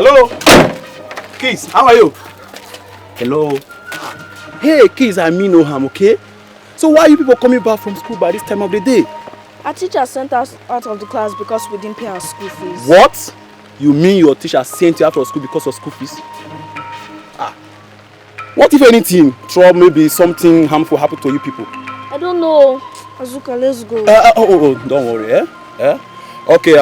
Hello? Kids, how are you? Hello? Hey, kids, I mean no harm, okay? So why are you people coming back from school by this time of the day? Our teacher sent us out of the class because we didn't pay our school fees. What? You mean your teacher sent you out of school because of school fees? What if anything, trouble, maybe something harmful happened to you people? I don't know. Azuka, let's go. Don't worry, eh? Okay,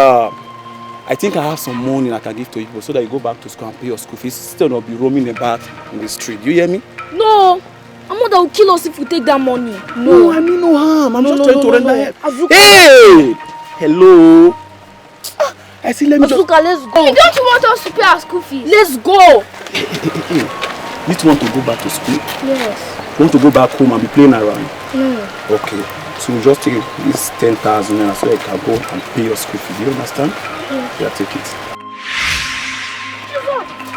I think I have some money I can give to you people so that you go back to school and pay your school fees. Still not be roaming about in the street. You hear me? No. Our mother will kill us if we take that money. No, I mean no harm. I'm just trying to render help. Azuka. Hey! Hello? I see, let me Azuka, let's go. You don't want us to pay our school fees? Let's go. You two want to go back to school? Yes. You want to go back home and be playing around? No. Okay. So we'll just take this 10,000 naira so you can go and pay your school fee. Do you understand? Yeah, take it.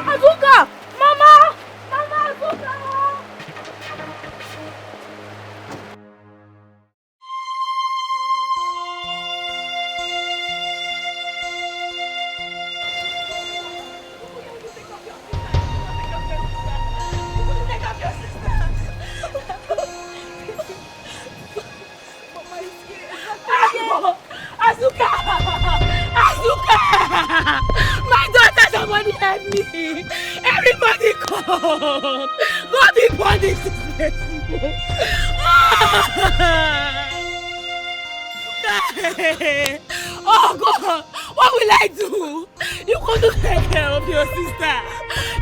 Azuka! Mama! Mama, Azuka! Azuka! Azuka! My daughter, somebody help me! Everybody come! God be punished this mercy! Oh God! What will I do? You couldn't take care of your sister!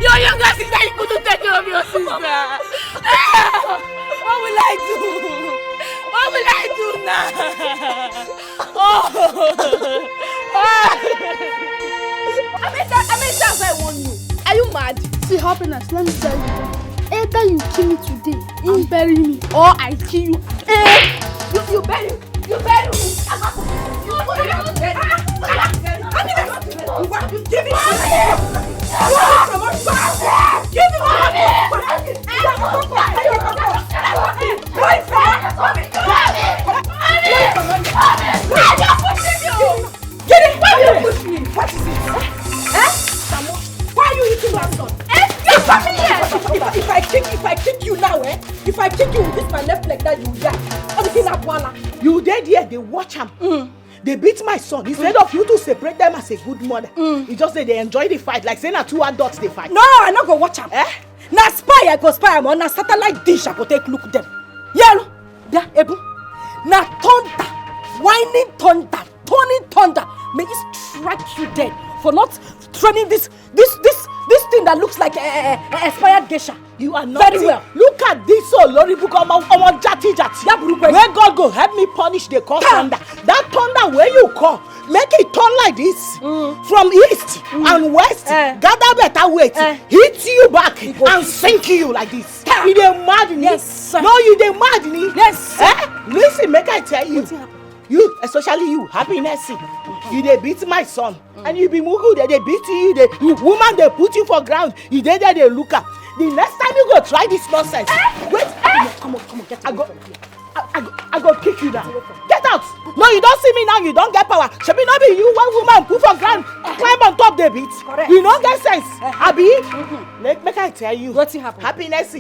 Your younger sister, you couldn't take care of your sister! What will I do? What will I do now? Amita, I warn you. Are you mad? See, happiness, let me tell you. Either you kill me today and bury me, or I kill you. You bury me. You bury me. Give me money. Give me money. Get it! Why you push me? What is it? Why are you eating my son? You're coming here! If I kick you now, if I kick you with my left leg, that you die. You dead here, they watch him. They beat my son. Instead of you to separate them as a good mother, you just say they enjoy the fight, like saying that two adults they fight. No, I not go watch him. Na spy I go spy am on, na satellite dish I go take look them. Yeah, Ebu. Na thunder, whining thunder, turning thunder. May it strike you dead for not training this thing that looks like a expired geisha. You are not very well. Look at this Lori book on jati. Where God go help me punish the call thunder. That thunder where you call, make it turn like this from east and west. Gather better weight, hit you back and sink you like this. You dey mad in it? Sir. No, you dey mad in it? Yes. Sir. Listen, make I tell you. You, especially you, happiness. You dey beat my son, and you be mugu. They beat you. You woman, they put you for ground. You dey there, they look up. The next time you go try this nonsense. Wait, come on, get out. I go kick you down. Get out! No, you don't see me now. You don't get power. Should be not be you one woman put for ground, climb on top the beat. Correct. You don't get sense, Abi. Make I tell you. What's happening? Happiness.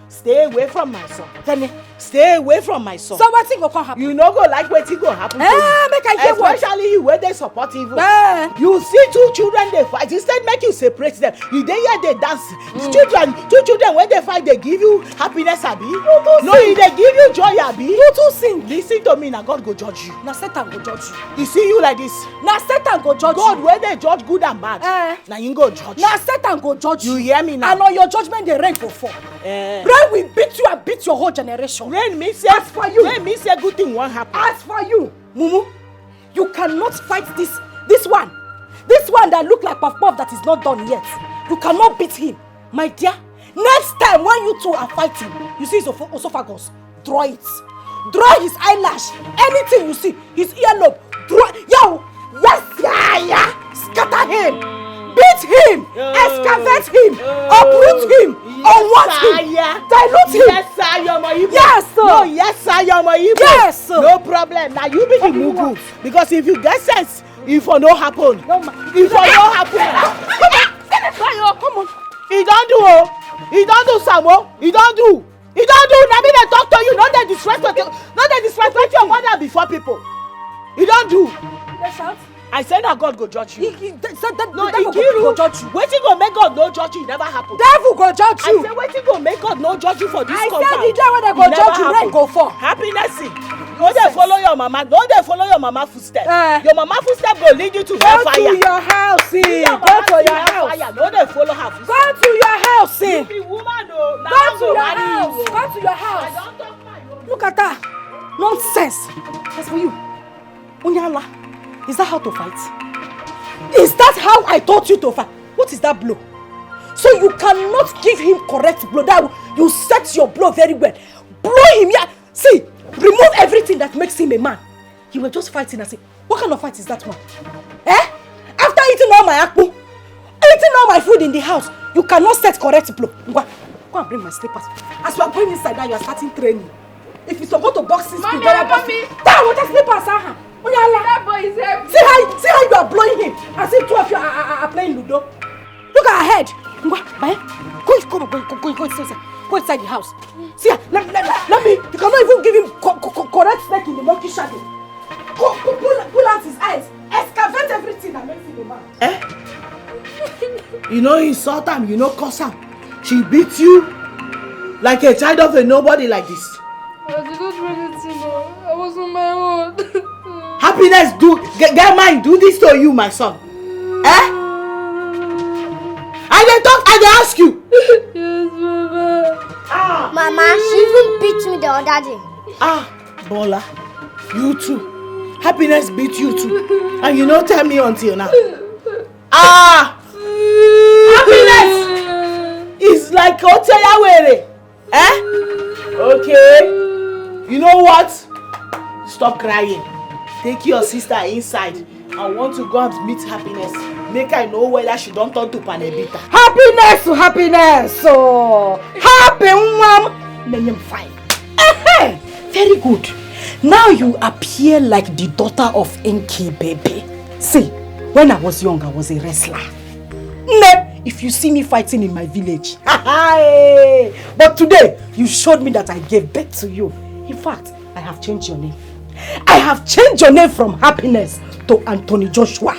Stay away from my son. Tell me. Stay away from my son. So what's going to happen? You no go like what's going to happen. Make I hear what? Especially you where they support evil. You see two children they fight. Instead make you separate them. You dey here they dance. Two children when they fight they give you happiness, Abi. No, they give you joy, Abi. You too sing. Listen to me, now God go judge you. Now Satan go judge you. You see you like this. Now Satan go judge God, you. God where they judge good and bad. Now you go judge. Now Satan go judge you. You hear me now? And on your judgment the rain go fall. Rain will beat you and beat your whole generation. Rain means say, as for you. Rain means say good thing won't happen. As for you, Mumu, you cannot fight this one. This one that look like Puff Puff that is not done yet. You cannot beat him. My dear, next time when you two are fighting, you see his esophagus, draw it. Draw his eyelash. Anything you see, his earlobe, draw. Yo, yes, yeah. Scatter him. Beat him, excavate him, uproot him, unwant him, dilute him. Yes, sir, you're my Igbo. Yes, sir. No, yes, sir, you're my Igbo. Yes, sir. No problem. Now you be the mugu. Because if you get sense, if it no happen. If it no happen. Come on. Come on. He don't do, oh. He don't do, Samo. He don't do. He don't do. Now me they talk to you. Not they disrespect your mother before people. He don't do. That's out. I said that God go judge you. No, he go judge you. Wetin go make God no judge you? It never happen. Devil go judge you. I say wetin go make God no judge you for this compound? I said the day when they go judge you, rain go fall. Happiness. No dey follow your mama. No dey follow your mama footstep. Your mama footstep go lead you to hellfire. Go to your house, go to your house. No dey follow her footstep. Go to your house, You be woman o. Go to your house. Go to your house. I don talk my own. Look at that. Nonsense. As for you, Onyala, is that how to fight? Is that how I taught you to fight? What is that blow? So you cannot give him correct blow. That you set your blow very well. Blow him, yeah. See, remove everything that makes him a man. You were just fighting and say, what kind of fight is that one? Eh? After eating all my akpu, eating all my food in the house, you cannot set correct blow. Go and bring my slippers. As you are going inside now, you are starting training. If you go to boxing school, you are boxing. Down with the slippers, that boy is heavy. See how you are blowing him. As if two of you are playing Ludo. Look at her head. Go inside the house. See, let me. You cannot even give him correct snake in the monkey shadow. Pull out his eyes. Excavate everything that makes him a man. You know insult him, you know curse him. She beat you like a child of a nobody like this. I did not really think I was on my own. Happiness, get mine, do this to you, my son. I dey talk, I dey ask you. Yes, Mama. Mama, she even beat me the other day. Bola, you too. Happiness beat you too. And you don't tell me until now. Happiness is like Oteyawere. Okay. You know what? Stop crying. Take your sister inside. I want to go and meet Happiness. Make I know whether she don't turn to Panebita. Happiness. So happy one. Then I'm fine. Very good. Now you appear like the daughter of Enki baby. See, when I was young, I was a wrestler. If you see me fighting in my village. But today, you showed me that I gave birth to you. In fact, I have changed your name. I have changed your name from Happiness to Anthony Joshua,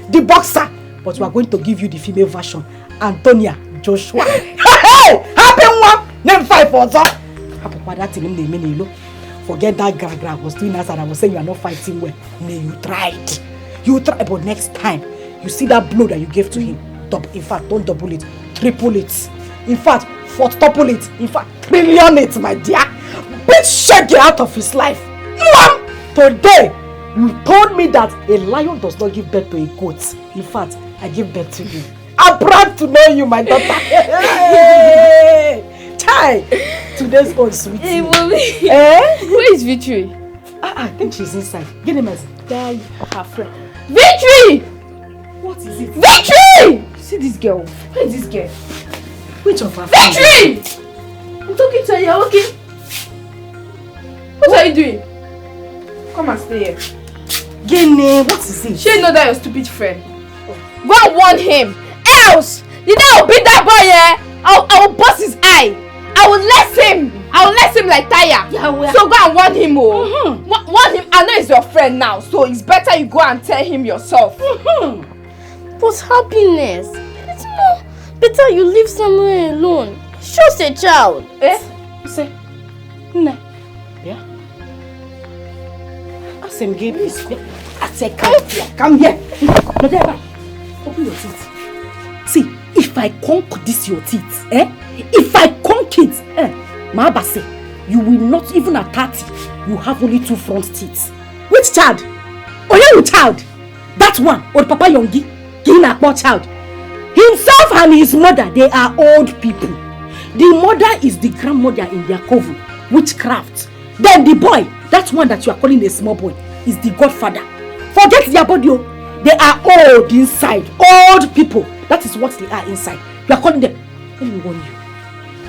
the boxer. But we are going to give you the female version, Antonia Joshua. Happy one! Name 5 for that. Forget that gra I was doing as and I was saying you are not fighting well. No, you tried. You tried, but next time, you see that blow that you gave to him. In fact, don't double it, triple it. In fact, quadruple it. In fact, trillion it, my dear. Beat Shaggy out of his life. Today, you told me that a lion does not give birth to a goat. In fact, I give birth to you. I'm proud to know you, my daughter. Chai, today's own sweetie. Hey, Mommy. Where is Victory? I think she's inside. Get him as her friend. Victory! What is it? Victory! See this girl. Where is this girl? Which of her? Victory! I'm talking to you, okay? What are you doing? Come and stay here. Gene, what is it? She know that your stupid friend. Go and warn him. Else, the day I'll beat that boy, I will bust his eye. I will less him like tire. Yeah, so go and warn him, warn him. I know he's your friend now, so it's better you go and tell him yourself. But Happiness, it's more better you live somewhere alone. It's just a child. You say, nah. Yeah. I said, I said, come here. Open your teeth. See, if I conk this your teeth, if I conk it, my say, you will not even at 30. You have only 2 front teeth. Which child? Oh, you child. That one, or Papa Yongi, Gina child. Himself and his mother, they are old people. The mother is the grandmother in their coven, witchcraft. Then the boy, that one that you are calling a small boy, is the godfather. Forget their body. They are old inside. Old people. That is what they are inside. You are calling them. Let me warn you.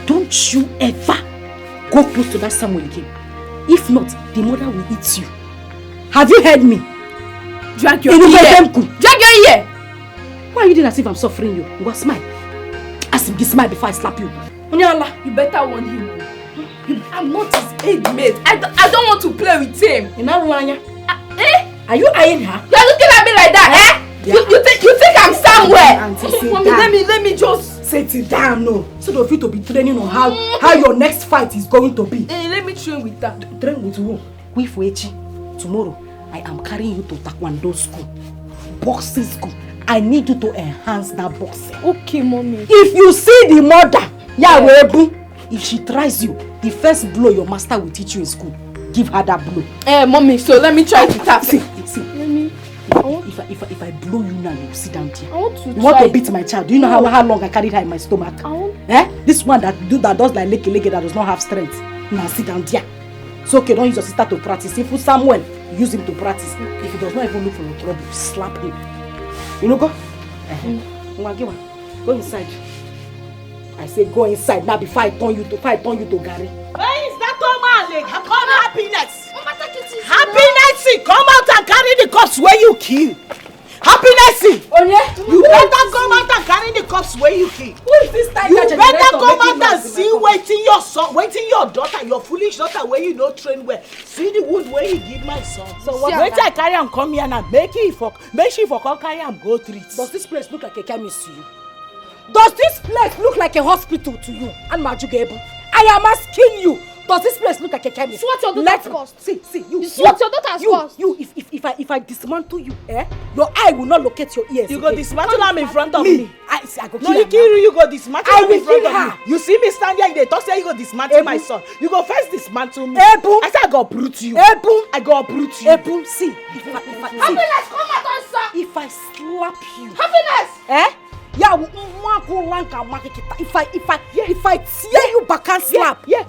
Don't you ever go close to that Samuel again. If not, the mother will eat you. Have you heard me? Drag your ear. Drag your ear. Why are you doing as if I'm suffering you? You smile. with the smile before I slap you. Onyala, you better warn him. I'm not his aid mate. I don't want to play with him. Are you eyeing her? You're looking at me like that, eh? Yeah. You think I'm somewhere? Mommy, let me just sit it down, no. So of you to be training on how your next fight is going to be. Let me train with that. Train with who? With Wechi. Tomorrow, I am carrying you to Taekwondo school, boxing school. I need you to enhance that boxing. Okay, mommy. If you see the mother, if she tries you, the first blow your master will teach you in school. Give her that blow. Mommy, so let me try to tap. See. If I blow you now, you sit down here. I want to you want to beat my child? Do you know how long I carried her in my stomach? This one that does like leke that does not have strength. Now sit down there. It's okay, don't use your sister to practice. If you Samuel, use him to practice. If he does not even look for your trouble, slap him. You know, go. Go inside. I say go inside now before I turn you to Gary. Where is that Omale? Come Happiness. Happiness, come out and carry the cups where you kill. Happiness, you better come out and carry the cups where you kill. Who is this tiger? You better come out and see waiting your son, waiting your daughter, your foolish daughter where you no train well. See the wound where you give my son. So what? Wait till I carry him come here now. Make she for come carry him go treat. Does this place look like a chemist to you? Does this place look like a hospital to you? And Majugebu, I am asking you. Does this place look like a chemist? It's what your daughter's cost. See, you. It's what your daughter's cost. If I dismantle you, your eye will not locate your ears. You go dismantle him in front of me. I go kill her. No, you go dismantle him in front of me. You see me stand here, they talk say you go dismantle my son. You go first dismantle me. I say I go uproot you. I go uproot you. See, Happiness, come out and sir. If I slap you. Happiness. Yeah, if I tear you back and slap. Yeah.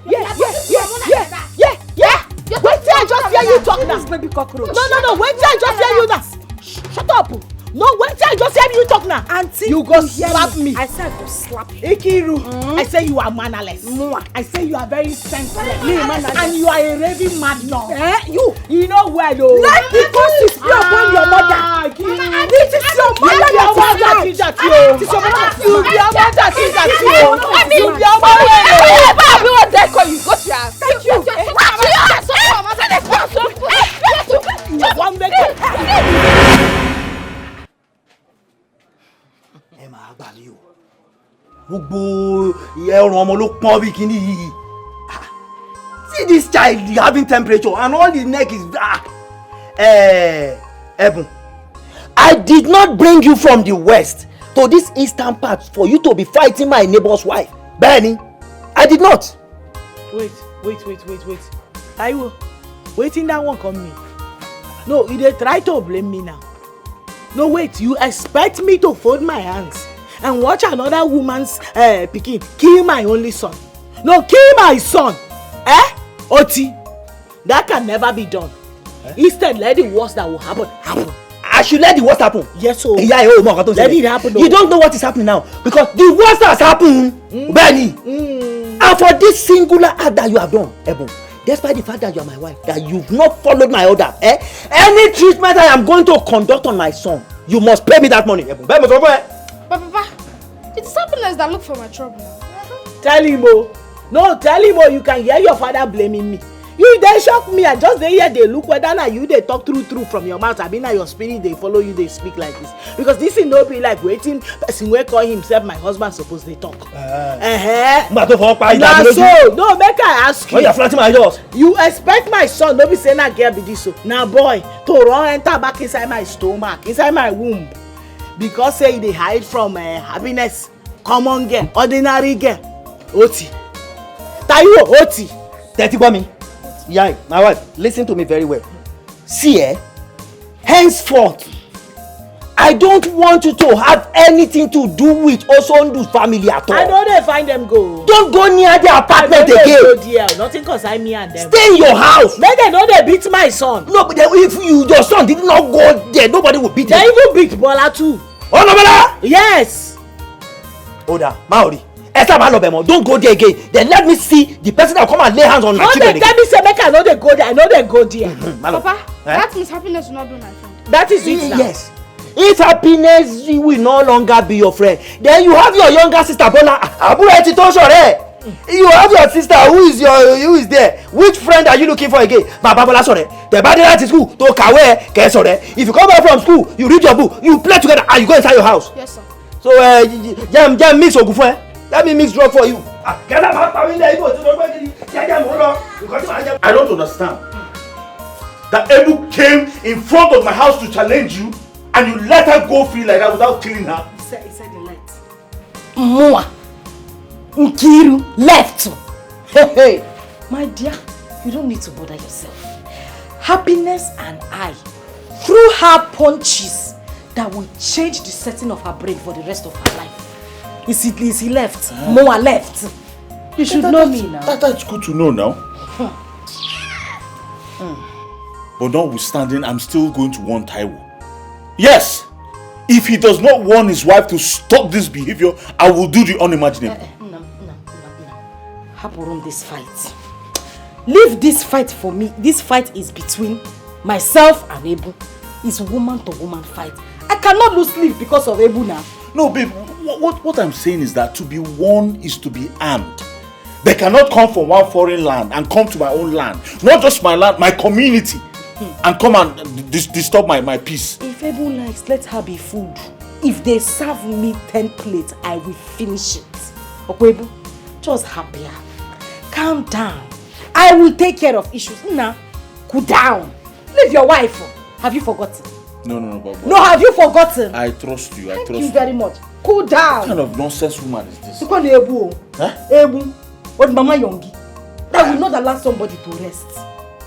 Wait till I just hear you talk now. Baby cockroach. No. Wait till I just hear you now. Shut up. No, wait till I just hear you talk now. Auntie, you go slap me. I said I go slap you. Ikiru, I say you are mannerless. I say you are very senseless. And you are a raving madman. You know where though? Let the gossip be upon your mother. This is your mother. You be a mother teacher too. You be a mother teacher too. You be a mother. Everyone there call you. Go to your house. Thank you. One minute. See this child having temperature and all his neck is Ebun, I did not bring you from the west to this eastern part for you to be fighting my neighbor's wife. Benny, I did not. Wait. Taiwo, waiting that one come me. No, they try to blame me now. No, wait, you expect me to fold my hands and watch another woman's pikin kill my only son? No, kill my son. Oti, that can never be done. Instead, let the worst that will happen. I should let the worst happen. Yes, so. Let it happen. You don't know what is happening now because the worst has happened, Benny. And for this singular act that you have done, Ebon, despite the fact that you are my wife, that you've not followed my order, any treatment I am going to conduct on my son, you must pay me that money, Ebon. Papa, it's Happiness that look for my trouble now. Tell him, you can hear your father blaming me. You they shock me. I just they hear they look whether now you they talk through from your mouth. I mean now your spirit they follow you, they speak like this. Because this is no be like waiting person will call himself my husband supposed they talk. Now so no make I ask you. You're flatting my doors. You expect my son no be saying that girl be this so. Now boy, to run enter back inside my stomach, inside my womb. Because say they hide from Happiness, common girl, ordinary girl. Oti. Taiwo, Oti. Dirty Bami. Yeah, my wife, listen to me very well. See, henceforth, I don't want you to have anything to do with Osondu's family at all. I know they find them go. Don't go near their apartment again. Go there. Nothing concern me and them. Stay in your house. Make they know they beat my son. No, but if your son did not go there, nobody would beat him. They even beat Bola too. Oh, no, Bola? Yes. Oda, Maori. Don't go there again. Then let me see the person that will come and lay hands on my children. Tell me say make I know they go there. I know they go there. Papa, that means Happiness will not be my friend. That is it now. Yes. If happiness will no longer be your friend, then you have your younger sister Bola. You have your sister who is there. Which friend are you looking for again? Baba Bola sore. The body at school to kawe ke sore. If you come back from school, you read your book, you play together, and you go inside your house. Yes, sir. So jam mix ogufun. Let me mix drug for you. I don't understand. That Ebu came in front of my house to challenge you, and you let her go free like that without killing her. He said the light. Mua. Nkiru left. Hey, my dear, you don't need to bother yourself. Happiness and I threw her punches that will change the setting of her brain for the rest of her life. Is he left? Moa left. You should know me now. That's good to know now. But notwithstanding, I'm still going to warn Taiwo. Yes! If he does not warn his wife to stop this behavior, I will do the unimaginable. No. Haporum this fight. Leave this fight for me. This fight is between myself and Ebu. It's woman to woman fight. I cannot lose sleep because of Ebu now. No, babe, what I'm saying is that to be warned is to be armed. They cannot come from one foreign land and come to my own land. Not just my land, my community. And come and disturb my peace. If Ebu likes, let her be food. If they serve me 10 plates, I will finish it. Okay, Ebu? Just happier. Calm down. I will take care of issues. Now, cool down. Leave your wife. Have you forgotten? No, but No, have you forgotten? I trust you. Thank you very much. Cool down. What kind of nonsense woman is this? You call Ebu. Huh? Ebu. What Mama Yongi? That will not allow somebody to rest.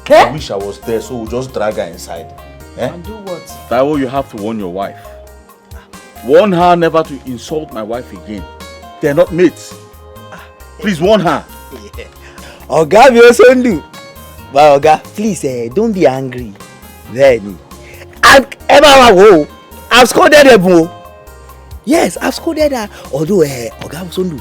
I wish I was there, so we'll just drag her inside. And do what? Taiwo, you have to warn your wife. Warn her never to insult my wife again. They're not mates. Please warn her. Oga, we also do. But Oga, please, don't be angry. Then, and Emma, I've scolded Ebu. Yes, I've scolded her. Although, Oga Osondu,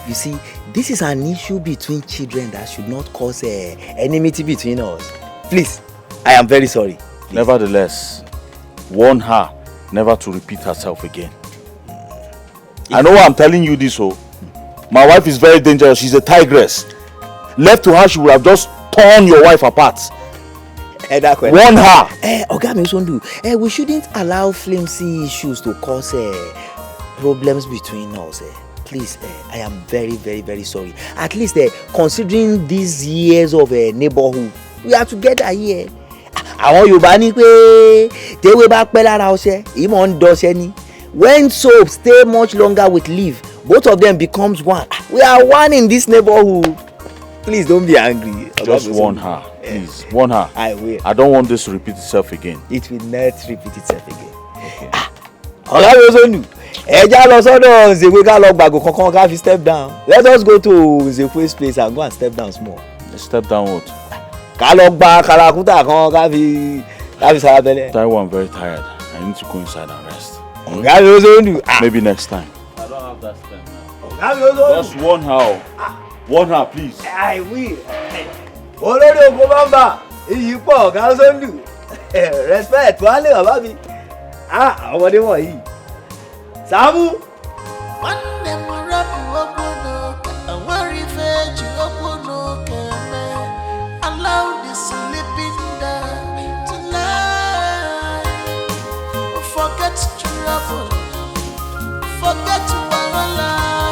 you see, this is an issue between children that should not cause enmity between us. Please, I am very sorry. Please. Nevertheless, warn her never to repeat herself again. I know I'm telling you this, my wife is very dangerous. She's a tigress. Left to her, she would have just torn your wife apart. Warn her. Oga Osondu, we shouldn't allow flimsy issues to cause problems between us. Please, I am very, very, very sorry. At least considering these years of neighborhood, we are together here. Àwọn Yorùbá ní pé tewé bá pẹ́ lára ọṣẹ, ìmọ̀ ń dọṣẹ ni. When soap stay much longer with leaf, both of them becomes one. We are one in this neighborhood. Please don't be angry. Just warn her. Please, warn her. I will. I don't want this to repeat itself again. It will not repeat itself again. Okay. Oga Osondu. Ẹja lọ sọ́dọ̀ Nzekwe ká lọ gbàgò kankan ká fi step down. Let us go to Nzekwe's place and go and step down small. Step down what? Ká lọ gba karakuta kan ká fi sarabẹ́lẹ̀. Taiwo, I'm very tired. I need to go inside and rest. Oga Osondu. Maybe next time. I don't have that strength now. Oga Osondu. Just warn her. Warn her, please. I will. Olórí ogun bàbá iyì pọ̀ Oga Osondu. Respect wà lè bàbá mi. Ọmọdé wọ̀nyí. Samu. Nwanne m rapụ okpono ka nwere ife ji okpono keme. Allow the sleeping dog to lie. Forget trouble. Forget wahala.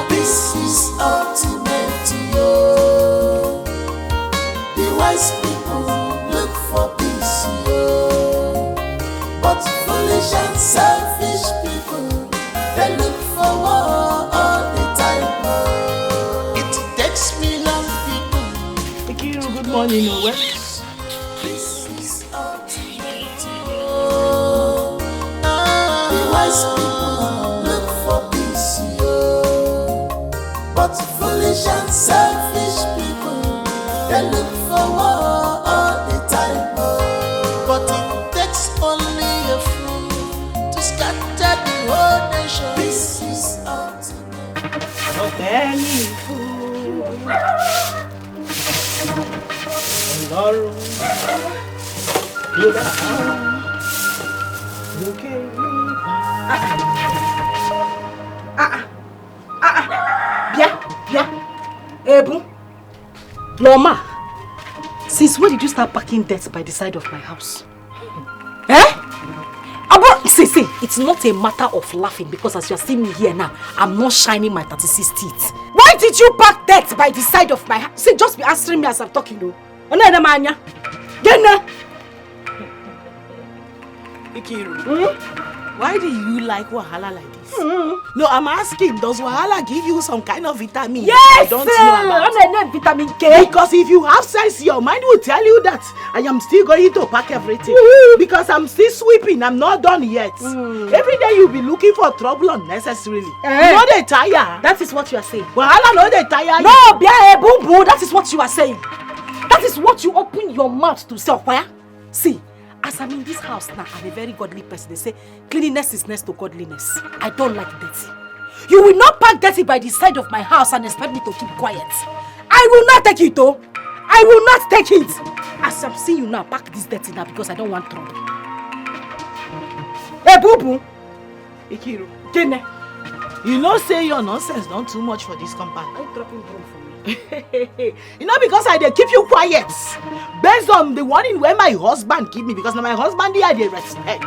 This is ultimate, yo. The wise people look for peace, yo. But foolish and selfish people, they look for war all the time. It takes me long people. Ikiru, good morning, Owe. This is ultimate. Oh, the wise people look for peace, yo. But foolish and selfish people, they look for war all the time. But it takes only a fool to scatter the whole nation. This is ultimate. Any fool. Ọlọ́run. You can Ebu. Loma, since when did you start packing dirt by the side of my house? See, it's not a matter of laughing because as you're seeing me here now, I'm not shining my 36 teeth. Why did you pack dirt by the side of my house? See, just be answering me as I'm talking though. Ikiru, why do you like wahala like this? No, I'm asking, does wahala give you some kind of vitamin? Yes, I don't know about vitamin K. Because if you have sense, your mind will tell you that I am still going to pack everything. Because I'm still sweeping, I'm not done yet. Every day you'll be looking for trouble unnecessarily. You know they tire. That is what you are saying. Wahala no they tire. No, Bia Boom Boom, that is what you are saying. That is what you open your mouth to say. See, as I'm in this house now, I'm a very godly person. They say cleanliness is next to godliness. I don't like dirty. You will not pack dirty by the side of my house and expect me to keep quiet. I will not take it though. I will not take it. As I'm seeing you now, pack this dirty now because I don't want trouble. Hey, Boo Boo. Ikiru, Kene. you know say your nonsense done too much for this compound. Are you dropping broom for me? You know because I dey keep you quiet based on the warning where my husband give me because now my husband I dey respect.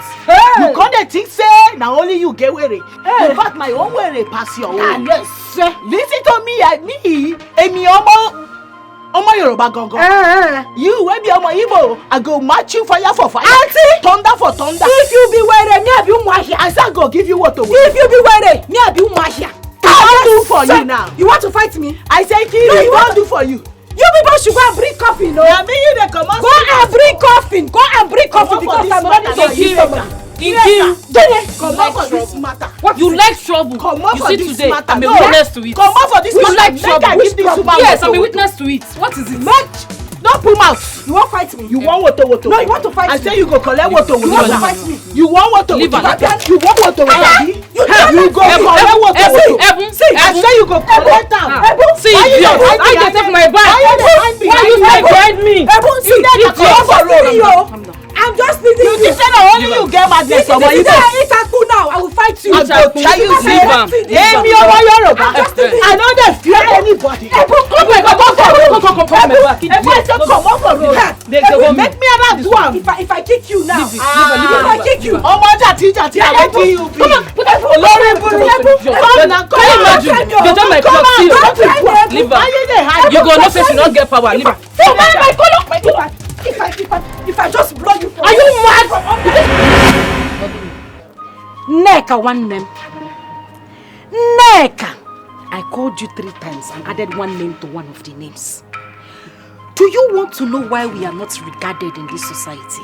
You come dey think say now only you get weary. In fact my own weary pass your own. Yes, sir. Listen to me, Emi Omo Yoruba gangan. You wey be Omo Igbo, I go match you fire for fire. Auntie, thunder for thunder. If you be weary, me abi umahia. I say I go give you what to. If you be weary, me abi umahia. I do for you now. You want to fight me? I say Kiri, you want do for you. You people should go and bring coffee, no? Yeah, me you dey come on. Go and bring coffee. Go and bring coffee because I'm ready to give someone. Come on for this matter. You like trouble. Come on you for see this today, matter. I'm a witness to it. Come on for this You matter. like trouble. Make I give this woman Yes, woto I'm a woto. witness to it. What is it? Don't put mouth. You won't fight me. You want woto. No, you want to fight me. I say you go collect woto. You want to fight me. You want woto. Leave her. You want woto. You go collect woto. I say you go collect am. See, idiot. I get off my back. Why you stay behind me? I'm just leaving you. You say na only you get madness for my It's a cool now. I will fight you. I go tell you say Emi Omo Yoruba. I no dey fear anybody. Come. Make me another do am. If I kick you now. Leave it. If I kick you. Omo jati I wetin you be. Olori buru. Come na come. You don't like your seal. Leave her. You go no say she not get power. Leave her. If I just blow you for Are you mad? Neka one name. Neka. I called you 3 times and added one name to one of the names. Do you want to know why we are not regarded in this society?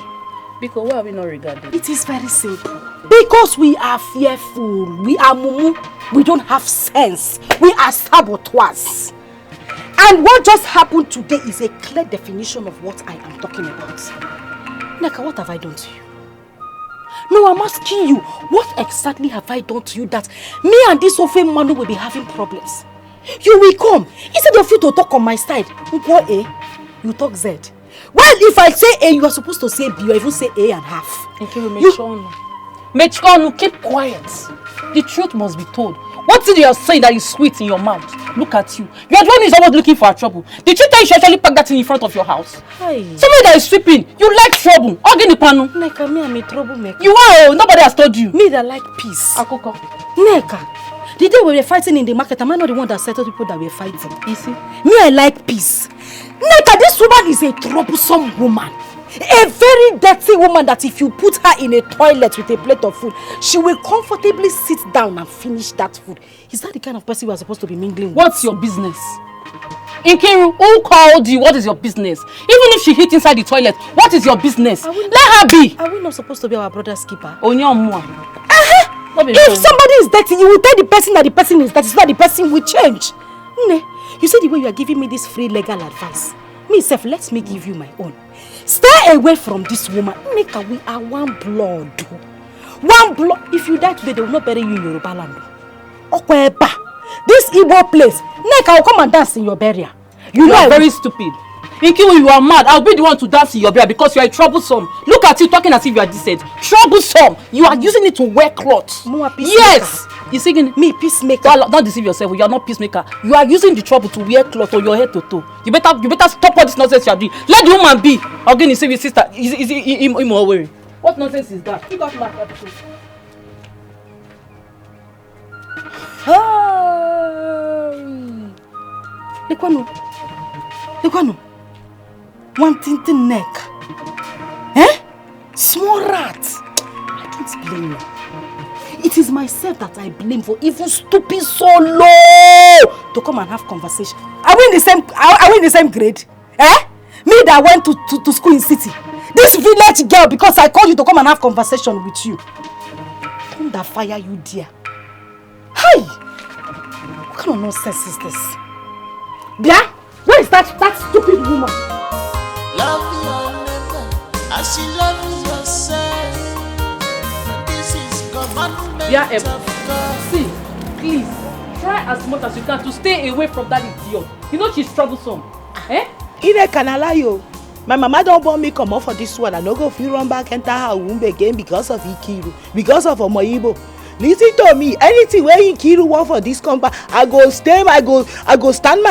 Because why are we not regarded? It is very simple. Because we are fearful. We are mumu. We don't have sense. We are saboteurs. And what just happened today is a clear definition of what I am talking about. Neka, what have I done to you? No, I'm asking you, what exactly have I done to you that me and this Ofe Manu will be having problems? You will come. Instead of you to talk on my side, you talk Z. Well, if I say A, you are supposed to say B or even say A and half. Mechonu, keep quiet. The truth must be told. What is it you're saying that is sweet in your mouth? Look at you. You're the one who is always looking for trouble. Did you tell you should actually pack that thing in front of your house? Hi. Somebody that is sweeping. You like trouble. Panu. Neka, me, I'm a troublemaker. You are. Nobody has told you. Me that like peace. Akoko. Neka, the day we were fighting in the market, am I not the one that settled people that were fighting? You see? Me, I like peace. Neka, this woman is a troublesome woman. A very dirty woman that if you put her in a toilet with a plate of food, she will comfortably sit down and finish that food. Is that the kind of person we are supposed to be mingling with? What's your business? Nkiru, who called you? What is your business? Even if she hit inside the toilet, what is your business? Let her be. Are we not supposed to be our brother's keeper? If somebody is dirty, you will tell the person that the person is dirty so that the person will change. You see the way you are giving me this free legal advice. Me self, let me give you my own. Stay away from this woman. Neka, we are one blood. One blood. If you die today, they will not bury you in Yoruba land. Okweba. This Igbo place. Neka will come and dance in your burial. You are very stupid. Nkiru, you are mad. I'll be the one to dance in your bed because you are troublesome. Look at you talking as if you are decent. Troublesome. You are using it to wear clothes. Yes. You singing me peacemaker. Don't deceive yourself. You are not peacemaker. You are using the trouble to wear clothes on your head to toe. You better stop all this nonsense you are doing. Let the woman be. Again, you say your sister. Is him wearing? What nonsense is that? You got my episode. Lekwano. One tintin neck. Eh? Small rat. I don't blame you. It is myself that I blame for even stooping so low to come and have conversation. Are we in the same grade? Eh? Me that went to school in city. This village girl, because I called you to come and have conversation with you. Don't that fire you, dear. Hi! What kind of nonsense is this? Bia? Where is that stupid woman? Love your neighbor as you love yourself. This is commandment of God. See, please, try as much as you can to stay away from that idiot. You know she's troublesome. Eh? Ine can allow you. My mama don't want me come up for this one. I no go feel run back enter her womb again because of Nkiru, because of Omoyibo. Listen to me. Anything where Nkiru want for this compound, I go stand my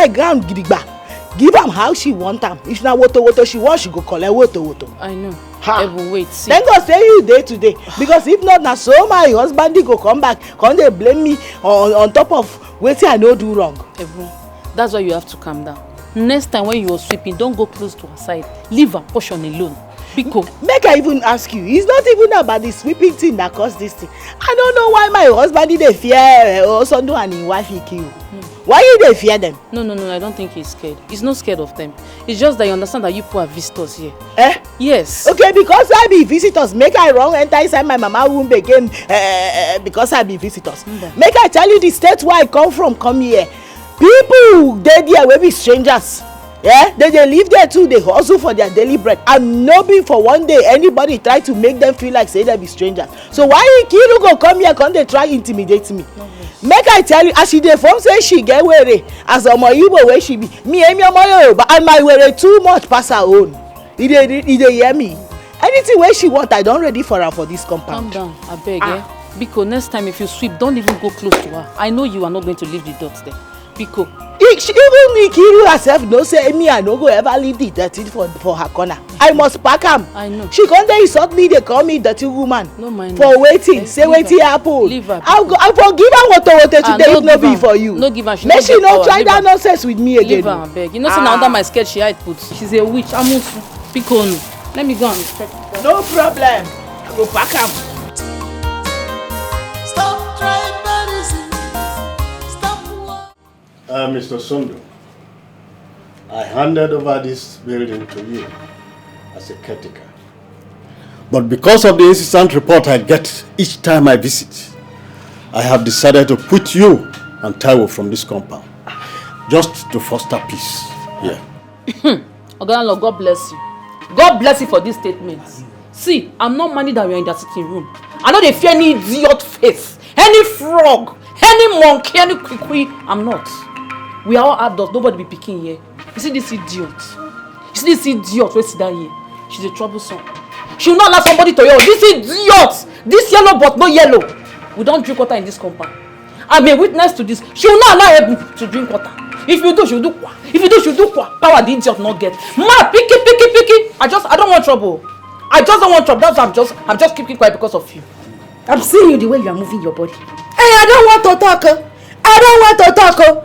ground, gidigba. Give am how she want am. If na woto she want, she go collect woto. I know. Ha. Wait, see. Then go say you day today. Because if not, na so my husband go come back, come they blame me on top of wetin I no do wrong. Ebu, that's why you have to calm down. Next time when you are sweeping, don't go close to her side. Leave her portion alone. Because make I even ask you, it's not even about the sweeping thing that caused this thing. I don't know why my husband did fear Osondo and his wife Nkiru. Why did they fear them? No, I don't think he's scared. He's not scared of them. It's just that you understand that you people are visitors here. Eh? Yes. Okay, because I be visitors, make I wrong enter inside my mama womb again because I be visitors. Make I tell you the state where I come here. People they there will be strangers. Yeah, they live there too. They hustle for their daily bread, and no be for one day anybody try to make them feel like say they be strangers. So why Nkiru go come here? Come they try intimidate me? Make I tell you, as she dey form say she get were as Omoyibo where she be. Me and Omoyibo, and my were too much pass her own. He dey hear me. Anything where she want, I don't ready for her for this compound. Calm down, I beg. Because next time if you sweep, don't even go close to her. I know you are not going to leave the dots there. Because even Nkiru herself no say me I no go ever leave the dirty for her corner. I must pack am. I know. She come there insult me, they call me dirty woman. No mind. For waiting, say wetin happen. Leave her. I forgive her woto today if no be for you. No give her. Make she no try that nonsense with me again. Leave her, I beg. You know say na under my skirt she hide put. She's a witch. Amusu. Because let me go and check. No problem. I go pack am. Stop tribalism. Stop war. Mr. Sondo, I handed over this building to you as a caretaker. But because of the incessant report I get each time I visit, I have decided to put you and Taiwo from this compound, just to foster peace here. Oganlo, God bless you. God bless you for this statement. See, I'm not money that we are in that sitting room. I know they fear any idiot face, any frog, any monkey, any kwikwi. I'm not. We are all adults. Nobody be picking here. You see this idiot? You see this idiot wey sit down here? She's a troublesome. She will not allow somebody to yell. This idiot! This yellow but no yellow. We don't drink water in this compound. I'm a witness to this. She will not allow Ebu to drink water. If you do, she'll do kwa. If you do, she'll do kwa. Power the idiot not get. Ma, picky. I don't want trouble. I just don't want trouble. That's why I'm just keeping quiet because of you. I'm seeing you the way you are moving your body. Hey, I don't want to talk.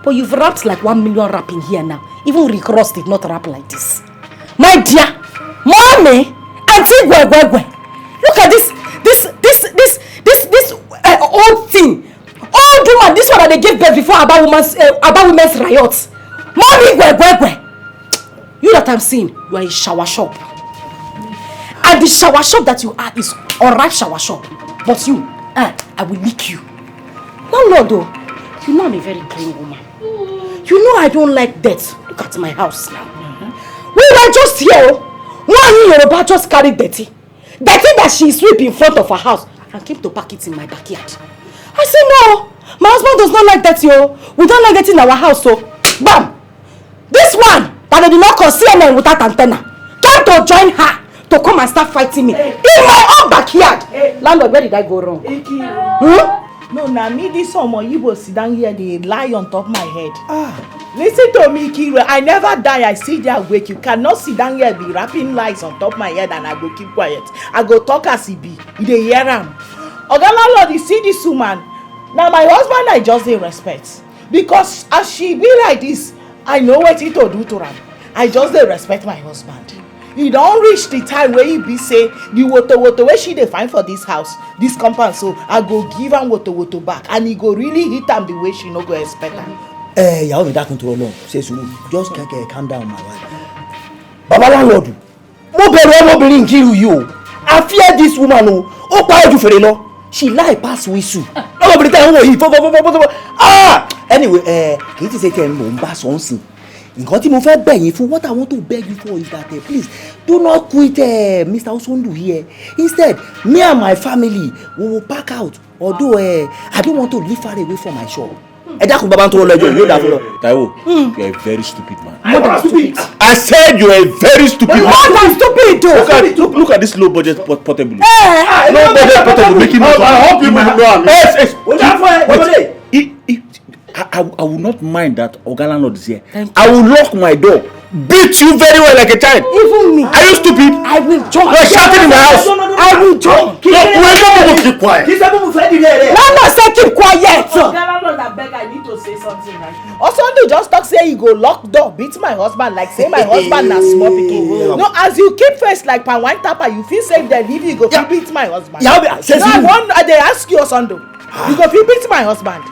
But you've rapped like 1 million rap in here now. Even Rick Ross did not rap like this. My dear, mommy, auntie Gwegwegwe, look at this old thing. Old woman, this one that they gave birth before about women's riots. Mommy Gwegwegwe, you that I'm seeing, you are a shower shop. And the shower shop that you are is alright shower shop. But you, I will lick you. No, Lord, though. You know I'm a very clean woman. You know I don't like dirt. Look at my house now. We were just here. One Yoruba just carried dirty. Dirty that she sweep in front of her house and came to pack it in my backyard. I said, no, my husband does not like dirty. We don't like dirty in our house. So, bam! This one that did not conceal men without antenna. Tonto join her to come and start fighting me in my own backyard. Landlord, where did I go wrong? No, now me this summer you will sit down here, they lie on top of my head. Listen to me, Kiro. I never die. I sit there awake. You cannot sit down here be rapping lies on top of my head and I go keep quiet. I go talk as he be. They hear him. Oga Lord, you see this woman. Now my husband I just dey respect because as she be like this, I know what to do to her. I just dey respect my husband. He don't reach the time where he be say the woto where she dey find for this house, this compound. So I go give am woto back and he go really hit am the way she no go expect am. Yàwó mi dákun tó Ọlọ́run ṣe sùúrù just calm down my wife. Baba landlord, mo bẹ̀rù ọmọbìnrin Nkiru yìí o. I fear this woman o. Ó pa ojú fèrè lọ. She lie pass whistle. Ọmọbìnrin tẹ́ ń wò yìí fọ́fọ́fọ́fọ́fọ́. Anyway, kì í ti ṣe tẹ̀ ń mò ń bá sọ ń sìn. Nǹkan tí mo fẹ́ bẹ̀ yín fún, what I want to beg you for is that please do not quit Mr. Osondu here. Instead, me and my family we will pack out. Although I don't want to live far away from my shop. Ẹ dákun bàbá tó lọ ẹjọ́ yóò dá fún lọ. Taiwo, you are a very stupid man. More than stupid. I said you are a very stupid man. More than stupid. Look at this low budget portable. Low budget portable making me. I hope you know. Yes. Wait. I will not mind that Oga landlord is here. I will lock my door, beat you very well like a child. Even me. Are you stupid? I will jump. You are shouting in my house. I will jump. Keep quiet. Landlord say keep quiet. Landlord, I beg, I need to say something right. Osondu just talk say he go lock door, beat my husband like say my husband na small pikin. No, as you keep face like pan wine tapper, you feel say they leave you go fit beat my husband. No, they ask you Osondu. You go fit beat my husband.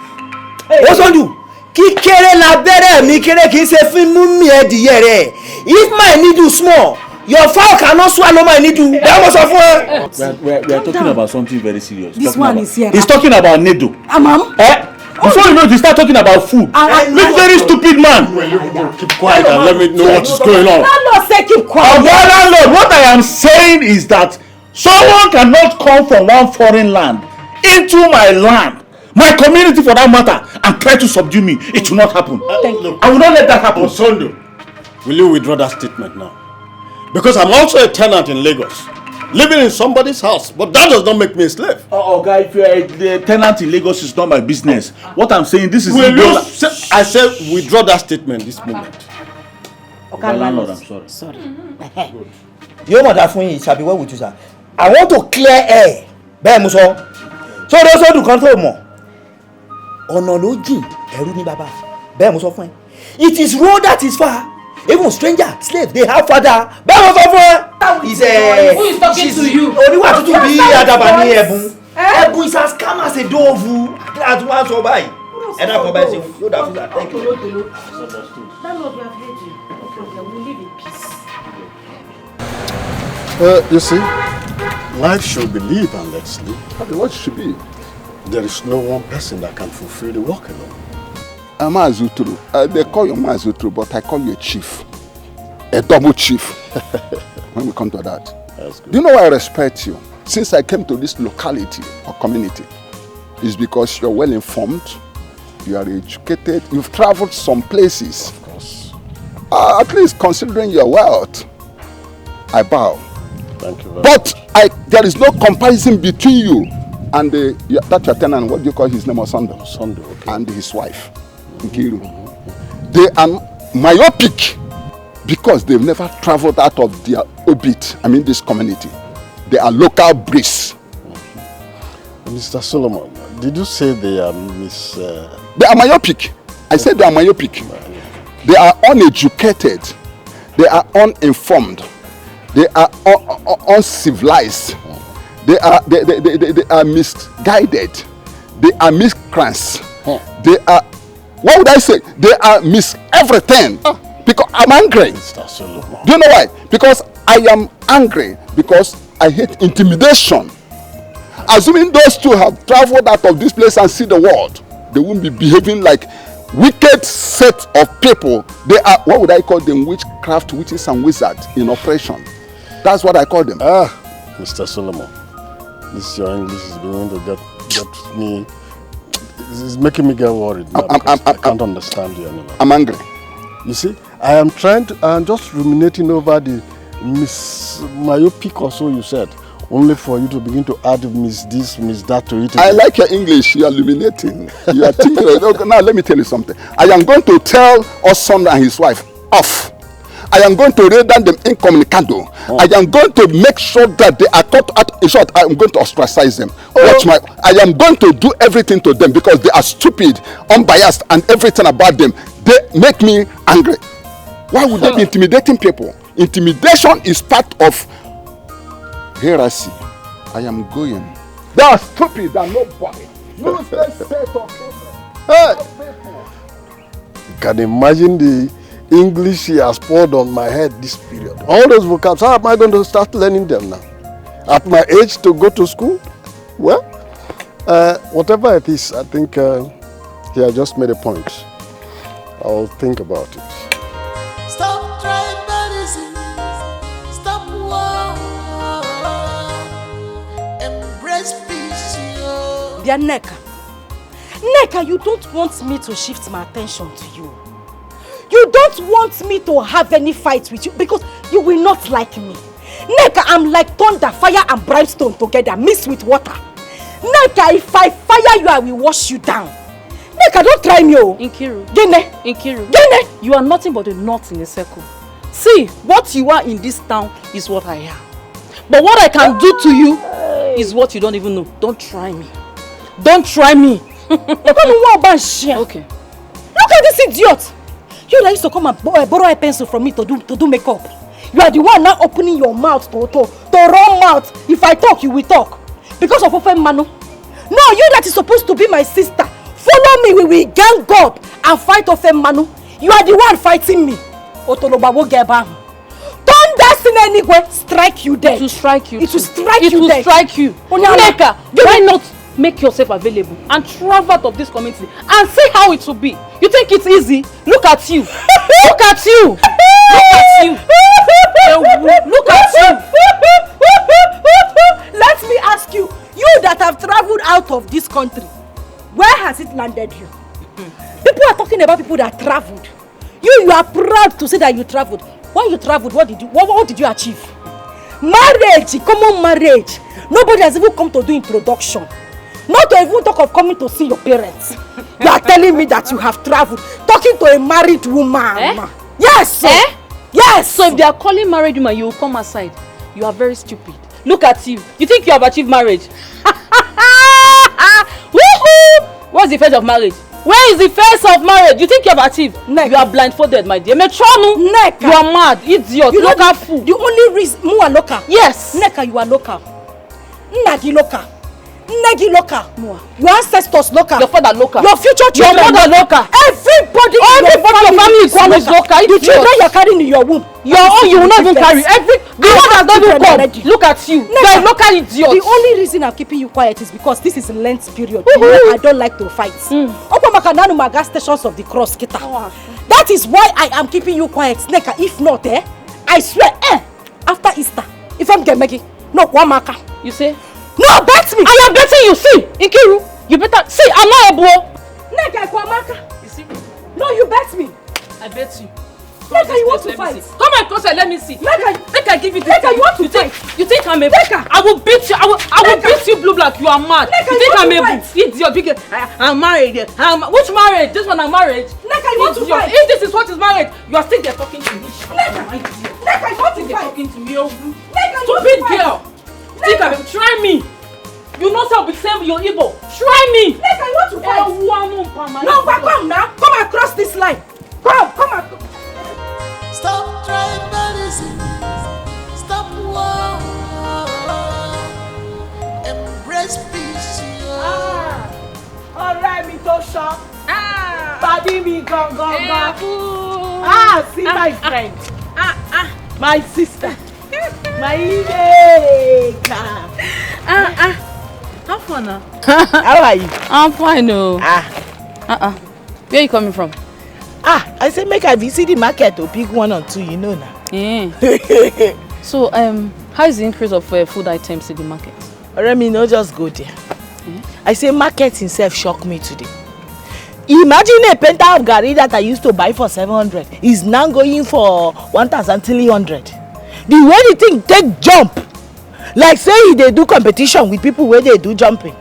Osondu, kíkéré lábẹ́rẹ́ mi kéré kì í ṣe fi mú mi ẹdìyẹ rẹ̀. If my needle small, your fowl cannot swallow my needle. That was of one. We are talking about something very serious. This one is here. He's talking about needle. Ma'am. Before you know it, he start talking about food. This very stupid man. Keep quiet and let me know what is going on. Landlord say keep quiet. Landlord, what I am saying is that someone cannot come from one foreign land into my land, my community for that matter, and try to subdue me. It will not happen. I will not let that happen. Osondu, will you withdraw that statement now? Because I'm also a tenant in Lagos, living in somebody's house, but that does not make me a slave. Guy, if you are a tenant in Lagos, it's not my business. What I'm saying, this is... I said withdraw that statement this moment. Okay, landlord, I'm sorry. Sorry. Your mother fún yín shall be well with you, sir. I want to clear air. Bẹ́ẹ̀ mo sọ. So those who do control more. Ọ̀nà ló jìn, ẹ̀rù ni bàbá. Bẹ́ẹ̀ mo sọ fún ẹ. It is road that is far. Even stranger, slave, they have father. Bẹ́ẹ̀ mo sọ fún ẹ. Who is talking to you? Oníwà tútù bí àdàbà ní ẹ̀bùn. Ẹ̀bùn is as calm as a dove. Àti wọ́n á sọ báyìí. Ẹ̀dá kan báyìí ṣe yóò dá fún that. Thank you. Landlord, we have heard you. Okay, we'll live in peace. You see, life should be lived and let sleep. Okay, what should be? There is no one person that can fulfill the work alone. Mazutru. They call you Mazutru, but I call you a chief. A double chief. When we come to that. That's good. Do you know why I respect you? Since I came to this locality or community, it's because you're well informed, you are educated, you've traveled some places. Of course. At least considering your wealth, I bow. Thank you very much. But there is no comparison between you and that your tenant, what do you call his name? Osondu. Osondu, okay. And his wife, Nkiru. They are myopic because they've never traveled out of their orbit, this community. They are local breeds. Mr. Solomon, did you say they are They are myopic. I said they are myopic. They are uneducated. They are uninformed. They are uncivilized. They are misguided. They are miscreants. They are, what would I say? They are everything. Because I'm angry. Do you know why? Because I am angry because I hate intimidation. Assuming those two have traveled out of this place and see the world, they won't be behaving like wicked set of people. They are, what would I call them? Witchcraft, witches and wizards in operation. That's what I call them. Mr. Solomon, this your English is beginning to get me. It's making me get worried now. I can't understand you anymore. I'm angry. You see, I am trying to, I'm just ruminating over the Miss Myopic or so you said. Only for you to begin to add Miss this, Miss that to it. I like your English. You are illuminating. You are thinking. Okay, now let me tell you something. I am going to tell Oson and his wife off. I am going to render them incommunicado. Oh. I am going to make sure that they are taught at. In short, I am going to ostracize them. Watch I am going to do everything to them because they are stupid, unbiased, and everything about them. They make me angry. Why would they be intimidating people? Intimidation is part of heresy. I am going. They are stupid and nobody. Hey! You can imagine the English he has poured on my head this period. All those vocabs, how am I going to start learning them now? At my age to go to school? Well, whatever it is, I think he has just made a point. I'll think about it. Stop tribalism. Stop war. Embrace peace. Dear Neka, you don't want me to shift my attention to you. You don't want me to have any fight with you because you will not like me. Neka, I'm like thunder, fire and brimstone together, mixed with water. Neka, if I fire you, I will wash you down. Neka, don't try me, oh. Nkiru, you are nothing but a knot in a circle. See, what you are in this town is what I am. But what I can do to you is what you don't even know. Don't try me. Don't try me. Okay. Look at this idiot. You used to come and borrow a pencil from me to do makeup. You are the one now opening your mouth to run mouth. If I talk, you will talk. Because of Ofen Manu. No, you that is supposed to be my sister. Follow me, we will gang up and fight Ofen Manu. You are the one fighting me. Otolobawo Geba. Don't dance in any way, strike you dead. It will strike you. It will strike you dead. It will strike you. Neka, why not make yourself available and travel out of this community and see how it will be? You think it's easy? Look at you. Look at you. Look at you. Look at you. Let me ask you, you that have traveled out of this country, where has it landed you? People are talking about people that traveled. You are proud to say that you traveled. When you traveled, what did you achieve? Marriage, common marriage. Nobody has even come to do introduction. Not to even talk of coming to see your parents. You are telling me that you have traveled, talking to a married woman. Yes, yes. So if they are calling married woman, you will come aside. You are very stupid. Look at you. You think you have achieved marriage? Woohoo! What's the face of marriage? Where is the face of marriage? You think you have achieved? You are blindfolded, my dear. Neka. You are mad, idiot, you local fool. The only reason you are local. Yes. Neka, you are local. Nagi local. Negi local. Your ancestors local. Your father local. Your future children. Your mother local. Everybody in your family is local. The children you are carrying in your womb. Your own you will not even carry. The one that doesn't come. Look at you. You are a local idiot. The only reason I'm keeping you quiet is because this is Lent period. I don't like to fight. Opa maga stations of the cross kita. That is why I am keeping you quiet. Neka, if not, I swear, after Easter, if I'm getting no one marker. You say? No, bet me! I am betting you, see! Nkiru, you better... See, I'm not a bro! Neka, Kwamaka! You see? No, you bet me! I bet you. Neka, you want to fight? Come and closer, let me see. Neka, give you this. Neka, you want to fight? You think I'm a... Neka! I will beat you, I will beat you blue black, you are mad. Neka, you think I'm a idiot? I'm married. Which marriage? This one I'm married. Neka, you want to fight? If this is what is married, you are still there talking to me. Neka, you want to fight? Talking to me, Neka, stupid girl! Try me! You know how we save your Igbo. Try me! Neka, you want to fight? No, come now. Come across this line. Come. Stop tribalism. Stop war. Embrace peace. Alright, me Tosha. Body me gong. See my friend. My sister. My Ika. How fun now? How are you? I'm fine, no. Where are you coming from? I said make I visit the market to pick one or two, you know now. Yeah. So, how is the increase of food items in the market? Remy, no, just go there. I say market himself shocked me today. Imagine a penta of garri that I used to buy for 700 is now going for 1,300. The way the thing take jump, like say they do competition with people where they do jumping.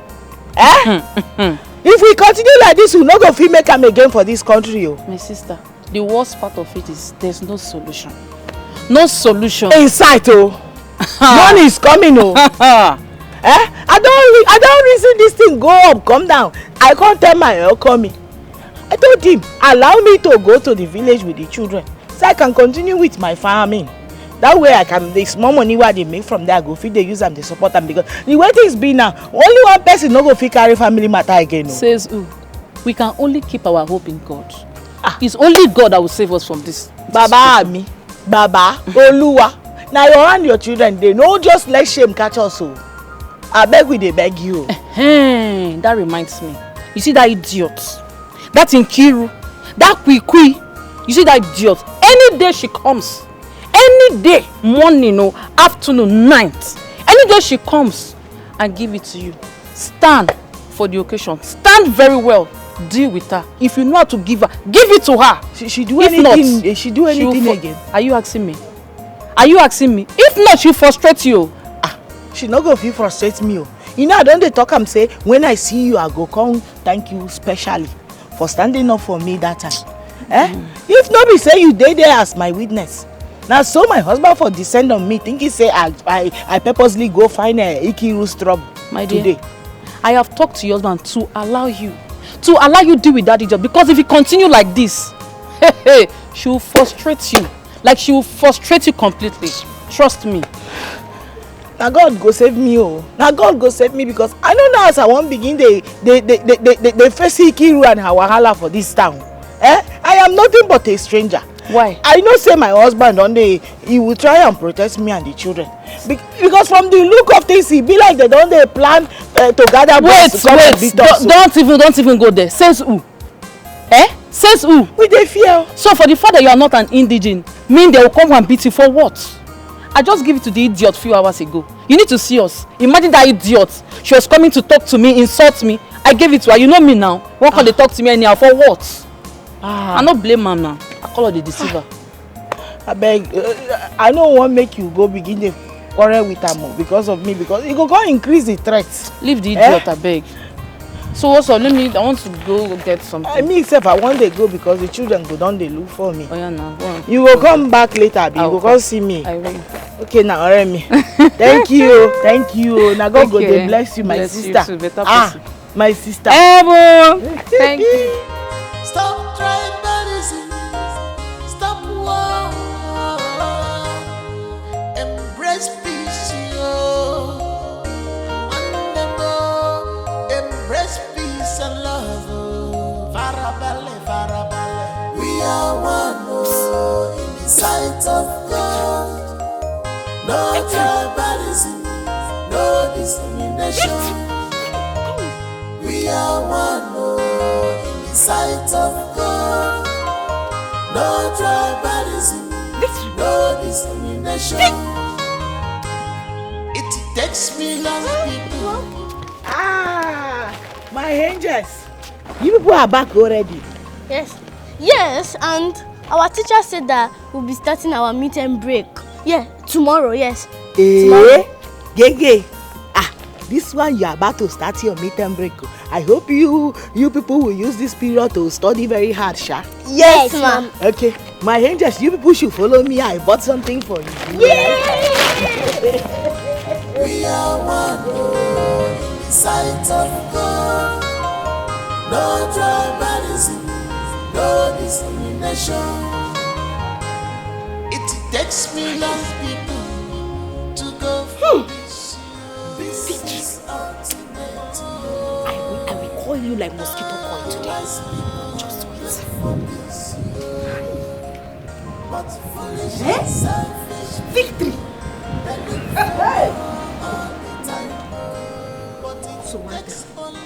If we continue like this, we no go fit make am again for this country. My sister, the worst part of it is there's no solution. No solution. In sight, money is coming, I don't reason this thing go up, come down. I can't tell my elder coming. I told him, allow me to go to the village with the children so I can continue with my farming. That way I can, the small money what they make from there, I go feed they use them, they support them, because the way things be now, only one person no go fit carry family matter again. No. Says who? We can only keep our hope in God. It's only God that will save us from this. Baba me, Baba, Oluwa. Now you and your children, they no just let shame catch us. I beg we they beg you. That reminds me. You see that idiot? That Nkiru, that Kwikwi. You see that idiot? Any day she comes, any day, morning or afternoon, night, any day she comes, I give it to you. Stand for the occasion. Stand very well. Deal with her. If you know how to give her, give it to her. She do anything. Not, she do anything again. Are you asking me? Are you asking me? If not, she'll frustrate you. She not go feel frustrate me. You know, I don't dey talk am say when I see you, I go come thank you specially for standing up for me that time. If not be say you dey there as my witness. Now so my husband for descend on me, think he say I purposely go find a Ikiru's trouble. My dear, today. I have talked to your husband to allow you deal with that idiot, because if you continue like this, she will frustrate you. Like she will frustrate you completely. Trust me. Now God go save me, Now God go save me, because I don't know as I won't begin they face Ikiru and her wahala for this town. I am nothing but a stranger. Why? I know say my husband one day he will try and protect me and the children. Because from the look of things, he be like they don't plan to gather. Wait. Don't even go there. Says who? Says who? With the fear. So for the fact that you are not an indigene, mean they will come and beat you for what? I just give it to the idiot few hours ago. You need to see us. Imagine that idiot. She was coming to talk to me, insult me. I gave it to her. You know me now. Why can't they talk to me anyhow? For what? I no blame her now. I call her the deceiver. I beg. I don't want to make you go begin the quarrel with her because of me. Because it go increase the threats. Leave the idiot, I beg. So also, I want to go get something. I mean, except I want to go because the children go down, they look for me. Oh yeah, now. You will come back later, you will come see me. I will. Okay, now, me. Thank you. Now God go they bless you, my sister. You too, better person. My sister. Thank you. Stop tribalism. Stop war. Embrace peace, embrace peace and love. Farabale. We are one in the sight of God. No tribalism, no discrimination. We are one in the sight of God. No tribalism, no discrimination. It takes millions of people. My angels. You people are back already. Yes, and our teacher said that we'll be starting our meet and break. Yeah, tomorrow, yes. Tomorrow. Gege. This one you are about to start your meet and break. I hope you people will use this period to study very hard, Sha. Yes, ma'am. Okay, my angels, you people should follow me. I bought something for you. Yay! We are one in the sight of God. No tribalism, no discrimination. It takes millions of people to go for this. This is ultimate. I will call you like mosquito coil today. Just wait. But foolish and selfish Victory! so what is only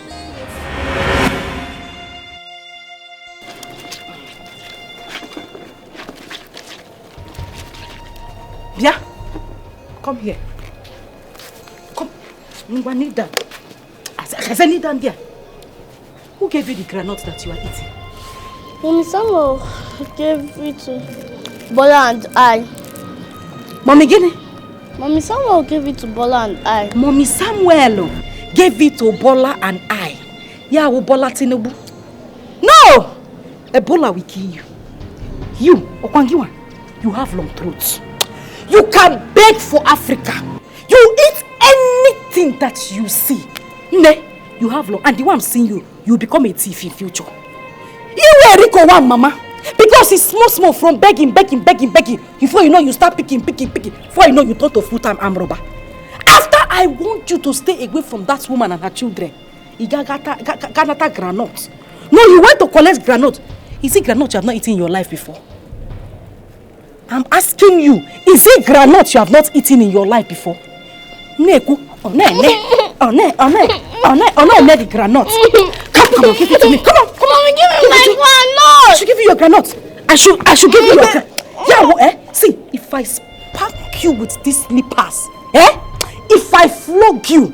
Bia, come here. Come. Kneel down. I said kneel down there. Who gave you the granite that you are eating? Mommy Samuel gave it to Bola and I. Mommy Guinea? Mommy Samuel gave it to Bola and I. Mommy Samuel gave it to Bola and I. Yeah, Bola Tinubu. No! Ebola will kill you. You, Okwangiwa, you have long throats. You can beg for Africa. You eat anything that you see. Ne, you have long, and the one I'm seeing you, you become a thief in future. You were Rico one, Mama. Because it's small from begging. Before you know, you start picking. Before you know, you turn to full-time arm robber. After I want you to stay away from that woman and her children, Ganata granite. No, you went to collect granite. Is it granite you have not eaten in your life before? I'm asking you, is it granite you have not eaten in your life before? Neku, the granite. Come on, give it to me. Come on, give me my granite. I should give you your granite. I should give you your granite. Yeah, see, if I spank you with these slippers, if I flog you,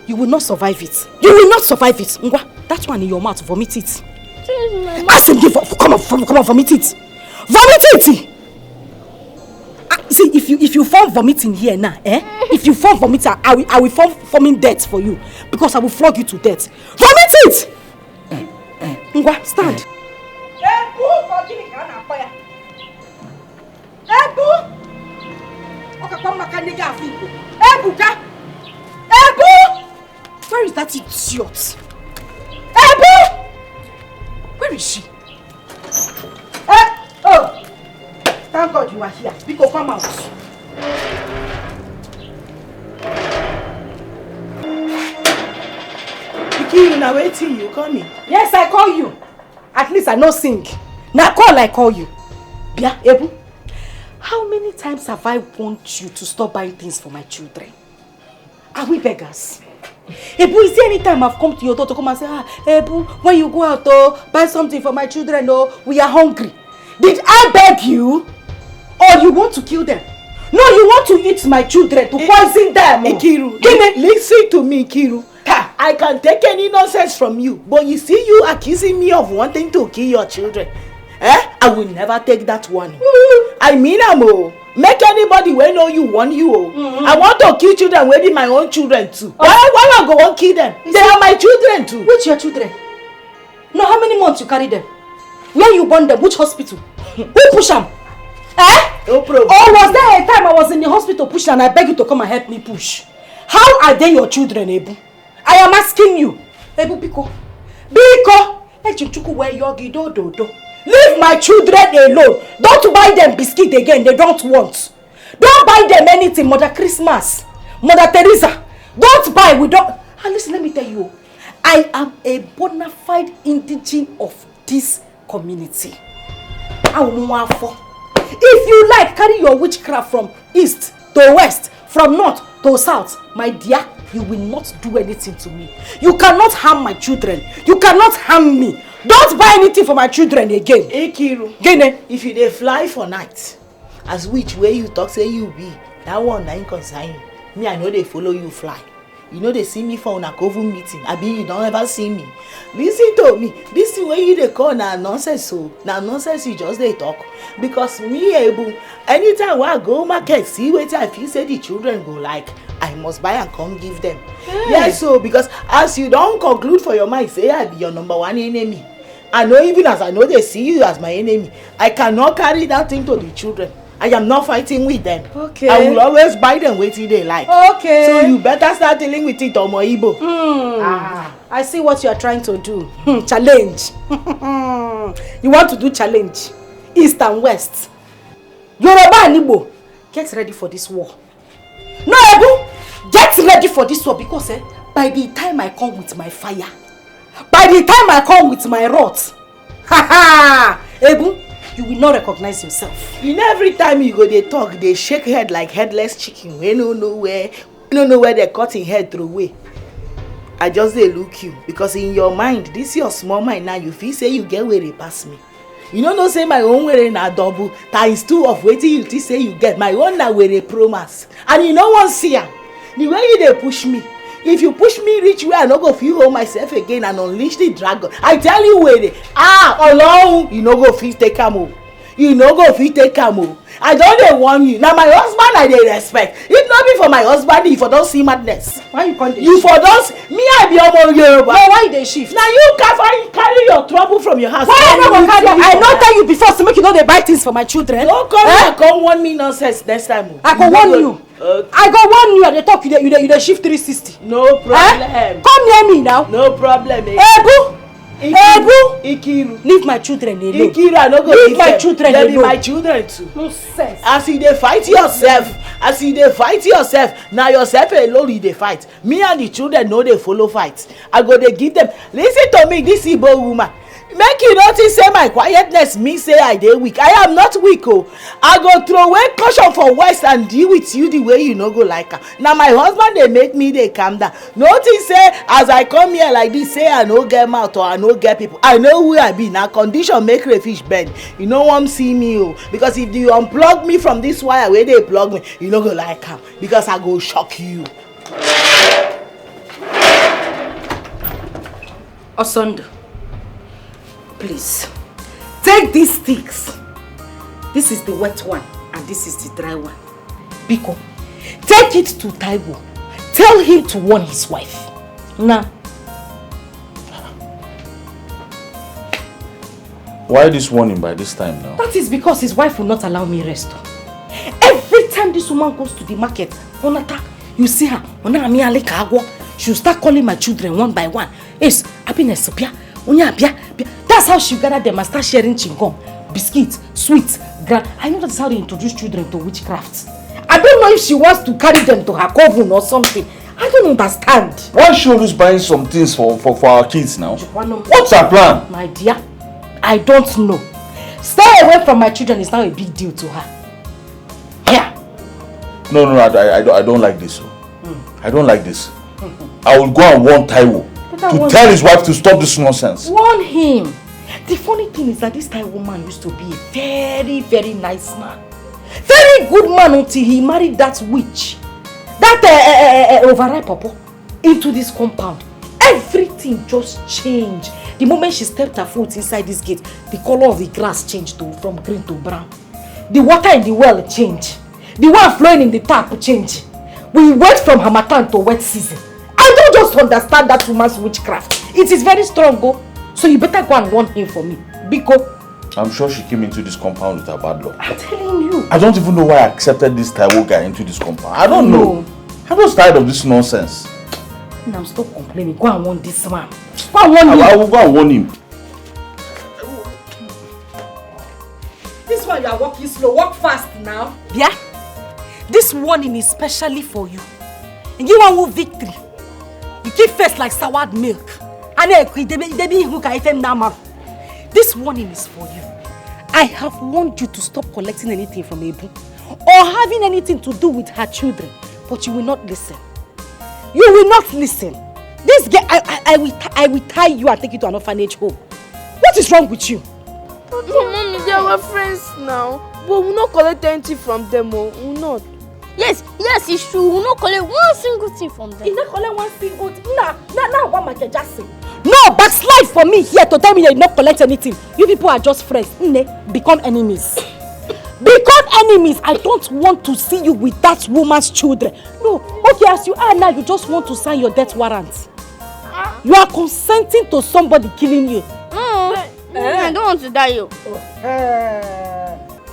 you will not survive it. You will not survive it. Ngwa, that one in your mouth, vomit it. Come on, vomit it. Vomit it! See, if you form vomiting here now, if you form vomiting, I will form forming death for you. Because I will flog you to death. Vomit it! Ngwa, stand. Where is that idiot? Where is she? Oh! Thank God you are here. Because come out. Pikin, now waiting you call me. Yes, I call you. At least I know sing. Now call I call you. Bia, Ebu, how many times have I warned you to stop buying things for my children? Are we beggars? Ebu, is there any time I've come to your door to come and say, Ebu, when you go out, buy something for my children, we are hungry. Did I beg you? Or you want to kill them? No, you want to eat my children, to poison them. Ikiru, listen to me, Ikiru. I can take any nonsense from you, but you see you accusing me of wanting to kill your children. I will never take that one. I mean, make anybody wey know you want you. I want to kill children wey be my own children too. Why I go and kill them? They are my children too. Which your children? No, how many months you carry them? Where you born them? Which hospital? Who push them? No problem. Or was there a time I was in the hospital pushing and I beg you to come and help me push? How are they your children, Ebu? I am asking you. Ebu, Biko. Where yogi do. Leave my children alone. Don't buy them biscuit again. They don't want. Don't buy them anything. Mother Christmas. Mother Teresa. Don't buy. We don't. And listen, let me tell you. I am a bona fide indigene of this community. If you like, carry your witchcraft from east to west, from north to south, my dear, you will not do anything to me. You cannot harm my children. You cannot harm me. Don't buy anything for my children again. Ikiru, if you dey fly for night, as which way you talk say you be, that one na concern you. Me, I know they follow you fly. You know they see me for una cover meeting. I be you don't ever see me. Listen to me. This thing where you dey call na nonsense so. Na nonsense you just dey talk. Because me, Ebu, anytime I go market, see wetin I feel say the children go like, I must buy and come give them. Yes, so because as you don't conclude for your mind, say I be your number one enemy. I know even as I know they see you as my enemy, I cannot carry that thing to the children. I am not fighting with them. Okay. I will always buy them wetin they like. Okay. So you better start dealing with it, Omo Igbo. I see what you are trying to do. Challenge. You want to do challenge. East and West. Yoruba and Igbo, get ready for this war. No, Ebu, get ready for this war because by the time I come with my fire, by the time I come with my wrath, Ebu, you will not recognize yourself. You know, every time you go they talk, they shake head like headless chicken. We don't know where they're cutting head through way. I just they look you because in your mind, this your small mind now. You feel say you get where they pass me. You don't say my own way na double times 2 of waiting you say you get. My own na where they promise, and you no one see am. The way you they push me, if you push me reach where I no go feel hold myself again and unleash the dragon, I tell you where alone you no go fit take am o. You no go fit take am o. I don dey warn you. Na my husband I dey respect. If not be for my husband, you for don see madness. Why you come dey you for don me I be omo Yoruba. No, why you dey shift? Na you carry your trouble from your house. Why I no go carry am? I no tell you before so make you no dey buy things for my children. Don't come here come warn me nonsense next time. I go warn you. I go warn you. I dey talk you dey shift 360. No problem. Come near me now. No problem. Ebu. Ikiru. Leave my children alone. Ikiru, I no go leave my children alone. They be my children too. No sense. As you dey fight yourself, na yourself alone you dey fight. Me and the children no dey follow fight. I go dey give them. Listen to me, this Igbo woman. Make you notice say my quietness mean say I dey weak. I am not weak o. I go throw away caution for west and deal with you the way you no go like am. Na my husband dey make me dey calm down. Notice say as I come here like this say I no get mouth or I no get people. I know who I be. Na condition make crayfish bend. You no wan see me o. Because if you unplug me from this wire wey dey plug me, you no go like am. Because I go shock you. Osondo, please take these sticks. This is the wet one and this is the dry one. Biko, take it to Taiwo. Tell him to warn his wife. Now. Why this warning by this time now? That is because his wife will not allow me rest. Every time this woman goes to the market, Onata, you see her, she'll start calling my children one by one. Yes, happiness, that's how she gather them and start sharing chingom, biscuits, sweets, I know that's how they introduce children to witchcraft. I don't know if she wants to carry them to her coven or something. I don't understand. Why is she always buying some things for our kids now? What's her plan? My dear, I don't know. Stay away from my children is now a big deal to her. Yeah. No, I don't like this. I don't like this. I will go and warn Taiwo to tell his wife to stop this nonsense. Warn him. The funny thing is that this Taiwo man used to be a very, very nice man. Very good man until he married that witch. That overripe papa into this compound. Everything just changed. The moment she stepped her foot inside this gate, the color of the grass changed from green to brown. The water in the well changed. The one flowing in the tap changed. We went from harmattan to wet season. I don't just understand that woman's witchcraft. It is very strong, go. So you better go and warn him for me. Biko. I'm sure she came into this compound with her bad luck. I'm telling you. I don't even know why I accepted this Taiwo guy into this compound. I don't know. I'm just tired of this nonsense. Now stop complaining. Go and warn this man. Go and warn him. I will go and warn him. This one you are walking slow. Walk fast now. Yeah. This warning is specially for you. And you want victory. You keep face like soured milk. This warning is for you. I have warned you to stop collecting anything from Ebu or having anything to do with her children, but you will not listen. You will not listen. This girl, I will tie you and take you to an orphanage home. What is wrong with you? But mommy, they are our friends now. But we will not collect anything from them, we will not. Yes, it's true. We will not collect one single thing from them. You not collect one single thing? Now what might I just say? No, backslide for me here to tell me that you not collect anything. You people are just friends. Become enemies. Become enemies. I don't want to see you with that woman's children. No, okay, as you are now, you just want to sign your death warrant. You are consenting to somebody killing you. I don't want to die, you.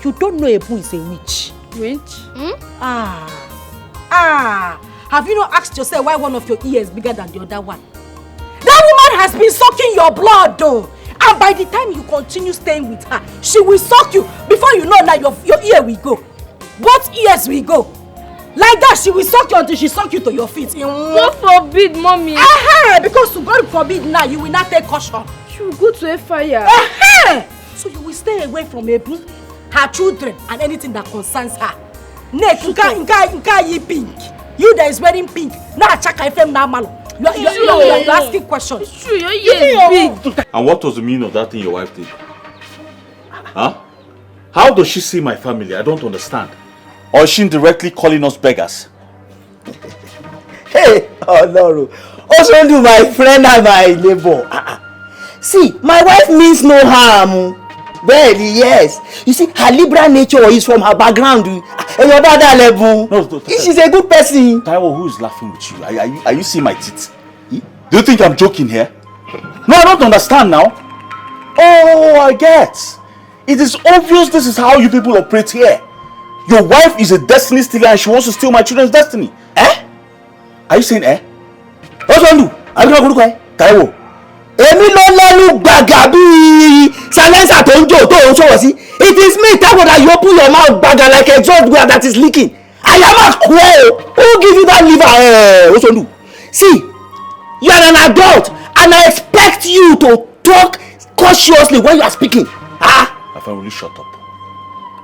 You don't know Ebu is a witch. Witch? Have you not asked yourself why one of your ears is bigger than the other one? That woman has been sucking your blood though. And by the time you continue staying with her, she will suck you. Before you know now, your ear will go. Both ears will go. Like that, she will suck you until she suck you to your feet. God forbid, mommy. Because to God forbid now, you will not take caution. She will go to a fire. So you will stay away from Ebu, her children, and anything that concerns her. Next, you pink. You that is wearing pink. Now check FM now, malo. You're asking questions. It's true, your ear is big. And what was the meaning of that thing your wife did? Huh? How does she see my family? I don't understand. Or is she indirectly calling us beggars? Hey, Oh no. Also do my friend and my neighbor. See, my wife means no harm. Really, yes. You see, her liberal nature is from her background. And your dad level. No, she's a good person. Taiwo, who is laughing with you? Are you seeing my teeth? Do you think I'm joking here? No, I don't understand now. Oh, I get. It is obvious this is how you people operate here. Your wife is a destiny stealer and she wants to steal my children's destiny. Eh? Are you saying eh? What's wrong with you? Are you not going to cry? Taiwo. Èmi ló lẹ́nu gbàgà bí silencer tó ń jò tó ń sọ̀rọ̀ sí. It is me, Taiwo, that you open your mouth gbàgà like a exhaust gas that is leaking. I am a square. Who give you that liver? What's wrong with you? See, you are an adult and I expect you to talk cautiously when you are speaking. My friend, will you shut up?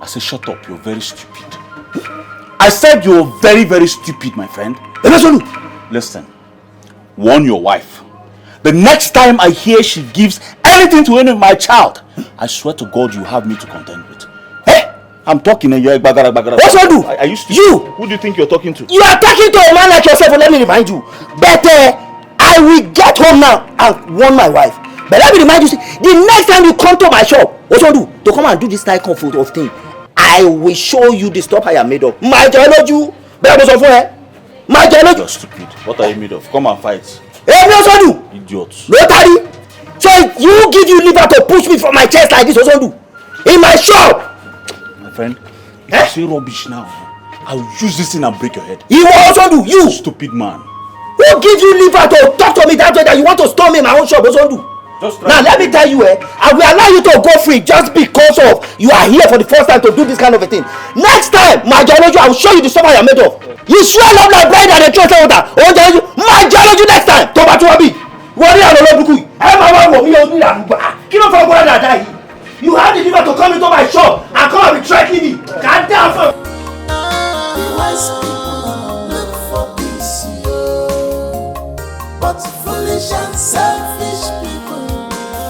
I said shut up, you're very stupid. I said you're very, very stupid, my friend. Listen, warn your wife. The next time I hear she gives anything to any of my child, I swear to God you have me to contend with. Hey, I'm talking and you're bagara. What's wrong with you? Are you stupid? You! Who do you think you're talking to? You are talking to a man like yourself, let me remind you. But I will get home now and warn my wife. But let me remind you, the next time you come to my shop, what's wrong with you? To come and do this type of thing, I will show you the stuff I am made of. My geology, my geology. You're stupid. What are you made of? Come and fight. Idiots. Notary. So you give you liver to push me from my chest like this, also do. In my shop. My friend, if you say rubbish now, I will use this thing and break your head. You also do. You stupid man. Who gives you liver to talk to me that way that you want to storm me in my own shop, also do? Now let me tell you, I will allow you to go free just because of you are here for the first time to do this kind of a thing. Next time, my geology, I will show you the stuff I am made of. You swell up like bread and a trust water. My geology next time. Toba Tuabi. Worry and Olobuku. You have the liver to come into my shop and come and be threatening me. God damn. The wise people look for peace, but foolish and selfish people,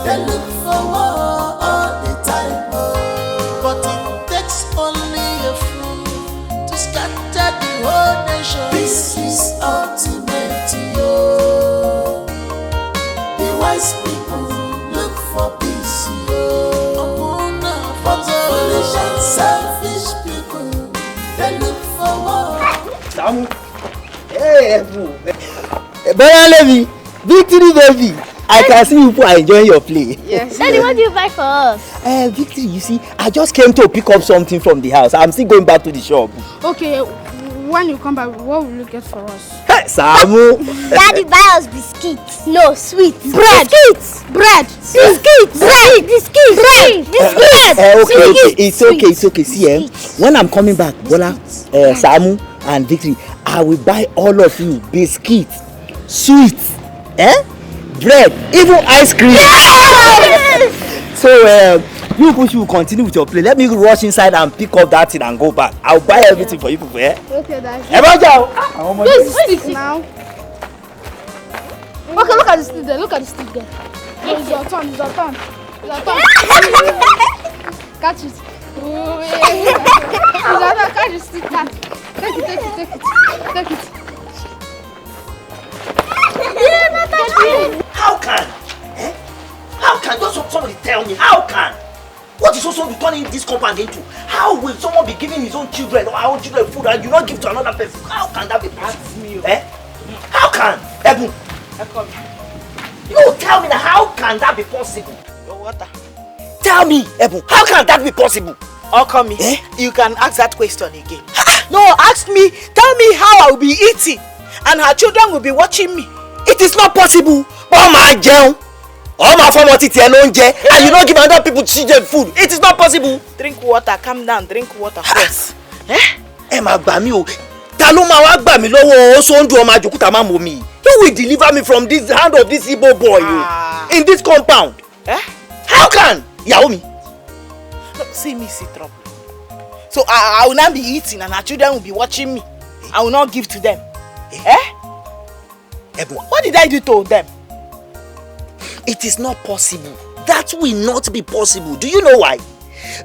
they look for war all the time. But it takes only a fool to scatter the whole nation. This is ultimate, yo. The wise people look for peace, yo. But foolish and selfish people, they look for war. Samu. Hey, Levi, Victory baby. I can see you are enjoying your play. Yes. Daddy, what do you buy for us? Victory, you see, I just came to pick up something from the house. I'm still going back to the shop. Okay, when you come back, what will you get for us? Hey, Samu. Daddy, buy us biscuits. No, sweets. Bread. Biscuits. Bread. Biscuits. Bread. Biscuits. Bread. Biscuits. Okay, it's okay. See, when I'm coming back, Bola, Samu, and Victory, I will buy all of you biscuits, sweets, bread, even ice cream. Yes! So you push you continue with your play. Let me rush inside and pick up that thing and go back. I'll buy everything for you people. Okay, Daddy. This stick now. Okay, look at the stick there. Look at the stick there. It's your turn. It's your turn. Catch it. Catch the stick. Take it. How can just somebody tell me? How can? What is also turning this compound into? How will someone be giving his own children or our own children food and you not give to another person? How can that be possible? How can? Ebu? You tell me now, how can that be possible? Your water. Tell me, Ebu, how can that be possible? Okami, you can ask that question again. No, ask me, tell me how I will be eating and her children will be watching me. It is not possible. Oh my jẹun. Oh my former titi and you don't give other people children food. It is not possible. Drink water, calm down, drink water first. Ma gbà mí o. Ta ló máa wá gbà mí lọ́wọ́ o so ndu o ma jokuta ma mo mi. Who will deliver me from this hand of this Igbo boy in this compound? How can? Yaomi. No, see me see trouble. So I will not be eating and our children will be watching me. I will not give to them. What did I do to them? It is not possible. That will not be possible. Do you know why?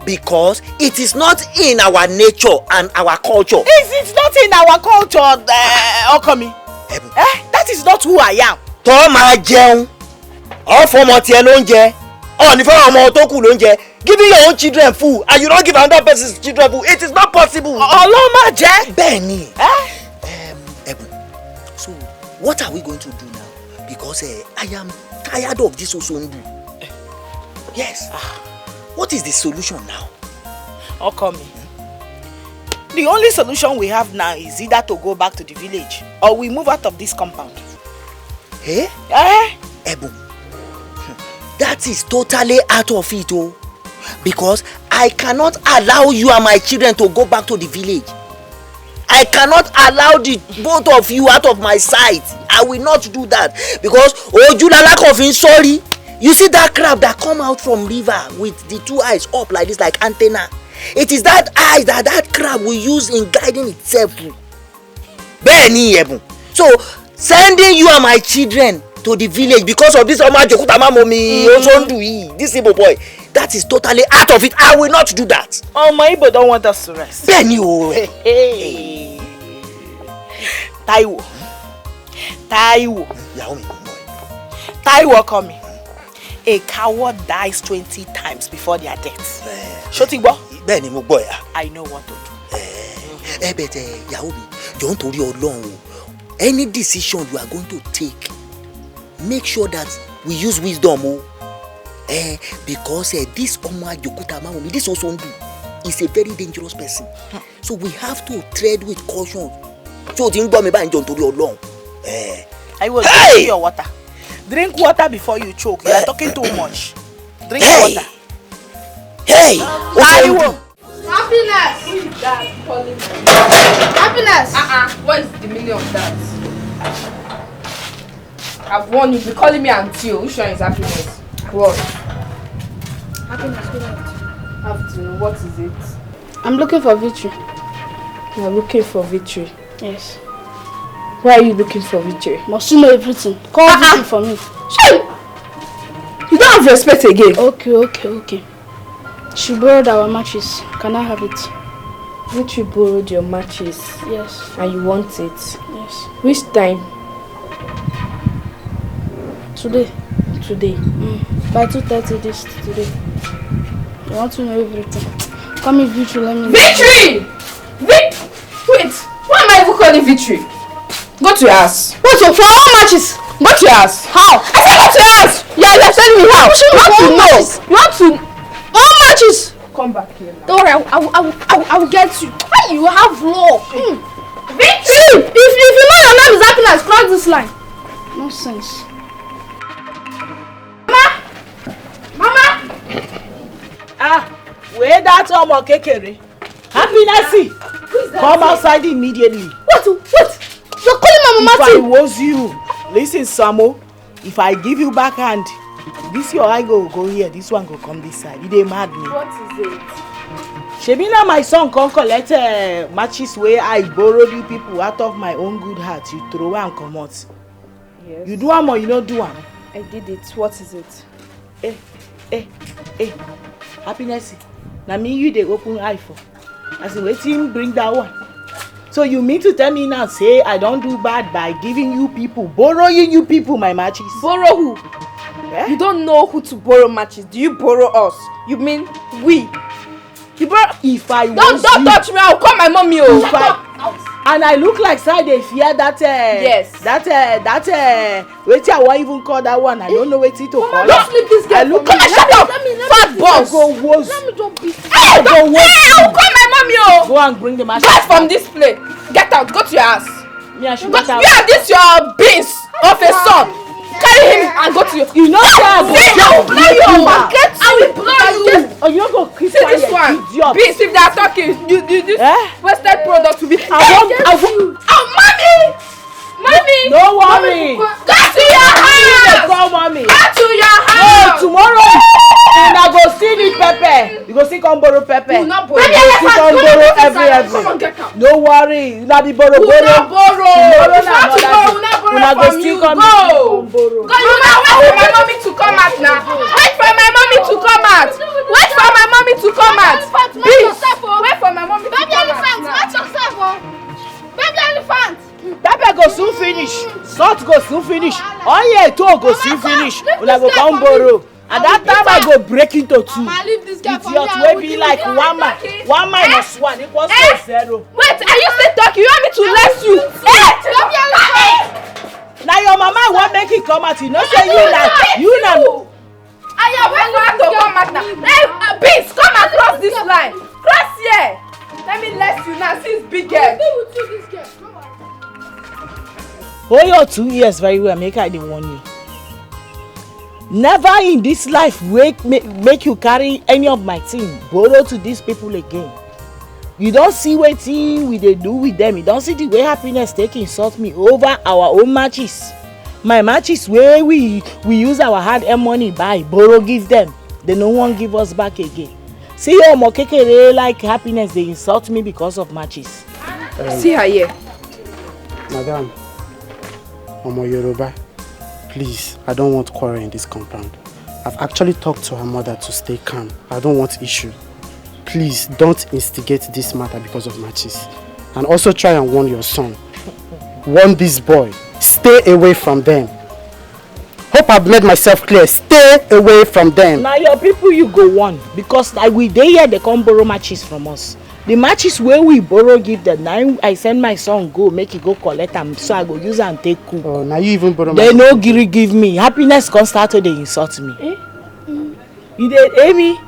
Because it is not in our nature and our culture. It's not in our culture, Okami. That That is not who I am. Tó máa jẹun. All for ọmọ tiẹ̀ ló ń jẹ. Ó ní fún ọmọ tó kù ló ń jẹ. Giving your own children food and you don't give another person's children food, it is not possible. Ọlọ́run má jẹ́. Bẹ́ẹ̀ni. Ẹ̀bùn. So what are we going to do now? Because I am tired of this Osondu. Yes. What is the solution now? Okomi. The only solution we have now is either to go back to the village or we move out of this compound. Eh? Ebun. That is totally out of it, oh. Because I cannot allow you and my children to go back to the village. I cannot allow the both of you out of my sight. I will not do that. Because Ojulala Kofin, sorry. You see that crab that come out from river with the two eyes up like this, like antenna. It is that eye that crab will use in guiding itself. Bẹ́ẹ̀ni Ebun. So sending you and my children to the village because of this this Igbo boy, that is totally out of it. I will not do that. My Igbo don't want us to rest. Bẹ́ẹ̀ni o. Hey. Taiwo. Taiwo coming. A coward dies 20 times before their death. Shotigbo? Bẹ́ẹ̀ni mo gbọ́ ya. I know what to do. Bẹ̀tẹ̀ ìyàwó mi, jọ̀ọ́ nítorí Ọlọ́run o. Any decision you are going to take, make sure that we use wisdom o. Because this Omo Ajokuta Mamomi, this Osondu, is a very dangerous person. So we have to tread with caution. So ti ń gbọ́ mi báyìí jọ̀ọ́ nítorí Ọlọ́run. I will drink your water. Drink water before you choke. You are talking too much. Drink water. Hey! Happiness! Who is that calling me? Happiness! What is the meaning of that? I've warned you, be calling me auntie. Which one is happiness? What? Happiness, what? I have to know, what is it? I'm looking for victory. You're looking for victory? Yes. Why are you looking for victory? Must you know everything? Call victory for me. Shame! You don't have respect again. Okay. She borrowed our matches. Can I have it? Victory borrowed your matches? Yes. And you want it? Yes. Which time? Today. By 2:30 today. You want to know everything? Call me Victory, let me Victory! Wait! Why am I even calling Victory? Go to your house. What? For all matches? Go to your house. How? I said go to your house! You're telling me how? You want to know. All matches! Come back here now. Don't worry, I will get you. You have law. Victory! If you know your name is Happiness, cross this line. Nonsense. Mama! Where that Omo Kekere? Happiness! Come outside immediately. What? You're calling my mama too? If I too? was you, listen, Samo. If I give you back hand, this your eye go here, this one go come this side. You dey mad me. What is it? Shebina, my son come collect matches where I borrowed you people out of my own good heart. You throw and come out. Yes. You do one or you don't do one? I did it. What is it? Happiness. Now me you dey open eye for. As in waiting bring that one. So you mean to tell me now say I don't do bad by giving you people, borrowing you people my matches? Borrow who? You don't know who to borrow matches. Do you borrow us? You mean we? You borrow? If I don't touch me. I'll call my mommy. And I look like say they fear that. Yes. That. Wait, I won't even call that one. I don't know what to call. Don't sleep this girl. Look, shut up. Fat boss. Let me don't be. I'll call my mommy. Go and bring the matches. Get from this place. Get out. Go to your house. Me, I should get out. Yeah, this your beans of a son. Carry him and go to your. You know I will blow you. I will blow you. Oh, you don't go keep see this one. Beans, if they are talking, you this wasted product will be. I want. Oh, mommy. Don't worry. Go to your house. Call mommy. Go to your house. Tomorrow. And I go see this pepper. You go see come borrow pepper. You not borrow. Come borrow every. Come on, get out. No worry. You not be borrow. You not borrow. Tomorrow not borrow from you. Go. You now wait for my mommy to come out now. Wait for my mommy to come out. Wait for my mommy to come out. Please. Wait for my mommy to come out. Baby elephant, match yourself. Baby elephant. Pepper go soon finish. Salt go soon finish. Oil too go soon finish. Una go come borrow. And that time I go break into two. Idiot wey be like 1 minus 1 equals to 0. Wait, are you still talking? You want me to let you? Now your mama want make it come out. You know say you now. I am going to come out now. Hey, Beans, come across this line. Cross here. Let me let you now. See it's big girl. Hold your 2 years very well. Make I dey warn you. Never in this life make you carry any of my thing borrow to these people again. You don't see wetin we dey do with them. You don't see the way happiness take insult me over our own matches. My matches where we use our hard-earned money buy, borrow give them. They no one give us back again. See your mokekere like happiness, they insult me because of matches. See her here. Madam, Omo Yoruba, please, I don't want quarrel in this compound. I've actually talked to her mother to stay calm. I don't want issue. Please don't instigate this matter because of matches. And also try and warn your son. Warn this boy. Stay away from them. Hope I've made myself clear. Stay away from them. Now your people you go warn. Because like we dey here they come borrow matches from us. The matches where we borrow give them. Now I send my son go make it go collect them. So I go use and take cool. Oh, now you even borrow they no give me. Happiness can start to they insult me. You did Amy?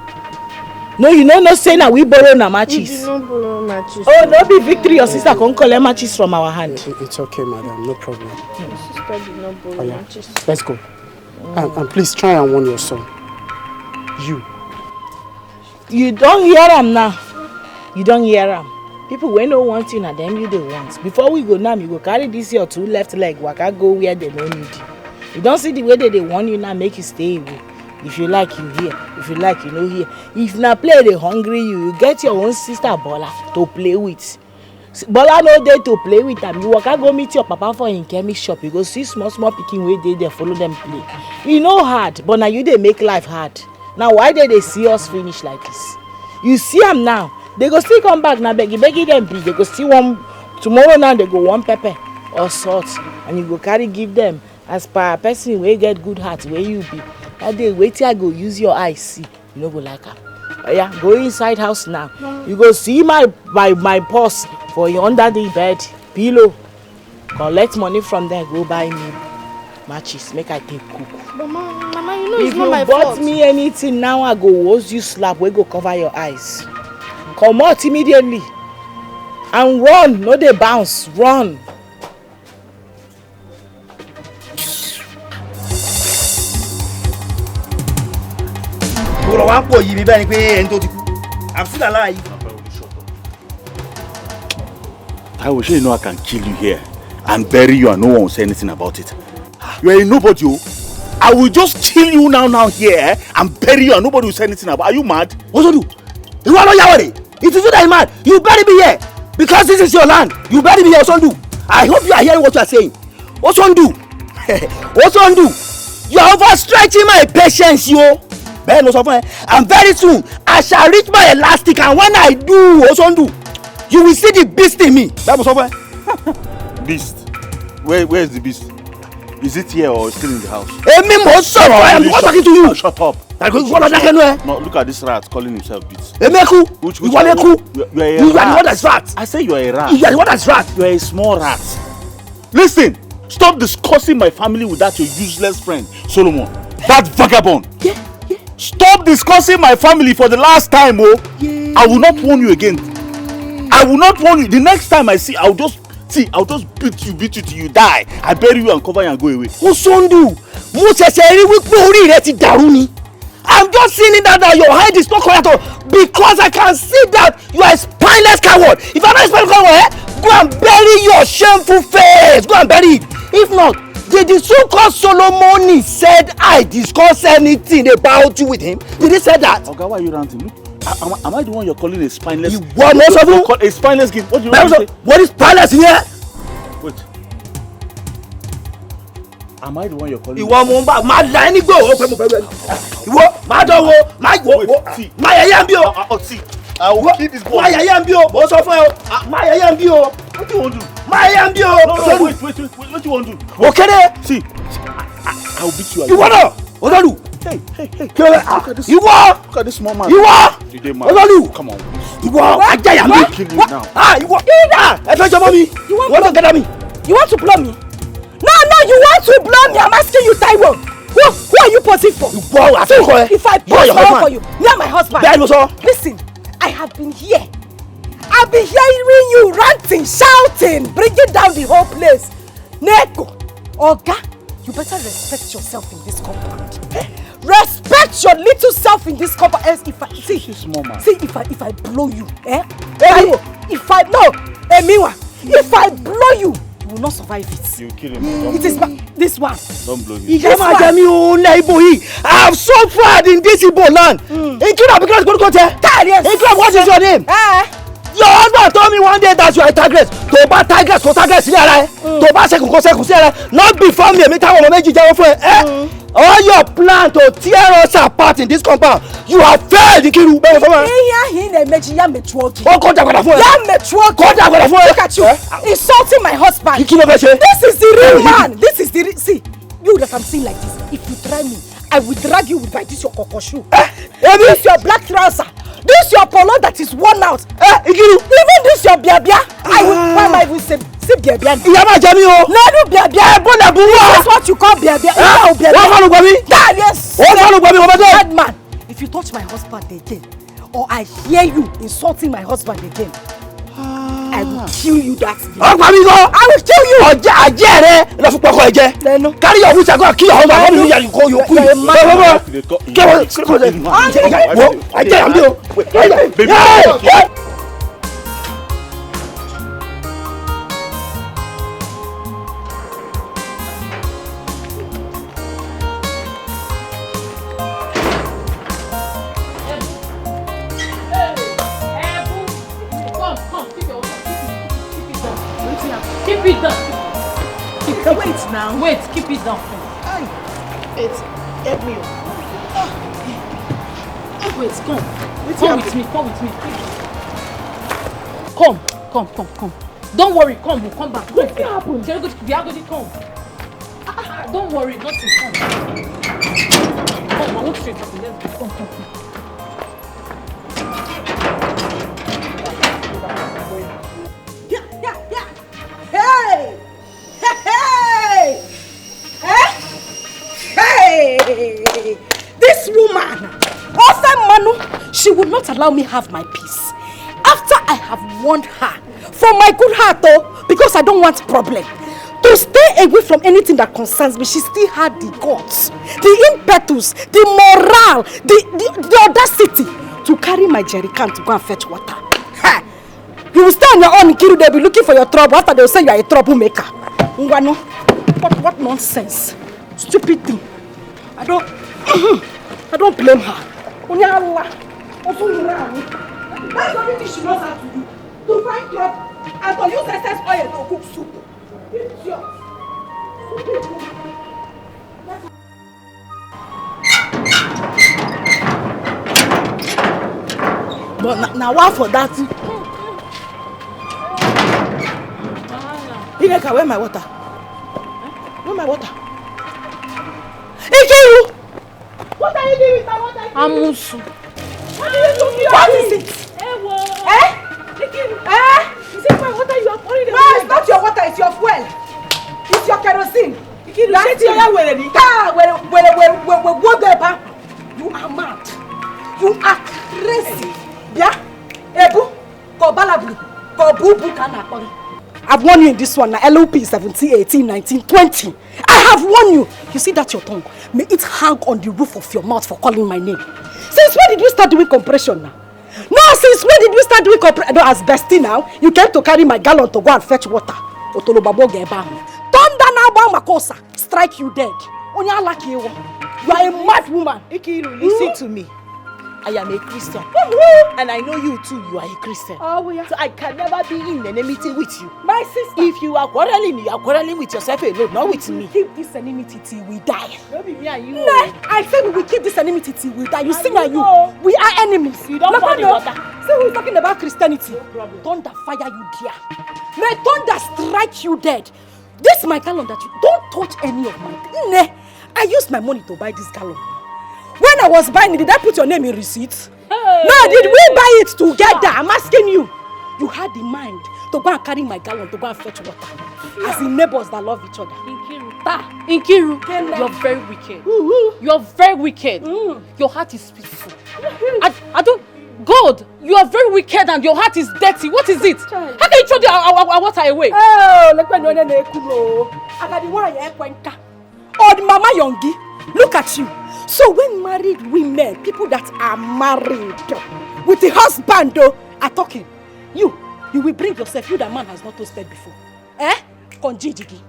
No, you know not saying that we borrow na matches. We don't borrow matches. Oh, no be victory. Your sister can collect matches from our hand. It's okay, madam. No problem. My sister did not borrow matches. Let's go. And please try and warn your son. You don't hear them now. You don't hear them. People when no want you, and them you they want. Before we go now, you go carry this your 2 left leg. Waka go where they don't need you. You don't see the way that they want you now. Make you stay away. If you like, you here. If you like, you know here. If na play they hungry you get your own sister Bola to play with. Bola no dey to play with them. You waka go meet your papa for in chemist shop. You go see small pikin wey dey there follow them play. E no hard, but now you dey make life hard. Now why they see us finish like this? You see them now. They go still come back now beggy them be. They go still one tomorrow now they go one pepper or salt and you go carry give them as per a person wey get good heart where you be. That day wait till I go use your eyes see. You no go like her. Oh yeah, go inside house now. You go see my purse for you under the bed, pillow. Collect money from there, go buy me matches, make I take cook. But Mama, you know if it's not my you fault. bought me anything now, I go host you slap, we go cover your eyes. Come out immediately. And run, no dey bounce, run. I'm still alive. I wish you know I can kill you here and bury you and no one will say anything about it. You are a nobody. I will just kill you now here and bury you and nobody will say anything about it. Are you mad? What do? You are not Yawari. If you do that, mad, you better be here. Because this is your land. You better be here, Osondu. I hope you are hearing what you are saying. Osondu. Osondu. You are overstretching my patience, yo. And very soon, I shall reach my elastic, and when I do, Osondu, you will see the beast in me. Beast? Where is the beast? Is it here or still in the house? I am not talking to you. Shut up. No, look at this rat calling himself beast. Emeku, you are a rat. What is rat? I say you are a rat. You are what is rat? You are a small rat. Listen, stop discussing my family with that your useless friend, Solomon. That vagabond. Yeah. Stop discussing my family for the last time, oh. Yeah. I will not warn you again. I will not warn you. The next time I see, I'll just beat you till you die. I bury you and cover you and go away. Osondu, I'm just seeing that your head is not correct because I can see that you are a spineless coward. If I'm not a spineless coward, go and bury your shameful face. Go and bury it. If not, the so-called Solomon said I discuss anything about you with him. Did he say that? Okay, why are you ranting? Look, am I the one you're calling a spineless? You want most of you? A spineless kid? What do you want to say? What is spineless here? Wait. Am I the one you're calling? You want Mumba? My line go. My dog. See. My ayambio. See. I will kill this boy. My ayambio. Boss of my ayambio. What do you want to do? My I am you. No, wait. What do you want to do? Okay, see, I'll beat you. You wanna? Odalu. Hey. Look at this. You what? Look at this small man. You what? Odalu. Come on. You what? I am you. Kill me now. You what? I thought your mommy. You want to get me? You want to blow me? No, you want to blow me. I'm asking you, Taiwo. Who are you posing for? You bow. If I pose for you, near my husband. Listen, I have been here. I've been hearing you ranting, shouting, bringing down the whole place. Neko, Oga, you better respect yourself in this compound. Respect your little self in this compound. If I blow you, if I blow you, you will not survive it. You kill him. It is this one. Don't blow him. I have suffered in this Igbo land. What is your name? Your husband told me one day that you are a tigress. To buy tigress, to buy second, not before me. All your plan to tear us apart in this compound, you have failed. Look at you, insulting my husband. This is the real man. This is the see. You that I'm seeing like this. If you try me, I will drag you with this your cocoa shoe. This your black trouser. This your polo that is worn out. Even this your biabia. Why am I even saying biabia? This is what you call biabia. Yes. Bad man. If you touch my husband again, or I hear you insulting my husband again, I will kill you that day. I will kill you. Carry your witch and go and kill your husband. Keep it down. Wait now. Wait, keep it down. It's help me. Wait, come. Come with me. Come. Don't worry, come, we'll come back. What happened? We are going to come. Don't worry, nothing. Come, I want to show you something. Let's go. Come. Hey! This woman, Manu, she would not allow me have my peace. After I have warned her, from my good heart though, because I don't want problem, to stay away from anything that concerns me, she still had the guts, the impetus, the morale, the audacity to carry my jerry can to go and fetch water. Ha! You will stay on your own, Kiru, they'll be looking for your trouble. After they'll say you are a troublemaker. Ngwano, what nonsense. Stupid thing. I don't blame her. Only Allah. That's the only thing she knows how to do. To find trouble and to use excess oil to cook soup. Idiot. But now what for that? Ineka, where my water? Where my water? Ikiru! What are you doing with my water? Amusu. What are you doing? What is it? Ikiru! Is it my water you are pouring? No, it's not your water, it's your fuel. It's your kerosene. Ikiru, you are mad. You are crazy. Yeah? Ebu, Kobalablu, Kobubu Kanapon. I've warned you in this one, LOP 17, 18, 19, 20. I have warned you. You see that your tongue? May it hang on the roof of your mouth for calling my name. Since when did we start doing compression now? No, since when did we start doing compression? No, as bestie now, you came to carry my gallon to go and fetch water. Thunder now, Makosa, strike you dead. You are a mad woman. Ikiru, listen to me. I am a Christian. And I know you too, you are a Christian. Oh, yeah. So I can never be in enmity with you. My sister. If you are quarreling with yourself alone, not with me. Keep this enmity till we die. Maybe me and you. No, I said we will keep this enmity till we die. You see now you. We are enemies. You don't want the water. So we're talking about Christianity. No problem. Thunder fire you dear. May thunder I strike you dead. This my gallon that you don't touch any of my. Nah, I used my money to buy this gallon. When I was buying it, did I put your name in receipt? Hey. No, did we buy it together? I'm asking you. You had the mind to go and carry my gallon to go and fetch water. Yeah. As the neighbors that love each other. Nkiru, you're very wicked. You're very wicked. Your heart is peaceful. I don't. God, you are very wicked and your heart is dirty. What is it? How can you throw our water away? Oh, the Mama Yongi, look at you. So when married women, people that are married with the husband are talking, you will bring yourself. You that man has not toasted before. Konji Jigi.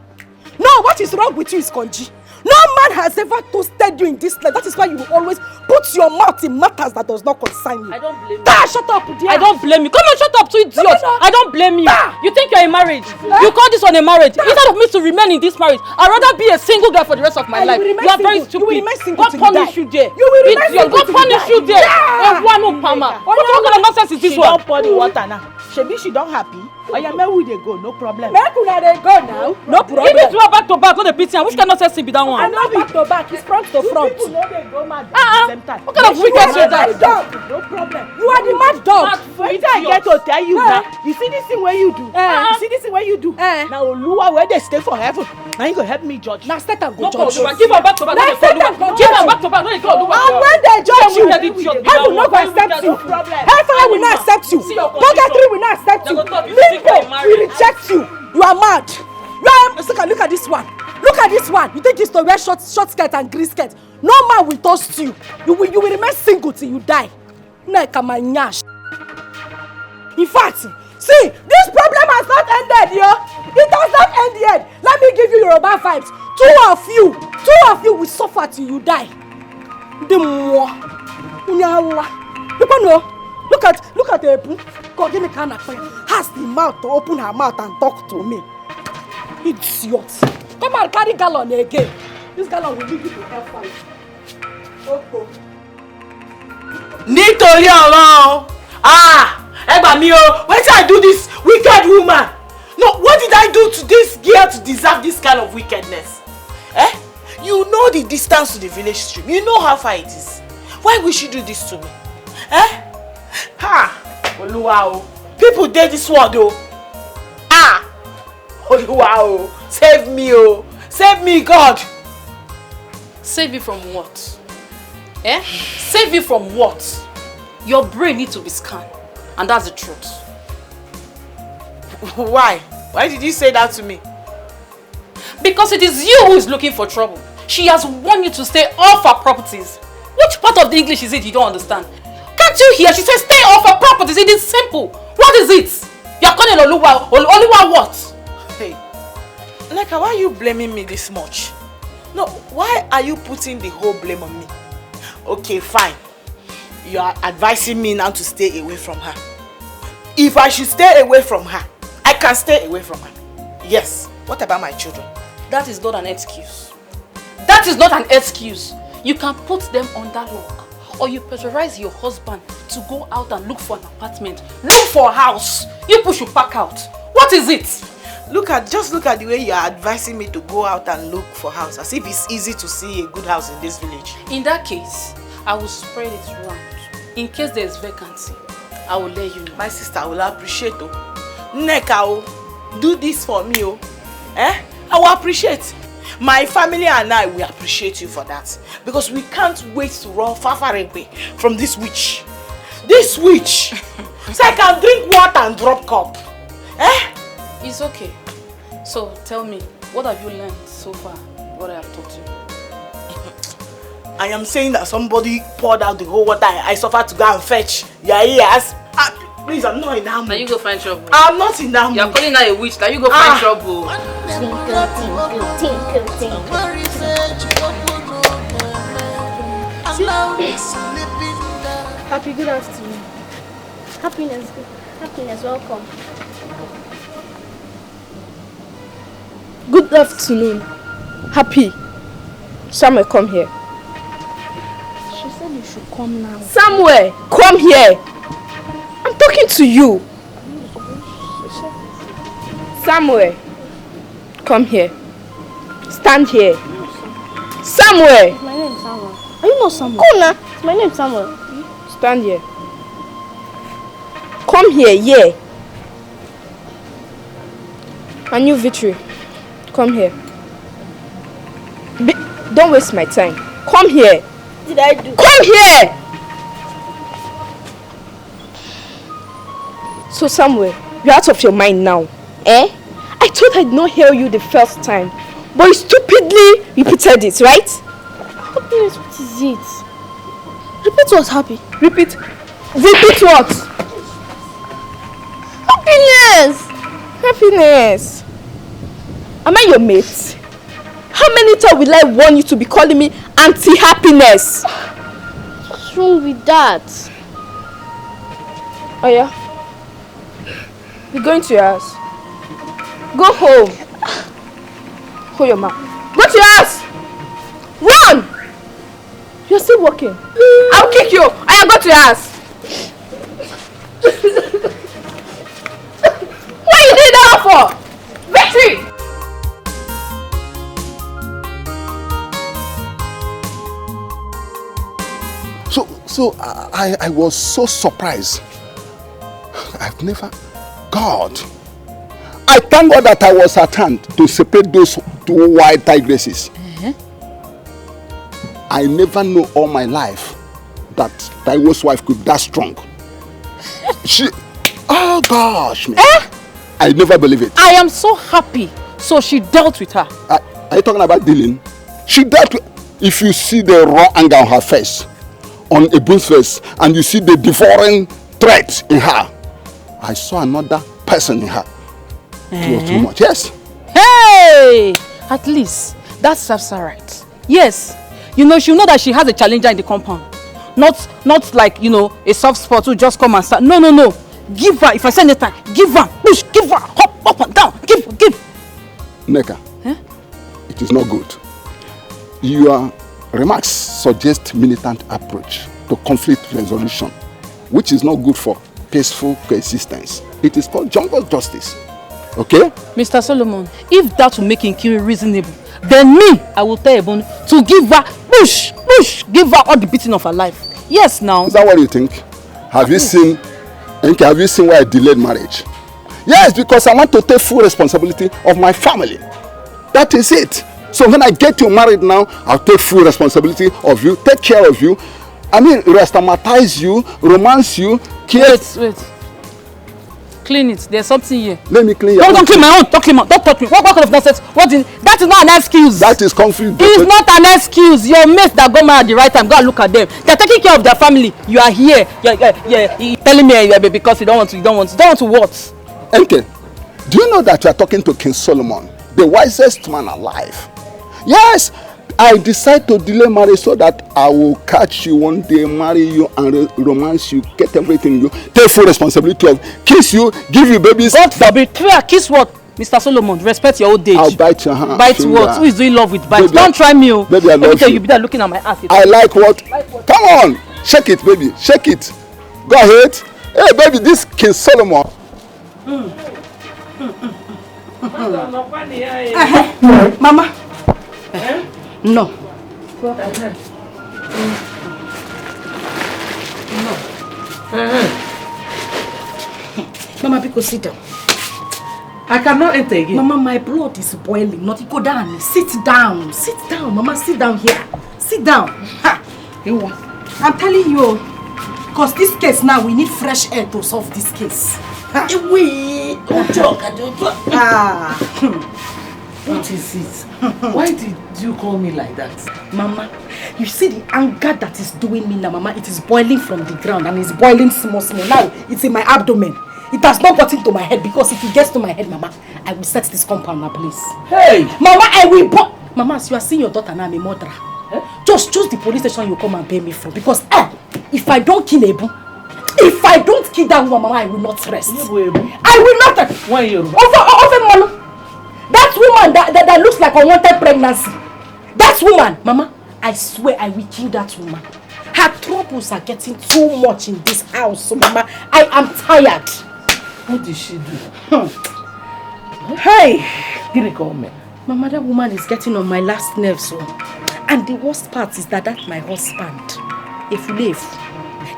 No, what is wrong with you is Konji. No man has ever toasted you in this life. That is why you will always put your mouth in matters that does not concern you. I don't blame you. Shut up, dear. I don't blame you. Come on, shut up, two idiots. I don't blame you. You think you're in marriage? You call this one a marriage? Instead of me to remain in this marriage, I'd rather be a single girl for the rest of my life. You are very stupid. You will remain single. God punish you there. You will remain single. God punish you there. What kind of nonsense is this one? She don't pour the water now. She don't happy. I am where we they go, no problem. Where could they go now? No problem. If it's back to back, not the pity. Which kind of nonsense be that one? I'm not back to back. It's front to front. People know they go mad at the same time. What kind of wicked is that? No problem. You are the mad dog. Wait till I get to tell you now. You see this thing where you do? You see this thing where you do? Now Oluwa where they stay for heaven. Now you go help me judge. Now start and go judge. Give her back to back. Give her back to back. And when they judge you, heaven will not accept you. Hellfire will not accept you. Purgatory will not accept you. We reject you. You are mad. Look at this one. Look at this one. You think it's to wear short skirt and green skirt? No man will toast you. You will remain single till you die. In fact, see, this problem has not ended, yo. It has not ended yet. Let me give you Yoruba vibes. Two of you will suffer till you die. Look at the God in the kind of has the mouth to open her mouth and talk to me. Idiot. Come and carry gallon again. This gallon will lead you to hellfire. Nítorí ọ̀rọ̀ ẹgbà mi o, why did I do this wicked woman? No, what did I do to this girl to deserve this kind of wickedness? You know the distance to the village stream. You know how far it is. Why would she do this to me? Oluwa o. People did this word o. Oluwa o. Save me o. Save me, God. Save you from what? Save you from what? Your brain needs to be scanned. And that's the truth. Why? Why did you say that to me? Because it is you who is looking for trouble. She has warned you to stay off her properties. Which part of the English is it you don't understand? Can't you hear? She says stay off her properties. It is simple. What is it? You're calling Oluwa what? Hey, Neka, why are you blaming me this much? No, why are you putting the whole blame on me? Okay, fine. You are advising me now to stay away from her. If I should stay away from her, I can stay away from her. Yes. What about my children? That is not an excuse. That is not an excuse. You can put them under lock. Or you pressurize your husband to go out and look for an apartment. Look for a house. You push your pack out. What is it? Just look at the way you are advising me to go out and look for a house. As if it's easy to see a good house in this village. In that case, I will spread it around. In case there is vacancy, I will let you know. My sister will appreciate it. Neka, do this for me. I will appreciate. My family and I will appreciate you for that. Because we can't wait to run far away from this witch. This witch! So I can drink water and drop cup. It's okay. So tell me, what have you learned so far? What I have taught you? I am saying that somebody poured out the whole water I suffered to go and fetch. Yeah, yes. Please, I'm not in that mood. Now you go find trouble. I'm not in that mood. You're calling her a witch. Now you go find trouble. Tinkle, tinkle, tinkle, tinkle. Happy good afternoon. Happiness, welcome. Good afternoon. Happy. Samuel, come here. She said you should come now. Samuel, come here. I'm talking to you. Samuel, come here. Stand here. Samuel! My name is Samuel. Are you not Samuel? Kuna! My name is Samuel. Stand here. Come here, yeah. And you, Victory. Come here. Don't waste my time. Come here. What did I do? Come here! So Samuel, you're out of your mind now. Eh? I thought I'd not hear you the first time. But you stupidly repeated it, right? Happiness, what is it? Repeat what's happy. Repeat what? Happiness! Happiness. Am I your mate? How many times will I warn you to be calling me anti-happiness? What's wrong with that? Oh yeah? You're going to your house. Go home. Hold your mouth. Go to your house. Run! You're still walking. I'll kick you. I go to your house. What you did that for? Victory! So I was so surprised. I've never... God. I thank God that I was at hand to separate those two white tigresses. I never know all my life that Taiwo's wife could be that strong. Oh gosh, man. I never believe it. I am so happy. So she dealt with her. Are you talking about dealing? She dealt with... If you see the raw anger on her face, on Ebun's face, and you see the devouring threat in her, I saw another person in her. It was too much. Yes. Hey! At least that serves her right. Yes. You know, she'll know that she has a challenger in the compound. Not like, you know, a soft spot who just come and start. No. Give her. If I send it time, give her. Push. Give her. Hop up and down. Give. Neka, it is not good. Your remarks suggest militant approach to conflict resolution, which is not good for peaceful coexistence. It is called jungle justice. Okay? Mr. Solomon, if that will make Nkiri reasonable, then me, I will tell Ebon to give her, push, give her all the beating of her life. Yes, now. Is that what you think? Have you seen why I delayed marriage? Yes, because I want to take full responsibility of my family. That is it. So when I get you married now, I'll take full responsibility of you, take care of you. I mean, restamatize you, romance you, care. Wait. Clean it. There's something here. Let me clean your own. Don't clean my own. Don't touch me. What kind of nonsense? That is not an excuse. That is conflict. It is not an excuse. Your mates that got married at the right time, go and look at them. They're taking care of their family. You are here. You're telling me because you don't want to what? Okay. Do you know that you are talking to King Solomon, the wisest man alive? Yes. I decide to delay marriage so that I will catch you one day, marry you and romance you, get everything you, take full responsibility of, kiss you, give you babies. God forbid, kiss what? Mr. Solomon, respect your old age. I'll bite your hand. Bite what? Who is doing love with bite? Don't try me. Baby, I love you. You be there looking at my ass. I like what? Come on, shake it, baby, shake it. Go ahead. Hey, baby, this King Solomon. Mama. No. Mama, because sit down. I cannot enter again. Mama, my blood is boiling. Not go down. Sit down. Sit down. Mama, sit down here. Sit down. Ha. I'm telling you, because this case now, we need fresh air to solve this case. Don't talk. What is it? Why did you call me like that? Mama, you see the anger that is doing me now, Mama. It is boiling from the ground and it's boiling small. Now, it's in my abdomen. It has not got into my head because if it gets to my head, Mama, I will set this compound ablaze. Hey! Mama, I will... Mama, as you are seeing your daughter now, I'm a murderer. Just choose the police station you come and pay me from because if I don't kill Ebu, if I don't kill that woman, Mama, I will not rest. I will not rest. Why you? Over Mama. That woman that looks like unwanted pregnancy. That woman, Mama, I swear I will kill that woman. Her troubles are getting too much in this house, so Mama, I am tired. What did she do? Hey! Gini come. Mama, that woman is getting on my last nerves. So. And the worst part is that my husband, Efulef,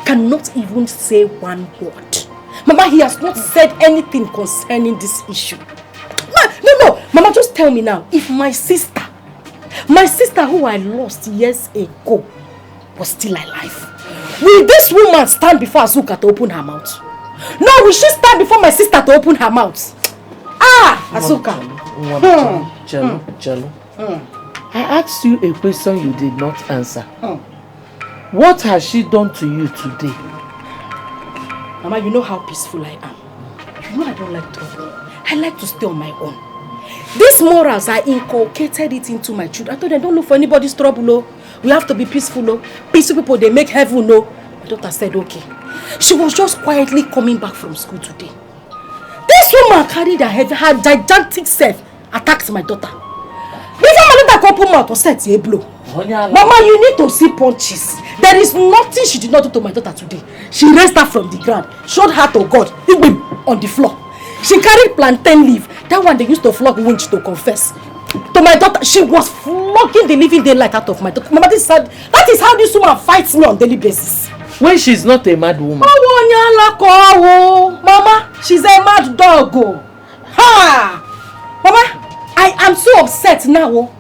cannot even say one word. Mama, he has not said anything concerning this issue. No. Mama, just tell me now, if my sister who I lost years ago was still alive, will this woman stand before Azuka to open her mouth? No, will she stand before my sister to open her mouth? Azuka. Jello. I asked you a question you did not answer. What has she done to you today? Mama, you know how peaceful I am. You know I don't like trouble. I like to stay on my own. These morals, I inculcated it into my children. I told them, don't look for anybody's trouble. No. We have to be peaceful. No. Peaceful people, they make heaven. No. My daughter said, okay. She was just quietly coming back from school today. This woman carried her gigantic self, attacked my daughter. Before my daughter could open mouth or set a blow. Mama, you need to see punches. There is nothing she did not do to my daughter today. She raised her from the ground, showed her to God, on the floor. She carried plantain leaf. That one they used to flog winch to confess. To my daughter, she was flogging the living daylight out of my daughter. Mama, that is how this woman fights me on a daily basis. When she's not a mad woman. Mama, she's a mad dog. Ha! Mama, I am so upset now.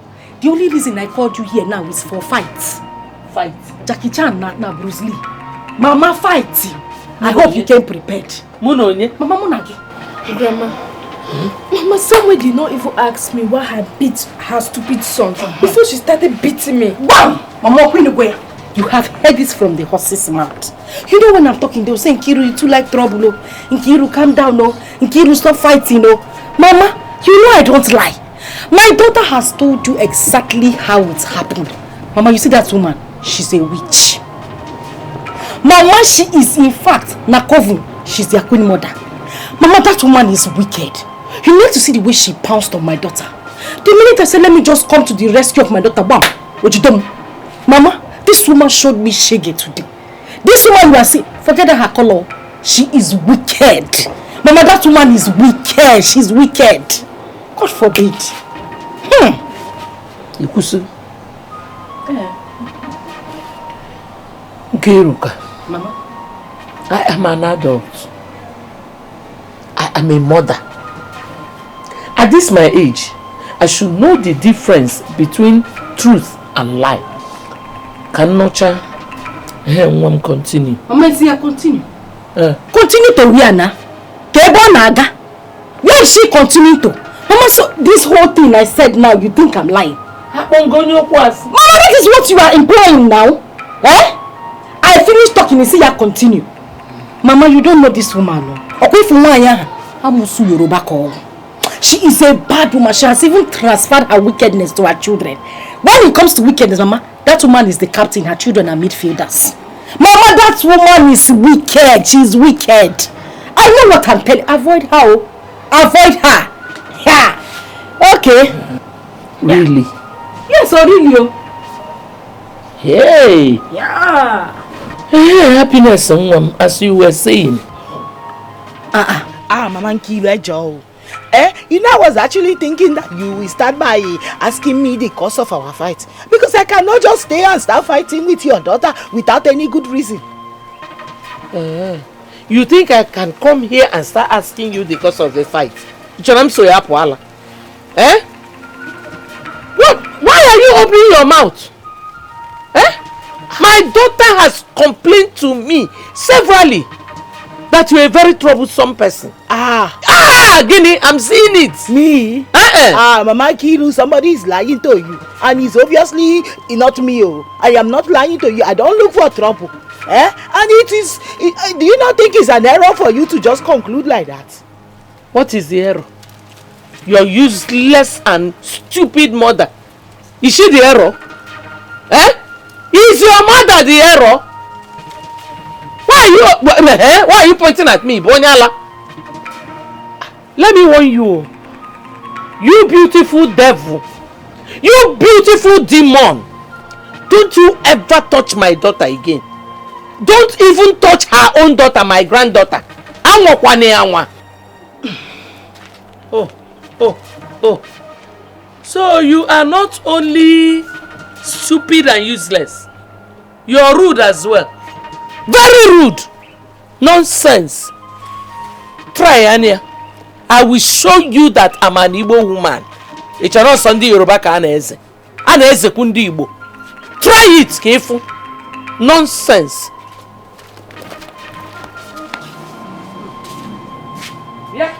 The only reason I called you here now is for fights. Fight? Jackie Chan, now Bruce Lee. Mama, fight. I hope you came prepared. Mama Munagi. Grandma. Mama, somewhere did not even ask me why I beat her stupid son before she started beating me. Bam! Mama, you have heard this from the horse's mouth. You know when I'm talking, they will say, Nkiru, you too like trouble. No. Nkiru, calm down. No. Nkiru, stop fighting. No. Mama, you know I don't lie. My daughter has told you exactly how it happened. Mama, you see that woman? She's a witch. Mama, she is in fact Nakovu. She's their queen mother. Mama, that woman is wicked. You need to see the way she pounced on my daughter. The minute I said, let me just come to the rescue of my daughter, bam, what you done? Mama, this woman showed me shege today. This woman you are seeing, forget her color. She is wicked. Mama, that woman is wicked. She's wicked. God forbid. Ikusu. Nkiruka. Mama. I am an adult. I am a mother. At this my age, I should know the difference between truth and lie. Can nurture one continue. Mama, see, continue. Continue to where now? Where is she continuing to? Mama, so this whole thing I said now, you think I'm lying? Mama, that is what you are implying now. Eh? I finished talking, you see, you continue. Mama, you don't know this woman. No? She is a bad woman. She has even transferred her wickedness to her children. When it comes to wickedness, Mama, that woman is the captain. Her children are midfielders. Mama, that woman is wicked. She is wicked. I know what I'm telling. Avoid her. Avoid her. Yeah. Okay. Really? Yes, really. Hey. Yeah. Hey, happiness, as you were saying. Mama Nkiru, you know, I was actually thinking that you will start by asking me the cause of our fight. Because I cannot just stay and start fighting with your daughter without any good reason. You think I can come here and start asking you the cause of the fight? What? Why are you opening your mouth? My daughter has complained to me severally that you're a very troublesome person. Guinea, I'm seeing it. Me? Mama Nkiru, somebody is lying to you. And it's obviously not me. I am not lying to you. I don't look for trouble. And it is, do you not think it's an error for you to just conclude like that? What is the error? Your useless and stupid mother. Is she the error? Is your mother the error? Why are you pointing at me, Bonyala? Let me warn you. You beautiful devil. You beautiful demon. Don't you ever touch my daughter again. Don't even touch her own daughter, my granddaughter. Oh, So you are not only stupid and useless, you are rude as well. Very rude. Nonsense. Try, Anya. I will show you that I'm an Igbo woman. It's not Sunday Yoruba ka Aneze. Aneze kundi Igbo. Try it, careful. Nonsense. Yeah.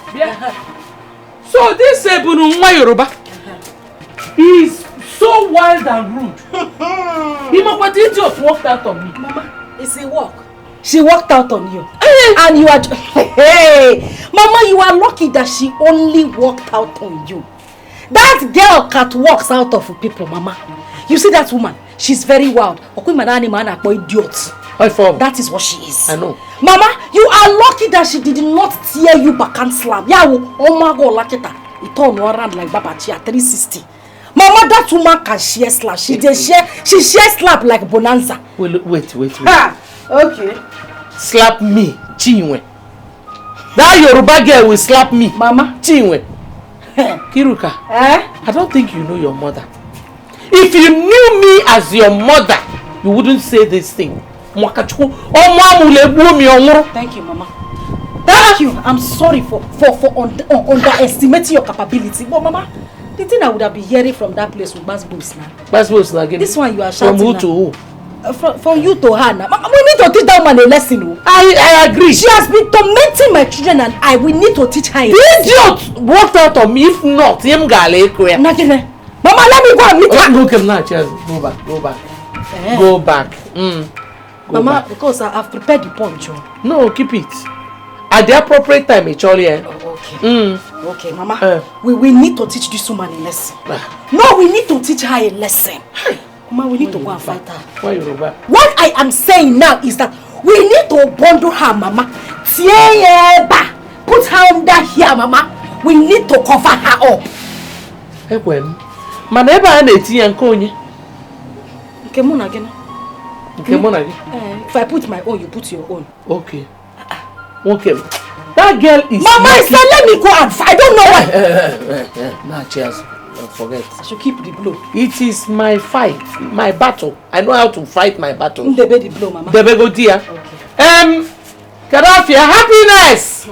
So this Ebunu Nwa Yoruba is so wild and rude. What idiot walked out on me. Mama, it's a walk. She walked out on you. And you are... Hey! Mama, you are lucky that she only walked out on you. That girl catwalks out of people, Mama. You see that woman? She's very wild. Idiot. That is what she is. I know. Mama, you are lucky that she did not tear you back and slam. Yeah, oh my God, like it. It turned around like Baba Chia 360. Mama, that woman can share slap. She shares slap like Bonanza. Wait. Ha! Okay. Slap me, Chinwe. That Yoruba girl will slap me. Mama. Chinwe. Kiruka. I don't think you know your mother. If you knew me as your mother, you wouldn't say this thing. Thank you, Mama. Thank you. I'm sorry for underestimating your capability. But Mama, the thing I would have been hearing from that place with Basbos now. Basbos again. This one you are shouting. From who to who? From you to her now. We need to teach that woman a lesson. I agree. She has been tormenting my children and we need to teach her a lesson. Idiot! Walked out on me. If not, him gale. Mama, let me go and meet her. Go back. Go back. Mama, because I've prepared the punch. No, keep it. At the appropriate time, actually. Okay. Okay, Mama. We need to teach this woman a lesson. No, we need to teach her a lesson. Mama, we need to go and fight her. Why Yoruba? What I am saying now is that we need to bundle her, Mama. Put her under here, Mama. We need to cover her up. If I put my own, you put your own. Okay. That girl is... Mama, I said let me go and fight. I don't know why. Nah, cheers. Forget. I should keep the blow. It is my fight, my battle. I know how to fight my battle. Debe the blow, Mama. Debe go dear. Okay. Gaddafi, happiness.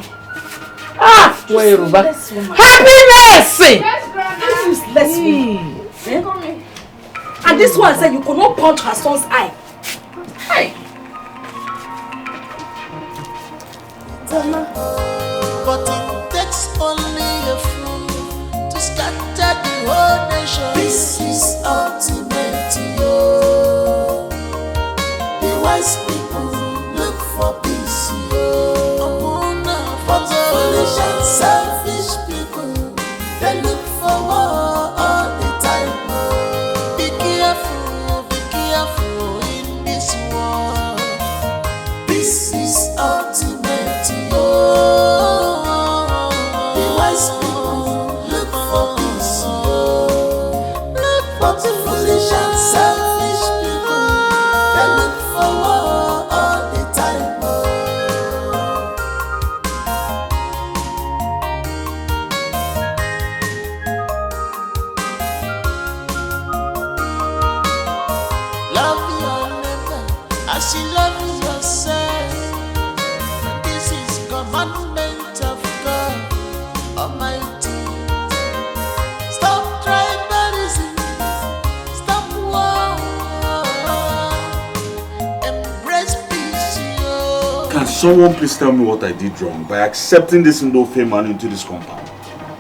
Where Yoruba? Happiness. Useless me. And this one said you could not punch her son's eye. Hey. But it takes only a fool to scatter the whole nation. This is ultimate, yo. The wise people look for peace, yo. But the foolish and selfish people, they look for war all the time. Be careful in this world. This is ultimate, yo. The wise people look for peace, yo. But the foolish and selfish people, they look for war all the time. Love your neighbor as you love yourself. This is commandment of God Almighty. Stop tribalism. Stop war. Embrace peace, yo. Can someone please tell me what I did wrong by accepting this Philmond into this compound?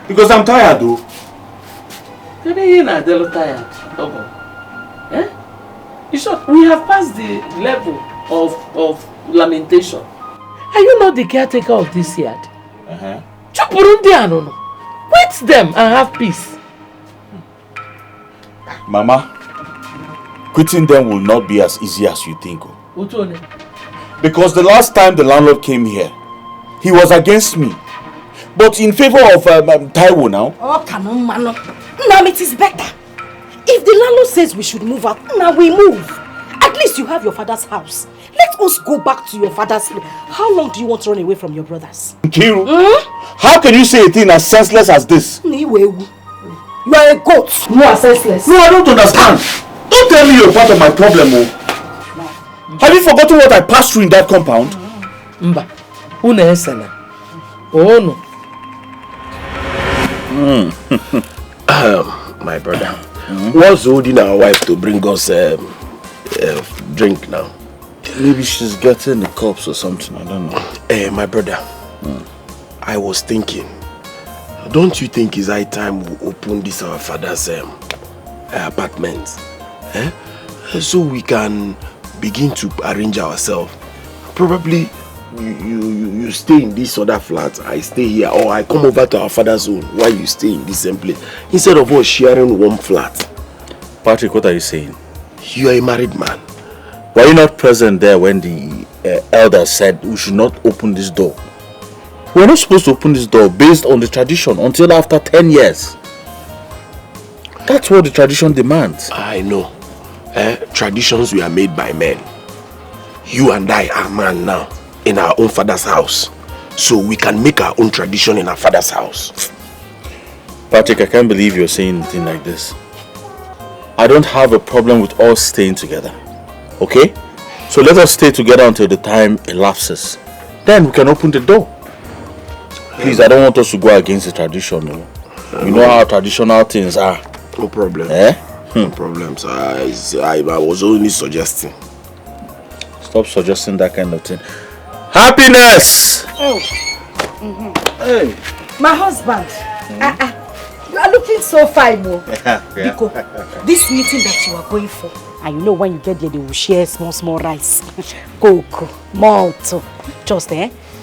Because I'm tired, though. You're not tired. In short, we have passed the level of lamentation. Are you not the caretaker of this yard? Wait them and have peace. Mama, quitting them will not be as easy as you think. Because the last time the landlord came here, he was against me. But in favor of Taiwo now. Oh, come on, Mano. Now it is better. If the landlord says we should move out, now we move. I At least you have your father's house. Let us go back to your father's place. How long do you want to run away from your brothers? Kiru, how can you say a thing as senseless as this? You are a goat. You are senseless. No, I don't understand. Don't tell me you're part of my problem, oh. Have you forgotten what I passed through in that compound? Mba, oh no. My brother, what's holding our wife to bring us drink now? Maybe she's getting the cups or something, I don't know. My brother, I was thinking, don't you think it's high time we open this our father's apartment? So we can begin to arrange ourselves. Probably you stay in this other flat, I stay here, or I come over to our father's home while you stay in this same place, instead of us sharing one flat. Patrick, what are you saying? You are a married man. Were you not present there when the elder said we should not open this door? We're not supposed to open this door based on the tradition until after 10 years. That's what the tradition demands. I know. Traditions were made by men. You and I are man now in our own father's house. So we can make our own tradition in our father's house. Patrick, I can't believe you're saying a thing like this. I don't have a problem with us staying together. Okay? So let us stay together until the time elapses. Then we can open the door. Please, I don't want us to go against the tradition. No? You know how traditional things are. No problem. No problem. So I was only suggesting. Stop suggesting that kind of thing. Happiness! Hey. My husband. You are looking so fine, Mo. Because this meeting that you are going for, and you know when you get there, they will share small rice, cocoa, malt. Just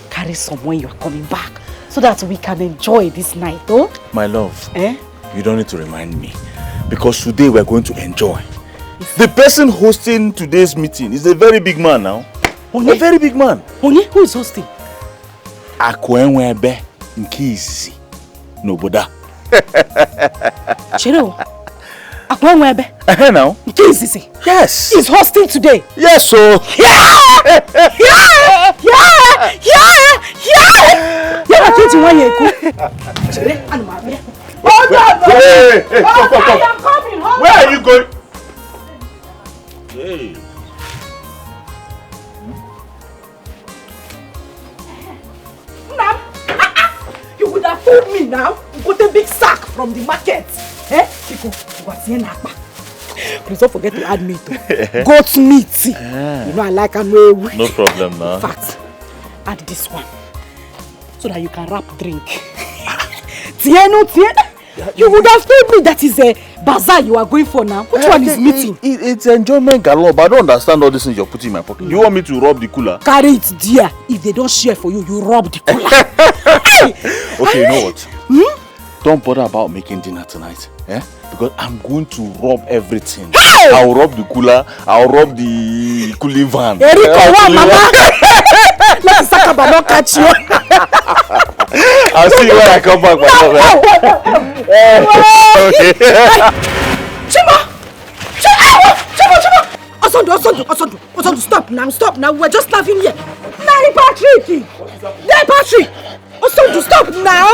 carry some when you are coming back, so that we can enjoy this night, oh? My love, you don't need to remind me, because today we are going to enjoy. The person hosting today's meeting is a very big man now. Onye? A very big man. Onye? Who is hosting? Akwenwebe Nkisi Noboda. Chiro. Akwenwebe. Now. Nkisi. Yes. He's hosting today. Yes, so. Yeah. Come. Where are you going? Hey. You would have told me now. You got a big sack from the market. Please don't forget to add meat. Goat meat. You know I like and no problem now. In fact, add this one so that you can wrap drink. You would have told me that is a bazaar you are going for now. Which one is meeting? It's enjoyment galore, but I don't understand all these things you're putting in my pocket. You want me to rob the cooler? Carry it, dear. If they don't share for you, you rob the cooler. Okay, you know what? Don't bother about making dinner tonight. Because I'm going to rob everything. Hey! I'll rob the cooler. I'll rob the cooling van. Mama. Let Sakaba not catch you. I'll see you when I come back, my love. Okay. Chima! Osondo, stop now. We're just laughing here. Patrick! Osondo, stop now.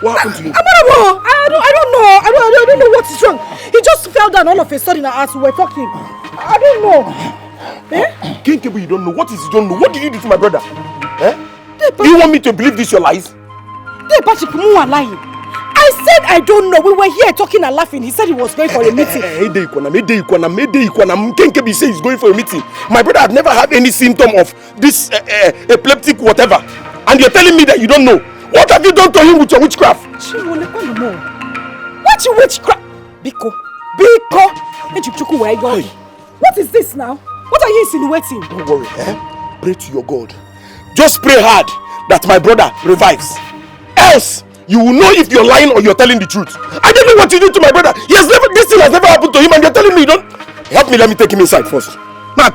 What happened to you? I don't know what is wrong. He just fell down all of a sudden as we were talking. I don't know. Kinkebo, you don't know. What is you don't know? What did you do to my brother? You want me to believe this your lies? Patrick, you are lying. I said I don't know. We were here talking and laughing. He said he was going for a meeting. Kinkebo said he's going for a meeting. My brother had never had any symptom of this epileptic whatever. And you're telling me that you don't know. What have you done to him with your witchcraft? What you witchcraft? Biko. What is this now? What are you insinuating? Don't worry, Pray to your God. Just pray hard that my brother revives. Else, you will know if you're lying or you're telling the truth. I don't know what you did to my brother. This thing has never happened to him and you're telling me you don't. Help me, let me take him inside first. My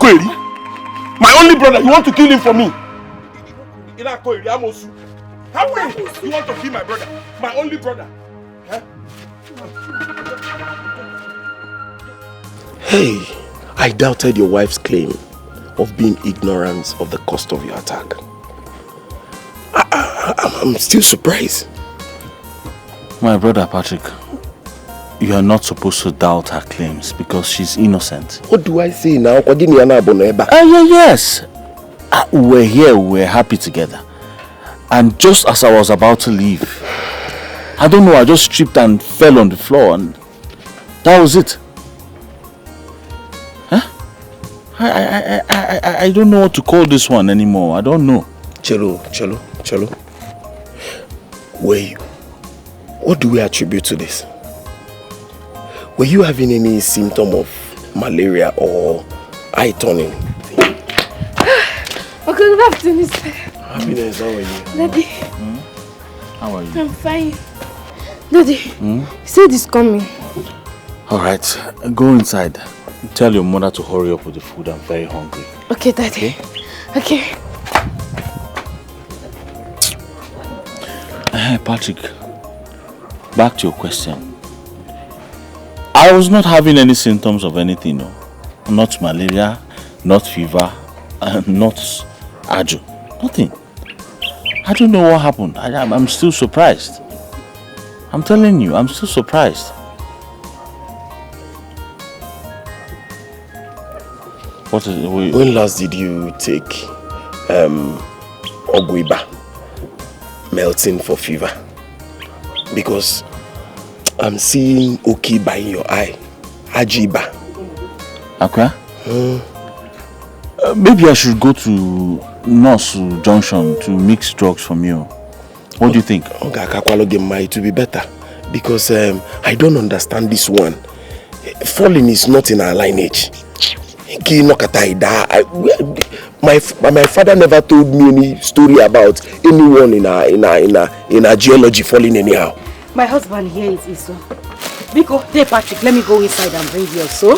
only brother, you want to kill him for me? How will you want to kill my brother? My only brother. Hey, I doubted your wife's claim of being ignorant of the cost of your attack. I'm still surprised. My brother Patrick, you are not supposed to doubt her claims because she's innocent. What do I say now? Yes. We're here, we're happy together. And just as I was about to leave, I don't know, I just tripped and fell on the floor and that was it. Huh? I don't know what to call this one anymore. I don't know. Chelo. What do we attribute to this? Were you having any symptom of malaria or eye turning? Okay, good afternoon, sir. Happiness, how are you? Daddy. How are you? I'm fine. Daddy, you said he's coming. Alright, go inside. Tell your mother to hurry up with the food. I'm very hungry. Okay, Daddy. Okay. Patrick, back to your question. I was not having any symptoms of anything, no. Not malaria, not fever, not ajo. Nothing. I don't know what happened. I'm still surprised. I'm telling you, I'm still surprised. What is it? When last did you take Ogwiba melting for fever? Because I'm seeing Okiba in your eye. Ajiba. Okay. Maybe I should go to Nurse Junction to mix drugs from you. What do you think? It will be better. Because I don't understand this one. Falling is not in our lineage. My father never told me any story about anyone in our geology falling anyhow. My husband here is Iso. Biko, hey Patrick, let me go inside and bring yours, so?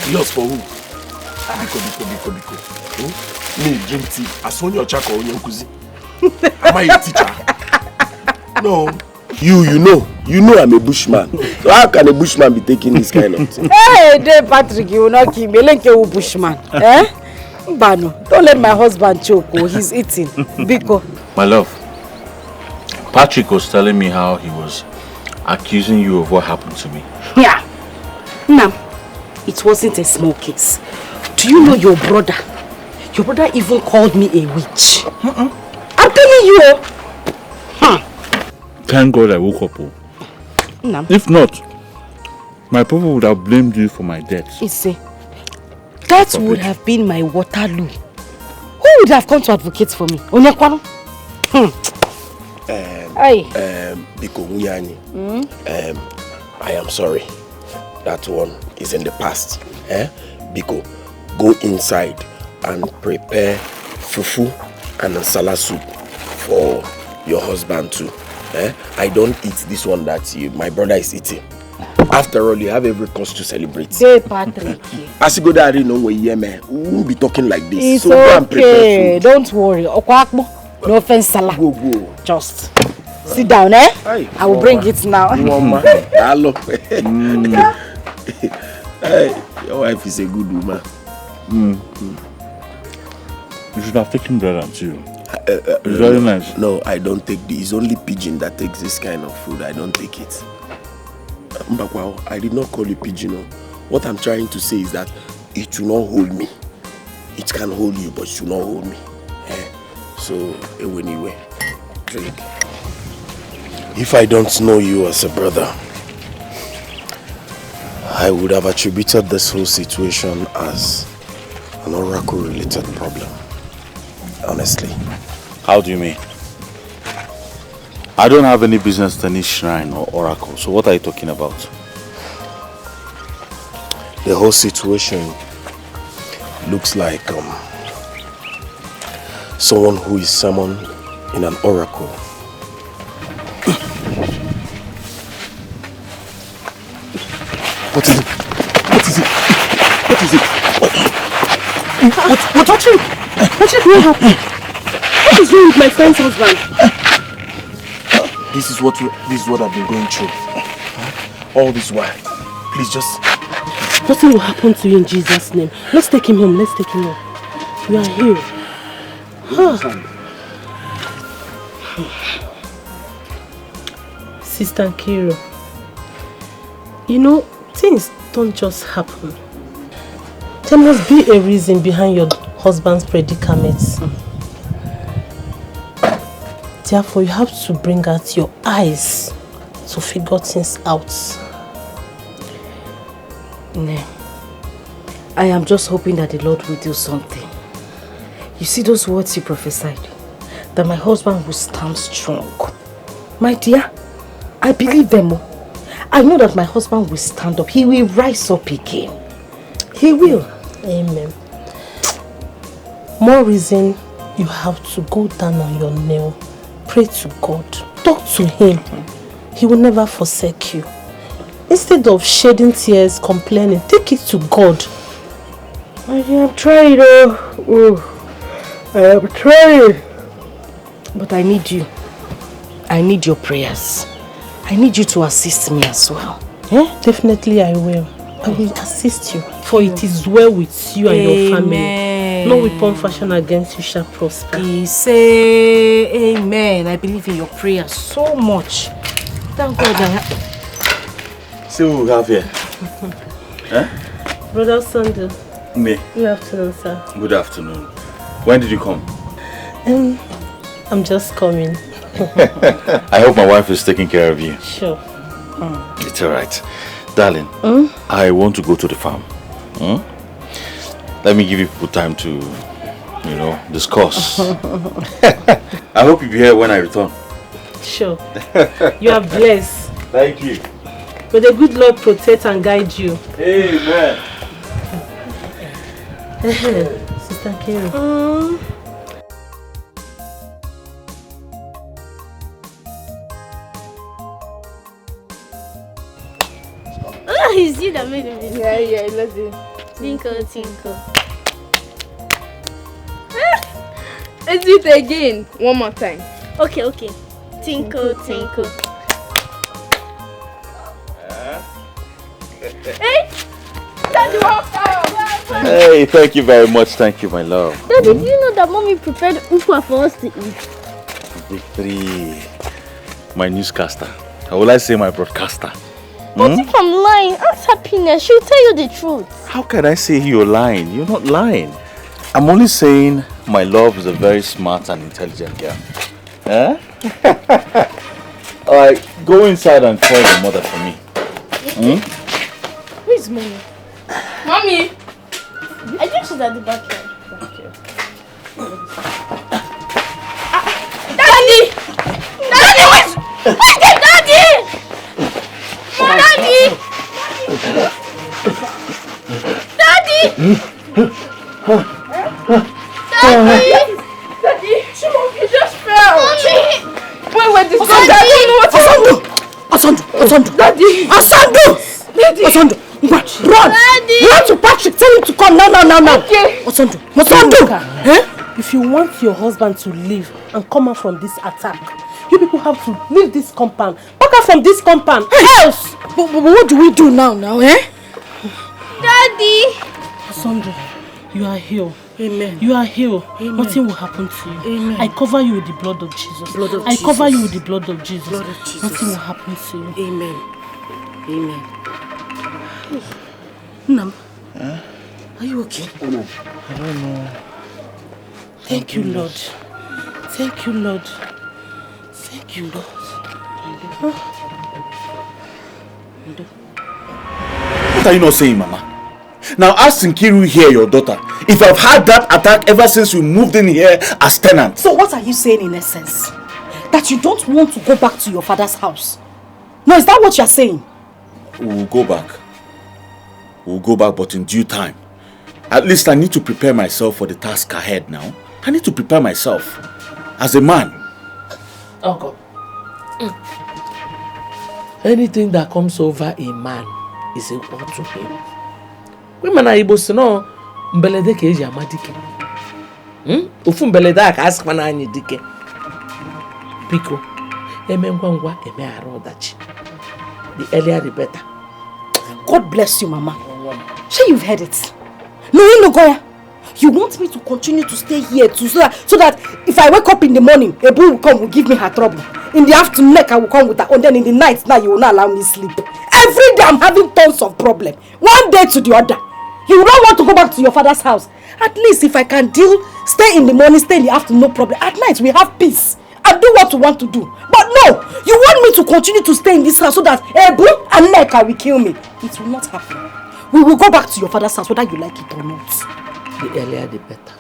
Yours for who? Biko. Me drink tea. I saw your chako on your kuzi. Am I a teacher? No. You know I'm a bushman. So how can a bushman be taking this kind of thing? Hey, Patrick, you will not kill me. Like a bushman. Eh? Bano, don't let my husband choke. He's eating. Biko. My love, Patrick was telling me how he was accusing you of what happened to me. Yeah. Now, it wasn't a small case. Do you know your brother? Your brother even called me a witch. I'm telling you. Thank God I woke up. No. If not, my papa would have blamed you for my death. You see, that would have been my Waterloo. Who would have come to advocate for me? Onyekwano? Biko Munyani, I am sorry. That one is in the past. Biko, go inside and prepare fufu and nsala soup for your husband too. I don't eat this one that my brother is eating. After all, you have every cause to celebrate. Hey, Patrick. As you go there, you know, we won't be talking like this. It's so go and prepare okay. food. Don't worry. No offense, Salah. Go. Just sit down, eh? Aye. I will bring it now. Hello. Hey, your wife is a good woman. You should have taken bread and tea. It's very nice. No, I don't take this. It's only pigeon that takes this kind of food. I don't take it. Mbakwa, I did not call you pigeon. What I'm trying to say is that it will not hold me. It can hold you, but it will not hold me. So, anyway, drink. If I don't know you as a brother, I would have attributed this whole situation as an oracle-related problem. Honestly. How do you mean? I don't have any business to any shrine or oracle, so what are you talking about? The whole situation looks like someone who is summoned in an oracle. What is it? What is it? What is it? What's actually? What happened? What is wrong with my friend's husband? This is what I've been going through. All this while. Please just Nothing will happen to you in Jesus' name. Let's take him home. Let's take him home. You are here. Sister Nkiru, you know, things don't just happen. There must be a reason behind your husband's predicaments. Therefore, you have to bring out your eyes to figure things out. Nah. I am just hoping that the Lord will do something. You see those words you prophesied? That my husband will stand strong. My dear, I believe them. I know that my husband will stand up. He will rise up again. He will. Amen. More reason you have to go down on your knee. Pray to God. Talk to him. He will never forsake you. Instead of shedding tears, complaining, take it to God. I am trying, I am trying. But I need you. I need your prayers. I need you to assist me as well. Yeah, definitely I will. I will assist you. For it is well with you and your family. No weapon fashioned against you shall prosper. Please say amen. I believe in your prayers so much. Thank God I have. See what we have here. Brother Sunday. Me. Good afternoon, sir. Good afternoon. When did you come? I'm just coming. I hope my wife is taking care of you. Sure. It's alright. Darling, I want to go to the farm. Let me give you people time to, you know, discuss. I hope you'll be here when I return. Sure. You are blessed. Thank you. May the good Lord protect and guide you. Amen. Sister Nkiru. Oh, is you that made the music? Yeah, let's do it. Tinkle, tinkle. Let's do it again. One more time. Okay. Tinkle, tinkle. Hey! Daddy, welcome! Hey, thank you very much. Thank you, my love. Daddy, do you know that mommy prepared ukwa for us to eat? Victory. My newscaster. Or will I say my broadcaster? But if I'm lying, ask Happiness. She'll tell you the truth. How can I say you're lying? You're not lying. I'm only saying my love is a very smart and intelligent girl. Alright, go inside and call your mother for me. Who is mommy? Mommy! I think she's at the back here. Daddy! Daddy, where's the Daddy? Daddy! Daddy! Shimon, you just fell! Mommy! Wait, this guy, I don't know what to do! Asandu! Daddy! Asandu! Daddy! Asandu! Run! Daddy! Run to Patrick! Tell him to come now! Okay! Asandu! If you want your husband to leave and come out from this attack, you people have to leave this compound. Back out from this compound. Else! But what do we do now, Daddy! Asandu, you are healed. Amen. You are healed. Amen. Nothing will happen to you. Amen. I cover you with the blood of Jesus. I cover you with the blood of Jesus. Nothing will happen to you. Amen. Amen. Nam, are you okay? I don't know. Thank you, Lord. Thank you, Lord. Thank you, Lord. What are you not saying, Mama? Now ask Nkiru here, your daughter, if I've had that attack ever since we moved in here as tenants. So what are you saying in essence? That you don't want to go back to your father's house? No, is that what you're saying? We'll go back. We'll go back, but in due time. At least I need to prepare myself for the task ahead now. I need to prepare myself as a man. Uncle. Anything that comes over a man is equal to him. Women are able to know mbelede ke eji amadike. Ofu mbelede aka askwana anyi dike. Biko, eme ngwa eme arodachi. The earlier the better. God bless you, Mama. Sure, you've heard it. No, Goya. You want me to continue to stay here so that if I wake up in the morning, a boy will come, will give me her trouble. In the afternoon, I will come with her, and then in the night, now you will not allow me sleep. Every day I'm having tons of problems. One day to the other. You don't want to go back to your father's house. At least if I can stay in the morning, stay in the afternoon, no problem. At night we have peace. And do what you want to do. But no, you want me to continue to stay in this house so that Ebu and Neka will kill me. It will not happen. We will go back to your father's house whether you like it or not. The earlier the better.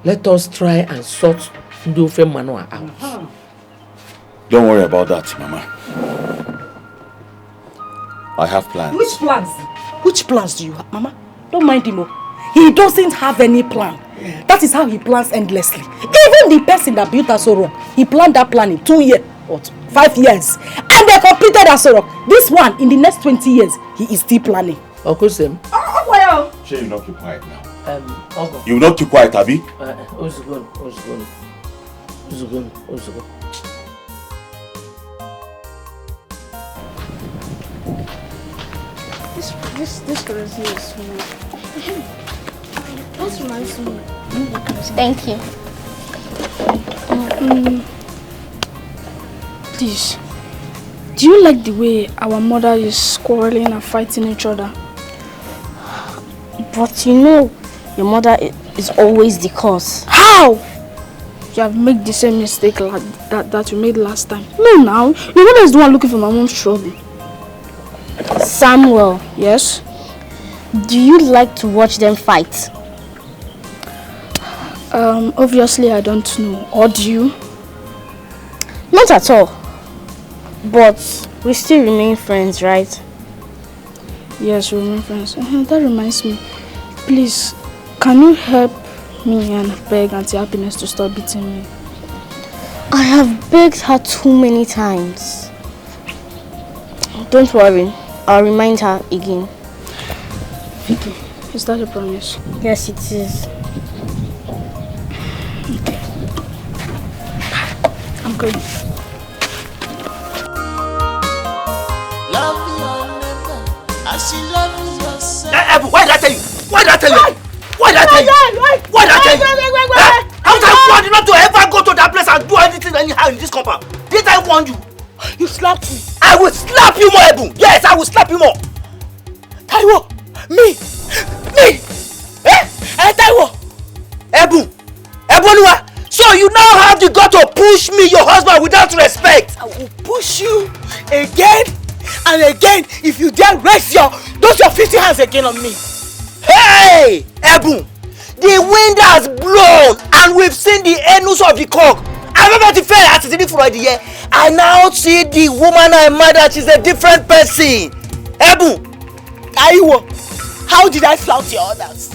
Let us try and sort Ndofe Manoa out. Don't worry about that, Mama. I have plans. Which plans? Which plans do you have, Mama? Don't mind him. He doesn't have any plan. That is how he plans endlessly. Even the person that built Asoro, he planned that plan in 2 years or 5 years. And they completed Asoro. This one, in the next 20 years, he is still planning. Uncle Sam. Well. Sure, you not keep quiet now. Uncle. You not keep quiet, Abby? Uzugun. This currency is small. That's nice. Thank you. Please, do you like the way our mother is quarreling and fighting each other? But you know, your mother is always the cause. How? You have made the same mistake like that you made last time. No, now. Your mother is the one looking for my mom's trouble. Samuel. Yes? Do you like to watch them fight? Obviously I don't know. Or do you? Not at all. But we still remain friends, right? Yes, we remain friends. That reminds me. Please, can you help me and beg Auntie Happiness to stop beating me? I have begged her too many times. Don't worry. I'll remind her again. Vicky, is that a promise? Yes, it is. Okay. I'm going. Love your neighbor as you love yourself. Why did I tell you? Why did I tell you? Why did I tell you? Why did I tell you? How did I warn you not to ever go to that place and do anything anyhow in this compound? Did I warn you? You slapped me. I will slap you more, Ebu. Yes, I will slap you more. Taiwo, me. Taiwo. Ebu, so you now have the gut to push me, your husband, without respect. I will push you again and again if you dare raise your 50 hands again on me. Hey, Ebu, the wind has blown and we've seen the anus of the cock. I remember the fair at the Friday here. I now see the woman I murdered. She's a different person. Ebu. Taiwo, how did I flout your orders?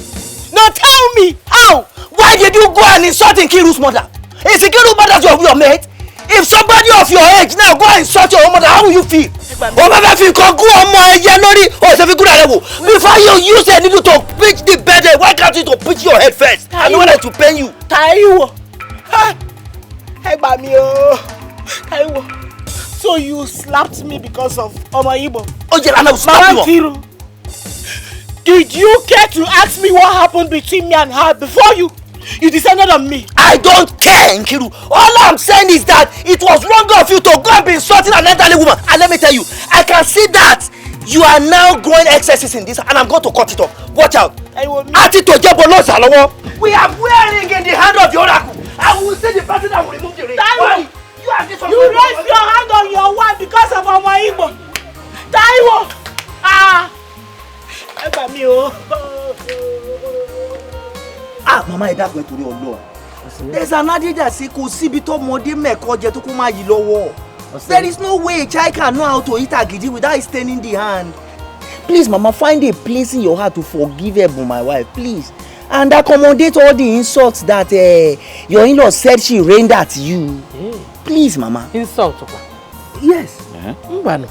Now tell me, how? Why did you go and insult Nkiru's mother? Is Nkiru's mother your mate? If somebody of your age now go and insult your own mother, how will you feel? Before you use a needle to pitch the bed, why can't you to pitch your head first? I know whether to pain you. Taiwo. Taiwo. So you slapped me because of Oma Ibo? Oh yeah, and I will slap you. Did you care to ask me what happened between me and her before you descended on me? I don't care, Nkiru. All I'm saying is that it was wrong of you to go and be insulting an elderly woman. And let me tell you, I can see that you are now growing excesses in this, and I'm going to cut it off. Watch out. We are wearing in the hand of the oracle. I will say the person that will remove the ring. Taiwo, you raised your hand on your wife because of Oma Ibo. Taiwo. Mama, I don't to your there's an adage that says, there is no way a child can know how to eat agidi without staining the hand. Please, Mama, find a place in your heart to forgive Ebu, my wife, please. And accommodate all the insults that your in-law said she rained at you. Please, Mama. Insult? Yes. Mbano.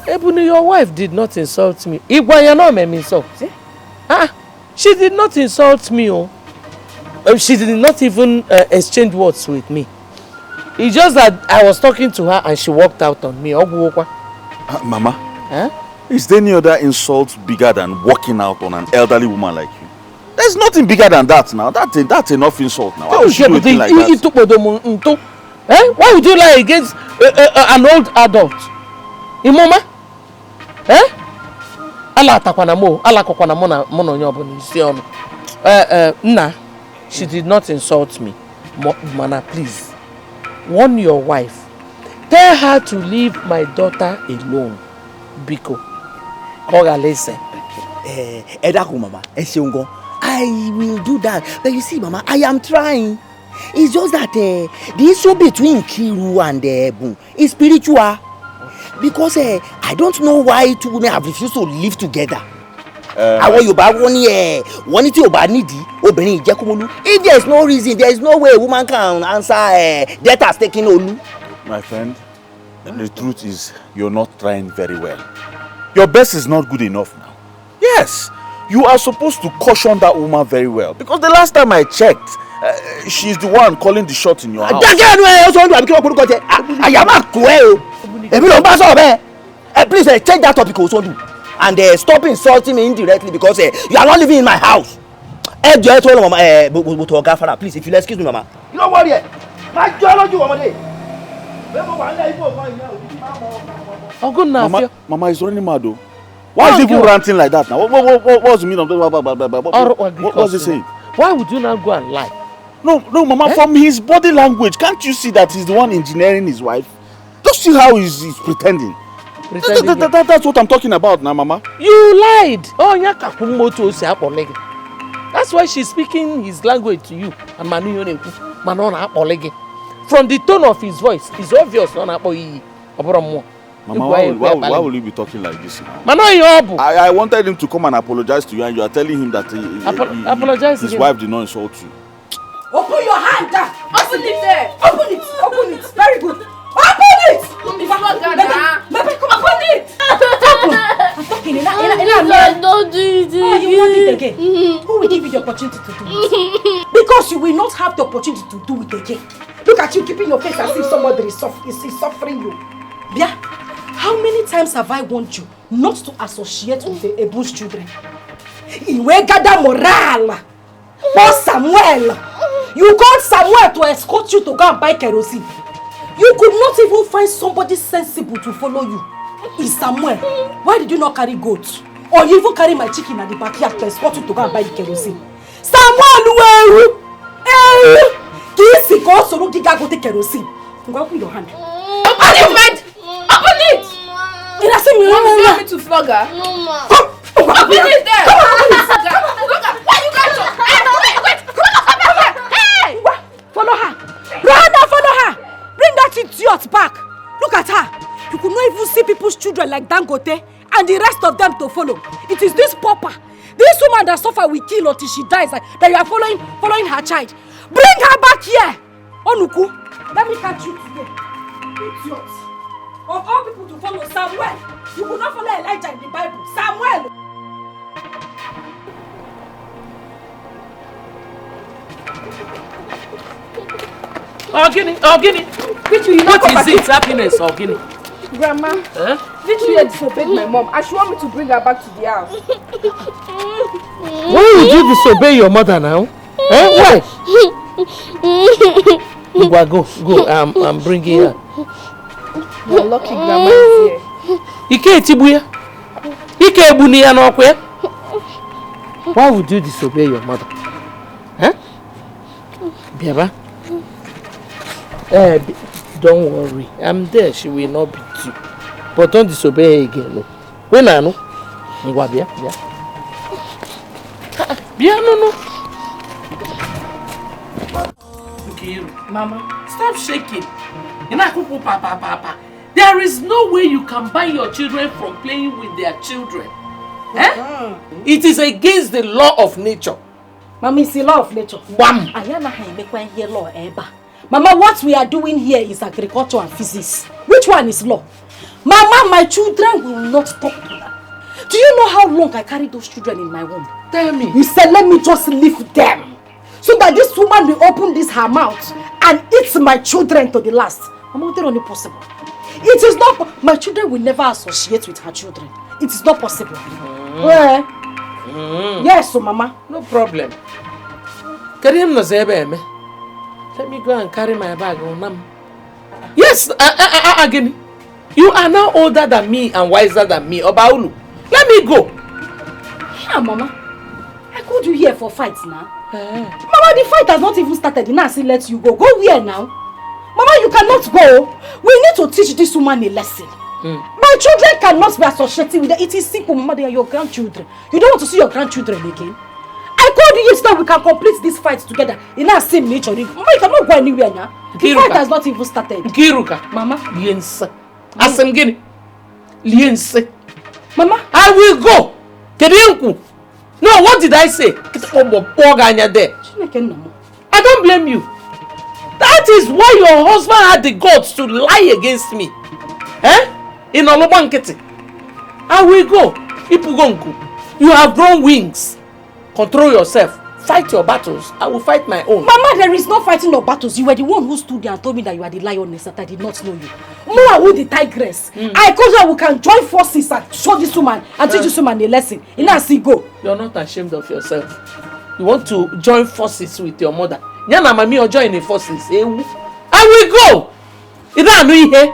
Ebuni, your wife did not insult me. Igwanyano made me insult. She did not insult me. She did not even exchange words with me. It's just that I was talking to her and she walked out on me. Mama, Is there any other insult bigger than walking out on an elderly woman like you? There's nothing bigger than that now. That's enough insult now. Why would you do a thing like that? Why would you lie against an old adult? Imoma? Nah, she did not insult me. Mana, please, warn your wife. Tell her to leave my daughter alone. Biko. Listen. Mama, I will do that. But you see, Mama, I am trying. It's just that the issue between Kiru and Boom is spiritual. Because I don't know why two women have refused to live together. If there is no reason, there is no way a woman can answer death has taken Olu. My friend, the truth is you're not trying very well. Your best is not good enough now. Yes, you are supposed to caution that woman very well. Because the last time I checked, she's the one calling the shots in your house. Please change that topic also do. And stop insulting me indirectly because you are not living in my house. Please, if you'll excuse me, Mama. You don't worry. Mama is running mad though. Why is he even ranting like that now? What's the meaning of that? What's he saying? Why would you not go and lie? No, Mama, from his body language, can't you see that he's the one engineering his wife? Just see how he's pretending. That's what I'm talking about now, Mama. You lied. That's why she's speaking his language to you. From the tone of his voice, it's obvious. Mama, why will you be talking like this now? I wanted him to come and apologize to you, and you are telling him that his wife did not insult you. Open your hand there. Open it there. Open it. Very good. Open it. Baby, come open it. I'm talking. Don't do it. Oh, you want it again? Who will give you the opportunity to do it? Because you will not have the opportunity to do it again. Look at you keeping your face as if somebody is suffering you. Yeah? How many times have I warned you not to associate with the Ebu's children? Iwe gada moral. Oh, Samuel. You called Samuel to escort you to go and buy kerosene. You could not even find somebody sensible to follow you. Is Samuel. Why did you not carry goats? Or you even carry my chicken at the backyard to escort you to go and buy the kerosene? Samuel! Kisi go so don't go take kerosene. Open your hand. Open your hand! Open it! You not see me? You want me to flog her? No, ma. Open it there! Come on, why you guys so? Wait! Hey! Follow her! Run, follow her! Bring that idiot back! Look at her! You could not even see people's children like Dangote and the rest of them to follow. It is this pauper, this woman that suffer will kill until she dies, that you are following her child. Bring her back here! Onuku, let me catch you today. Idiot! Of all people to follow, Samuel! You could not follow Elijah in the Bible. Samuel! Ogini. What is it? Happiness, Ogini. Grandma, Victoria disobeyed my mom and she want me to bring her back to the house. Why would you disobey your mother now? Why? Go. I'm bringing her. You're lucky Grandma is here. Why would you disobey your mother? Biaba? Don't worry. I'm there. She will not beat you. But don't disobey her again. No. When I know. No. Okay, Mama, stop shaking. Papa. There is no way you can ban your children from playing with their children. It is against the law of nature. Mama, it's the law of nature. Wham! Mama, what we are doing here is agriculture and physics. Which one is law? Mama, my children will not talk to that. Do you know how long I carried those children in my womb? Tell me. You said, let me just leave them. So that this woman will open her mouth and eat my children to the last. Mama, it's not possible. It is not. My children will never associate with her children. It is not possible. Yes, so Mama. No problem. Let me go and carry my bag on. Yes, again. You are now older than me and wiser than me, Obaulu. Let me go. Yeah, Mama. I called you here for fights now. Mama, the fight has not even started. Now I say let you go. Go where now? Mama, you cannot go. We need to teach this woman a lesson. My children cannot be associated with them. It is simple, Mama. They are your grandchildren. You don't want to see your grandchildren again. I called you yesterday. We can complete this fight together. In our same nature. Mama, you cannot go anywhere now. The fight has not even started. Kiruka. Mama. Liense. Asengini. Liense. Mama. I will go. Kedienku. No, what did I say? I don't blame you. That is why your husband had the guts to lie against me. In Olobankete. I will go. Ipugonku. You have grown wings. Control yourself. Fight your battles. I will fight my own. Mama, there is no fighting your battles. You were the one who stood there and told me that you are the lioness that I did not know you. Mama, who the tigress. I told you we can join forces and show this woman and teach this woman a lesson. In a go. You're not ashamed of yourself. You want to join forces with your mother. Yana mami or join the forces. I will go. You don't know here.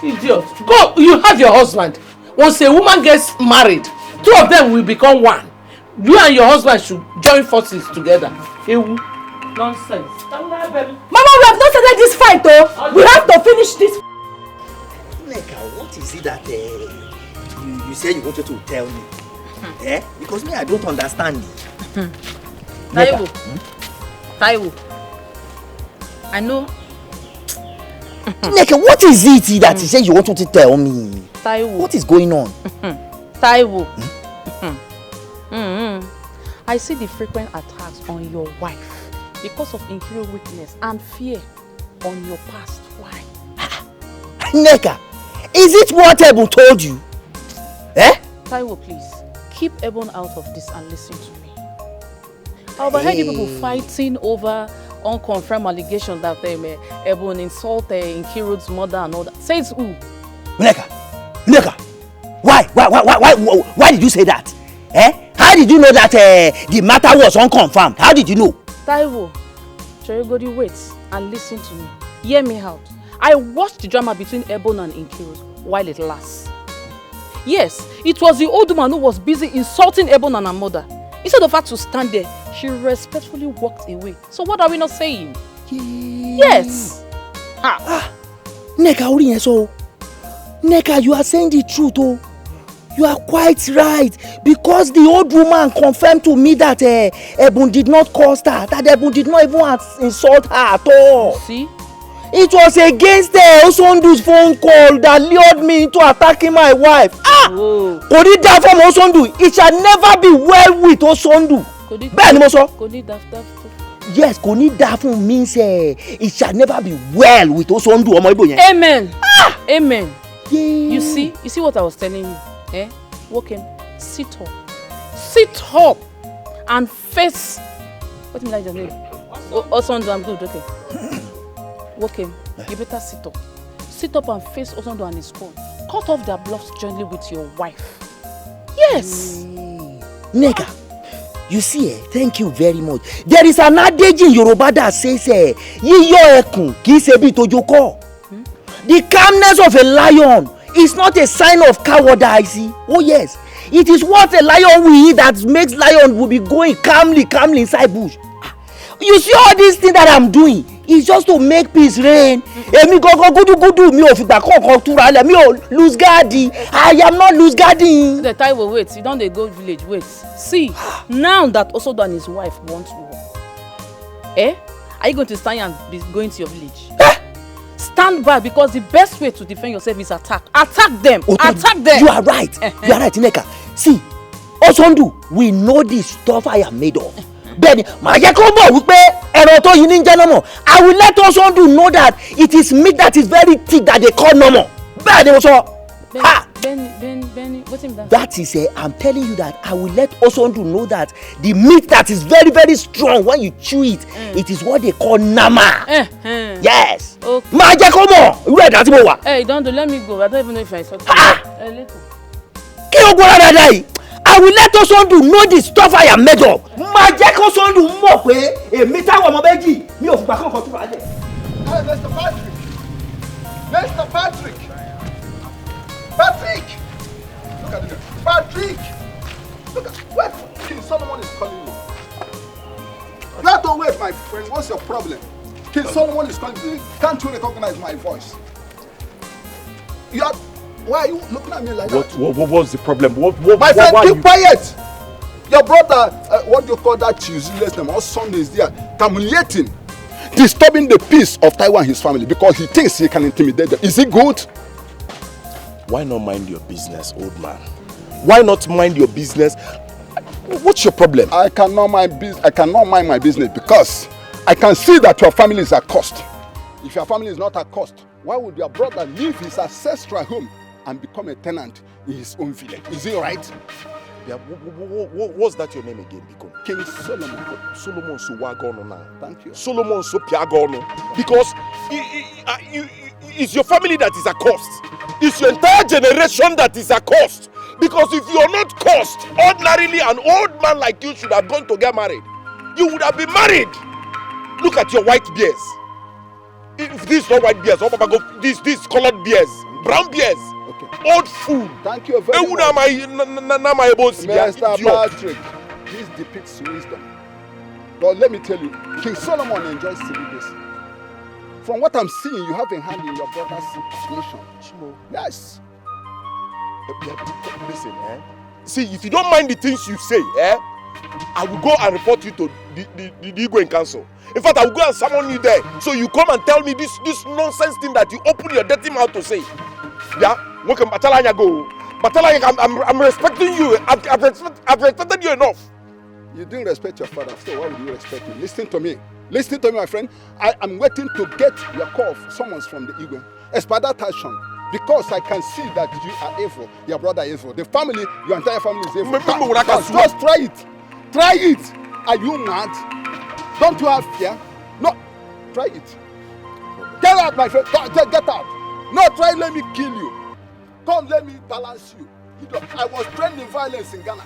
Idiot. Go. You have your husband. Once a woman gets married, two of them will become one. You and your husband should join forces together. Nonsense. Mama, we have not started this fight though. We have to finish this. Neka, what is it that you said you wanted to tell me? Because me, I don't understand. Taiwo. I know. Neka, what is it that you said you wanted to tell me? Taiwo. What is going on? Taiwo. I see the frequent attacks on your wife because of interior weakness and fear on your past. Why? Neka, is it what Ebon told you? Taiwo, please, keep Ebon out of this and listen to me. I overheard you people fighting over unconfirmed allegations that Ebon insulted Nkiru's mother and all that. Says who? Neka, why did you say that? How did you know that the matter was unconfirmed? How did you know? Taiwo, Cherigodi, wait and listen to me. Hear me out. I watched the drama between Ebon and Nkiru while it lasts. Yes, it was the old woman who was busy insulting Ebon and her mother. Instead of her to stand there, she respectfully walked away. So what are we not saying? Yes. Neka, you are saying the truth, oh. You are quite right, because the old woman confirmed to me that Ebon did not cause her, that Ebon did not even insult her at all. See? It was against Osondu's phone call that lured me into attacking my wife. Konida from Osondu, it shall never be well with Osondu. Yes, Konida from means it shall never be well with Osondu. Amen. Amen. You see what I was telling you? Walk in, sit up and face. What mean I just name? Osondu, I'm good, okay. Walk in, you better sit up and face Osondu and his squad. Cut off their bluffs jointly with your wife. Yes. Neka, you see, thank you very much. There is an adage in Yoruba that says, Yiyo ekun ki se bi tojoko. The calmness of a lion is not a sign of cowardice. Oh yes, it is what a lion will eat that makes lion will be going calmly inside bush. You see all these things that I'm doing is just to make peace reign. Emi go gudu mi o figba kankan tura le mi o lose guard. I am not lose guarding. The time will wait. You don't go village. Wait. See, now that Osodo and his wife want war, are you going to stand and be going to your village? Stand back, because the best way to defend yourself is attack. Attack them. Attack them. You are right. You are right, Neka. See, Osondu, we know the stuff I am made of. Benny, I will let Osondu know that it is meat that is very thick that they call normal. Benny, what's in that? That is I'm telling you that I will let Osondu know that the meat that is very, very strong, when you chew it, it is what they call nama. Yes. Okay. Hey, don't let me go. I don't even know if I saw. Kí I will let Osondu know the stuff I am made of. Ma jẹ́ kó Osondu mọ̀ pé èmi táwọn ọmọ méjì mi ò fìgbà kankan tó wà lẹ̀. Hey, Mr. Patrick! Mr. Patrick! Patrick! Look at this. Patrick! Look at what King Solomon is calling you. You have to wait, my friend. What's your problem? King Solomon is calling you. Can't you recognize my voice? You are. Why are you looking at me like that? What's the problem? My friend, keep quiet. Your brother, what do you call that useless name? All Sundays there, terminating, disturbing the peace of Taiwan and his family because he thinks he can intimidate them. Is it good? Why not mind your business, old man? Why not mind your business? What's your problem? I cannot mind my business because I can see that your family is at cost. If your family is not at cost, why would your brother leave his ancestral home and become a tenant in his own village? Is it right? Yeah, what's that your name again, Biko? King Solomon. Solomon Suwagono now. Thank you. Solomon Sopiagono. Because it's your family that is a cost. It's your entire generation that is a cost. Because if you're not cost, ordinarily an old man like you should have gone to get married. You would have been married. Look at your white beards. If this is not white beards, this colored beards, brown beards. Okay. Old food. Thank you very much. Mr. Patrick, this depicts wisdom. But let me tell you, King Solomon enjoys celibacy. From what I'm seeing, you have a hand in your brother's situation. Yes. Listen, see, if you don't mind the things you say, I will go and report you to the Igwe in council. In fact, I will go and summon you there. So you come and tell me this nonsense thing that you open your dirty mouth to say. Yeah? Welcome, Batalanya go. Batalanya, I'm respecting you. I've respected you enough. You didn't respect your father, so why would you respect him? Listen to me. Listen to me, my friend. I am waiting to get your call of someone from the Igwe. Espada Tashon. Because I can see that you are evil. Your brother is evil. The family, your entire family is evil. Just try it. Try it. Are you mad? Don't you have fear? No. Try it. Get out, my friend. Get out. No, try, let me kill you. Come, let me balance you. I was trained in violence in Ghana.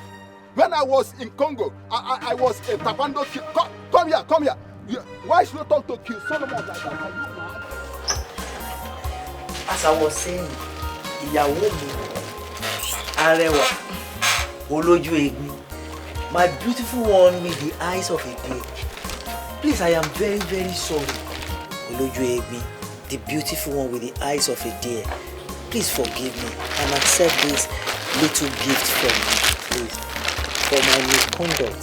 When I was in Congo, I was a taekwondo kid. Come here. Why should you talk to King Solomon like that? Are you mad? As I was saying, ìyàwó mi, arẹwà, olójú egbin, my beautiful one with the eyes of a deer. Please, I am very, very sorry. Olójú egbin, the beautiful one with the eyes of a deer. Please forgive me and accept this little gift from me, please, for my misconduct.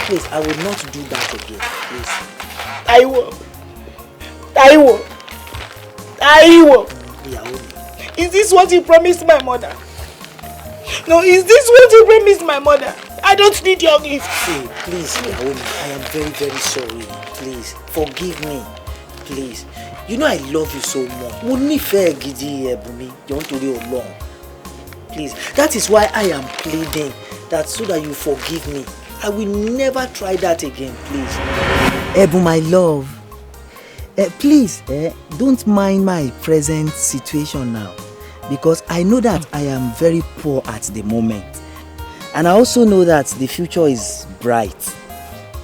Please, I will not do that again, please. Taiwo. Is this what you promised my mother? No, is this what you promised my mother? I don't need your gift. See, please, Naomi, I am very, very sorry. Please, forgive me. Please. You know I love you so much. Please, that is why I am pleading that so that you forgive me. I will never try that again, please. Ebu, my love. Please, don't mind my present situation now. Because I know that I am very poor at the moment. And I also know that the future is bright.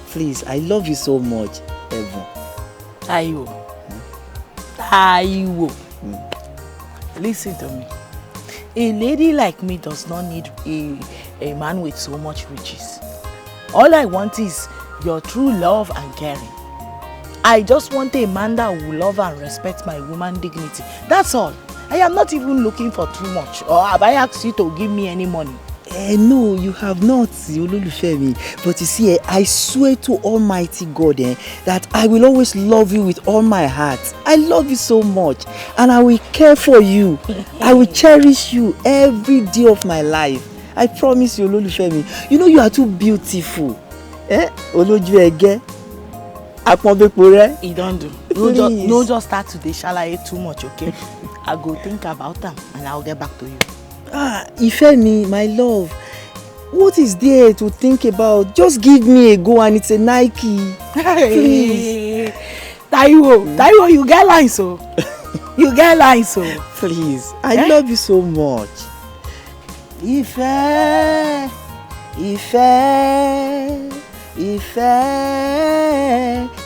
Please, I love you so much, Ebu. Taiwo. Listen to me. A lady like me does not need a man with so much riches. All I want is your true love and caring. I just want a man that will love and respect my woman dignity. That's all. I am not even looking for too much. Or have I asked you to give me any money? No, you have not, Ololufemi. But you see, I swear to Almighty God that I will always love you with all my heart. I love you so much. And I will care for you. I will cherish you every day of my life. I promise you, Ololufemi. You know you are too beautiful. Olojuege. You don't do. No, just start today. Shall I eat too much, okay? I go think about them and I'll get back to you. Ifemi, my love, what is there to think about? Just give me a go and it's a Nike. Please. Taiwo, you get lines, so. You get lines, so. Please, I love you so much. Ìfẹ́, ìfẹ́, ìfẹ́,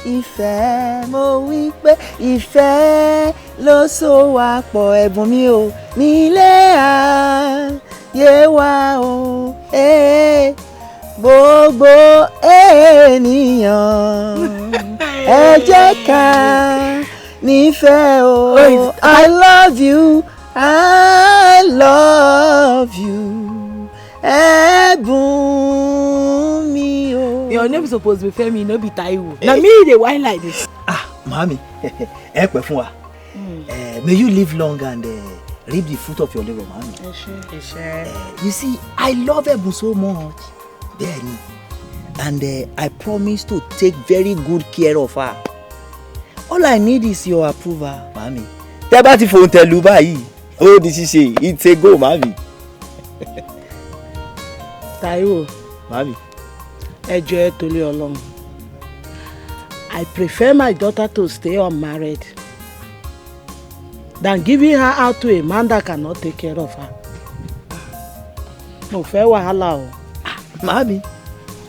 ìfẹ́, mo wí pé ìfẹ́ ló so wá pọ̀ ẹ̀bùn mi o nílé ayé wa o. Gbogbo ènìyàn ẹ jẹ́ ká nífẹ̀ẹ́ o. I love you, I love you. Ẹ̀bùn mi o. Your name suppose be Femi, no be Taiwo. Na me dey whine like this. Mami, ẹ pẹ́ fún wa. May you live long and reap the fruit of your labour, mami. You see, I love Ẹ̀bùn so much. Bẹ́ẹ̀ni, and I promise to take very good care of her. All I need is your approval, mami. Tẹ́ bá ti fòun tẹ̀lú báyìí, ó di ṣíṣe, it's a go, mami. Taiwo, Mami. ẹ jọ̀ọ́ ẹ torí Ọlọ́run. I prefer my daughter to stay unmarried than giving her out to a man that cannot take care of her. Mo fẹ́ wàhálà o. Mami,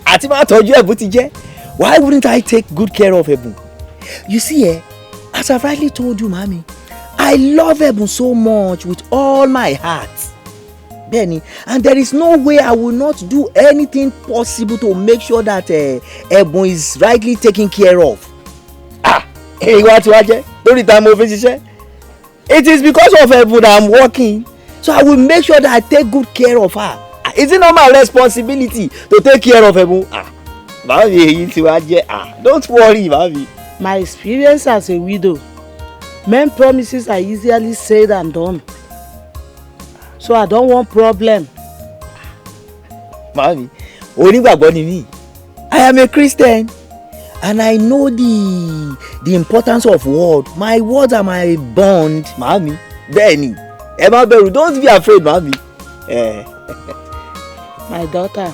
àti máa tọ́jú Ẹ̀bùn ti jẹ́. Why wouldn't I take good care of Ẹ̀bùn? You see, as I've rightly told you, Mami, I love Ẹ̀bùn so much with all my heart. Bẹ́ẹ̀ni, and there is no way I will not do anything possible to make sure that Ẹ̀bùn is rightly taken care of. Ìwà tí wàá jẹ́ lórí ìta mo fi ṣiṣẹ́. It is because of Ẹ̀bùn that I'm working, so I will make sure that I take good care of her. Is it not my responsibility to take care of Ẹ̀bùn? Màámi èyí tí wàá jẹ́. Don't worry, màámi. My experience as a widow, men promises are easily said and done. So I don't want problem. Màámi, onígbàgbọ́ ni mí. I am a Christian and I know the importance of word. My words are my bond, màámi. Bẹ́ẹ̀ni, ẹ má bẹ̀rù, don't be afraid, màámi. My daughter,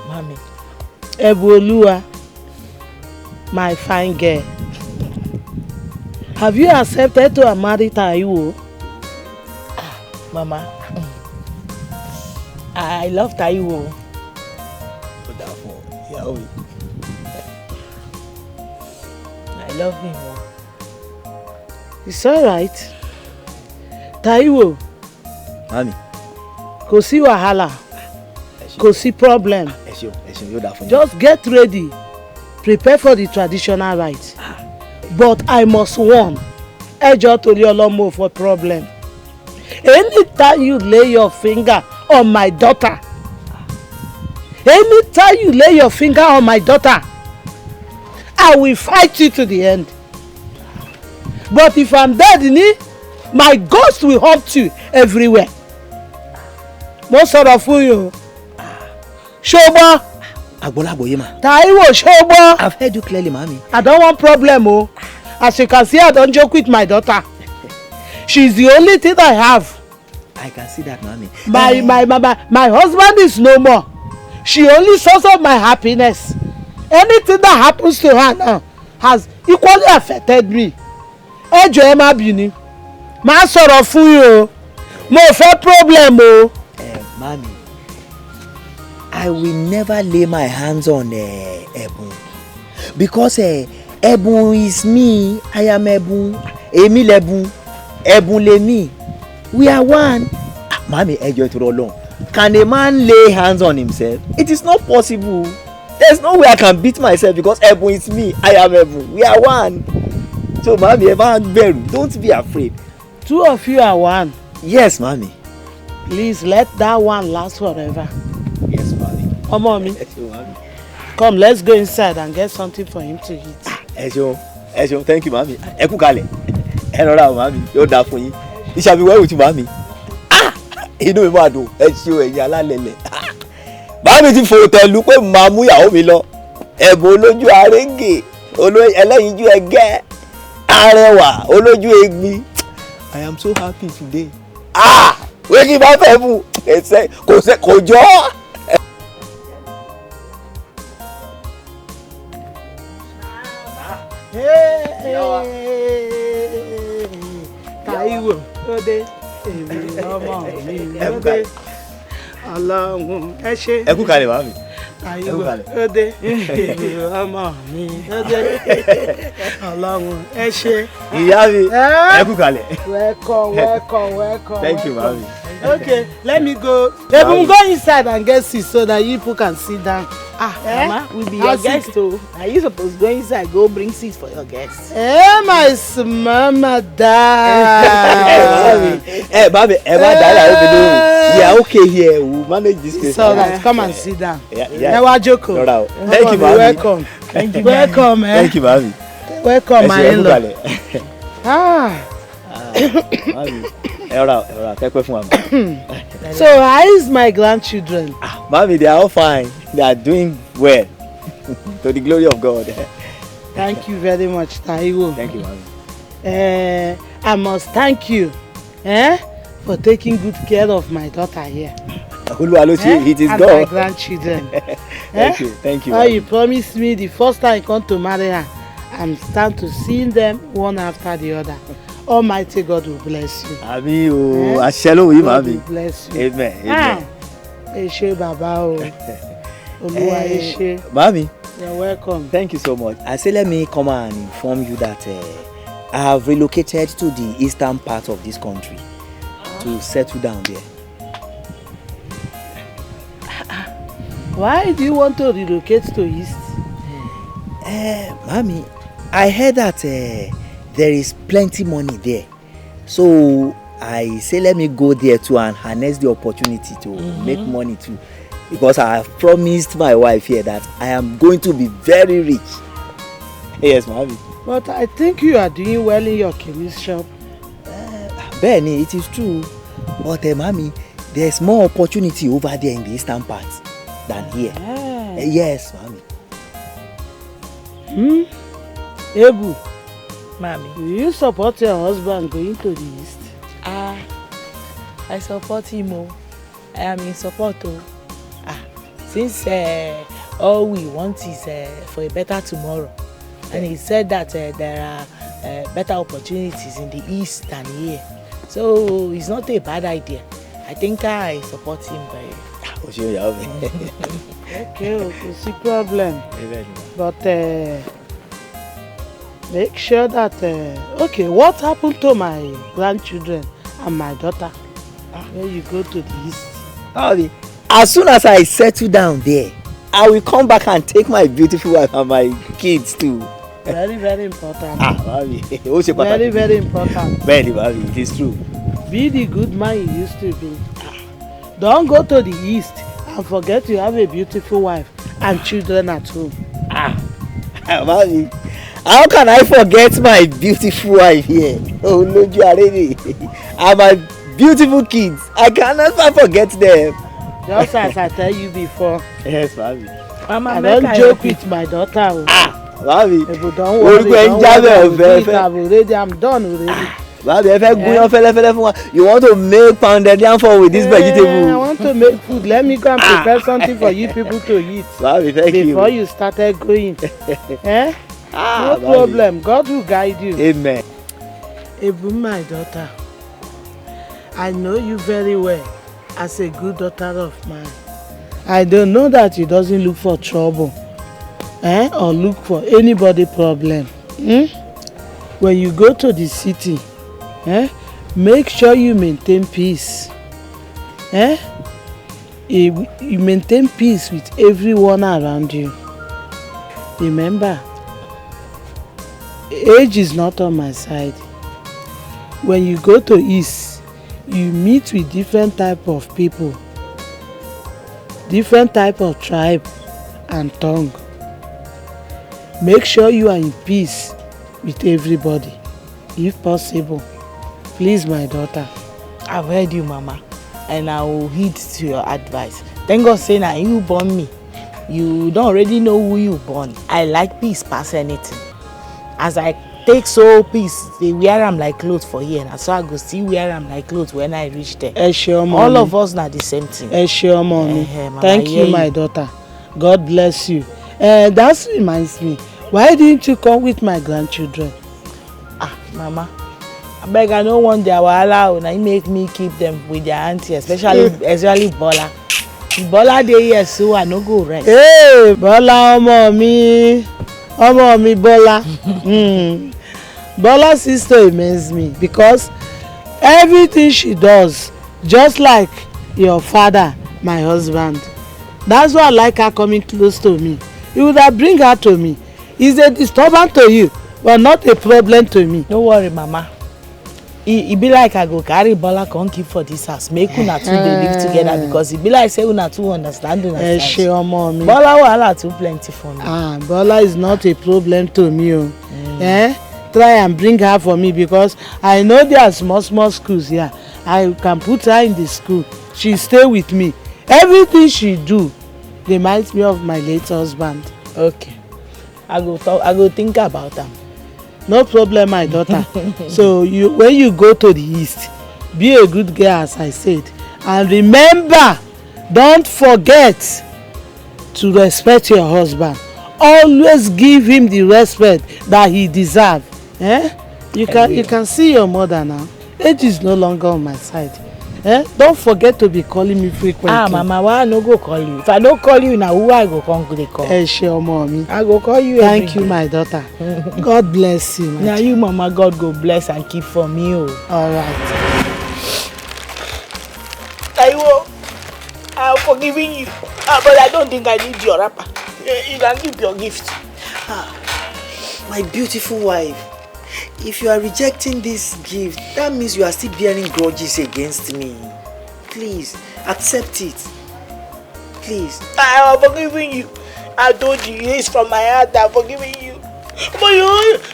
Mami, Ẹ̀bùn, my fine girl. Have you accepted to marry Taiwo? Mama, I love Taiwo. I love him. It's alright. Taiwo. Mami. Kò sí wàhálà. Kò sí problem. Just get ready. Prepare for the traditional rites. But I must warn. Ẹ jọ̀ọ́ torí Ọlọ́run for problem. Anytime you lay your finger on my daughter, anytime you lay your finger on my daughter, I will fight you to the end. But if I'm dead, my ghost will haunt you everywhere. Mo sọ̀rọ̀ fún yín. Ṣọgbọ́n. Àgbọ̀lágbọ̀ ma. Taiwo, ṣọgbọ́n. I've heard you clearly, Mami. I don't want problem, oh. As you can see, I don't joke with my daughter. She's the only thing I have. I can see that, Mami. My husband is no more. She only source of my happiness. Anything that happens to her now has equally affected me. Ẹ jọ̀ọ́ ẹ má bínú. Má sọ̀rọ̀ fún yín o. Mo fẹ́ problem o. Mami, I will never lay my hands on Ẹ̀bùn because Ẹ̀bùn is me. I am Ẹ̀bùn. Èmi lẹ̀bùn. Ẹ̀bùn lèmi. We are one. Mami, ẹ jọ̀ọ́ ìtòrò Ọlọ́run. Can a man lay hands on himself? It is not possible. There's no way I can beat myself because Ẹ̀bùn is me. I am Ẹ̀bùn. We are one. So, Mami, ẹ má bẹ̀rù. Don't be afraid. Two of you are one. Yes, Mami. Please let that one last forever. Yes, Mami. Mommy. Come, let's go inside and get something for him to eat. Ẹ ṣeun, thank you, Mami. Ẹ kú kalẹ̀. Ẹ rọra o, Mami. Yóò dáa fún yín. It shall be well with you, Mami. Inú mi máa dùn. Ẹ ṣeun ẹ̀yin alálẹ̀lẹ̀. Mami ti fòrò tẹ̀lú pé màá mú ìyàwó mi lọ. Ẹ̀bùn olójú arẹ́ngè, ẹlẹ́yinjú ẹgẹ́, arẹwà, olójú egbin. I am so happy today. Wé kí n bá fẹ́ mú kò jọ. Taiwo, ó dé. Èmi ọmọ mi ló dé. Ọlọ́run ẹ ṣé. Ẹ kú kalẹ̀ màmí. Àyíwá ọdẹ ọmọ mi ọdẹ Ọlọ́run ẹ ṣé. Ìyá mi ẹ kú kalẹ̀. Welcome. Thank you màmí. Okay, let me go. Ebun, go inside and get seat so that you people can sit down. Mama, we be your guest too. Are you supposed to go inside, go bring seats for your guests? My small madam. Baby, we are okay here. We'll manage this place. So that come and sit down. Yeah. Joko. Thank you, mami. Welcome. Thank you, welcome, Thank you, mami. Welcome, my in-law. So, how is my grandchildren? Mami, they are all fine. They are doing well. To the glory of God. Thank you very much, Taiwo. Thank you, mami. I must thank you for taking good care of my daughter here. It is and God. My grandchildren. Thank you. How you promised me the first time I come to marry her, I'm start to seeing them one after the other. Almighty God will bless you. Amen. Mami. God will bless you. Amen. Eshe Baba o. Oluwa Eshe. Mami. You're welcome. Thank you so much. I say let me come and inform you that I have relocated to the eastern part of this country to settle down there. Why do you want to relocate to east? Mami, I heard that there is plenty money there. So I say let me go there too and harness the opportunity to make money too. Because I have promised my wife here that I am going to be very rich. Yes, Mami. But I think you are doing well in your chemist shop. Benny, it is true. But Mami, there's more opportunity over there in the eastern part than here. Yes, Mami. Ebu, Mami, do you support your husband going to the east? I support him. I am in support. Since all we want is for a better tomorrow, and he said that there are better opportunities in the east than here, so it's not a bad idea. I think I support him very. Okay, it's a problem. But make sure that okay, what happened to my grandchildren and my daughter when you go to the east? As soon as I settle down there, I will come back and take my beautiful wife and my kids too. Very, very important. Mami. Very, very important. Very, Mami, it is true. Be the good man you used to be. Don't go to the east and forget you have a beautiful wife and children at home. Mami, how can I forget my beautiful wife here? Oh, no, you are ready. And my beautiful kids, I cannot forget them. Just as I tell you before. Yes, Mami. Mama, I don't joke with my daughter. Mami, don't worry, I'm done already. Mami, you want to make pounded yam for with this vegetable? I want to make food. Let me go and prepare something for you people to eat. Mami, thank you. Before you started going. No problem. God will guide you. Amen. Ebu, my daughter, I know you very well as a good daughter of mine. I don't know that you doesn't look for trouble or look for anybody problem. When you go to the city, make sure you maintain peace. You maintain peace with everyone around you. Remember, age is not on my side. When you go to east, you meet with different type of people, different type of tribe and tongue. Make sure you are in peace with everybody, if possible. Please, my daughter. I've heard you, Mama, and I will heed to your advice. Thank God say now you born me. You don't already know who you born. I like peace past anything. As I take so peace, they wear them like clothes for here, and so I go see wear them like clothes when I reach there. All of us now the same thing. Thank you, my daughter. God bless you. That reminds me. Why didn't you come with my grandchildren? Mama, I beg, I don't want their wahala. Now you make me keep them with their auntie, especially Bola. Bola dey here so I no go rest. Hey, Bola ọmọ mi Bola. Bola's sister amazes me because everything she does, just like your father, my husband. That's why I like her coming close to me. You would have bring her to me. It's a disturbance to you, but not a problem to me. No worry, Mama. E be like I go carry Bola come keep for this house. Make una two dey live together because e be like say una two understand una side. She ọmọ mi. Bola wahala too plenty for me. Bola is not a problem to me. Try and bring her for me because I know there are small schools here. I can put her in the school. She stay with me. Everything she do reminds me of my late husband. Okay. I go think about them. No problem, my daughter. So when you go to the east, be a good girl as I said. And remember, don't forget to respect your husband. Always give him the respect that he deserves. You can see your mother now. Age is no longer on my side. Don't forget to be calling me frequently. Mama, why I no go call you? If I don't call you now, who I go come to the call? Mommy. I go call you. Thank you, my daughter. God bless you. Now you, Mama, God go bless and keep for me. All right. Taiwo, I'm forgiving you, but I don't think I need your wrapper. You can keep your gift. My beautiful wife, if you are rejecting this gift, that means you are still bearing grudges against me. Please, accept it. Please. I am forgiving you. I told you, it's from my heart. I'm forgiving you. But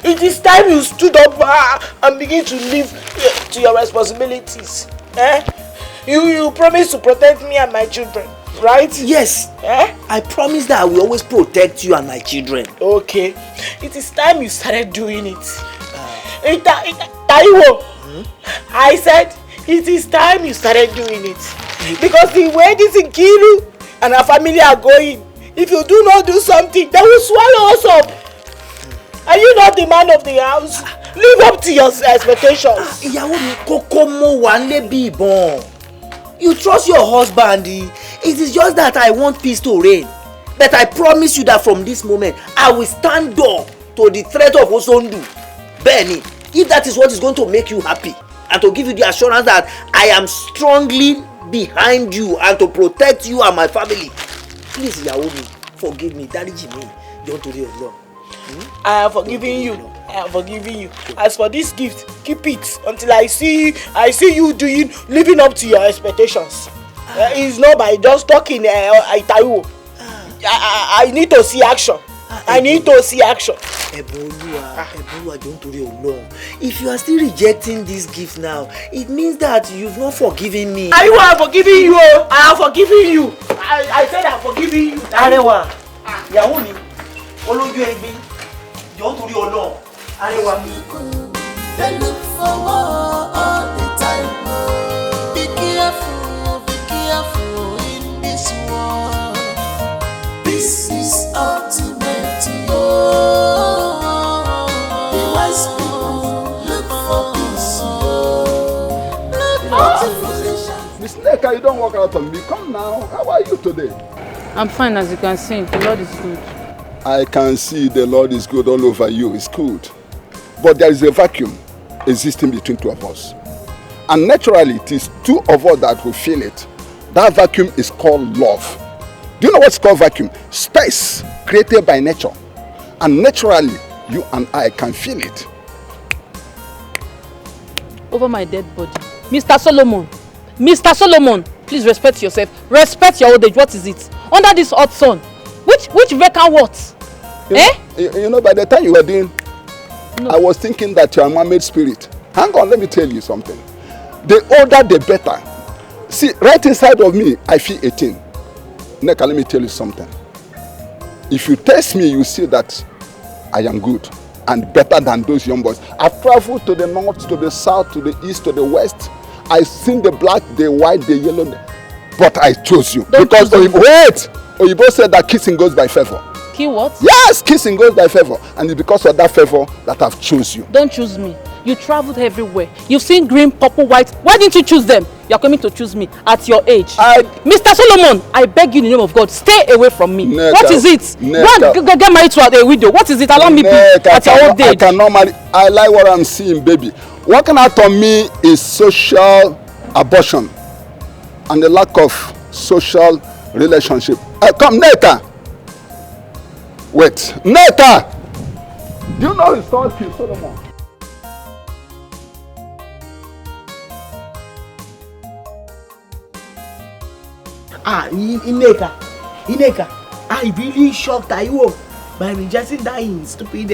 it is time you stood up and begin to live to your responsibilities. You promised to protect me and my children, right? Yes. I promise that I will always protect you and my children. Okay. It is time you started doing it. Taiwo, I said it is time you started doing it. Because the way this Nkiru and her family are going, if you do not do something, they will swallow us up. Are you not the man of the house? Live up to your expectations. You trust your husband. It is just that I want peace to reign. But I promise you that from this moment, I will stand up to the threat of Osondu. Benny, if that is what is going to make you happy and to give you the assurance that I am strongly behind you and to protect you and my family, please, Yaomi, forgive me. Daddy me. Don't do it alone. I am forgiving you. I am forgiving you. As for this gift, keep it until I see you living up to your expectations. It's not by just talking. I need to see action. I need to see action. Eboluwa, don't do it alone. If you are still rejecting this gift now, it means that you've not forgiven me. I am forgiving you. I am forgiving you. I said I am forgiving you. Arewa, Yaomi, Oloju Egbe, don't do it alone. Arewa. They look for war all the time. Be careful in this war. This is ultimate. The wise people look for peace. Miss Neka, you don't walk out on me. Come now. How are you today? I'm fine, as you can see. The Lord is good. I can see the Lord is good all over you. It's good. But there is a vacuum existing between two of us. And naturally, it is two of us that will feel it. That vacuum is called love. Do you know what's called vacuum? Space created by nature. And naturally, you and I can feel it. Over my dead body. Mr. Solomon, please respect yourself. Respect your old age. What is it? Under this hot sun. Which reckon what? You know, by the time you were doing, I was thinking that you are a man-made spirit. Hang on, let me tell you something. The older, the better. See, right inside of me, I feel 18. Neka, let me tell you something. If you test me, you see that I am good and better than those young boys. I've traveled to the north, to the south, to the east, to the west. I've seen the black, the white, the yellow. But I chose you. Because Oyibo said that kissing goes by favor. What? Yes, kissing goes by favor. And it's because of that favor that I've chosen you. Don't choose me. You traveled everywhere. You've seen green, purple, white. Why didn't you choose them? You're coming to choose me at your age. Mr. Solomon, I beg you in the name of God, stay away from me. What is it? Go and get married to a widow. What is it? Allow me at your old age. I cannot marry. I like what I'm seeing, baby. Working out on me is social abortion and the lack of social relationship. Come, Neta. Wait, Neta. Do you know his called King Solomon? Ineka, I really shocked you by rejecting that stupid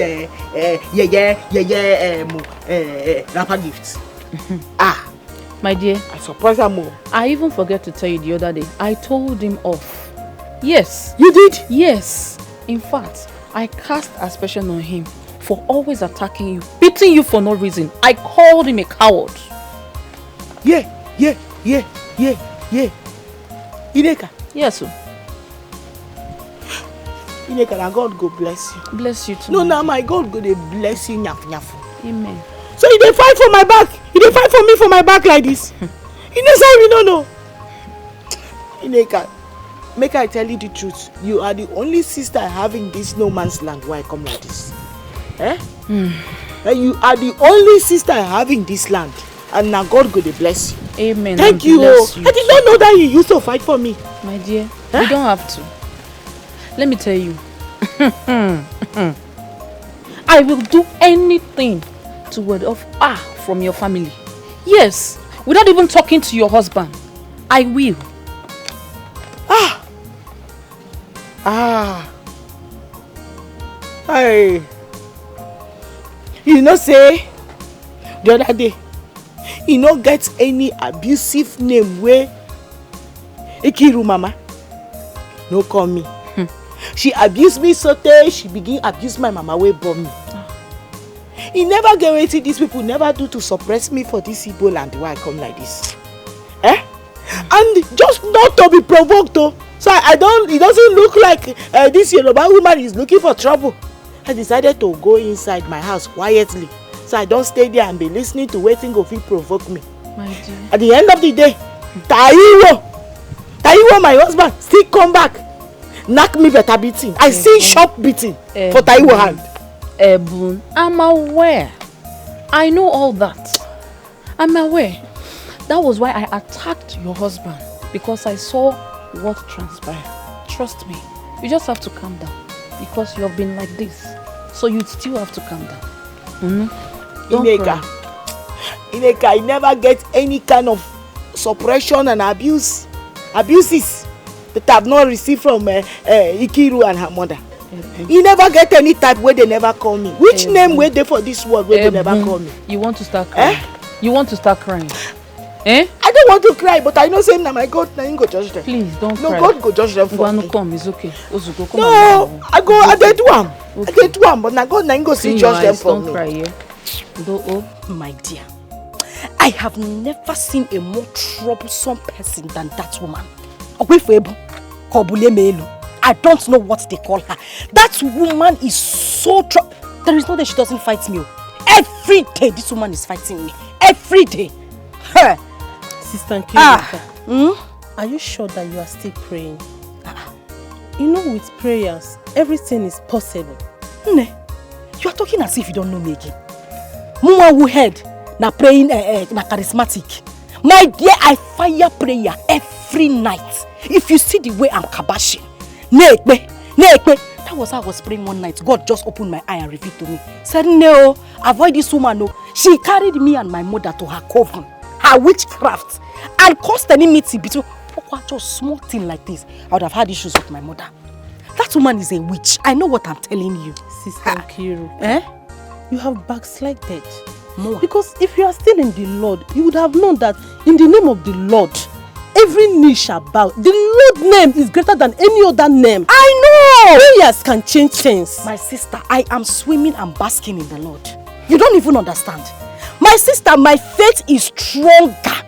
rapper gifts. My dear, I surprised her more. I even forgot to tell you the other day. I told him off. Yes. You did? Yes. In fact, I cast aspersion on him for always attacking you, beating you for no reason. I called him a coward. Yeah. Ineka. Yes, sir. Ineka, now God go bless you. Bless you too. No, now my God go dey bless you nyafu. Amen. So you dey fight for my back? You dey fight for me for my back like this? You know say we no know. Ineka, make I tell you the truth. You are the only sister I have in this no man's land where I come like this. You are the only sister I have in this land. And now God go dey bless you. Amen. Thank you. I did not know that you used to fight for me. My dear, you don't have to. Let me tell you. I will do anything to ward off from your family. Yes, without even talking to your husband. I will. Hey. You know say the other day you no get any abusive name wey Ikiru mama no call me. She abused me so tey she begin abuse my mama wey born me. E never get wetin these people never do to suppress me for this Igbo land where I come like this. And just not to be provoked though. So it doesn't look like this Yoruba woman is looking for trouble. I decided to go inside my house quietly. So I don't stay there and be listening to wetin go fit provoke me. My dear. At the end of the day, Taiwo, my husband, still come back. Knock me better beating. I see sharp beating for Taiwo hand. Ebun, I'm aware. I know all that. I'm aware. That was why I attacked your husband. Because I saw what transpired. Trust me. You just have to calm down. Because you have been like this. So you still have to calm down. Ineka, I never get any kind of suppression and abuses that I have not received from Ikiru and her mother. You never get any type where they never call me. Which name were they for this world where they never call me? You want to start crying? You want to start crying? I don't want to cry, but I know saying that my God, now you go judge them. Please don't cry. No, God go judge them for me. Come, it's okay. No, I get one. I get one, but now God, now you go see judge them for me. Don't cry, yeah? My dear, I have never seen a more troublesome person than that woman. I don't know what they call her. That woman is so there is no day she doesn't fight me. Every day this woman is fighting me. Every day. Sister Nkirika, are you sure that you are still praying? You know, with prayers, everything is possible. You are talking as if you don't know me again. Muma who head na praying na charismatic. My dear, I fire prayer every night. If you see the way I'm kabashing, that was how I was praying one night. God just opened my eye and revealed to me. Said, no, avoid this woman. No. She carried me and my mother to her coven, her witchcraft, and caused enmity between. Just small thing like this, I would have had issues with my mother. That woman is a witch. I know what I'm telling you. Sister Nkiru, you have backslided. No. Because if you are still in the Lord, you would have known that in the name of the Lord, every knee shall bow. The Lord name is greater than any other name. I know! Prayers can change things. My sister, I am swimming and basking in the Lord. You don't even understand. My sister, my faith is stronger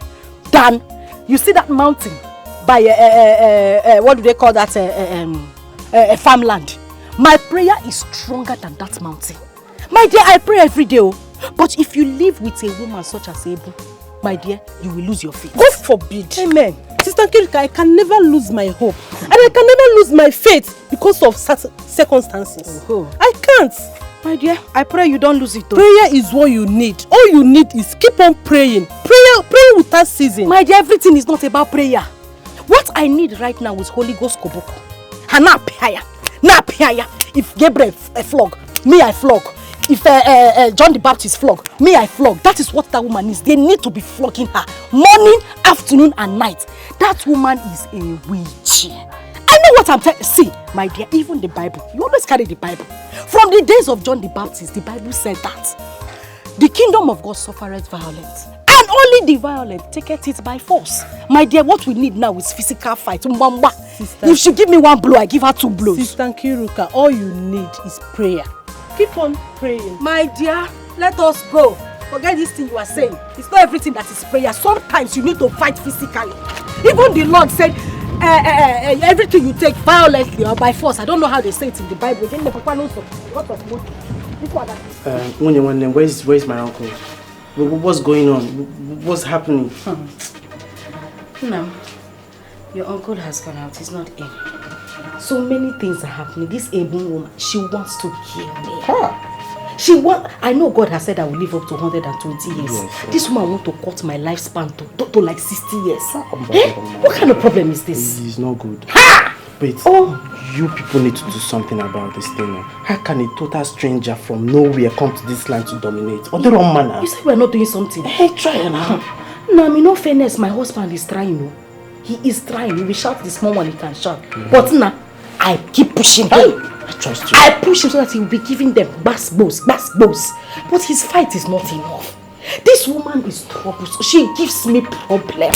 than, you see that mountain by, what do they call that, farmland. My prayer is stronger than that mountain. My dear, I pray every day. But if you live with a woman such as Ebu, my dear, you will lose your faith. God forbid. Amen. Sister Kirika, I can never lose my hope. And I can never lose my faith because of circumstances. I can't. My dear, I pray you don't lose it though. Prayer is what you need. All you need is keep on praying. Prayer without ceasing. My dear, everything is not about prayer. What I need right now is Holy Ghost Koboko. And now prayer. If Gabriel flog, me I flog. If John the Baptist flog, me I flog. That is what that woman is. They need to be flogging her morning, afternoon and night. That woman is a witch. I know what I'm telling you. See, my dear, even the Bible, you always carry the Bible. From the days of John the Baptist, the Bible said that the kingdom of God suffereth violence, and only the violent taketh it by force. My dear, what we need now is physical fight. Sister, if she give me one blow, I give her 2 blows. Sister Kiruka, all you need is prayer. Keep on praying. My dear, let us go. Forget this thing you are saying. It's not everything that is prayer. Sometimes you need to fight physically. Even the Lord said, everything you take violently or by force. I don't know how they say it in the Bible. Where's my uncle? What's going on? What's happening? No, your uncle has gone out. He's not in. So many things are happening. This able woman, she wants to kill me. I know God has said I will live up to 120 years. Yes. This woman wants to cut my lifespan to like 60 years. What kind of problem is this? It's not good. Ha! Wait, you people need to do something about this thing. How can a total stranger from nowhere come to this land to dominate? Or the wrong manner? You say we're not doing something. Hey, try now. No, I mean, no fairness, my husband is trying. He is trying. He will shout the small one he can shout. But now, I keep pushing him. I trust you. I push him so that he will be giving them bass blows. But his fight is not enough. This woman is troublesome. She gives me problem.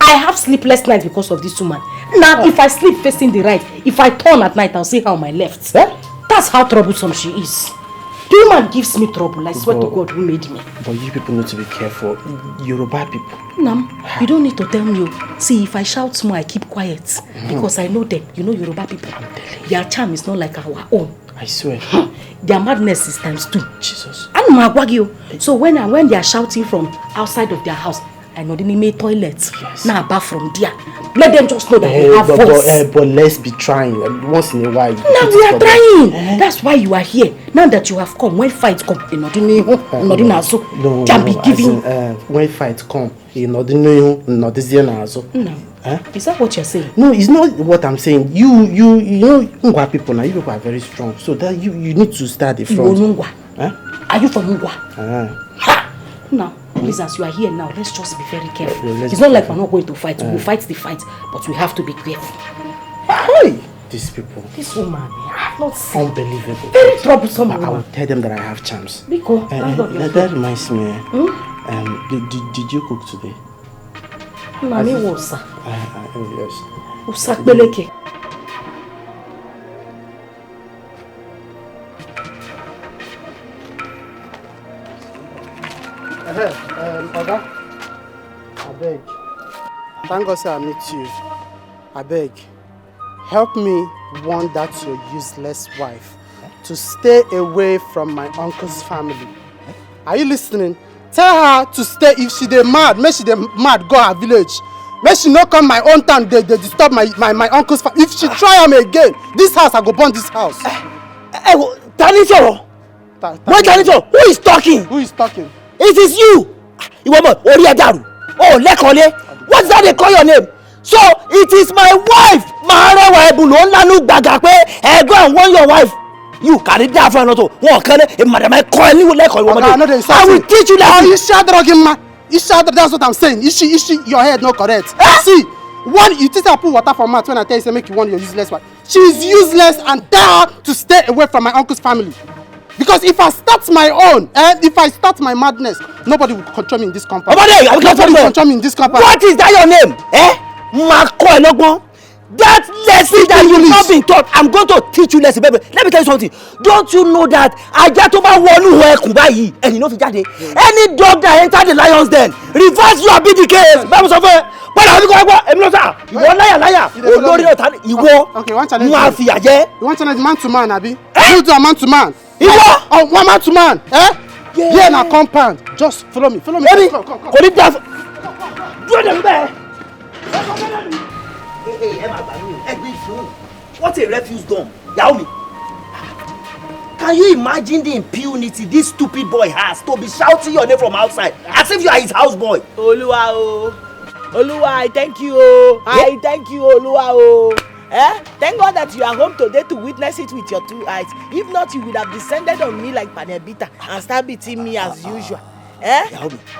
I have sleepless nights because of this woman. Now, if I sleep facing the right, if I turn at night, I'll see her on my left. That's how troublesome she is. The woman gives me trouble. I swear to God who made me. But you people need to be careful. Yoruba people. Nam, you don't need to tell me. See, if I shout more, I keep quiet. Because I know them. You know Yoruba people. Their charm is not like our own. I swear. Their madness is times 2. Jesus. So when they are shouting from outside of their house, I know they need toilets. Yes. Now back from there. Let them just know that they have voice. But let's be trying. Once in a while. Now we are trying. That's why you are here. Now that you have come, when fights come, can be giving. When fights come, No. Is that what you're saying? No, it's not what I'm saying. You know Ngwa people now. You people are very strong. So that you need to start the front. Are you from Ngwa? Now, please, as you are here now, let's just be very careful. It's not like we're not going to fight. We'll fight the fight, but we have to be careful. Hey, these people. This woman, I have not seen. Unbelievable. Very troublesome woman. I will tell them that I have charms. Biko, that reminds me. Did you cook today? Mami was. Yes. Usakbeleke. Oga, I beg. Thank God I meet you. I beg. Help me warn that your useless wife to stay away from my uncle's family. Are you listening? Tell her to stay. If she dey mad, make she dey mad go her village. Make she not come my own town. They disturb my uncle's family. If she try am again, this house I go burn this house. Tanito! Wait, Tanito! Who is talking? Who is talking? It is you! Oh, Lekole! What's that they call your name? So, it is my wife! Maharewa Ebulonlanu Bagakwe! Go and warn your wife! You carry that for another. I will teach you that. You shut up, you shut up, that's what I'm saying. Is she, your head not correct? See, one, you think I put water for mouth when I tell you to make you want your useless wife. She is useless and tell her to stay away from my uncle's family. Because if I start my own, if I start my madness, nobody will control me in this compound. Nobody will control me in this compound. What is that your name? That lesson that you've not been taught, I'm going to teach you lesson, baby. Let me tell you something. Don't you know that Ajatoba wonu Kubayi and you know any dog that enter the lion's den, reverse your BDK. Okay, one challenge. You want challenge man to man, Abi? You do a man to man. Oh, one man to man. Yeah. Here na compound. Just follow me. Follow me. Come. Hey, Emma, what a refuse dump. Yaomi. Can you imagine the impunity this stupid boy has to be shouting your name from outside as if you are his houseboy? Oluwa o. Oluwa, I thank you o. I thank you, Oluwa o. Thank God that you are home today to witness it with your 2 eyes. If not, you would have descended on me like Panebita and start beating me as usual.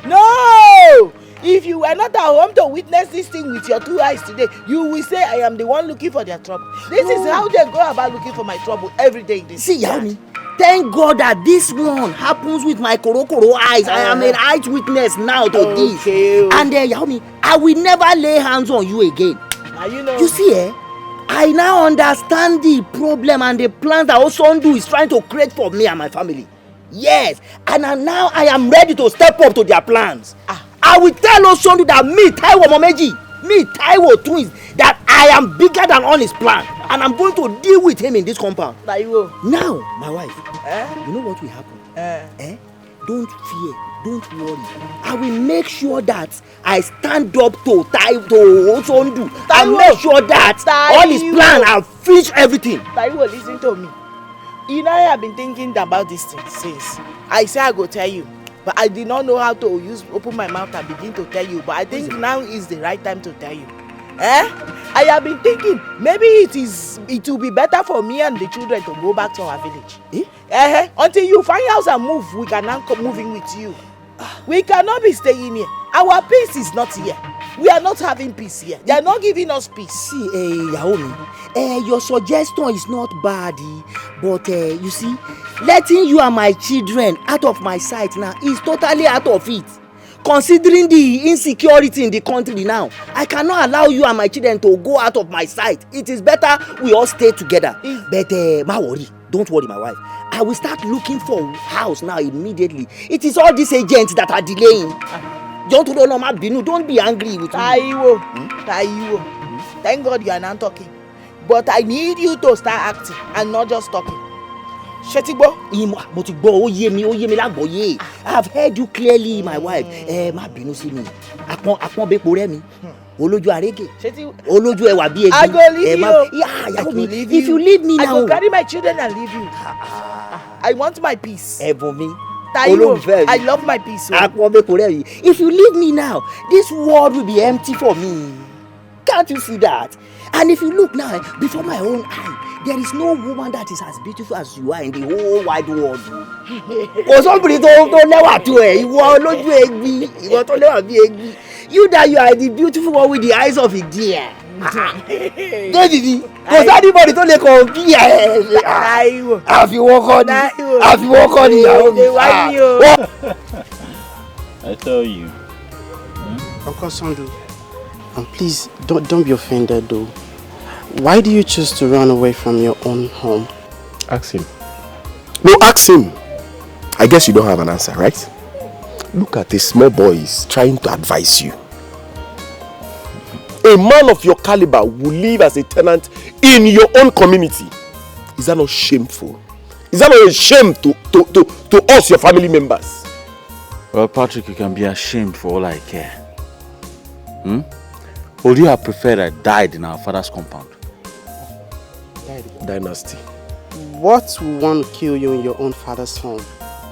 No! If you were not at home to witness this thing with your 2 eyes today, you will say I am the one looking for their trouble. This is how they go about looking for my trouble every day. See, Yaomi, thank God that this one happens with my korokoro eyes. I am an eyewitness now to this. And Yaomi, I will never lay hands on you again. You see, I now understand the problem and the plans that Osondu is trying to create for me and my family. Yes, and now I am ready to step up to their plans. I will tell Osondu that me, Taiwo Momeji, me, Taiwo twins, that I am bigger than all his plan, and I'm going to deal with him in this compound. Now, my wife, you know what will happen? Don't fear, don't worry. I will make sure that I stand up to Osondu and make sure that all his plan, I'll finish everything. Taiwo, listen to me. You know, I have been thinking about this thing since. I say I go tell you, but I did not know how to open my mouth and begin to tell you. But I think now is the right time to tell you. I have been thinking maybe it will be better for me and the children to go back to our village. Until you find house and move, we can now come moving with you. We cannot be staying here. Our peace is not here. We are not having peace here. They are not giving us peace. See, Yaomi, your suggestion is not bad, but you see, letting you and my children out of my sight now is totally out of it. Considering the insecurity in the country now, I cannot allow you and my children to go out of my sight. It is better we all stay together. But ma worry, don't worry, my wife. I will start looking for a house now immediately. It is all these agents that are delaying. Don't be angry with me. Taiwo. Thank God you are now talking. But I need you to start acting and not just talking. Shetigbo? I have heard you clearly, my wife. Ma binu si mi. Akpon be pore mi. Olójú arege. Olójú ẹwà bí egi. I go leave you. I go leave you. If you leave me now, I go carry my children and leave you. I want my peace. Taiwo, I love my peace. If you leave me now, this world will be empty for me. Can't you see that? And if you look now, before my own eye, there is no woman that is as beautiful as you are in the whole wide world. You that you are the beautiful one with the eyes of a deer. Baby, because anybody don't compare. Have you walk on I tell you. Uncle Sandu, please don't be offended though. Why do you choose to run away from your own home? Ask him. No, ask him. I guess you don't have an answer, right? Look at this small boy is trying to advise you. A man of your caliber will live as a tenant in your own community. Is that not shameful? Is that not a shame to us, your family members? Well, Patrick, you can be ashamed for all I care. Would you have preferred I died in our father's compound? Dynasty. What will want to kill you in your own father's home?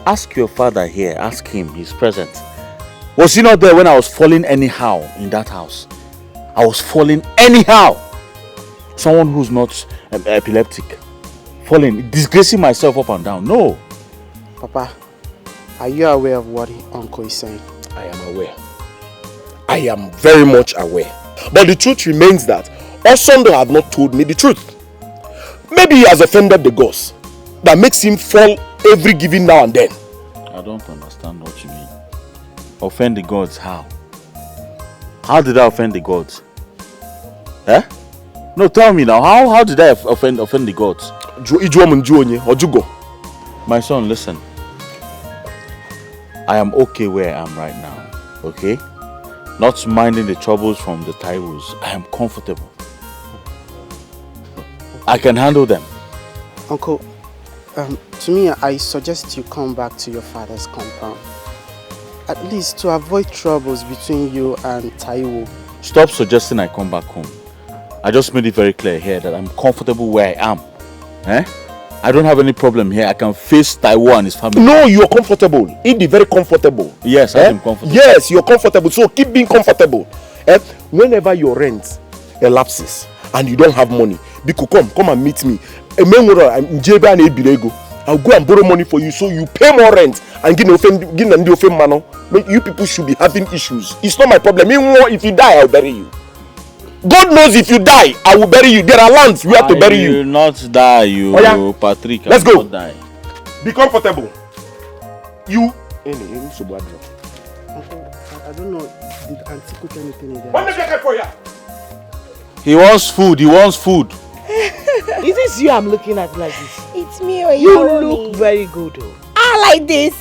Ask your father here. Ask him. He's present. Was he not there when I was falling anyhow in that house? I was falling anyhow. Someone who's not epileptic. Falling, disgracing myself up and down. No. Papa, are you aware of what Uncle is saying? I am aware. I am very much aware. But the truth remains that Osondo have not told me the truth. Maybe he has offended the gods. That makes him fall every giving now and then. I don't understand what you mean. Offend the gods how? How did I offend the gods? No, tell me now. How did I offend the gods? My son, listen. I am okay where I am right now. Okay? Not minding the troubles from the Taiwos. I am comfortable. I can handle them. Uncle, To me, I suggest you come back to your father's compound. At least to avoid troubles between you and Taiwo. Stop suggesting I come back home. I just made it very clear here that I'm comfortable where I am. I don't have any problem here. I can face Taiwo and his family. No, you're comfortable. Be very comfortable. Yes, I am comfortable. Yes, you're comfortable. So keep being comfortable. Whenever your rent elapses and you don't have money, Biko, come and meet me. I'll go and borrow money for you so you pay more rent and give man. You people should be having issues. It's not my problem. If you die, I'll bury you. God knows if you die, I will bury you. There are lands we have to bury you. I will not die, you Patrick. Let's go. Not die. Be comfortable. You. I don't know. Did Auntie cook anything in there? He wants food. Is this you I'm looking at like this? It's me or you look very good. Like this.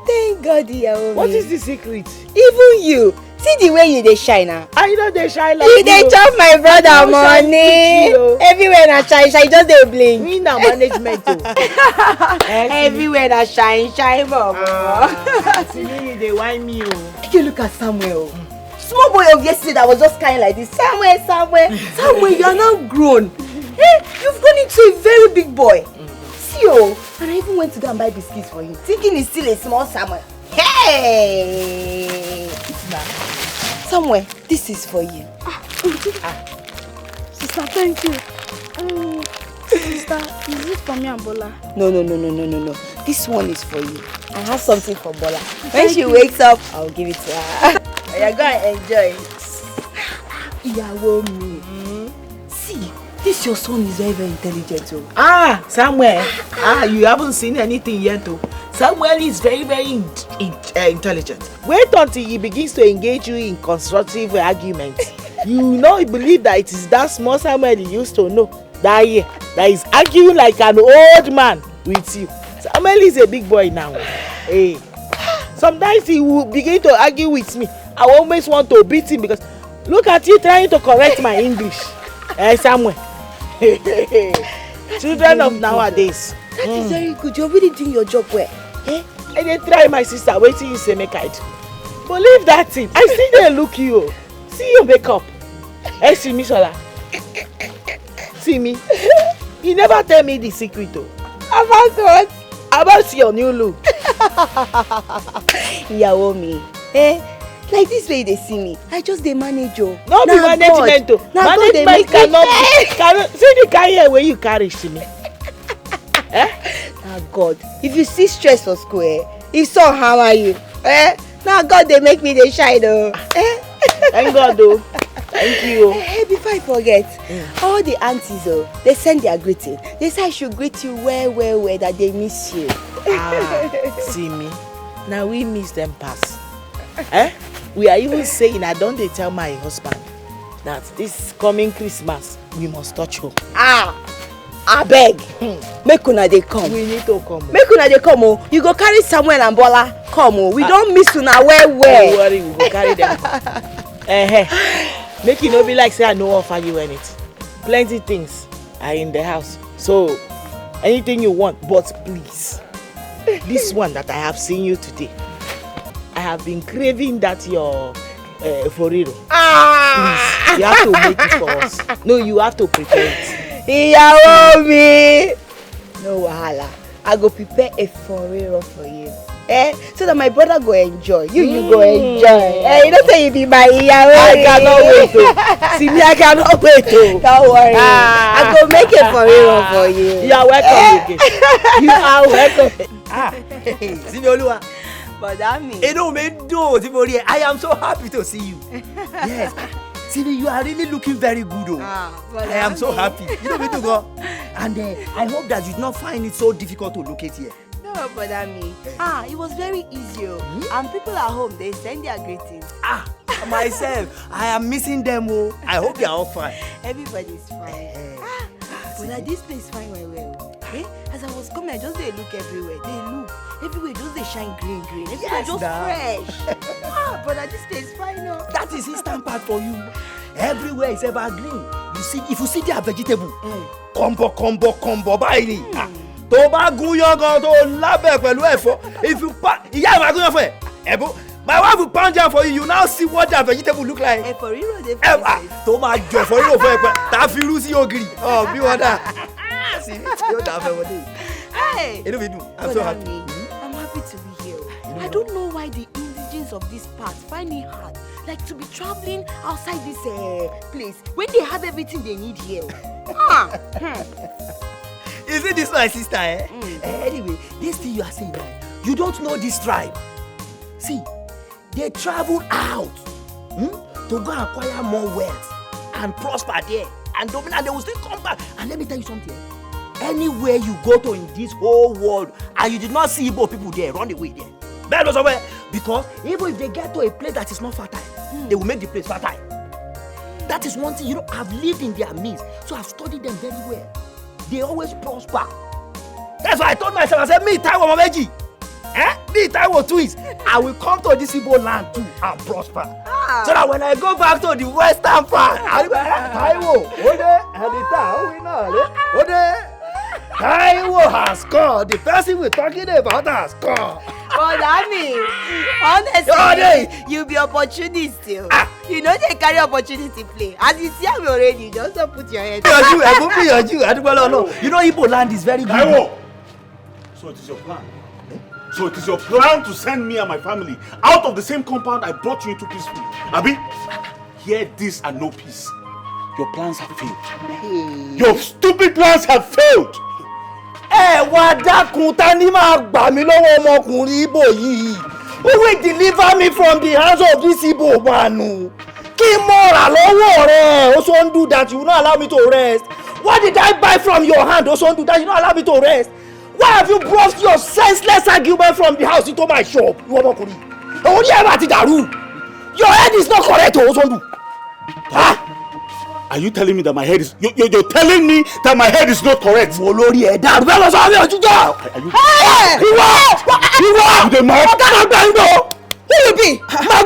Thank God, Yaomi. What is the secret? Even you. See the way you dey shine now. I know they shine like you. Dey chop my brother money. Everywhere na shine, just dey blink. Me na management everywhere na shine, baba. See me, they whine me. You look at Samuel. Small boy of yesterday that was just kind like this. Samuel, you are now grown. You've grown into a very big boy. See and I even went to go and buy biscuits for you, thinking he's still a small Samuel. Hey! Samuel, this is for you. Sister, thank you. Sister, is it for me and Bola? No. This one is for you. I have something for Bola. When she wakes up, I'll give it to her. You're going to enjoy it. Yawomi. See, this your son is very, very intelligent. Samuel. You haven't seen anything yet though. Samuel is very, very intelligent. Wait until he begins to engage you in constructive arguments. You know, he believe that it is that small Samuel he used to know that is arguing like an old man with you. Samuel is a big boy now. Hey. Sometimes he will begin to argue with me. I always want to beat him because look at you trying to correct my English. Samuel. Children of nowadays. That is very good. You're really doing your job well. I dey try my sister. Wait till you say make I do. Believe that thing. I see they look you. See your makeup. See me, Sola. See me. You never tell me the secret though. About what? About your new look. Yawomi. Like this way they see me. I just dey manage you. No be management though. Management cannot be. See the kind where you carry see me. Now God, if you see stress for school, if so hammer you, now God they make me dey shine though. Thank God though. Thank you. Hey, before I forget, all the aunties they send their greeting. They say I should greet you well, that they miss you. See me. Now we miss them pass. We are even saying I don't they tell my husband that this coming Christmas we must touch home. I beg. Make una dey come. We need to come. Make una dey come oh. You go carry Samuel and Bola. Come oh. We don't miss una well. Don't worry, we go carry them. Make it not be like say I no offer you anything. Plenty things are in the house. So anything you want, but please. This one that I have seen you today. I have been craving that your for real. Please, you have to make it for us. No, you have to prepare it. Yawomi. No wahala. I go prepare a forero for you. So that my brother go enjoy. You go enjoy. You don't say you be my Yawomi. I cannot wait to. See me, I cannot wait to. Don't worry. I go make a forero for you. You are welcome again. You are welcome. Simeoluwa. But that means. I am so happy to see you. Yes. Sini, you are really looking very good. I am so happy. You know where to go. And I hope that you do not find it so difficult to locate here. No, but I mean, it was very easy. And people at home, they send their greetings. Myself, I am missing them. I hope they are all fine. Everybody's fine. But this place is fine well. As I was coming, I just they look everywhere. Everywhere, just they shine green. Everywhere just fresh. But this place is fine. That is instant part for you. Everywhere is evergreen. if you see their vegetable, combo báyìí. Tó bá gúnyán gan tó lábẹ́ pẹ̀lú ẹ̀fọ́. If you ìyá ìwà gúnyán fún ẹ. Ẹ̀bùn. My wife will pound jam for you. You now see what their vegetable look like. For you, tó máa jọ for you fún ẹ pẹ́. Tá a fi irú sí ògiri. Bí wọ́n dà. See, yóò dà fẹ́ wọlé. Hey. Inú mi dùn. I'm so happy. I'm happy to be here. I don't know why the indigenes of this part find it hard, like to be traveling outside this place when they have everything they need here. Is it this my sister, eh? Anyway, this thing you are saying, you don't know this tribe. See, they travel out to go acquire more wealth and prosper there and dominate. They will still come back. And let me tell you something. Anywhere you go to in this whole world and you did not see Igbo people there, run away there. Better somewhere. Because even if they get to a place that is not fertile, they will make the place fertile. That is one thing, I've lived in their midst, so I've studied them very well. They always prosper. That's why I told myself, I said, me, Taiwo Mameji, me, Taiwo twins, I will come to this Igbo land too and prosper. So that when I go back to the western part, I'll be like, Taiwo, Taiwo has scored. The person we're talking about has scored. But honestly, you be opportunist still. You know they carry opportunity play. As you see me already, you just don't put your head. You know Igbo land is very good. Taiwo! So it is your plan? So it is your plan to send me and my family out of the same compound I brought you into peacefully? Abi, hear this and no peace. Your plans have failed. Your stupid plans have failed. Wá dákun ta ni máa gbà mí lọ́wọ́ ọmọkùnrin Igbo yìí. Who will deliver me from the hands of this Igbo man? Kí mo rà lọ́wọ́ rẹ̀? Also do that, you will not allow me to rest. What did I buy from your hand? Also do that, you will not allow me to rest. Why have you brought your senseless argument from the house into my shop? You ọmọkùnrin. Orí ẹ̀ máa ti dàrú. Your head is not correct, also do. Are you telling me that my head is... You're telling me that my head is not correct? Olórí ẹ̀ dàrú. Bẹ́ẹ̀ lọ sọ mi òjújọ́. Ìwọ! The man. Who you be? Now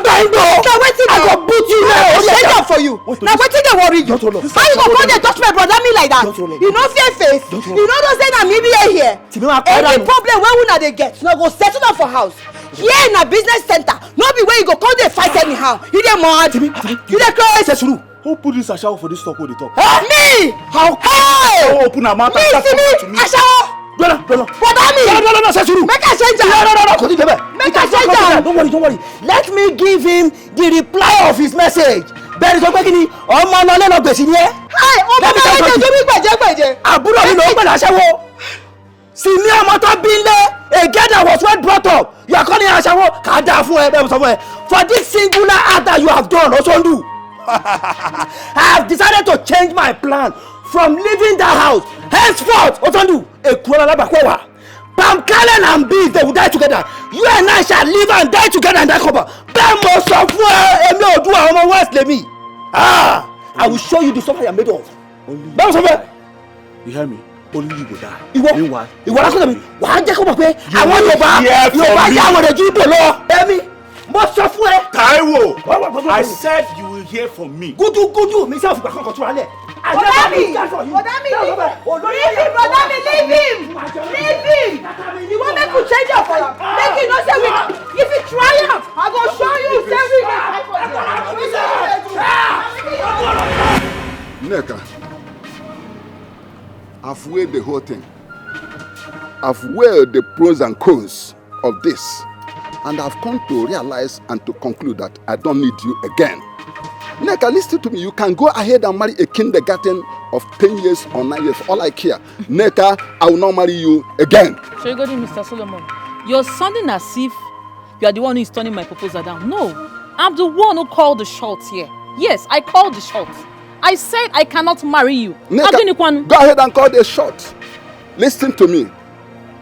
wetin I go beat you now. Stand up for you. Now wetin dey worry you? How you go come dey touch my brother me like that? You no fear face. You no know say na me be here. Any problem wey una dey get, una go settle down for house. Here na business center. No be where you go come dey fight anyhow. You dey mad? You dey crazy? Who put this ashawo for this talk wey dey talk? Me! How can you open her mouth and start talking to me? Ashawo! No, Sesuru. Make I change No. Make I change am. Don't worry. Let me give him the reply of his message. Bẹ́ẹ̀ni sọ pé kí ni ọmọ náà lẹ́nu gbèsè ni ẹ́. Ọmọ náà lẹ́nu tó bí gbẹ̀jẹ̀gbẹ̀jẹ̀. Àbúrò mi ló ń gbẹ̀dẹ̀ aṣẹ́wó. Sì ní ọmọ tó bí lé a girl that was well brought up. You are calling her aṣẹ́wó. Kà á dáa fún ẹ bẹ́ẹ̀ sọ fún ẹ. For this singular act that you have done, Osondu, I have decided to change my plan from leaving that house. Henceforth, Osondu, Ekura Labakwewa, Pamkalen and Bees, they will die together. You and I shall live and die together in that cover. Bemo software, Emi Odua, Omo West Lemi. I will show you the software you are made of. Bemo software. You hear me? Only you will die. Meanwhile, lásán mi. Wàá jẹ́ kó mọ̀ pé àwọn Yorùbá yà wọ́n rẹ̀ ju Igbo lọ. Ẹ̀mí, mo sọ fún ẹ. Taiwo, I said you will hear from me. Gudu, mi sẹ́ òfin kankan kan tún alẹ́. Leave him. You want me to change your fire? Make it no say we. If you try out, I go show you. Say we Nneka, I've weighed the whole thing. I've weighed the pros and cons of this, and I've come to realize and to conclude that I don't need you again. Nneka, listen to me. You can go ahead and marry a kindergarten of 10 years or 9 years. All I care. Nneka, I will not marry you again. So you go to Mr. Solomon. You're sounding as if you are the one who is turning my proposal down. No, I'm the one who called the shots here. Yes, I called the shots. I said I cannot marry you. Nneka, go ahead and call the shot. Listen to me.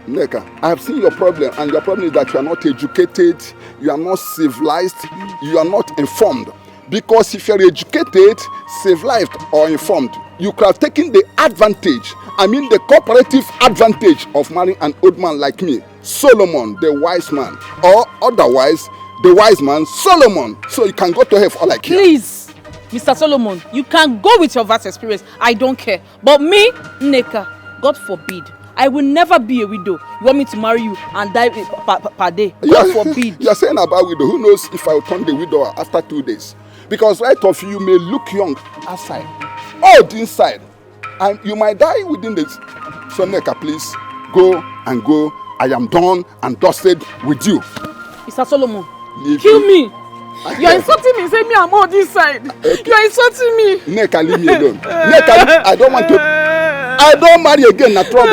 Nneka, I have seen your problem, and your problem is that you are not educated, you are not civilized, you are not informed. Because if you are educated, civilized, or informed, you could have taken the advantage, the cooperative advantage of marrying an old man like me, Solomon, the wise man, or otherwise, the wise man, Solomon, so you can go to hell for all I care. Please, Mr. Solomon, you can go with your vast experience. I don't care. But me, Nneka, God forbid, I will never be a widow. You want me to marry you and die per day? God forbid. You're saying about widow. Who knows if I will turn the widow after 2 days? Because right of you may look young outside, old inside, and you might die within this. So Nneka, please go and go. I am done and dusted with you. Mr. Solomon, kill me. You're insulting me. Say me I'm on this side. Okay. You're insulting me. Nneka, leave me alone. Nneka, I don't want to. I don't marry again. Na trouble.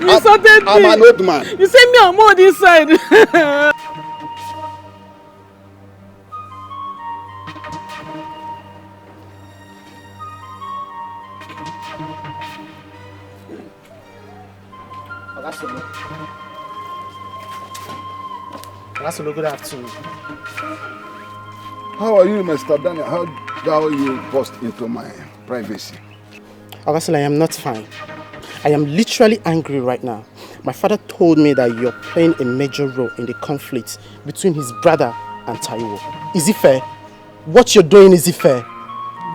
You insulted me. I'm an old man. You say me I'm on this side. Rasolo, good afternoon. How are you, Mr. Daniel? How you burst into my privacy? Augustine, I am not fine. I am literally angry right now. My father told me that you're playing a major role in the conflict between his brother and Taiwo. Is it fair? What you're doing, is it fair?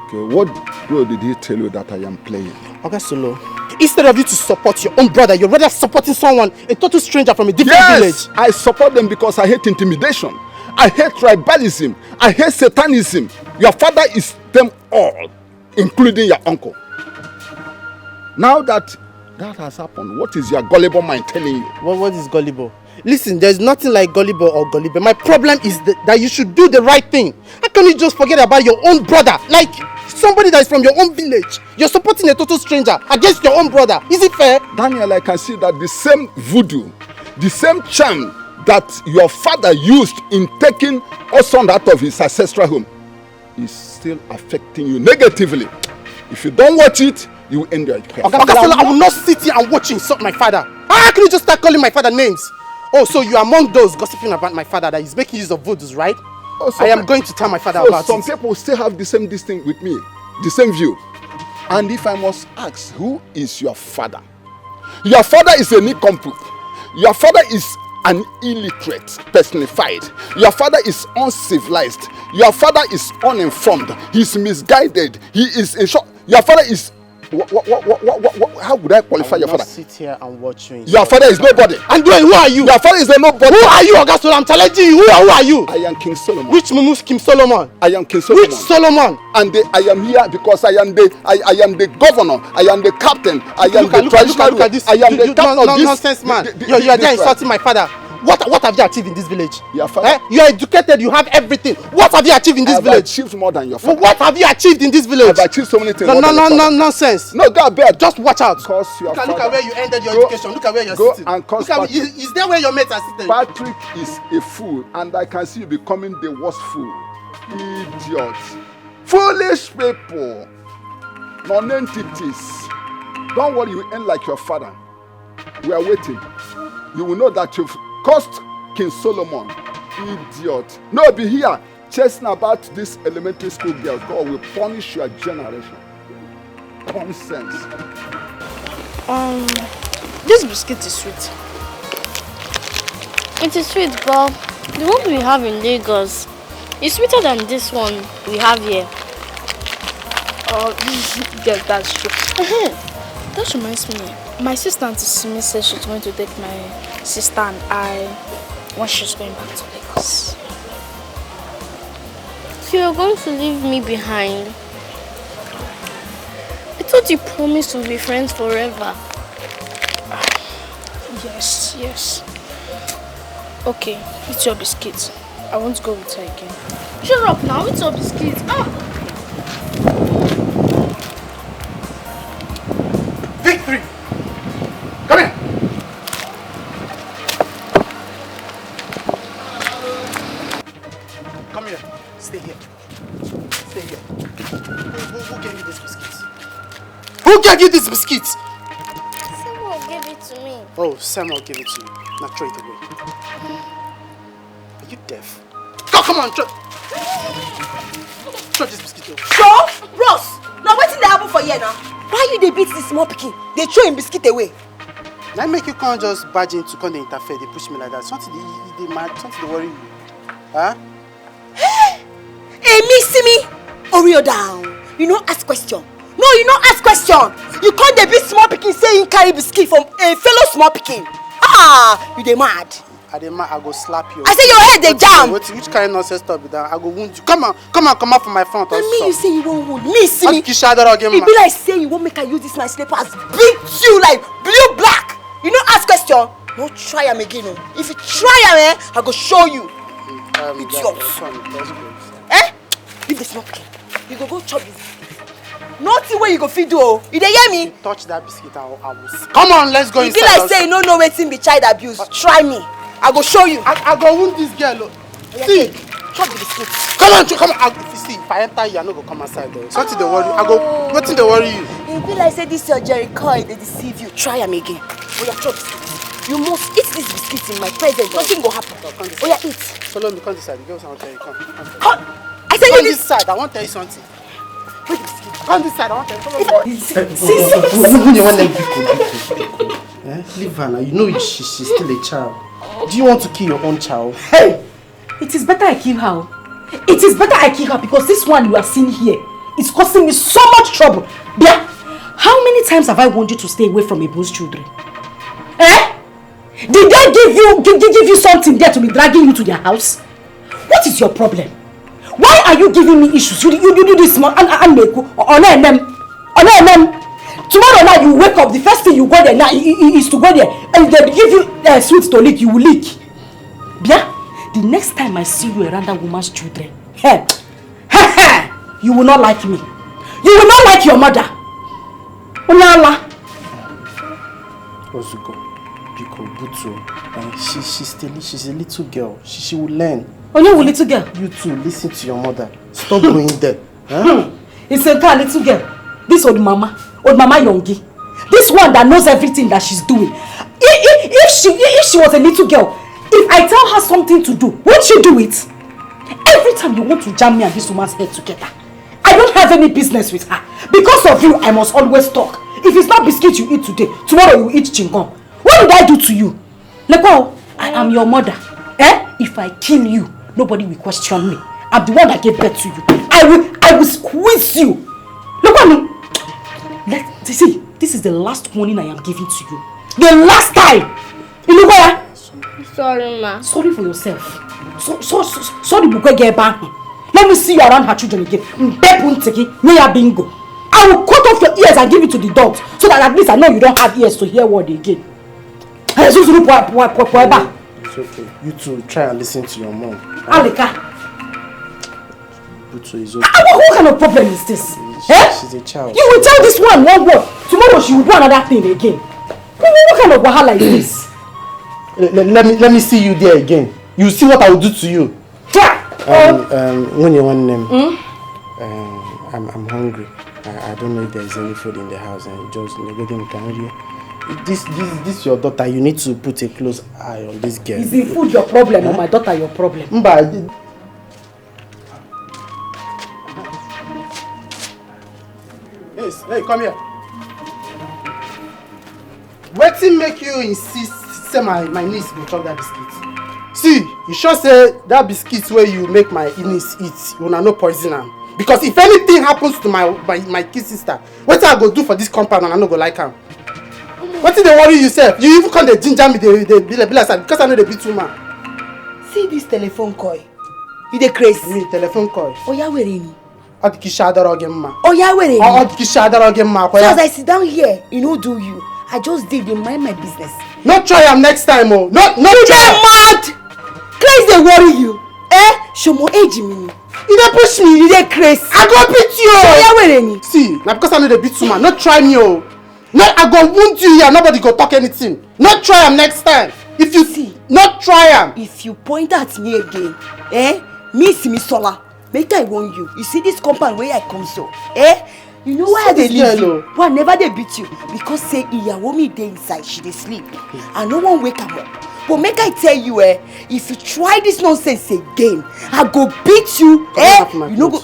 Okay, what role did he tell you that I am playing? Augustine, instead of you to support your own brother, you're rather supporting someone, a total stranger from a different village. I support them because I hate intimidation. I hate tribalism. I hate satanism. Your father is them all, including your uncle. Now that has happened, what is your gullible mind telling you? What is gullible? Listen, there's nothing like gullible or gullible. My problem is that you should do the right thing. How can you just forget about your own brother? Like somebody that is from your own village. You're supporting a total stranger against your own brother. Is it fair? Daniel, I can see that the same voodoo, the same charm that your father used in taking our son out of his ancestral home is still affecting you negatively. If you don't watch it, you will end your life. I will not sit here and watch you insult my father. How can you just start calling my father names? Oh, so you are among those gossiping about my father that is making use of voodoos, right? Oh, I am going to tell my father about it. Some people still have the same distinct with me, the same view. And if I must ask, who is your father? Your father is a nincompoop. Your father is an illiterate personified. Your father is uncivilized. Your father is uninformed. He's misguided. He is in short. Your father is how would I qualify your father? Sit here and watch you. Your father is nobody. And who are you? Your father is a nobody. Who are you, Augustine? I'm challenging you. Who are you? I am King Solomon. Which Mumus King Solomon? I am King Solomon. Which Solomon? And I am here because I am the governor. I am the captain. I am the traditional. Look at this. I am the captain of this. Nonsense, man. You're there insulting my father. What have you achieved in this village? Your father. You are educated, you have everything. What have you achieved in this village? I've achieved more than your father. What have you achieved in this village? I've achieved so many things. Nonsense. No, go bed. Just watch out. Look at where you ended your education. Look at where you're sitting. And is there where your mates are sitting? Patrick is a fool, and I can see you becoming the worst fool. Idiot. Foolish people. Non-entities. Don't worry, you end like your father. We are waiting. You will know that you've caused King Solomon. Idiot. No, be here chasing about this elementary school girl. God will punish your generation. Nonsense. This biscuit is sweet. It is sweet, but the one we have in Lagos is sweeter than this one we have here. Oh, yes, that's true. That reminds me. My sister Auntie Simi said she's going to take my sister and I when she's going back to Lagos. So you're going to leave me behind? I thought you promised to be friends forever. Yes. Okay, it's your biscuit. I won't go with her again. Shut up now, it's your biscuit. Victory! Come here! Come here. Stay here. Stay here. Who gave you this biscuit? Who gave you this biscuit? Someone gave it to me. Oh, Samuel gave it to you. Now throw it away. Are you deaf? Come on, throw this biscuit away. Sure? Bros, now what's in the happen for here now? Why you they beat this small pikin? They throw him biscuit away. Now make you can't just barge into come and interfere. They push me like that. Something they mad, something they worry you. Huh? Hey, Miss me. Oreo down. You no ask question. No, you no ask question. You can't dey beat small pikin say you carry biscuit from a fellow small pikin. Ah, you dey mad. I go slap you. I say your head dey jam. Which kind of nonsense stuff be that? I go wound you. Come out from my front. And me, you say you won't wound me. See me. It be like say you won't make I use this my slippers. Beat you like blue black. You no ask question. No try am again. No. If you try am, I go show you. It's yours. Leave the small pikin. You go chop this. Nothing where you go feed do. You dey hear me? You touch that biscuit, I will. Come on, let's go inside. You be like say you no know wetin be child abuse. Try me. I go show you. I go wound this girl. See, chop the biscuit. Come on. If you see, if I enter you, I no go come outside though. Something dey worry. Wetin dey worry you? You be like say this your Jericho, they deceive you. Try am again. Oya chop biscuit. You must eat this biscuit in my presence. Nothing go happen. Oya eat. Follow me. Come this side. Give us something. Come. I say you this side. I want to tell you something. Wait the biscuit. Come this side. I want to tell you. See. You want to leave her now. You know she's still a child. Do you want to kill your own child? Hey! It is better I kill her. It is better I kill her because this one you are seeing here is causing me so much trouble. Bia, how many times have I warned you to stay away from Ibu's children? Eh? Did they give you something there to be dragging you to their house? What is your problem? Why are you giving me issues? You do this small and make on them. Tomorrow night you wake up, the first thing you go there now is to go there and they give you sweets to lick, you will lick. Bia, the next time I see you around that woman's children, you will not like me. You will not like your mother. Onala. Ozuko, Biko, Butu, she's a little girl. She will learn. Oh, you little girl? You too, listen to your mother. Stop going there. Huh? It's a girl, little girl. This old mama Yongi. This one that knows everything that she's doing. If she was a little girl, if I tell her something to do, won't she do it? Every time you want to jam me and this woman's head together, I don't have any business with her. Because of you, I must always talk. If it's not biscuit you eat today, tomorrow you eat chingom. What did I do to you? Lekwa, I am your mother. If I kill you, nobody will question me. I'm the one that gave birth to you. I will squeeze you. Look at me. See, this is the last warning I am giving to you. The last time. Sorry, ma. Sorry for yourself. Sorry, let me see you around her children again. I will cut off your ears and give it to the dogs so that at least I know you don't have ears to hear word again. It's okay. You two try and listen to your mom. Alika. Butu is okay. What kind of problem is this? She's a child. You will tell this one word. Tomorrow she will do another thing again. What kind of wahala is this? Let me see you there again. You see what I will do to you. When you want name, I'm hungry. I don't know if there is any food in the house, and just this your daughter. You need to put a close eye on this girl. Is the food your problem or my daughter your problem? Yes, hey, come here. Wetin make you insist say my niece go chop that biscuit? See, you sure say that biscuit where you make my niece eat, you no poison am. Because if anything happens to my kid sister, what I go do for this compound and I no go like am? What did they worry yourself? You even come dey ginger me, they be like that because I know they beat woman. See this telephone call. You dey crazy? Me telephone call. Oya were ni. Odikisha adaro gemma. Oya were ni. Odikisha adaro gemma. So as I sit down here, you know do you? I just did mind my business. Not try am next time, oh. Not you try. Mad. Crazy they worry you. Show more age me. You dey push me. You dey crazy. I go beat you. Oya were ni. See, now because I know they beat woman, not try me, oh. No, I go wound you here. Nobody go talk anything. Not try am next time. If you see, not try am. If you point at me again, me sola. Make I warn you. You see this compound where I come so, You know why they leave you? Why never they beat you? Because say Iyawo me dey inside, she dey sleep. I no one wake am up. But make I tell you, if you try this nonsense again, I go beat you.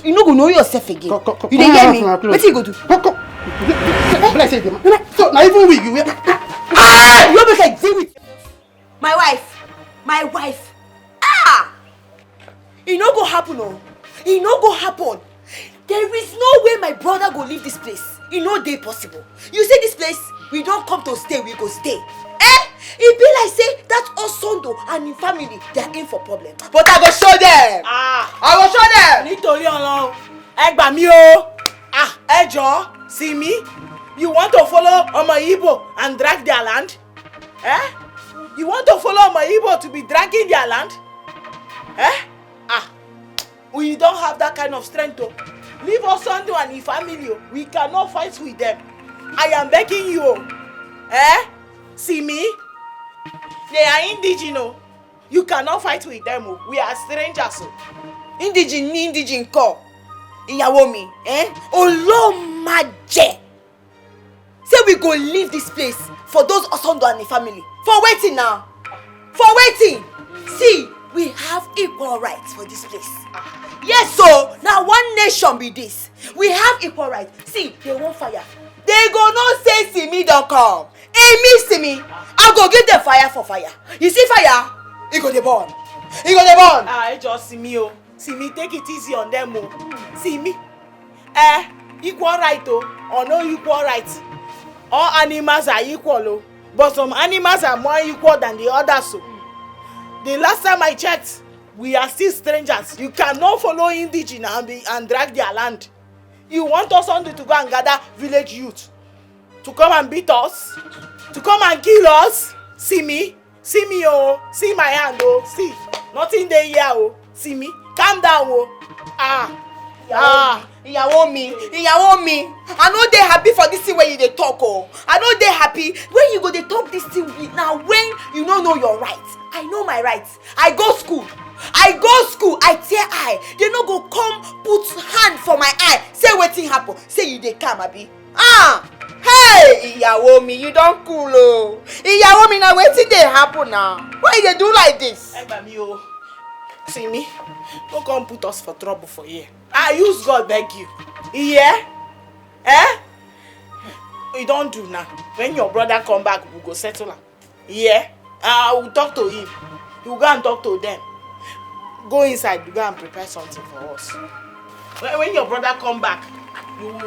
You no go know yourself again. You dey hear me? What you go do? So now even with you, you make I deal with my wife. It no go happen, oh. It no go happen. There is no way my brother go leave this place. It no dey possible. You see this place, we don't come to stay, we go stay. It be like say that Osondo and him family, they are in for problem. But I go show them. I go show them. Nítorí Ọlọ́run, ẹ gbà mí o. Ẹ jọ̀ọ́, see me? You want to follow Omo Igbo and drag their land? You want to follow Omo Igbo to be dragging their land? We don't have that kind of strength to leave Osondo and his family. We cannot fight with them. I am begging you. See me? They are indigenous. You cannot fight with them. We are strangers. Indigene ko. Ìyàwó mi, Olomaje. Say we go leave this place for those Osondo and the family. For waiting now. For waiting. See, we have equal rights for this place. Yes, so now one nation be this. We have equal rights. See, they won't fire. They go no say see me don't come. See me. I go give them fire for fire. You see fire? It go dey burn. It go dey burn. I just see me. See me, take it easy on them. See me. Equal right or no equal right. All animals are equal, but some animals are more equal than the others. The last time I checked, we are still strangers. You cannot follow indigenous and drag their land. You want us only to go and gather village youth to come and beat us, to come and kill us. See me, see my hand, see nothing there here, see me. Calm down, Ìyàwó mi. I know they happy for this thing when you dey talk. I know they happy when you go dey talk this thing now when you don't know your rights. I know my rights. I go school. I tear eye. They no go come put hand for my eye. Say wetin happen. Say you dey calm, abi. Hey, ìyàwó mi, you don't cool ìyàwó mi, now wetin dey happen now? Why you dey do like this? See me? Don't come put us for trouble for here. I use God beg you. Yeah? We don't do now. When your brother come back, we go settle him. Yeah? I will talk to him. You go and talk to them. Go inside, you go and prepare something for us. When your brother come back, we'll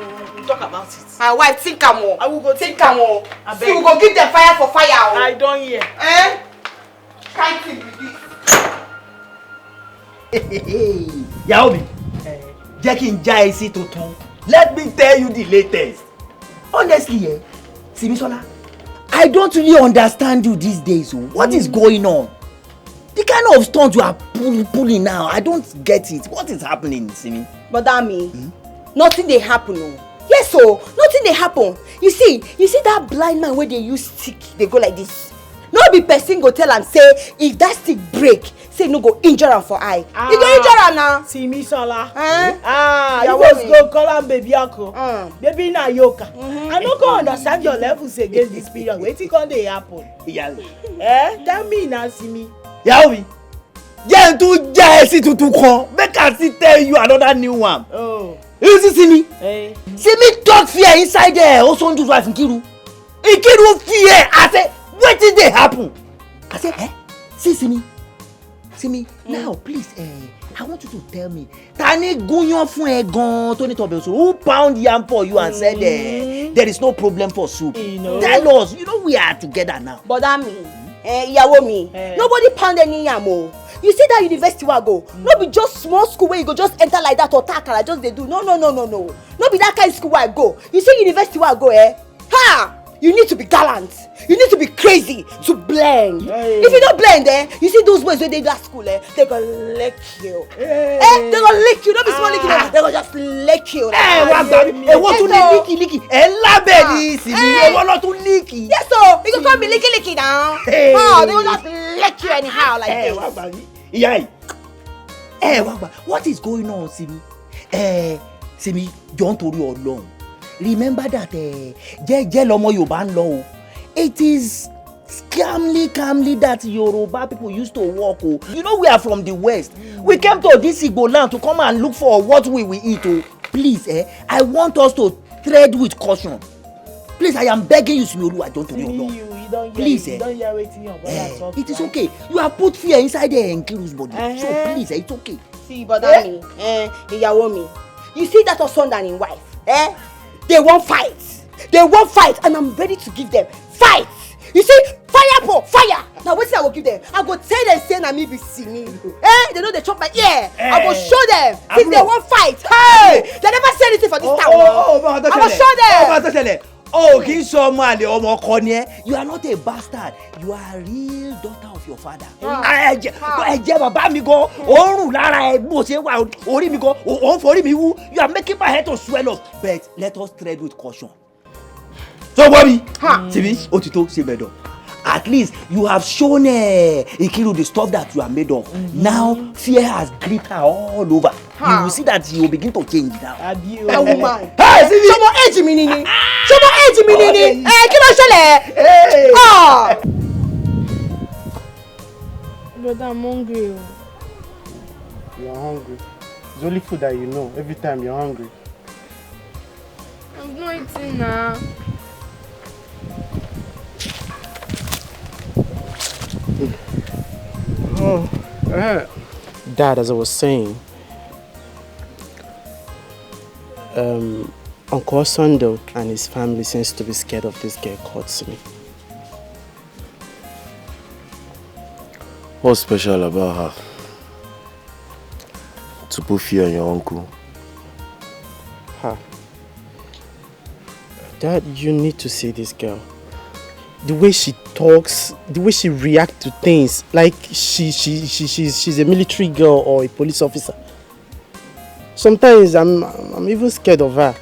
talk about it. My wife, think am o. I will go think am o. See, we go give them fire for fire o. I don't hear. Can't think with this. Yaomi, jẹ́ kí n já ẹ sí tuntun. Let me tell you the latest. Honestly, Simisola, I don't really understand you these days. What is going on? The kind of stunt you are pulling now, I don't get it. What is happening, Simi? But that means nothing dey happen. Yes, so nothing dey happen. You see that blind man where they use stick, they go like this. No be person go tell am say if that stick break, say no go injure am for eye. You go injure am now. Simisola. You must go call am baby uncle. Baby na yoka. I no go understand your levels against this period. Wetin come dey happen? Tell me now, Simi. Yaomi, jẹ́ n tún já ẹ sí tuntun kan. Make I still tell you another new one. You see Simi? Simi talk fear inside there. Osondu's wife Nkiru. Nkiru fear. I say, wetin dey happen? I say, see Simi, now please, I want you to tell me, Tani gúnyán fún ẹ gan tó ní tọbẹ̀ òṣòro, who pound yam for you and said there is no problem for soup? Tell us, we are together now. But that mean, ìyàwó mi, nobody pound any yam o. You see that university wa go? No be just small school where you go just enter like that or takara just dey do. No. No be that kind of school where I go. You see university wa go, you need to be gallant. You need to be crazy to blend. If you don't blend, you see those boys when they do that school, they go lick you. They go lick you. Don't be small licking. They go just lick you. What to licky? Label is me. What to licky? Yes, so you can come be licky now. They go just lick you anyhow like this. What is going on, Simi? Simi, don't worry alone. Remember that jẹ́jẹ́ lọmọ Yorùbá ń lọ o. It is calmly that Yoruba people used to walk. We are from the west. We came to this Igbo land to come and look for what we will eat. Please, I want us to tread with caution. Please, I am begging you, Simiolu, I don't know. Please, it is okay. You have put fear inside the Nkiru's body. So please, it's okay. See, but that me, ìyàwó mi. You see that Osonda and his wife? Eh? They won't fight. They won't fight, and I'm ready to give them fight. You see, fire for fire. Now what's I will give them? I go tell them say na me be singing. Eh? They know they chop my ear. I go show them. Since they won't fight. Hey! They never say anything for this town. I go show them. Oh, kì í ṣe ọmọ àlè ọmọ ọkọ ni ẹ́. You are not a bastard. You are a real daughter of your father. Ẹ̀jẹ̀ bàbá mi gan, òórùn lára ẹ̀ bó ṣe wà orí mi gan, òun forí mi wú. You are making my head to swell up. But let us tread with caution. So worry. Sibi, Otito, Sebedo. At least you have shown Ikiru the stuff that you are made of. Now fear has gripped her all over. You will see that you will begin to change now. That woman. Hey, Shomo age mi nini. Shomo age mi nini. Kí ló ṣẹlẹ̀? Brother, I'm hungry. You're hungry. It's only food that you know. Every time you're hungry. I'm not eating now. Dad, as I was saying, Uncle Sondo and his family seems to be scared of this girl called Simi. What's special about her? To put fear in your uncle. Dad, you need to see this girl. The way she talks, the way she reacts to things, like she's a military girl or a police officer. Sometimes I'm even scared of her.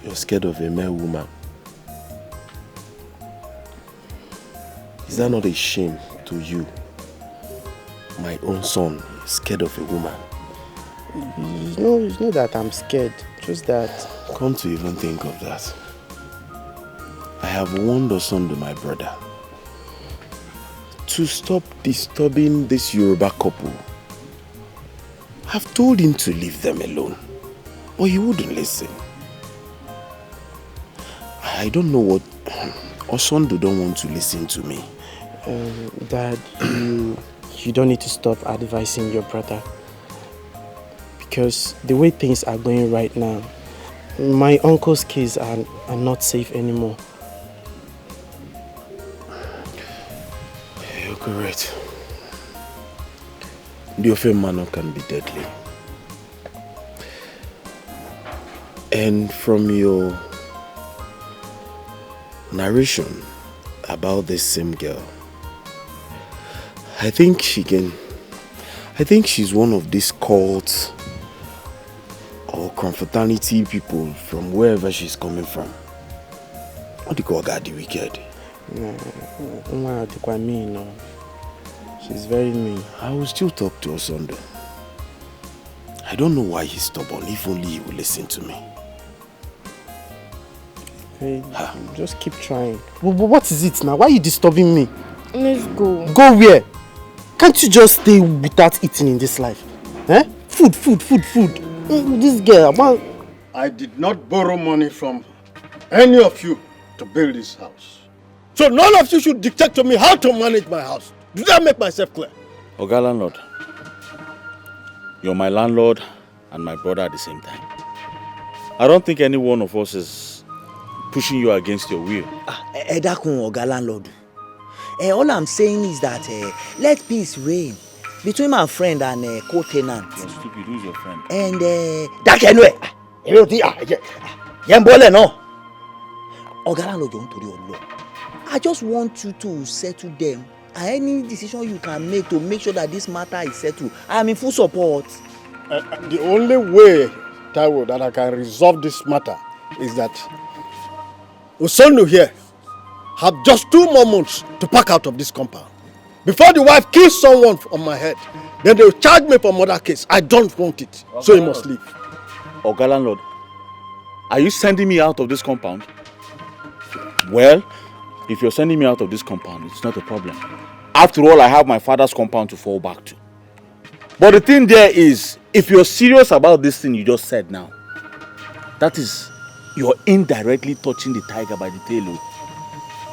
You're scared of a mere woman. Is that not a shame to you? My own son is scared of a woman. It's not that I'm scared, just that... Come to even think of that. I have warned Osondo, my brother, to stop disturbing this Yoruba couple. I've told him to leave them alone, but he wouldn't listen. I don't know what... Osondo don't want to listen to me. Dad, you don't need to stop advising your brother. Because the way things are going right now, my uncle's kids are not safe anymore. You're correct. The offense manner can be deadly. And from your narration about this same girl, I think she's one of these cults or confraternity people from wherever she's coming from. What do you call God the wicked? No. She's very mean. I will still talk to Osondo. I don't know why he's stubborn. If only he will listen to me. Hey, just keep trying. But what is it now? Why are you disturbing me? Let's go. Go where? Can't you just stay without eating in this life? Eh? Food. This girl, I did not borrow money from any of you to build this house. So none of you should dictate to me how to manage my house. Did I make myself clear? Oga landlord, you're my landlord and my brother at the same time. I don't think any one of us is pushing you against your will. Edakun Oga landlord. All I'm saying is that let peace reign between my friend and co-tenant. You're stupid. Who's your friend? And Dikeh no. Oga landlord, don't worry your law. I just want you to settle them. Any decision you can make to make sure that this matter is settled, I'm in full support. The only way, Taiwo, that I can resolve this matter is that Osondo here have just 2 more months to pack out of this compound. Before the wife kills someone on my head, then they will charge me for murder case. I don't want it, so he must leave. Oga landlord, are you sending me out of this compound? Well, if you're sending me out of this compound, it's not a problem. After all, I have my father's compound to fall back to. But the thing there is, if you're serious about this thing you just said now, that is, you're indirectly touching the tiger by the tail.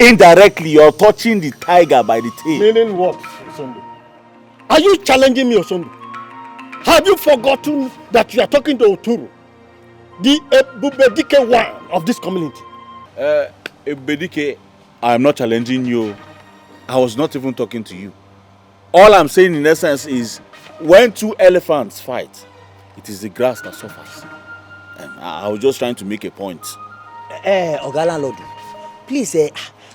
Indirectly, you're touching the tiger by the tail. Meaning what, Osondo? Are you challenging me, Osondo? Have you forgotten that you are talking to Uturu, the Dikeh one of this community? Dikeh, I am not challenging you. I was not even talking to you. All I'm saying in essence is, when two elephants fight, it is the grass that suffers. I was just trying to make a point. Oga Landlord, please,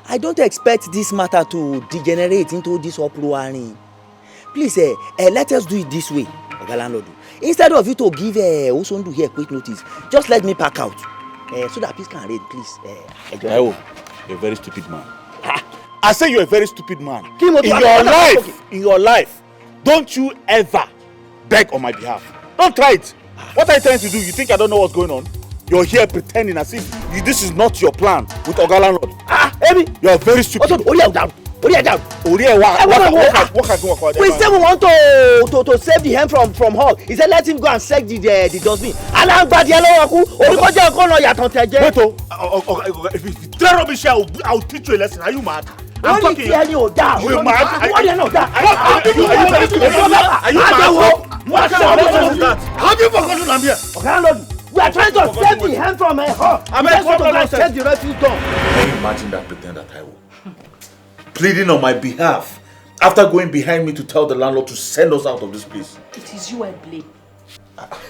I don't expect this matter to degenerate into this uproar. Please, let us do it this way, Oga Landlord. Instead of you to give Osondu here quick notice, just let me pack out, so that peace can reign, please. You're a very stupid man. I say you're a very stupid man. In your life, don't you ever beg on my behalf. Don't try it. What are you trying to do? You think I don't know what's going on? You're here pretending as if this is not your plan with Oga Landlord. Amy, you're very stupid. What can we say we want to save the hen from hog. He said let him go and search the dustbin. Wait, if you dare rubbish here, I'll teach you a lesson. Are you mad? I'm talking. Are you mad? Have you forgotten I'm here? We are trying to save the hen from a hog. I'm going to check the refuse dump. Can you imagine that pretender Taiwo? Pleading on my behalf after going behind me to tell the landlord to send us out of this place. It is you I blame.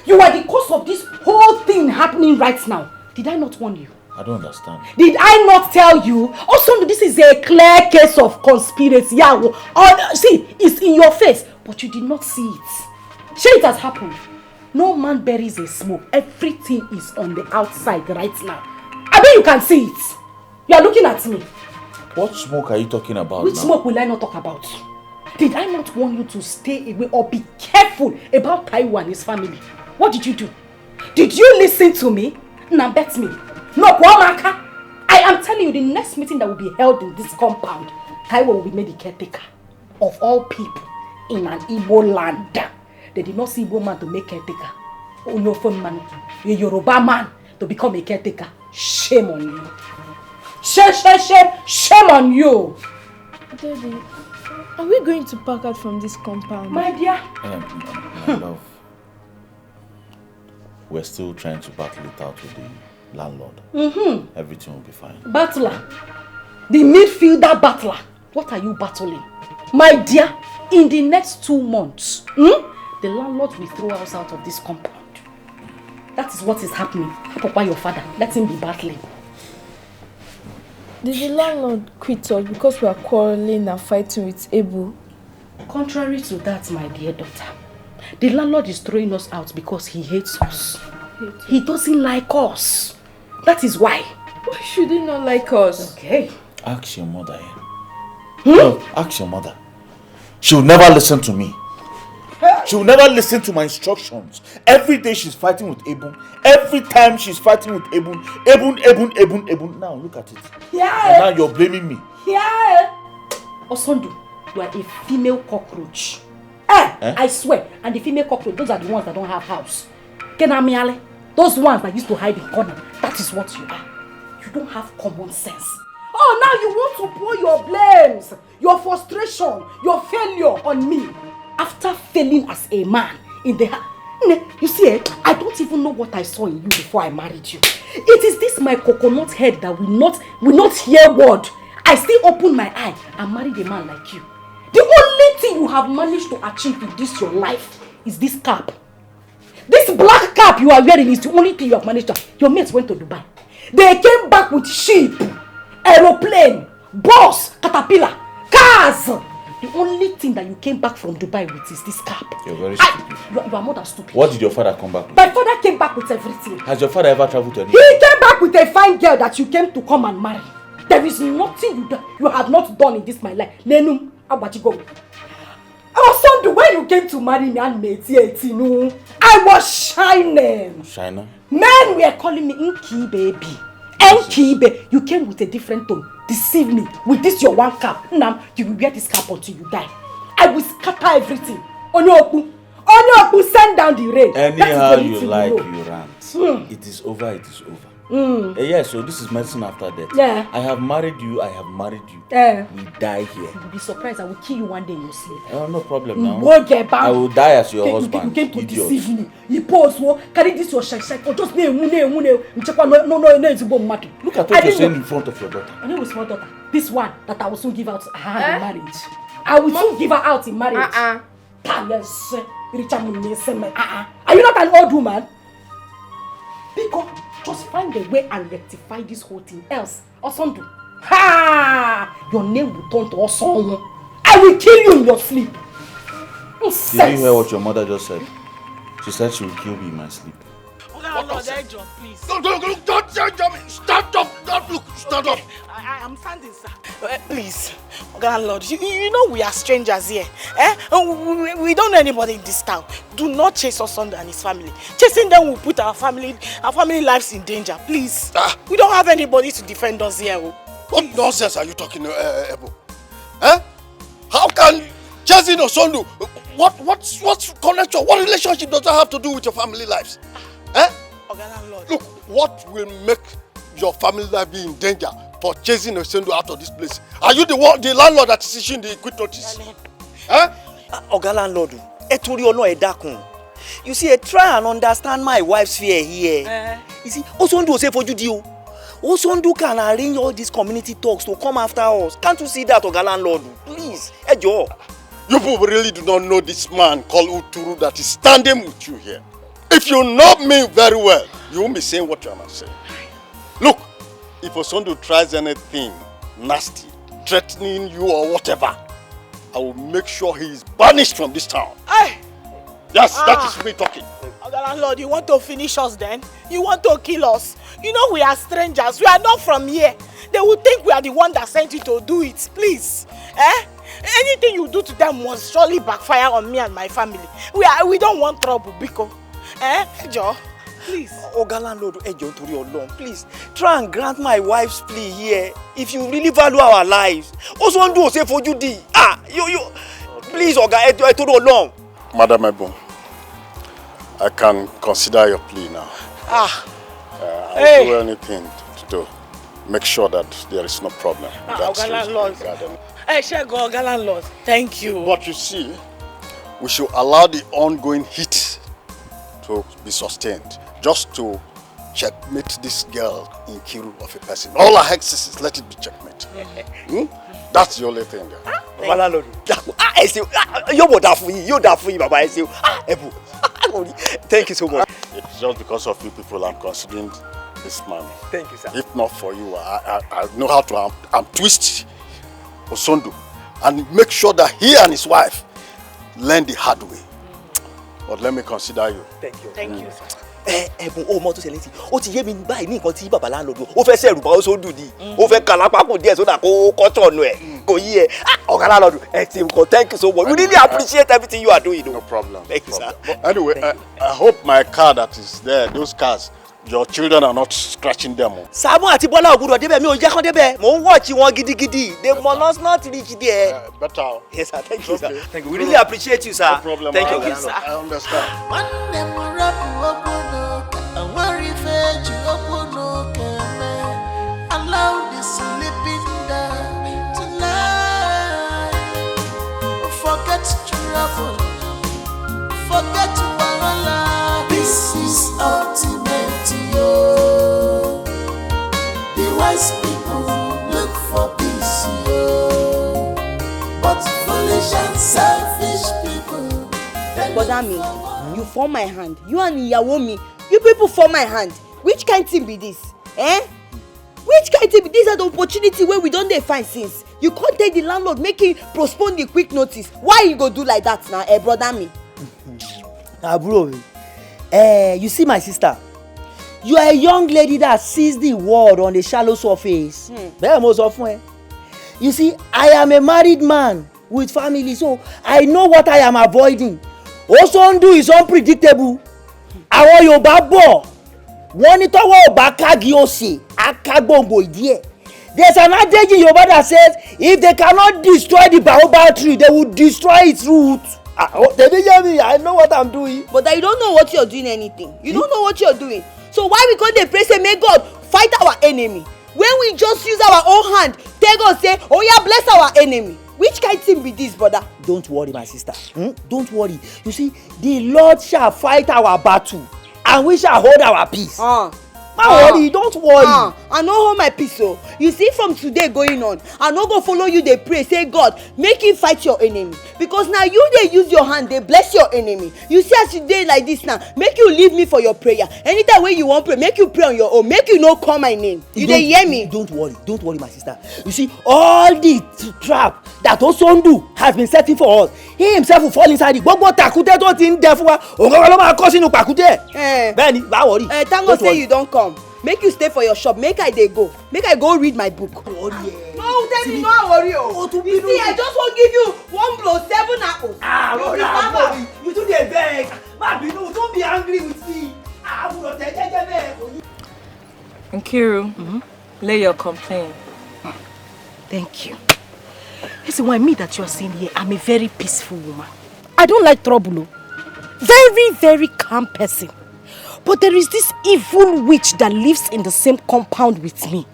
You are the cause of this whole thing happening right now. Did I not warn you? I don't understand. Did I not tell you? Also, this is a clear case of conspiracy. See, it's in your face, but you did not see it. Sure, it has happened. No man buries a smoke. Everything is on the outside right now. I bet you can see it. You are looking at me. What smoke are you talking about? Which smoke will I not talk about? Did I not warn you to stay away or be careful about Taiwo and his family? What did you do? Did you listen to me? Now bet me. No, Kwamaka. I am telling you, the next meeting that will be held in this compound, Taiwo will be made the caretaker of all people in an Igbo land. They did not see Igbo man to make caretaker. Onyofon man, a Yoruba man to become a caretaker. Shame on you. Shame on you. Daddy, are we going to pack out from this compound? My dear. My love, we're still trying to battle it out with the landlord. Everything will be fine. Battler. The midfielder battler. What are you battling? My dear, in the next 2 months, the landlord will throw us out of this compound. That is what is happening. Papa, your father, let him be battling. Did the landlord quit us because we are quarreling and fighting with Ebu? Contrary to that, my dear daughter, the landlord is throwing us out because he hates us. He doesn't like us. That is why. Why should he not like us? Okay. Ask your mother. No, ask your mother. She will never listen to me. She will never listen to my instructions. Every day she's fighting with Ebun. Every time she's fighting with Ebun. Ebun. Now look at it. Yeah. And now you're blaming me. Yeah. Osondu, you are a female cockroach. I swear. And the female cockroach, those are the ones that don't have house. Kenamiale, those ones that used to hide in corner. That is what you are. You don't have common sense. Oh, now you want to pour your blames, your frustration, your failure on me. After failing as a man in the you see, I don't even know what I saw in you before I married you. It is this my coconut head that will not hear word. I still open my eye and married a man like you. The only thing you have managed to achieve in this your life is this cap. This black cap you are wearing is the only thing you have managed to. Your mates went to Dubai. They came back with sheep, aeroplane, bus, caterpillar, cars. The only thing that you came back from Dubai with is this cap. You're very stupid. You are more than stupid. What did your father come back with? My father came back with everything. Has your father ever traveled to any? He came back with a fine girl that you came to come and marry. There is nothing you have not done in this my life. Lenum, Abachigo. Sondu, when you came to marry me and me, I was shining. Shiner? Men were calling me Inky baby. Enkibe. You came with a different tone. Deceive me with this your one cap. Now you will wear this cap until you die. I will scatter everything. Onyoku, send down the rain. Anyhow you like, you rant. It is over, it is over. Yes, so this is medicine after death. Yeah. I have married you. Yeah. We die here. You'll be surprised. I will kill you one day in your sleep. No problem now. Won't get back. I will die as your husband. You came to idiot. deceive me. You pose, carry this your shake or just no. Look at what you're saying in front of your daughter. I know it's my daughter. This one that I will soon give out her in marriage. I will soon give her out in marriage. Yes. Are you not an old woman? Because just find a way and rectify this whole thing. Else, Osondu, your name will turn to Osondu. I will kill you in your sleep. Did you hear what your mother just said? She said she will kill me in my sleep. Please. Don't, stand up, stand up. I'm standing, sir. Please, landlord, you know we are strangers here. We don't know anybody in this town. Do not chase Osondu and his family. Chasing them will put our family lives in danger. Please, we don't have anybody to defend us here. What nonsense are you talking, Ebo? How can chasing Osondu? What's connection? What relationship does that have to do with your family lives? Look, what will make your family life be in danger for chasing Osondu out of this place? Are you the landlord that is issuing the quit notice? Oga landlord, you see, try and understand my wife's fear here. You see, Osondu will say for you, Osondu can arrange all these community talks to come after us. Can't you see that, Oga landlord? Please, Ejo. You people really do not know this man called Uturu that is standing with you here. If you know me very well, you won't be saying what you are not saying. Look, if Osondu tries anything nasty, threatening you or whatever, I will make sure he is banished from this town. Yes, that is me talking. Landlord, you want to finish us then? You want to kill us? You know we are strangers. We are not from here. They will think we are the one that sent you to do it. Please. Anything you do to them must surely backfire on me and my family. We don't want trouble, Biko. Ejo, please. Oga landlord, Ejo, please try and grant my wife's plea here. If you really value our lives, Osondu say for you di. You. Please, Oga, Ejo, Madam Ebon, I can consider your plea now. I'll do anything to make sure that there is no problem. Oga landlord. Oga landlord, thank you. But you see, we should allow the ongoing heat to be sustained, just to checkmate this girl in Kiru of a person. All our hexes, let it be checkmate. That's the only thing there. Thank you so much. It's just because of you people I'm considering this man. Thank you, sir. If not for you, I know how to twist Osondu and make sure that he and his wife learn the hard way. But let me consider you. Thank you. Thank you, sir. Mọ́tò ṣẹlẹ̀ ó ti yé mi báyìí ní nǹkan tí bàbá láńlọ́dún ó fẹ́ sẹ́rù bá ó sódù ni ó fẹ́ kàlápákò díẹ̀ sódà kó kọ́tọ̀nù ẹ̀ kò yí ẹ ọ̀gá láńlọ́dún ẹ ti nǹkan thank you so much we really appreciate everything you are doing. No problem. Thank you, sir. Anyway, I hope my car that is there, those cars, your children are not scratching them. Sàámú àti Bọ́lá ò gbọdọ̀ débẹ̀ mi ò jẹ́ kán débẹ̀ mò ń watch wọn gidigidi they must not reach there. Better. Yes, sir. Thank you, sir. Thank you. We really appreciate you, sir. No problem. Thank you, sir. I understand. Allow the sleeping down tonight. Forget trouble, forget wahala. This is ultimate, yo. The wise people look for peace, yo. But foolish and selfish people. But you form my hand. You and Iyawomi, you people form my hand. Which kind thing be this? Which kind thing be this? Are the opportunity where we don't dey find since. You can't tell the landlord make him postpone the quick notice. Why you go do like that now, brother me? Bro, you see my sister, you are a young lady that sees the world on the shallow surface. Very most often. You see, I am a married man with family, so I know what I am avoiding. Osondu is unpredictable. Àwọn Yorùbá bọ̀ wọ́n ní tọ́wọ́ ò bá kági òsè akágbòǹgbò ìdí ẹ̀. There's an adage in Yoruba that says if they cannot destroy the baobab tree, they will destroy its roots. They didn't hear me. I know what I'm doing. But you don't know what you're doing anything. You don't know what you're doing. So why we go dey pray say may God fight our enemy? When we just use our own hand, tell God say, oh yeah, bless our enemy. Which kind thing be this, brother? Don't worry, my sister. Don't worry. You see, the Lord shall fight our battle, and we shall hold our peace. Don't worry. I no hold my peace. So you see, from today going on, I no go follow you. They pray, say God, make him fight your enemy. Because now you they use your hand, they bless your enemy. You see, as you dey like this now, make you leave me for your prayer. Anytime when you want pray, make you pray on your own. Make you no call my name. You dey hear me? Don't worry, my sister. You see, all the trap that Osondu has been setting for us, he himself will fall inside it. Gbogbo takute tó ti ń dẹ fún wa, òun ló máa kó sínú pakute. Bẹ́ẹ̀ni, bá worry. Thank God say you don't come. Make you stay for your shop. Make I go read my book. Oh yeah. No, tell me no worry. You see, I just want give you 1 blow 7 apples. Brother, you do the beg. Mabinu, don't be angry with me. I will not take it. Nkiru, lay your complaint. Thank you. Listen, why me that you are seeing here, I'm a very peaceful woman. I don't like trouble. Very, very calm person. But there is this evil witch that lives in the same compound with me.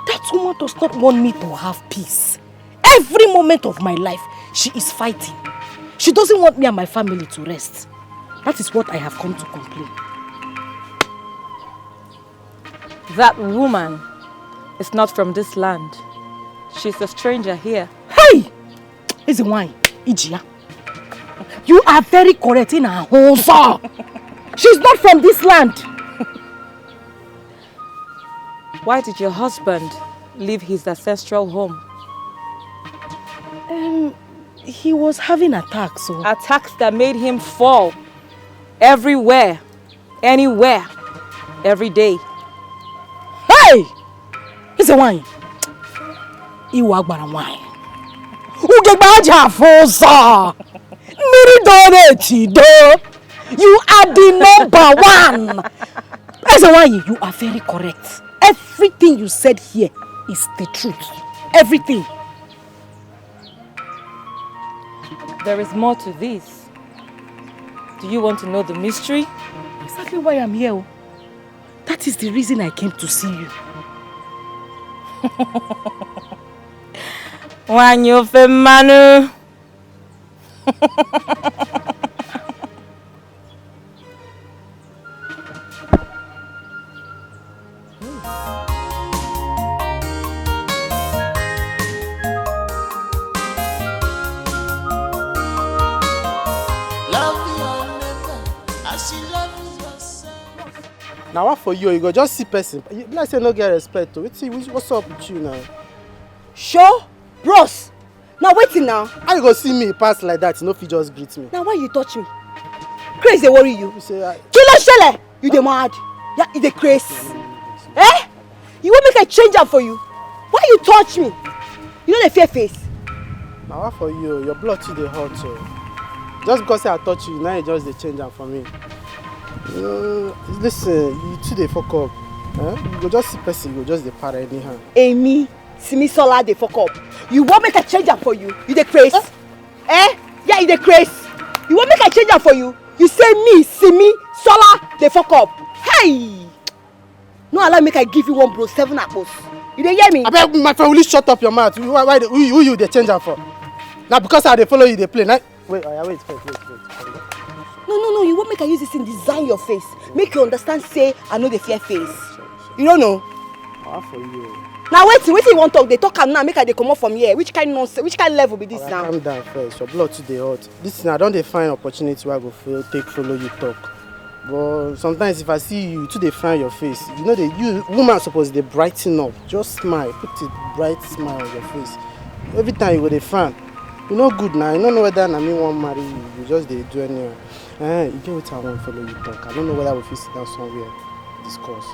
That woman does not want me to have peace. Every moment of my life, she is fighting. She doesn't want me and my family to rest. That is what I have come to complain. That woman is not from this land. She's a stranger here. Hey! It's a wine, Ijia. You are very correct in her home, sir. She's not from this land. Why did your husband leave his ancestral home? He was having attacks. So. Attacks that made him fall. Everywhere. Anywhere. Every day. Hey! It's a wine. Iwagbara wine. Ugebaja fosa. Miridore. You are the number 1. It's a wine. You are very correct. Everything you said here is the truth. Everything. There is more to this. Do you want to know the mystery? Exactly why I'm here. That is the reason I came to see you. Wanyo Philmond. Now what for you? You go just see person. Like say no get respect to. What's up with you now? Sure, bros. Now waiting now. How you go see me pass like that? You know if you just greet me. Now why you touch me? Crazy they worry you. You say Kilo shele. You dey mad? Yeah, you dey crazy. Eh? You want make I change am for you? Why you touch me? You know the fear face. Now what for you? Your blood too dey hot so. Just because I touch you, now you just dey change am for me. Listen, you two dey fuck up. You go just see person, you go just dey para anyhow. Amy, Simisola dey fuck up. You want make I change am for you? You dey craze? Yeah, you dey craze. You want make I change am for you? You say me, Simisola dey fuck up. Hey! No allow make I give you 1 blow 7 apples. You dey hear me? Abeg, my friend, will you shut up your mouth? Why who you dey change am for? Now because I dey follow you dey play. Now, wait. No, you want make I use this thing design your face. Make you understand say I know the fear face. You don't know? How for you? Now wait till you want talk. They talk am now, make I dey come up from here. Which kind nonsense, which kind level be this now? Calm down first. Your blood too dey hot. Listen, I don dey find opportunity where I go follow you talk. But sometimes if I see you too dey find your face, you know you woman suppose dey brighten up. Just smile, put a bright smile on your face. Every time you go dey frown. You no good now. You don't know whether na me wan marry you. You just dey do anyhow. You get what I want follow you talk. I don't know whether we fit sit down somewhere discuss.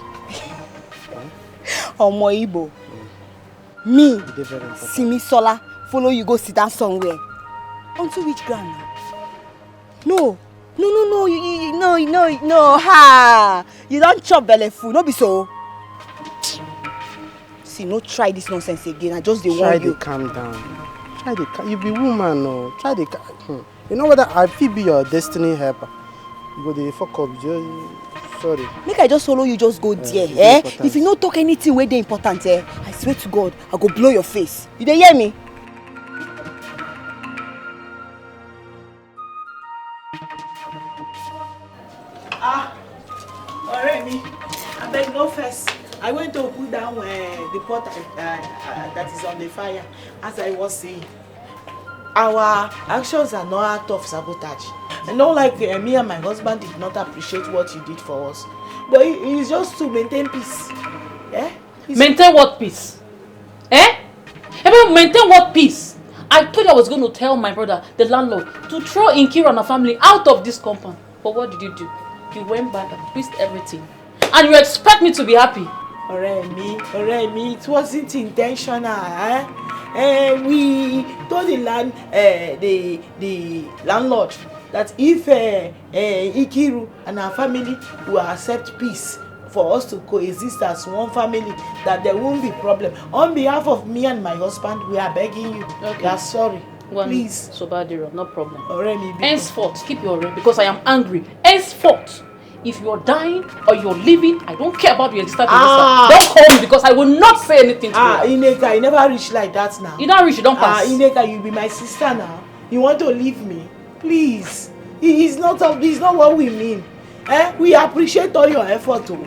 Omo Igbo. Me, Simisola, follow you go sit down somewhere. Onto which ground now? No, ha! You don't chop belly food, no be so. See, no try this nonsense again. I just dey warn you. Try to calm down. You be woman, no. Try to. You know whether I fit be your destiny helper. You go dey fuck up. Sorry. Make I just follow you, just go there. If you no talk anything where they important, I swear to God, I go blow your face. You dey hear me? Already, I beg no first. I went to put down the pot that is on the fire. As I was saying, our actions are not act of sabotage. And not like me and my husband did not appreciate what you did for us. But it's just to maintain peace. Maintain what peace? Maintain what peace? I told you I was going to tell my brother, the landlord, to throw Nkiru and her family out of this compound. But what did you do? You went back and twist everything. And you expect me to be happy? Alright, it wasn't intentional. We told the landlord that if Nkiru and her family will accept peace for us to coexist as one family, that there won't be problem. On behalf of me and my husband, we are begging you. Okay. We are sorry. Please. Sobadiro, no problem. Already. Henceforth, keep your rent because I am angry. Henceforth, if you're dying or you're living, I don't care about your existence. Don't call me because I will not say anything to you. Ineka, you never reach like that now. You don't reach, you don't pass. Ineka, you be my sister now. You want to leave me? Please. It's not what we mean. We appreciate all your effort too.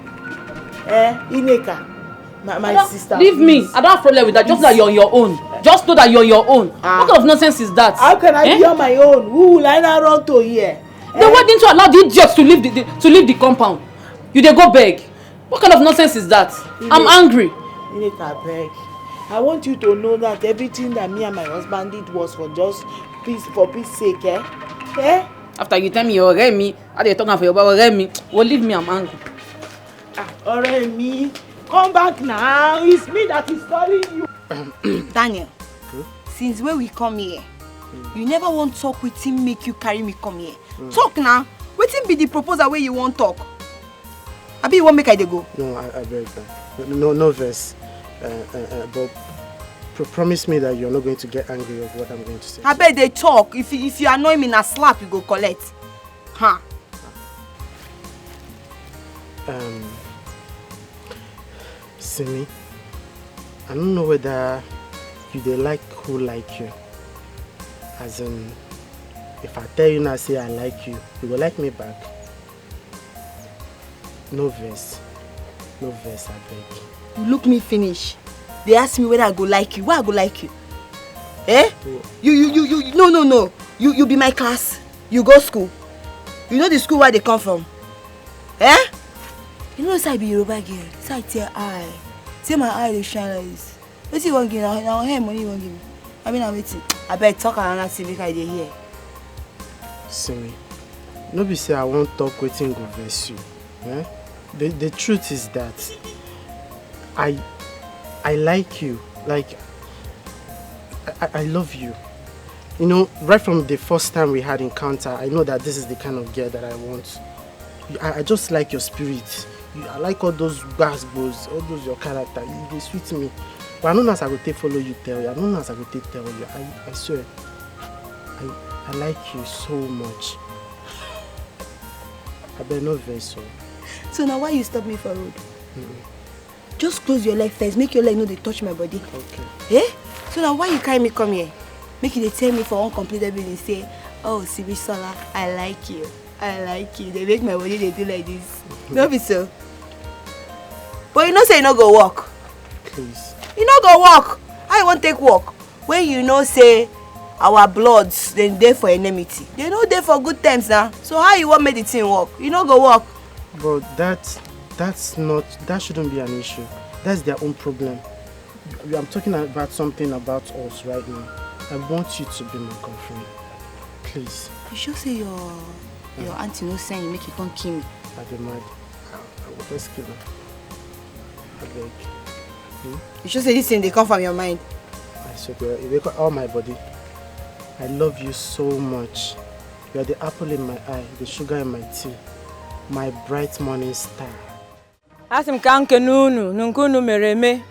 Ineka. My sister. Leave me. I don't have problem with that. Just that you're on your own. Just know that you're on your own. What kind of nonsense is that? How can I be on my own? Who will I not run to here? Then why didn't you allow the idiots to leave the compound? You dey go beg. What kind of nonsense is that? I'm angry. Ineka, beg. I want you to know that everything that me and my husband did was for just peace, for peace sake, After you tell me you're me, I dey talk for your baba me. Well, leave me, I'm angry. Me, come back now. It's me that is calling you. Daniel, since when we come here, you never want to talk with him, make you carry me come here. Talk now. Wetin be the proposal where you want talk? Abi you want make I dey go? No, I beg. No verse. But promise me that you're not going to get angry of what I'm going to say. I bet they talk. If you annoy me na slap, you go collect. Huh? Simi, I don't know whether you dey like who like you. As in, if I tell you now say I like you, you will like me back. No verse, I beg. You look me finish. They ask me whether I go like you. Why I go like you? You no. You be my class. You go school. You know the school where they come from. You know say I be Yoruba girl. So I tell eye. Say my eye they shine like this. What you want give now? Now hey money you want give me. I mean I'm waiting. I bet talk another thing make I dey hear. Simi, no be say I won't talk wetin go vex you. The truth is that I like you. Like I love you. You know, right from the first time we had encounter, I know that this is the kind of girl that I want. I just like your spirit. I like all those basketballs, all those your character. They sweet me. But I don't know as I go take follow you tell you. I don't know as I go take tell you. I swear. I like you so much. I better not vex so. So now why you stop me for road? Just close your leg first. Make your leg know they touch my body. Okay. So now why you carry me come here? Make you they tell me for uncompleted building say, oh Sibisola, I like you. I like you. They make my body they do like this. No be so. But you know say you no go walk. Please. You no go walk. How you want take walk? When you know say our bloods then there for enmity. They no there for good times now. So how you want make the thing work? You no go walk. But that shouldn't be an issue. That's their own problem. I'm talking about something about us right now. I want you to be my girlfriend. Please. You sure say your auntie no send you make you come kill me? I dey mad. I will just kill her. I beg. You sure say this thing they come from your mind? I swear, it wake up all my body. I love you so much. You are the apple in my eye, the sugar in my tea, my bright morning star. Asim kanke nunu, nunkunu mereme.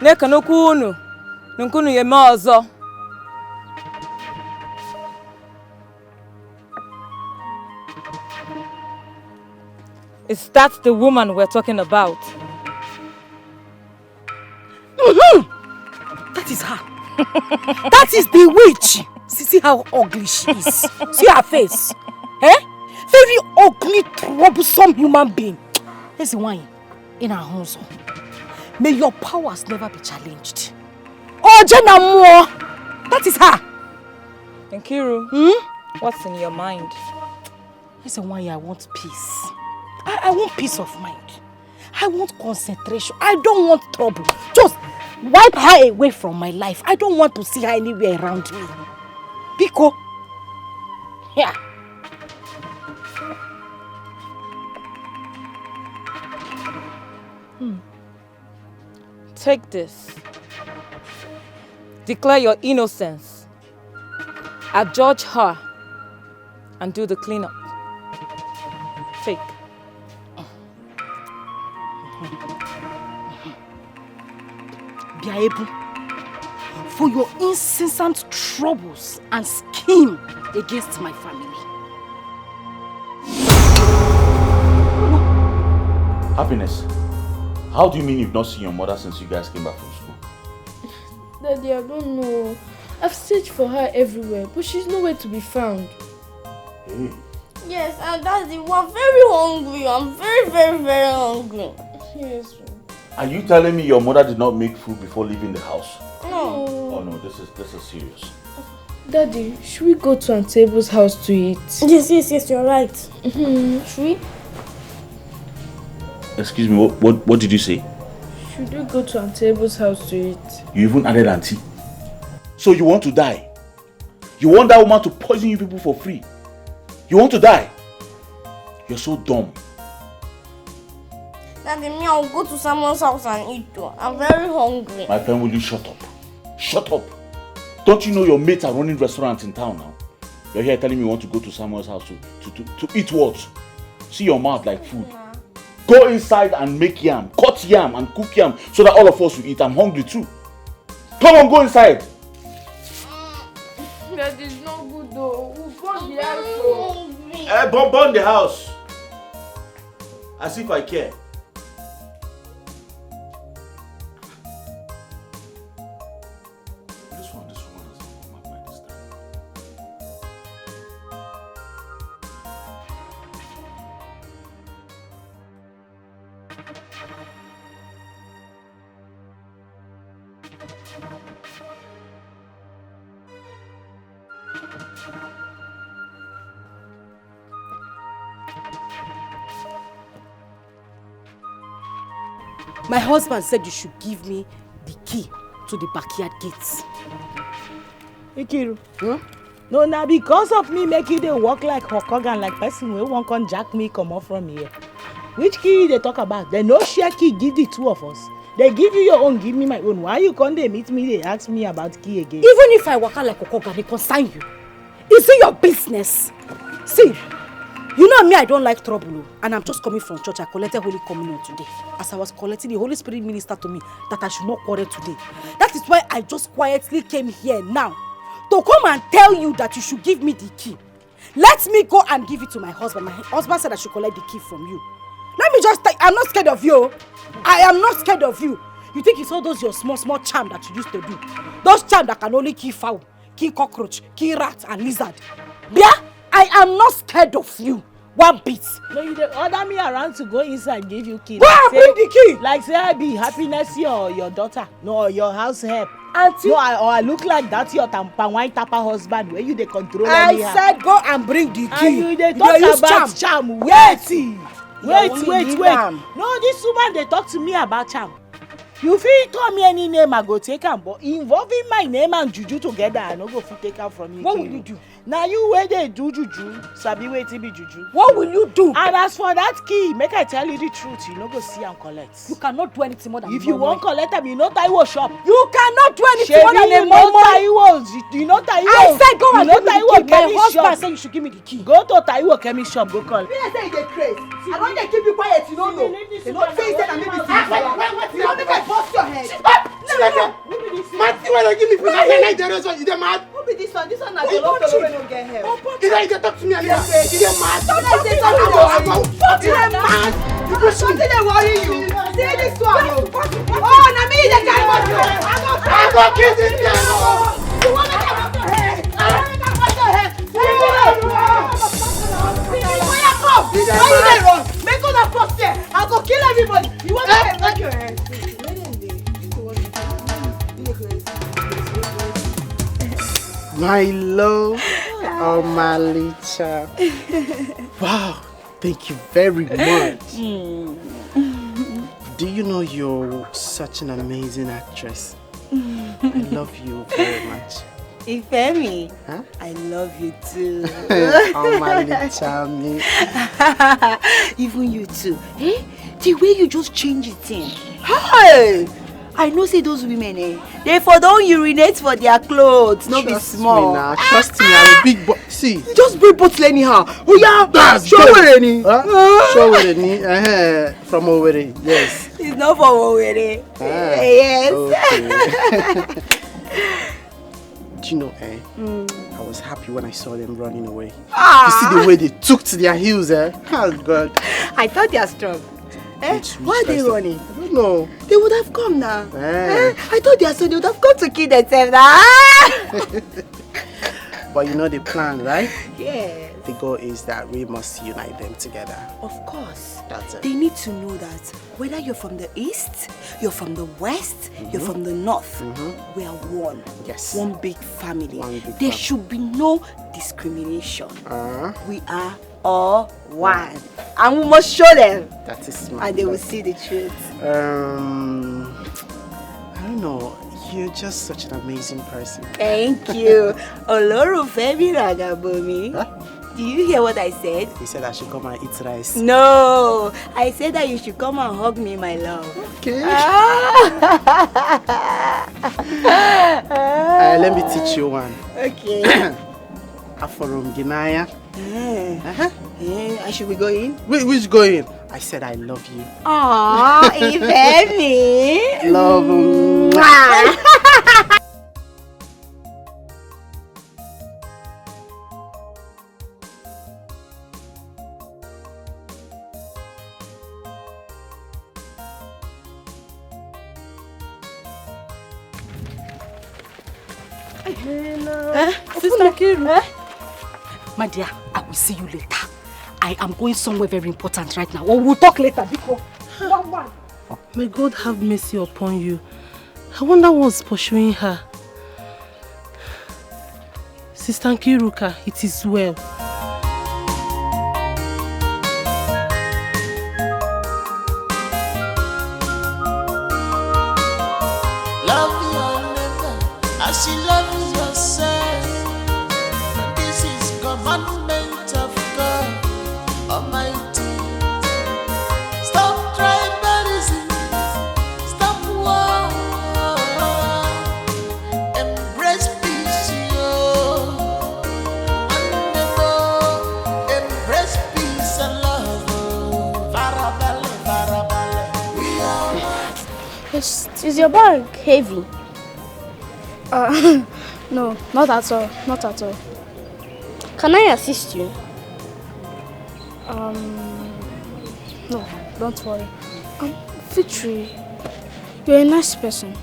Neka nukunu, nunkunu yeme ozo. Is that the woman we're talking about? That is her. That is the witch. See how ugly she is. See her face. Very ugly, troublesome human being. Here's the one in her house. May your powers never be challenged. Oh, Jenamo! That is her. Nkiru, what's in your mind? Here's the one I want peace. I want peace of mind. I want concentration. I don't want trouble. Just wipe her away from my life. I don't want to see her anywhere around me. Biko. Yeah. Take this. Declare your innocence. Adjudge her and do the cleanup. Take. Biaebu, for your incessant troubles and scheme against my family. Happiness, how do you mean you've not seen your mother since you guys came back from school? Daddy, I don't know. I've searched for her everywhere, but she's nowhere to be found. Hey. Yes, and Daddy, we're very hungry. I'm very, very, very hungry. Yes. Are you telling me your mother did not make food before leaving the house? No. Oh no, this is serious. Daddy, should we go to Aunt Table's house to eat? Yes, you're right. Should we? Excuse me, what did you say? Should we go to Aunt Table's house to eat? You even added auntie. So you want to die? You want that woman to poison you people for free? You want to die? You're so dumb. Daddy, me, I'll go to someone's house and eat too. I'm very hungry. My friend, will you shut up? Shut up. Don't you know your mates are running restaurants in town now? You're here telling me you want to go to someone's house to eat what? See your mouth like food. Go inside and make yam, cut yam and cook yam so that all of us will eat. I'm hungry too. Come on, go inside. That is not good though. We'll burn the house. Burn the house. As if I care. This one has come up by this time. My husband said you should give me the key to the backyard gates. Ikiru, no, now because of me make you dey walk like Hokogan, like person wey wan come jack me come off from here. Which key they talk about? They no share key, give the two of us. They give you your own, give me my own. Why you come dey meet me, they ask me about key again? Even if I walk out like Hokogan, they consign you. Is it your business? See, you know me, I don't like trouble. And I'm just coming from church. I collected Holy Communion today. As I was collecting, the Holy Spirit ministered to me that I should not quarrel today. That is why I just quietly came here now to come and tell you that you should give me the key. Let me go and give it to my husband. My husband said I should collect the key from you. Let me just I'm not scared of you. I am not scared of you. You think it's all those your small charm that you used to do? Those charm that can only kill fowl, kill cockroach, kill rat and lizard. Yeah? I am not scared of you. One bit. No, you dey order me around to go inside give you key. Where bring the key? Like say I be Happiness your daughter. No, your house help. Auntie. No, I look like that your wine tapper husband where you dey control anyhow. I said go and bring the key. And you dey talk about charm. Wait. No, this woman dey talk to me about charm. You fit call me any name I go take am, but involving my name and juju together I no go fit take am from you. What will you do? Now you wey dey do juju, sabi wetin be juju. What will you do? And as for that key, make I tell you the truth, you no go see and collect. You cannot do anything more than if you wan collect am, you know Taiwo shop. You cannot do anything more than a Taiwo. You know Taiwo. I said go and give me the key. My husband said you should give me the key. Go to Taiwo chemist shop, go call. Me say you dey craze. I don dey keep you quiet, you no know. You no say that I make you. You no make I bust your head. Marty, why don't give me food? I like the restaurant. You dey mad? be this one? This one na the love fellow wey no get hair. Is that you dey talk to me anymore? You dey mad? Something dey worry you. See this one. Oh, na me dey carry motor. I go kill this girl. You want to have motor hair? I want to have motor hair. Why you dey run? Make una first there. I go kill everybody. You want to make your hair? My love, oh my Licha. Wow, thank you very much. Do you know you're such an amazing actress? I love you very much. Ifemi, huh? I love you too. Oh my Licha, me. Even you too. Eh? The way you just change it in. Hey! I know say those women, they for don't urinate for their clothes, no be small. Trust me, I'm a big boy. See, you just bring bottle anyhow. Oh yeah, show Owerri. Show Owerri. From Owerri, yes. It's not from Owerri. Yes. Okay. Do you know, I was happy when I saw them running away. You see the way they took to their heels, Oh God. I thought they are strong. Why are they running? I don't know. They would have come now. I thought they would have come to kill themselves now. But you know the plan, right? Yes. The goal is that we must unite them together. Of course. That's it. They need to know that whether you're from the east, you're from the west, you're from the north, we are one. Yes. One big family. One big there family. should be no discrimination. We are all one. And we must show them. That is smart. And they will see the truth. I don't know. You're just such an amazing person. Thank you. Olorunfemi Ragabomi. Do you hear what I said? You said I should come and eat rice. No, I said that you should come and hug me, my love. Okay. Let me teach you one. Okay. Aforum Ginaya. I should be going? Which going? I said I love you. Aww, Ifemi. Love you. Sister Kiru. My dear, I will see you later. I am going somewhere very important right now. Or we'll talk later. May God have mercy upon you. I wonder what's pursuing her. Sister Kiruka, it is well. Love your neighbor as you love yourself. And this is commandment of God Almighty. Stop tribalism, stop war, embrace peace, embrace peace and love. Farabale, farabale, we are one. Is your bag heavy? No, not at all. Not at all. Can I assist you? No, don't worry. Fitri, you're a nice person.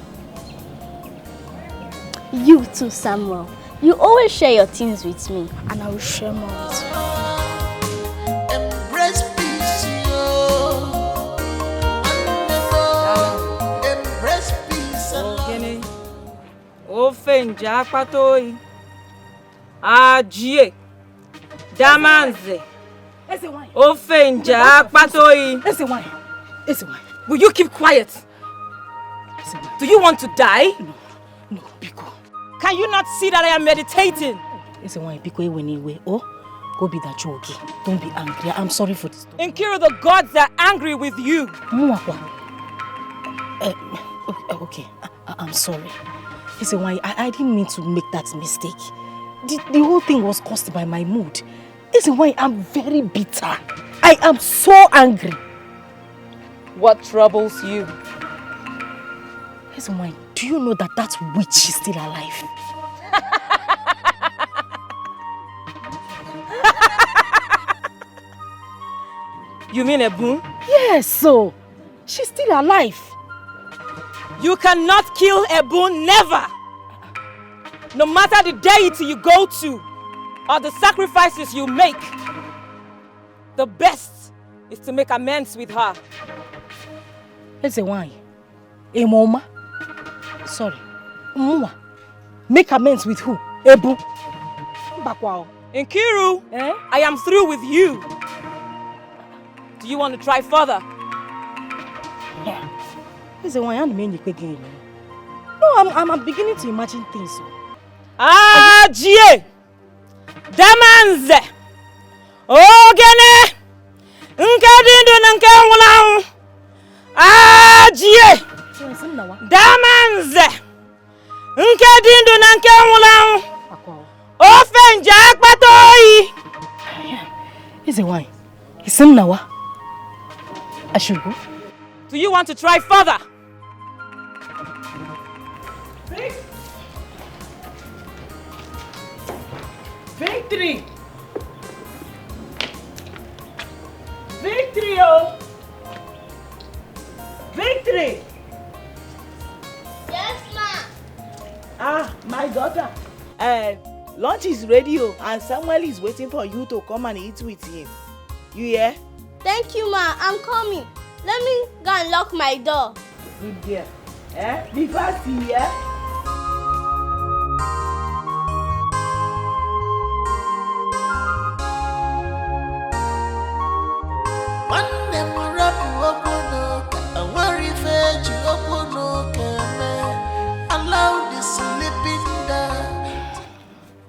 You too, Samuel. You always share your things with me. And I will share more with you. Embrace peace, embrace peace and love. Ofenja akpatoi. Ajie. Damanze. Ofenja akpatoi. Will you keep quiet? Do you want to die? No, Biko. Can you not see that I am meditating? Oh, go be that joke. Don't be angry. I'm sorry for this. Nkiru, the gods are angry with you. Okay, I'm sorry. Listen, I didn't mean to make that mistake. The whole thing was caused by my mood. Listen, I'm very bitter. I am so angry. What troubles you? Listen, do you know that witch is still alive? You mean Ebun? Yes, so she's still alive. You cannot kill Ebun, never! No matter the deity you go to, or the sacrifices you make, the best is to make amends with her. Let's say why? Mama. Sorry. Mama. Make amends with who? Ebu. Bakwao. Nkiru, I am through with you. Do you want to try further? Yeah. Let's say why I'm again. No, I'm beginning to imagine things. Jie! Damanze! Ogene! Nkadindu nanke wulang! Jie! Damanze! Nkadindu nanke wulang! Ofenja akpatoi! Is it why? It's him now. I should go. Do you want to try further? Victory! Victory, oh! Victory! Yes, ma. Ah, my daughter. Lunch is ready, oh, and Samuel is waiting for you to come and eat with him. You hear? Thank you, ma. I'm coming. Let me go and lock my door. Good girl. Be fast, yeah?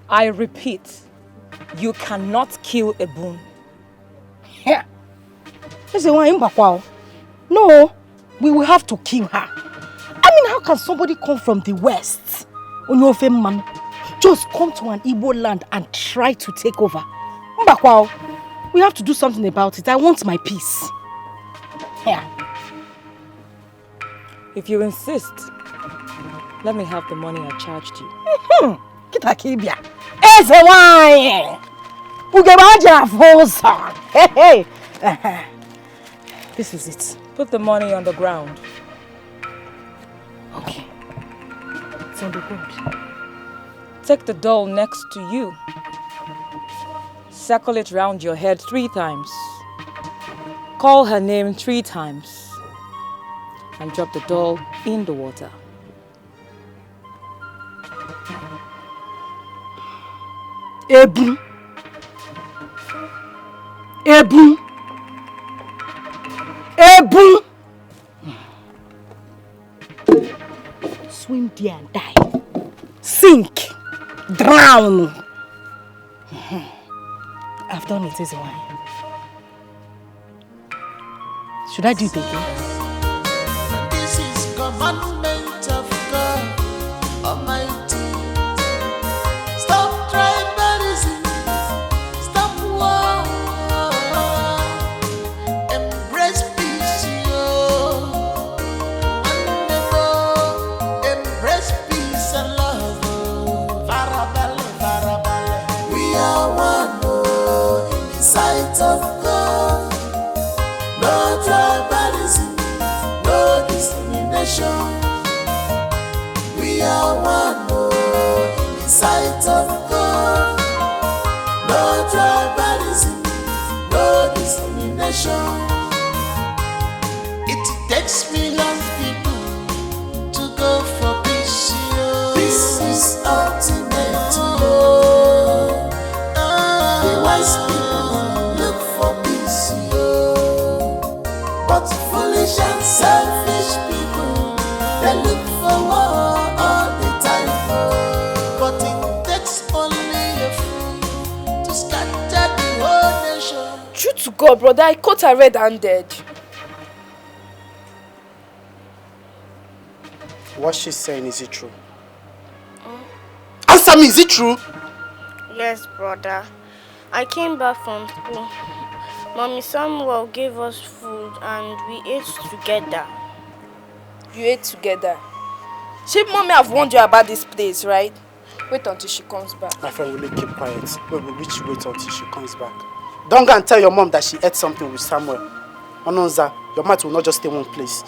I repeat, you cannot kill Ebun. Yeah. No, we will have to kill her. I mean, how can somebody come from the west, man, just come to an Igbo land and try to take over? We have to do something about it. I want my peace. Yeah. If you insist, let me have the money I charged you. Hey. This is it. Put the money on the ground. Okay. It's on the ground. Take the doll next to you. Circle it round your head 3 times. Call her name 3 times. And drop the doll in the water. Ebu. Ebu. Ebu. Swim there and die. Sink. Drown. I've done it, Ezewai. Should I do it again? This is commandment of God Almighty. Stop tribalism. Stop war. Embrace peace, yo. And never embrace peace and love. Farabale, farabale. We are one, in the sight of God. No tribalism, no discrimination. We are one, in the sight of God. No tribalism, no discrimination. It takes millions of people to go for peace. Peace is ultimate. The wise people look for peace. But foolish and selfish people, they look for war all the time. But it takes only a fool to scatter the whole nation. True to God, brother, I caught her red-handed. What she's saying, is it true? Answer me, is it true? Yes, brother. I came back from school. Mommy Samuel gave us food and we ate together. You ate together? She mommy have warned you about this place, right? Wait until she comes back. My friend, will you keep quiet? Wait until she comes back. Don't go and tell your mom that she ate something with Samuel. Ononza, your mouth will not just stay one place.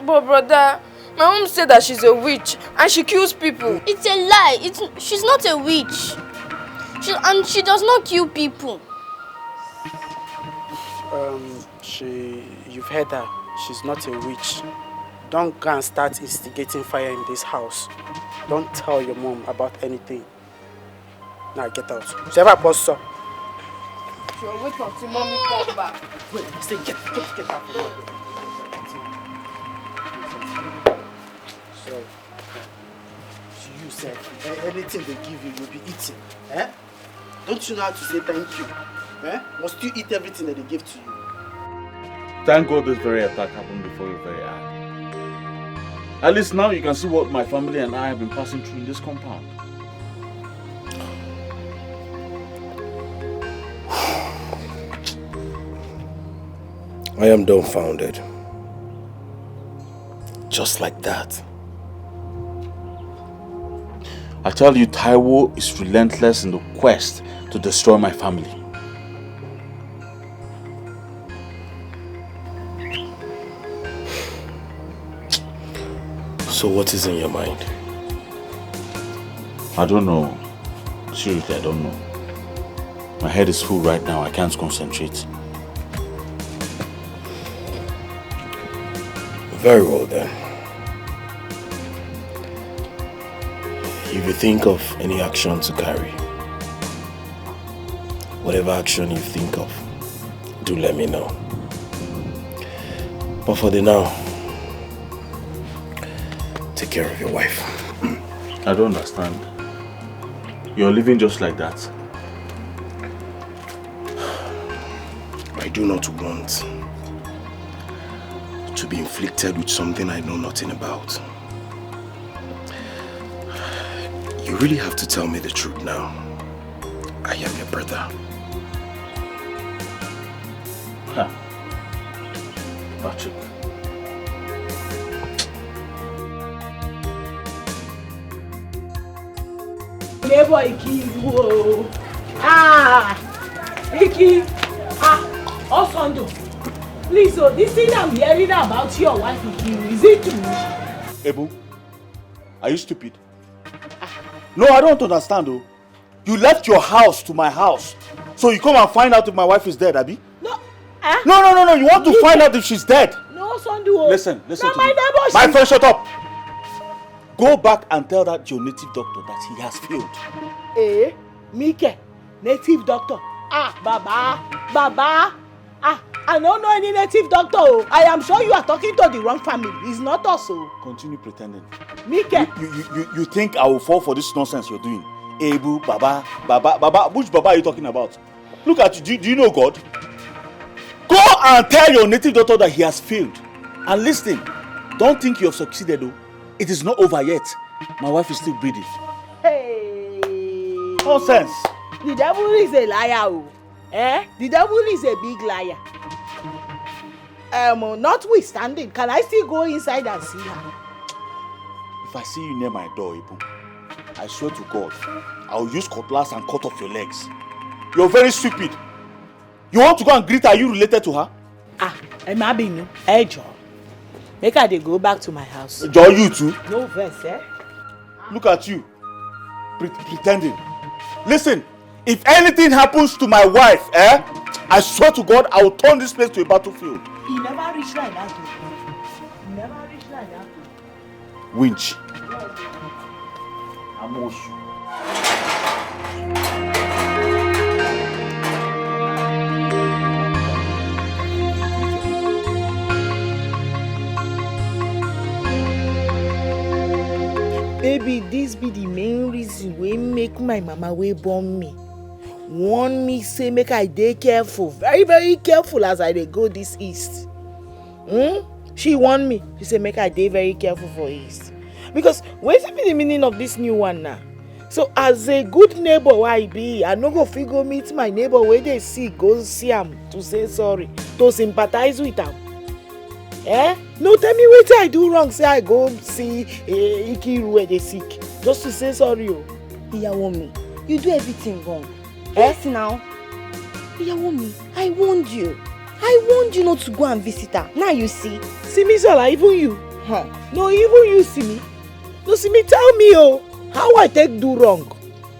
But brother, my mom said that she's a witch and she kills people. It's a lie. She's not a witch. She does not kill people. You've heard her. She's not a witch. Don't go and start instigating fire in this house. Don't tell your mom about anything. Now get out. She'll wait until mommy comes back. Wait, stay, get out. So, you said anything they give you, you'll be eating. Eh? Don't you know how to say thank you? Eh? Must you eat everything that they give to you? Thank God this very attack happened before your very eye. At least now you can see what my family and I have been passing through in this compound. I am dumbfounded. Just like that. I tell you, Taiwo is relentless in the quest to destroy my family. So what is in your mind? I don't know. Seriously, I don't know. My head is full right now. I can't concentrate. Very well then. If you think of any action to carry, whatever action you think of, do let me know. But for the now, take care of your wife. I don't understand. You're living just like that. I do not want to be inflicted with something I know nothing about. You really have to tell me the truth now. I am your brother. Huh. Patrick. Neighbor Iki, whoa. Iki, Osondo. Please, so this thing I'm hearing about your wife, Iki, is it true? Ebu, are you stupid? No, I don't understand though. You left your house to my house. So you come and find out if my wife is dead, Abi? No. No. You want to find out if she's dead. No, Sondo. Listen to me. My neighbor, my friend, shut up. Go back and tell that your native doctor that he has failed. Mike, native doctor. Baba. I don't know any native doctor. I am sure you are talking to the wrong family. It's not us. Continue pretending. Mike. You think I will fall for this nonsense you're doing? Ebu, Baba. Which Baba are you talking about? Look at you. Do you know God? Go and tell your native doctor that he has failed. And listen, don't think you have succeeded though. It is not over yet. My wife is still breathing. Hey. Nonsense. The devil is a liar. The devil is a big liar. Notwithstanding, can I still go inside and see her? If I see you near my door, Ibu, I swear to God, I will use cutlass and cut off your legs. You're very stupid. You want to go and greet her? Are you related to her? Emabinu, John. Make her they go back to my house. John, you too? No verse, Look at you, pretending. Listen, if anything happens to my wife, I swear to God, I will turn this place to a battlefield. He never reached like that. He never reached like that. Winch. Amos. Baby, this be the main reason wey make my mama wey born me warn me say make I dey careful, very very careful as I dey go this east. She warn me. She say make I dey very careful for east. Because wetin be the meaning of this new one now? So as a good neighbor wey I be, I no go fit go meet my neighbor wey dey sick, go see am to say sorry, to sympathize with am. No, tell me wetin I do wrong say I go see Ikiru wey dey sick just to say sorry. Iyawo mi, you do everything wrong. Yes now. Iyawomi, I warned you. I warned you not to go and visit her. Now you see. Simisola, even you. Huh. No, even you, Simi. No, Simi, tell me, how I take do wrong?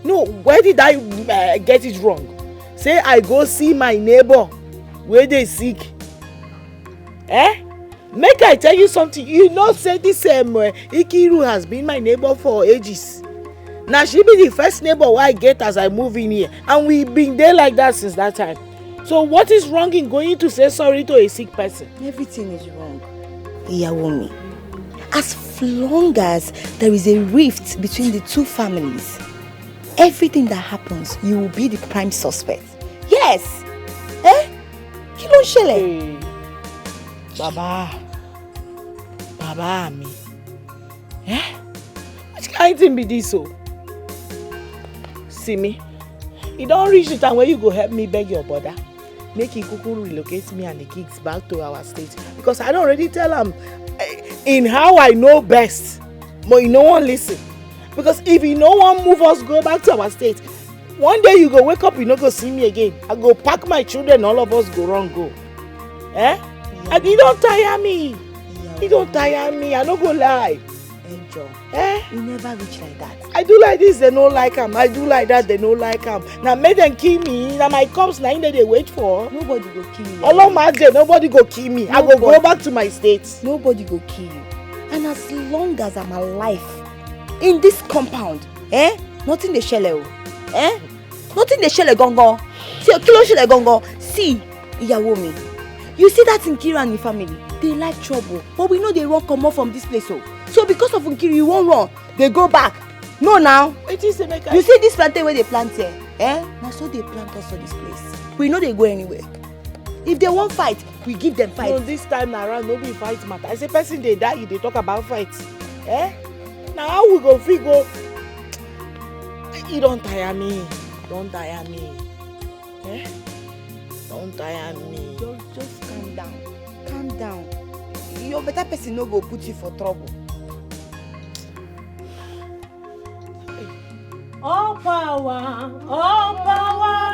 No, where did I get it wrong? Say I go see my neighbor where they sick. Make I tell you something. You know, say this Ikiru has been my neighbor for ages. Now she be the first neighbor I get as I move in here, and we been there like that since that time. So what is wrong in going to say sorry to a sick person? Everything is wrong. Iyawomi, as long as there is a rift between the two families, everything that happens, you will be the prime suspect. Yes. Kí ló ń ṣẹlẹ̀? Baba mi. Which kind thing be this so? See me. You don't reach the time where you go help me beg your brother. Make him kuku relocate me and the kids back to our state. Because I don't already tell him in how I know best. But you no one listen. Because if you no one move us go back to our state, one day you go wake up, you no go see me again. I go pack my children, all of us go run go. And you don't tire me. You don't tire me. I no go lie. Angel, you never reach like that. I do like this, they no like him. I do like that, they no like him. Now make them kill me. Now my cops now they wait for. Nobody go kill you. All of my day, nobody go kill me. I go back to my state. Nobody go kill you. And as long as I'm alive in this compound, nothing dey shele o. Nothing dey shele gongo. See, kilo shele gongo. See, Iyawomi, you see that Nkiru and the family, they like trouble. But we know they won't come out from this place. So because of Nkiru, you won't run. They go back. No now. You see this plantain where they plant here? Now so they plant us for this place. We know they go anywhere. If they won't fight, we give them fight. No, this time around, nobody fight matter. I say person they die, they talk about fights. Now how we go figure? You don't tire me. Don't tire me. Don't tire me. Just calm down. Calm down. Your better person no go put you for trouble. All power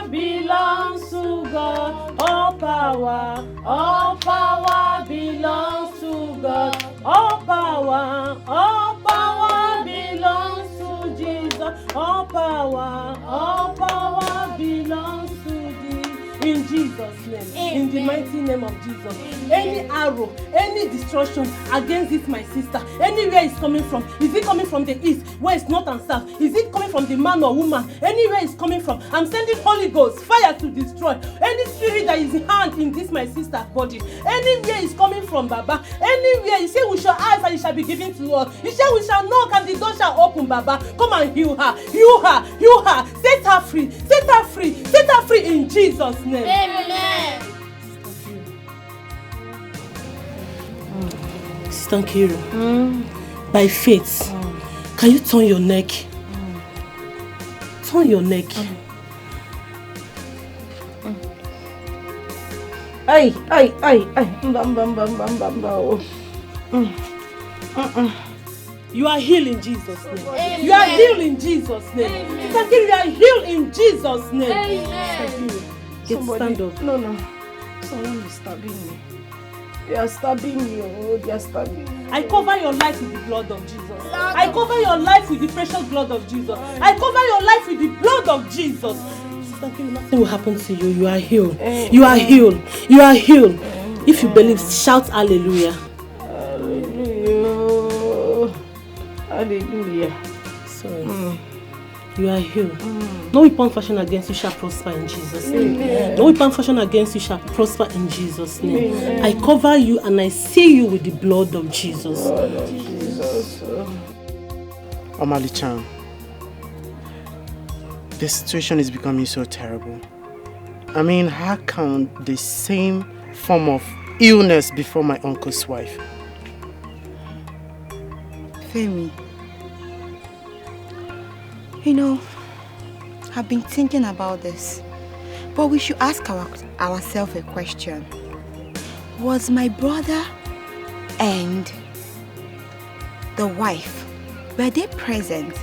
belongs to God. All power belongs to God. All power belongs to Jesus. All power belongs to thee. In Jesus' name. Amen. In the mighty name of Jesus. Amen. Any arrow, any destruction against this my sister, anywhere it's coming from, is it coming from the east, west, north and south? Is it coming from the man or woman? Anywhere it's coming from, I'm sending Holy Ghost fire to destroy any spirit that is in hand in this my sister's body. Anywhere it's coming from, Baba. Anywhere you say we shall ask and it shall be given to us. You say we shall knock and the door shall open, Baba. Come and heal her. Heal her. Heal her. Set her free. Set her free. Set her free in Jesus' name. Amen. Sister Nkiru, by faith, can you turn your neck? Turn your neck. Ay. You are healed in Jesus' name. Amen. You are healed in Jesus' name. Sister Nkiru, you are healed in Jesus' name. Amen. Stand up. No. Someone is stabbing me. They are stabbing me. They are stabbing me. I cover your life with the blood of Jesus. I cover your life with the precious blood of Jesus. I cover your life with the blood of Jesus. Sister Nkiru, nothing will happen to you. You are healed. You are healed. You are healed. If you believe, shout hallelujah. Hallelujah. Hallelujah. Sorry. You are healed. No weapon fashioned against you shall prosper in Jesus' name. Amen. No weapon fashioned against you shall prosper in Jesus' name. Amen. I cover you and I seal you with the blood of Jesus. Omali-chan, the situation is becoming so terrible. I mean, how can the same form of illness before my uncle's wife? Femi, you know, I've been thinking about this, but we should ask ourselves a question. Was my brother and the wife, were they present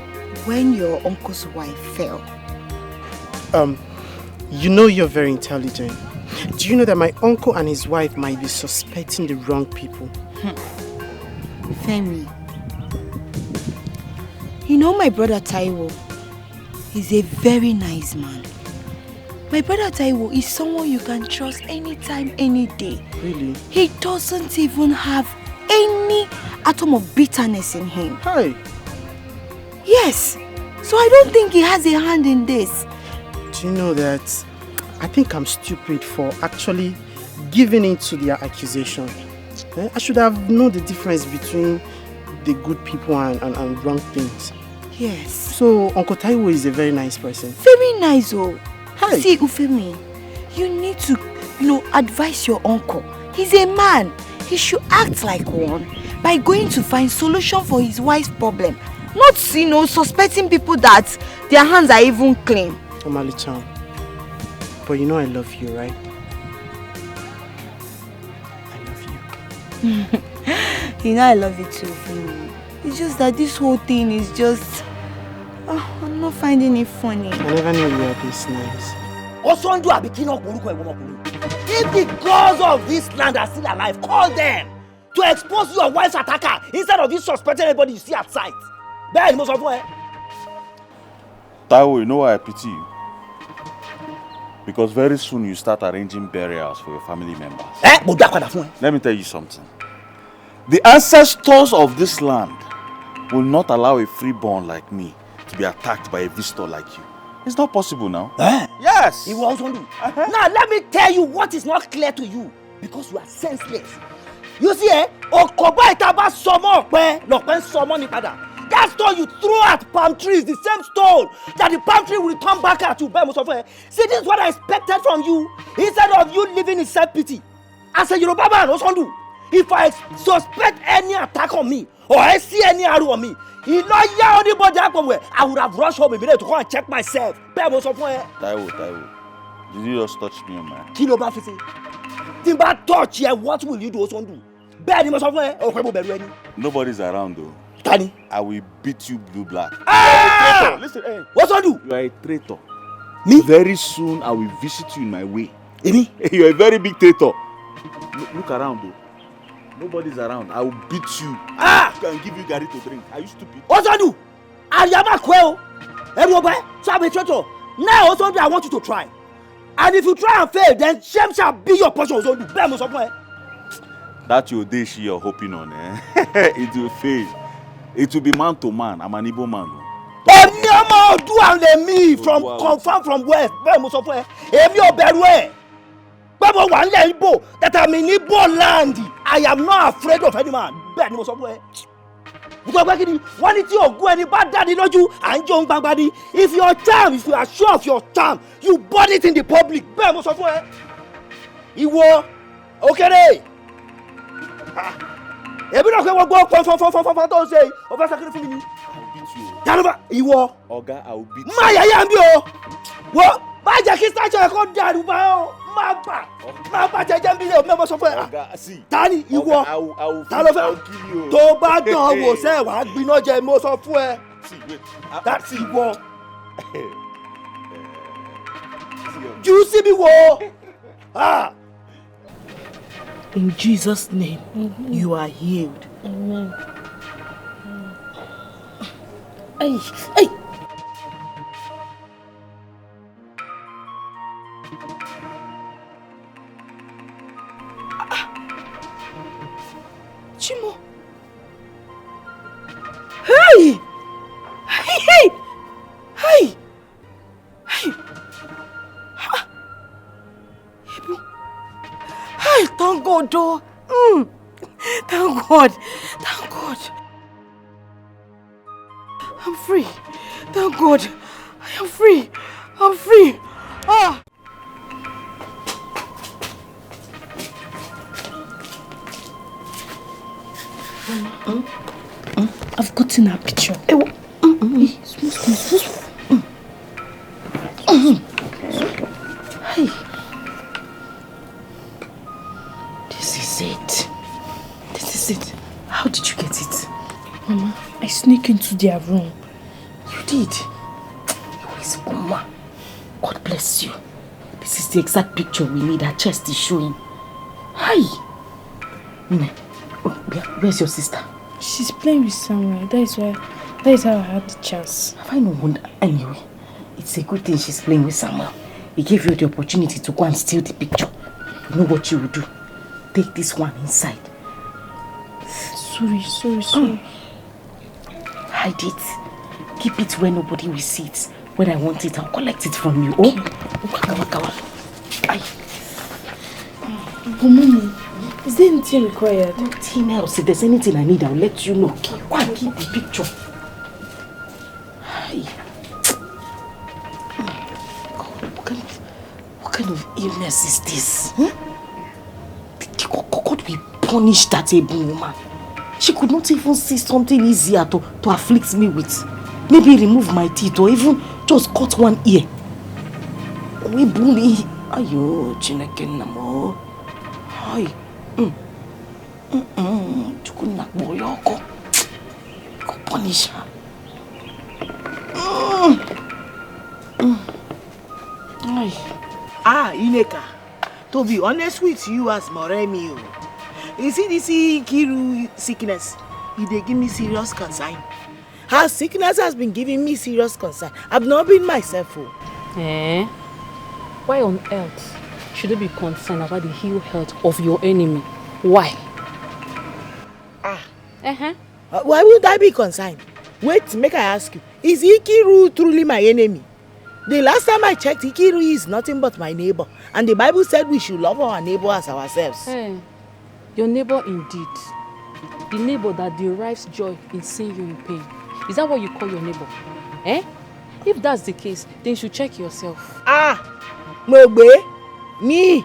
when your uncle's wife fell? You know you're very intelligent. Do you know that my uncle and his wife might be suspecting the wrong people? Femi, you know my brother Taiwo is a very nice man. My brother Taiwo is someone you can trust anytime, any day. Really? He doesn't even have any atom of bitterness in him. Hi. Yes. So I don't think he has a hand in this. Do you know that I think I'm stupid for actually giving in to their accusation? I should have known the difference between the good people and wrong things. Yes. So Uncle Taiwo is a very nice person. Very nice, oh. Hi. See, Ufemi, you need to, advise your uncle. He's a man. He should act like one by going to find solution for his wife's problem. Not, suspecting people that their hands are even clean. Omali-chan, but you know I love you, right? You know I love you too, Ufemi. It's just that this whole thing is just... I'm not finding it funny. I never knew you were this nice. If the gods of this land are still alive, call them to expose your wife's attacker instead of you suspecting anybody you see at sight. Taiwo, you know why I pity you? Because very soon you start arranging burials for your family members. Let me tell you something. The ancestors of this land will not allow a freeborn like me to be attacked by a visitor like you. It's not possible now. Yes. He will also do. Now let me tell you what is not clear to you, because you are senseless. You see, that stone you throw at palm trees, the same stone that the palm tree will return back at you. See, this is what I expected from you. Instead of you living in self-pity, as a Yoruba man, if I suspect any attack on me or I see any arrow on me, I would have rushed home immediately to go and check myself. Taiwo, did you just touch me on my hand? Touch here, what will you do? Nobody's around though. I will beat you blue black. Listen, hey. What's on do? You are a traitor. Me? Very soon I will visit you in my way. Ini? You are a very big traitor. Look around though. Nobody's around. I will beat you. I can give you Gary to drink. Are you stupid? What's on do? I am a quail. Everybody, so I'm a traitor. Now also I want you to try. And if you try and fail, then shame shall be your portion. That your day you're hoping on, it will fail. It will be man to man. I'm an Igbo man. Do and me from confirm from where? That I'm in Igbo land. I am not afraid of any man. If your charm, if you are sure of your charm, you burn it in the public. Okay. Ebi na kwe go don't say over sakiri fún mi. Yanuba ìwọ. Oga, I will beat you. Ma yaya nbi o. Wo ma jẹ́ kí statue ko daru ba o. Ma ba jeje nbi le o memo sọ fún ẹ. Oga, see. Tani ìwọ. I will kill you. Tó bá dán wò ṣe wá gbiná jẹ mo sọ fún ẹ. See, wait. That's ìwọ. You see me wo. In Jesus' name, you are healed. Amen. Hey. Chimo. Hey. Thank God, oh. Thank God. I'm free. Thank God. I am free. I'm free. I've gotten a picture. Hey. This is it. How did you get it? Mama, I sneaked into their room. You did? You is Mama. God bless you. is the exact picture we need. Her chest is showing. Hi. Where's your sister? She's playing with someone. That is how I had the chance. Have I no wonder? Anyway, it's a good thing she's playing with Samuel. He gave you the opportunity to go and steal the picture. You know what you will do? Take this one inside. Sorry. Hide it. Keep it where nobody will see it. When I want it, I'll collect it from you. Oh? But Mommy, is there anything required? Nothing else. If there's anything I need, I'll let you know. Okay, go and keep the picture. Hi. What kind of illness is this? Huh? God will punish that able woman. She could not even see something easier to afflict me with. Maybe remove my teeth or even just cut one ear. We bully. Ayo, Chineke namo. Hi. Chukunak boyoko. Go punish her. Ineka. To be honest with you as Moremi, you see this Kiru sickness, they give me serious concern. Her sickness has been giving me serious concern. I've not been myself. Why on earth should I be concerned about the ill health of your enemy? Why? Why would I be concerned? Wait, make I ask you. Is Ikiru truly my enemy? The last time I checked, Ikiru is nothing but my neighbor. And the Bible said we should love our neighbor as ourselves. Your neighbor indeed. The neighbor that derives joy in seeing you in pain. Is that what you call your neighbor? If that's the case, then you should check yourself. Mogbe? Me?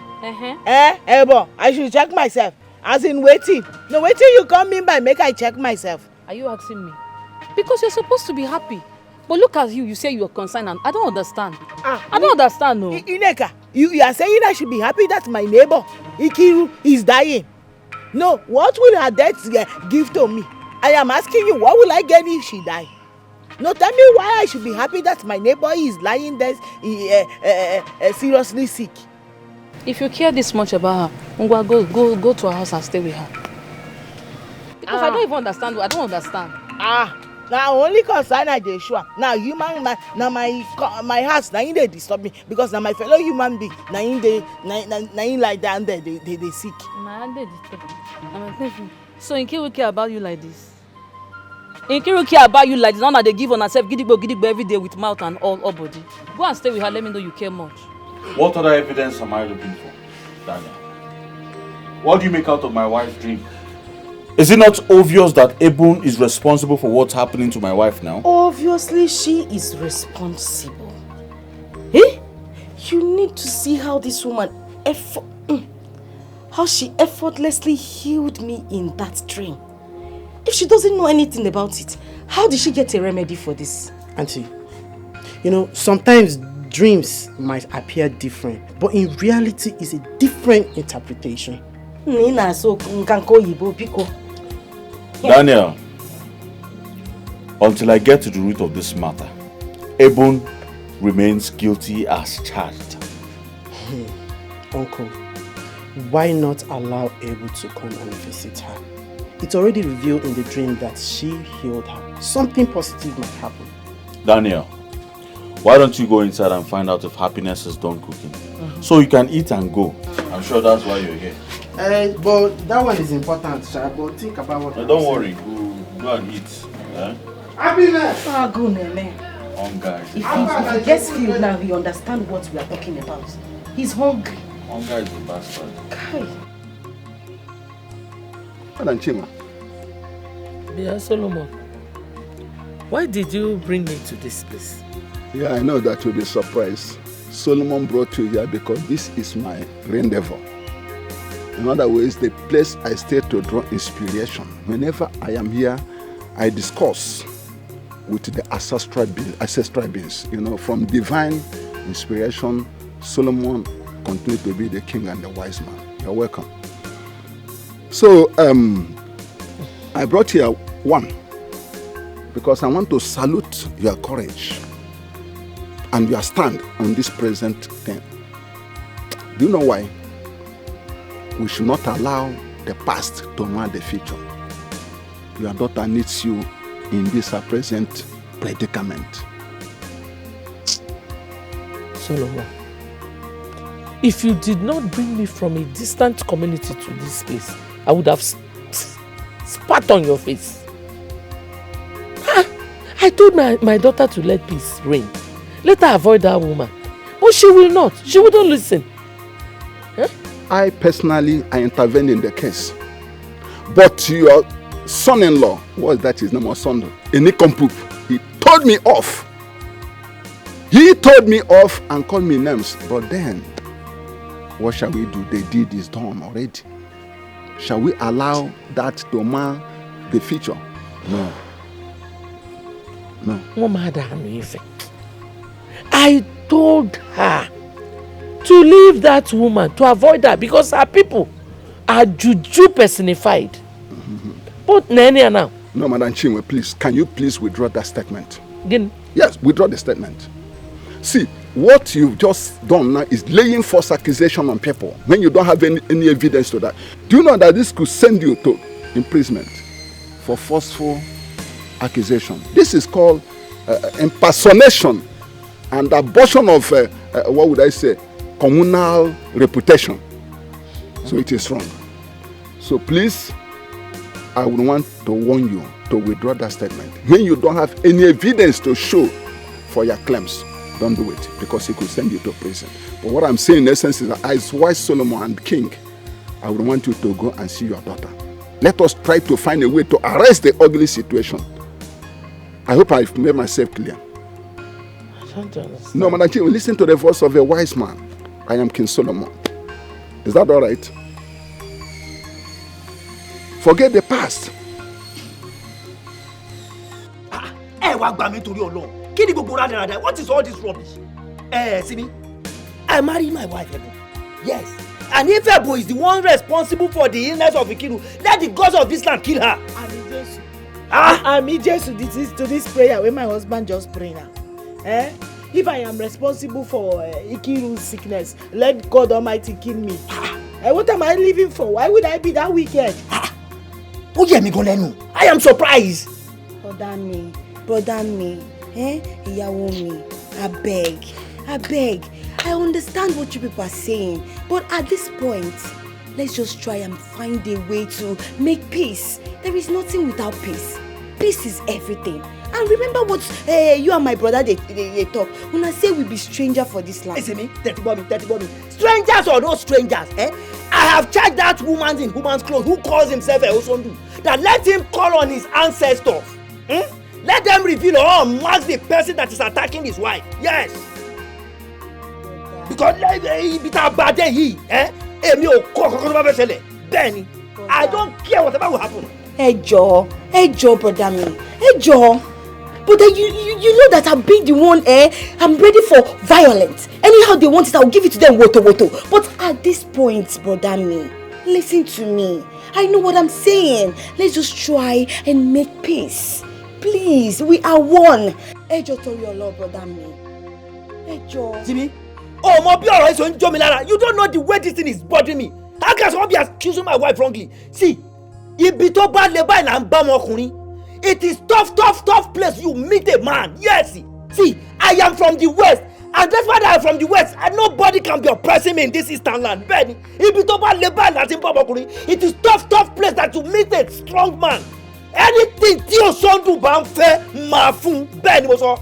Ebo, I should check myself. As in waiting. No, waiting you come in by make I check myself. Are you asking me? Because you're supposed to be happy. But look at you say you're concerned and I don't understand. I don't understand, no. Ineka, you are saying I should be happy that my neighbor, Ikiru, is dying. No, what will her death give to me? I am asking you, what will I get if she die? No, tell me why I should be happy that my neighbor is lying there seriously sick. If you care this much about her, go to her house and stay with her. Because I don't even understand. I don't understand. Now only concern I dey sure. Now human man, now my house, now they disturb me because now my fellow human being, now in like that and they sick. They disturb. So Nkiru care about you like this? Nkiru care about you like this? Now that they give on herself gidigbo every day with mouth and all body. Go and stay with her. Let me know you care much. What other evidence am I looking for, Daniel? What do you make out of my wife's dream? Is it not obvious that Ebun is responsible for what's happening to my wife now? Obviously, she is responsible. You need to see how this woman how she effortlessly healed me in that dream. If she doesn't know anything about it, how did she get a remedy for this? Auntie, you know, sometimes dreams might appear different, but in reality, it's a different interpretation. Daniel, until I get to the root of this matter, Ebun remains guilty as charged. Uncle, why not allow Ebun to come and visit her? It's already revealed in the dream that she healed her. Something positive might happen. Daniel, why don't you go inside and find out if Happiness is done cooking? So you can eat and go. I'm sure that's why you're here. But that one is important, Sha. But think about what. Don't worry, go and eat. Happiness! Go, Nene. Hunger. If he gets filled now, he understands what we are talking about. He's hungry. Hunger is a bastard. Madam Chima. Yeah, Solomon. Why did you bring me to this place? Yeah, I know that you'll be surprised. Solomon brought you here because this is my rendezvous. In other words, the place I stay to draw inspiration. Whenever I am here, I discuss with the ancestral beings. You know, from divine inspiration, Solomon continued to be the king and the wise man. You're welcome. So, I brought here one because I want to salute your courage and your stand on this present thing. Do you know why? We should not allow the past to mar the future. Your daughter needs you in this present predicament. Solomon, if you did not bring me from a distant community to this place, I would have spat on your face. I told my daughter to let peace reign. Let her avoid that woman. But she will not. She wouldn't listen. Huh? I intervened in the case. But your son-in-law, what is that his name, or son? Enikompup, he told me off. He told me off and called me names. But then, what shall we do? The deed is done already. Shall we allow that to mar the future? No. No. I told her to leave that woman, to avoid her, because her people are juju personified. But Nene now. No, Madam Chinwe, please, can you please withdraw that statement? Again? Yes, withdraw the statement. See, what you've just done now is laying false accusation on people when you don't have any evidence to that. Do you know that this could send you to imprisonment for forceful accusation? This is called impersonation and abortion of, what would I say, communal reputation. So it is wrong. So please, I would want to warn you to withdraw that statement. When you don't have any evidence to show for your claims, don't do it, because it could send you to prison. But what I'm saying in essence is that as wise Solomon and King, I would want you to go and see your daughter. Let us try to find a way to arrest the ugly situation. I hope I've made myself clear. I don't understand. No, Madam Chief, listen to the voice of a wise man. I am King Solomon. Is that all right? Forget the past. What is all this rubbish? See me? I married my wife, Ebo. Yes. And if Ebo is the one responsible for the illness of Ikiru, let the gods of this land kill her. I'm Jesus to this prayer when my husband just pray now. If I am responsible for Ikiru's sickness, let God Almighty kill me. What am I living for? Why would I be that wicked? I am surprised. Brother me, ìyàwó mi, I beg. I understand what you people are saying, but at this point, let's just try and find a way to make peace. There is nothing without peace. Peace is everything. And remember what you and my brother they talk. When I say we be stranger for this land. Listen me, 30 mommy. Strangers or no strangers, I have charged that woman in woman's clothes who calls himself a Osondu, that let him call on his ancestors. Let them reveal or mark the person that is attacking his wife. Yes. Because I don't care whatever will happen. Ẹ jọ̀ọ́, brother me. Ẹ jọ̀ọ́. But then you know that I'm being the one, I'm ready for violence. Anyhow they want it, I'll give it to them, woto. But at this point, brother me, listen to me. I know what I'm saying. Let's just try and make peace. Please, we are one. Ẹ jọ̀ọ́ torí Ọlọ́run, brother me. Ẹ jọ̀ọ́. Jimmy, you don't know the way this thing is bothering me. How can someone be accusing my wife wrongly? See, it is tough place you meet a man. Yes. See, I am from the west, and that's why I am from the west, and nobody can be oppressing me in this eastern land. Benny, it is tough place that you meet a strong man. Anything tí o son do bá ń fẹ́ máa fún bẹ́ẹ̀ ni mo sọ.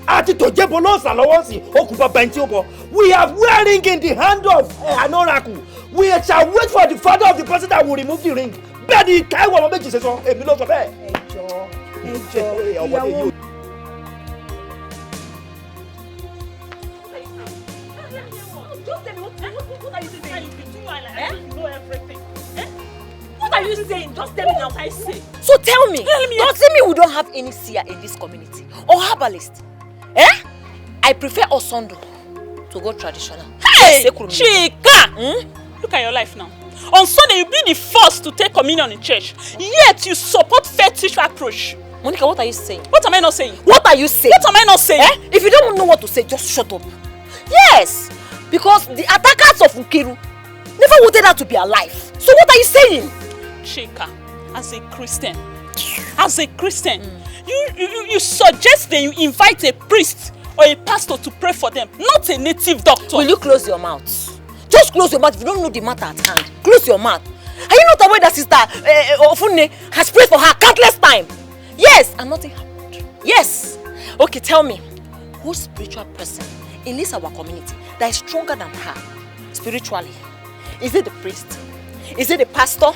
Àti tó jẹ́ bọ́lọ́sà lọ́wọ́ sí okùnfà bẹ́ntì ó bọ̀. We have wearing in the hand of an oracle. We shall wait for the father of the person that will remove the ring. Bẹ́ẹ̀ ni Táíwò ọmọ méjì ṣe sọ, èmi ló sọ bẹ́ẹ̀. Ẹ jọ̀ọ́, ìyàwó. What are you saying? Just tell me now what I say. So tell me, don't tell me we don't have any seer in this community or herbalist. I prefer Osondo to go traditional. Hey, Chika! Look at your life now. On Sunday, you'll be the first to take communion in church. Yet you support fetish approach. Monica, what are you saying? What am I not saying? What are you saying? What am I not saying? If you don't know what to say, just shut up. Yes, Because the attackers of Nkiru never wanted her to be alive. So what are you saying? Chika, as a Christian, you suggest that you invite a priest or a pastor to pray for them, not a native doctor. Will you close your mouth? Just close your mouth if you don't know the matter at hand. Close your mouth. Are you not aware that Sister Ofunne has prayed for her countless times? Yes, and nothing happened. Yes. Okay, tell me, whose spiritual person in this our community that is stronger than her spiritually? Is it the priest? Is it the pastor?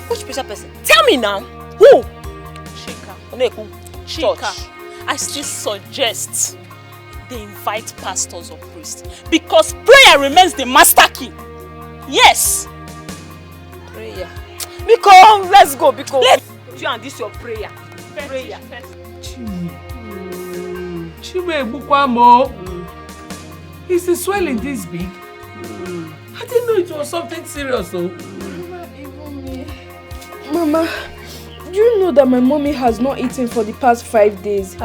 Which spiritual person? Tell me now. Who? Chika, I still suggest they invite pastors or priests because prayer remains the master key. Yes. Prayer. Because let's go. Because you and this your prayer. Prayer. Is the swelling this big? I didn't know it was something serious though. Even me. Mama, do you know that my mommy has not eaten for the past 5 days?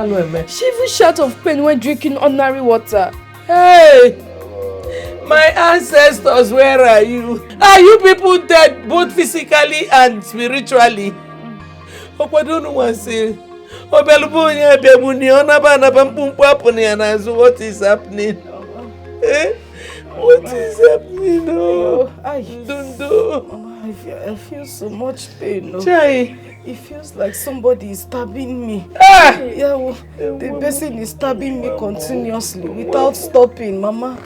She even shot of pain when drinking ordinary water. Hey! My ancestors, where are you? Are you people dead both physically and spiritually? What is happening? What is happening? Oh, I don't know. Mama, I feel so much pain. No? Chai. It feels like somebody is stabbing me. Ah! Yeah, well, the person is stabbing me continuously without stopping. Mama,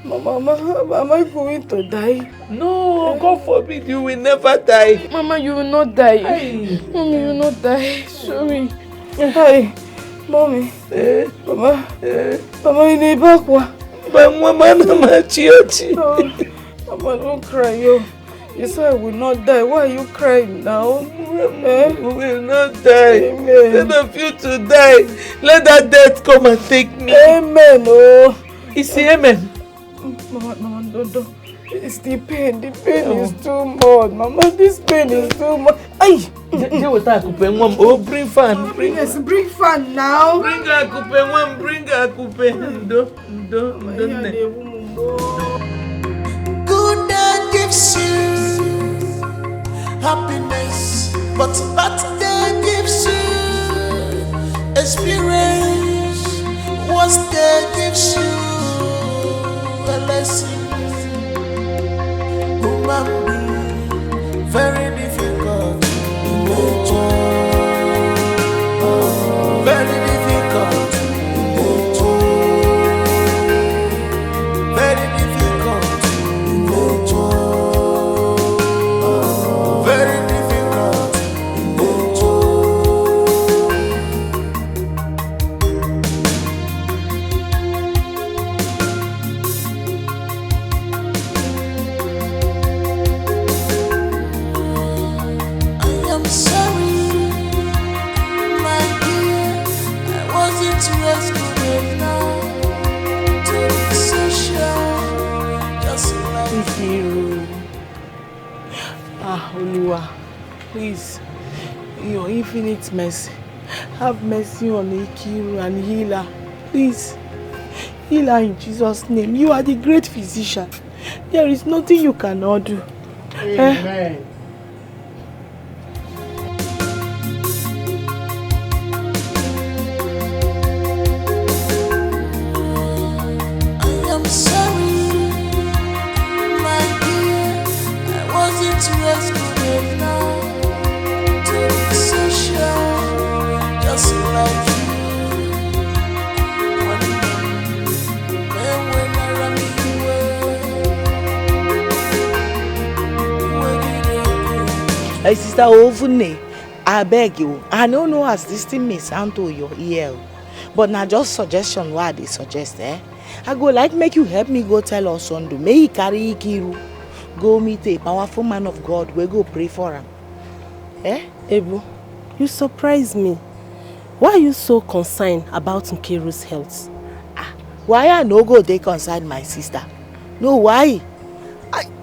am I going to die? No, God forbid, you will never die. Mama, you will not die. Aye. Mommy, you will not die. Sorry. Hi. Mommy. Mama. Mama, you need back. Mama, Mama, don't cry, yo. You said I will not die. Why are you crying now? We will not die. Amen. Instead of you to die, let that death come and take me. Amen. Oh. It's amen. Mama, don't. It's the pain. The pain is too much. Mama, this pain is too much. Ay! Oh, bring fan. Yes, bring fan now. Bring a coupe, bring a coupe. Good day gives you happiness, but bad day gives you experience. Worst day gives you a lesson. Human being, very difficult in nature. Very difficult in nature. Very difficult in nature. Very difficult in nature. I am sorry, my dear. I wasn't rescued enough to be social, just like Nkiru. Oluwa, please, in your infinite mercy, have mercy on Nkiru and heal her. Please, heal her in Jesus' name. You are the great physician. There is nothing you cannot do. Amen. I am sorry, my dear. I wasn't rescued enough to be social, just like you. And when I run away, Hey, Sister Ofunne, I beg you. I don't know as this thing may sound to your ear, but now just suggestion what they suggest, I go like make you help me go tell our son to may he carry Nkiru, go meet a powerful man of God. We go pray for him. Ebu, you surprise me. Why are you so concerned about Nkiru's health? Why I no go they concern my sister? No, why?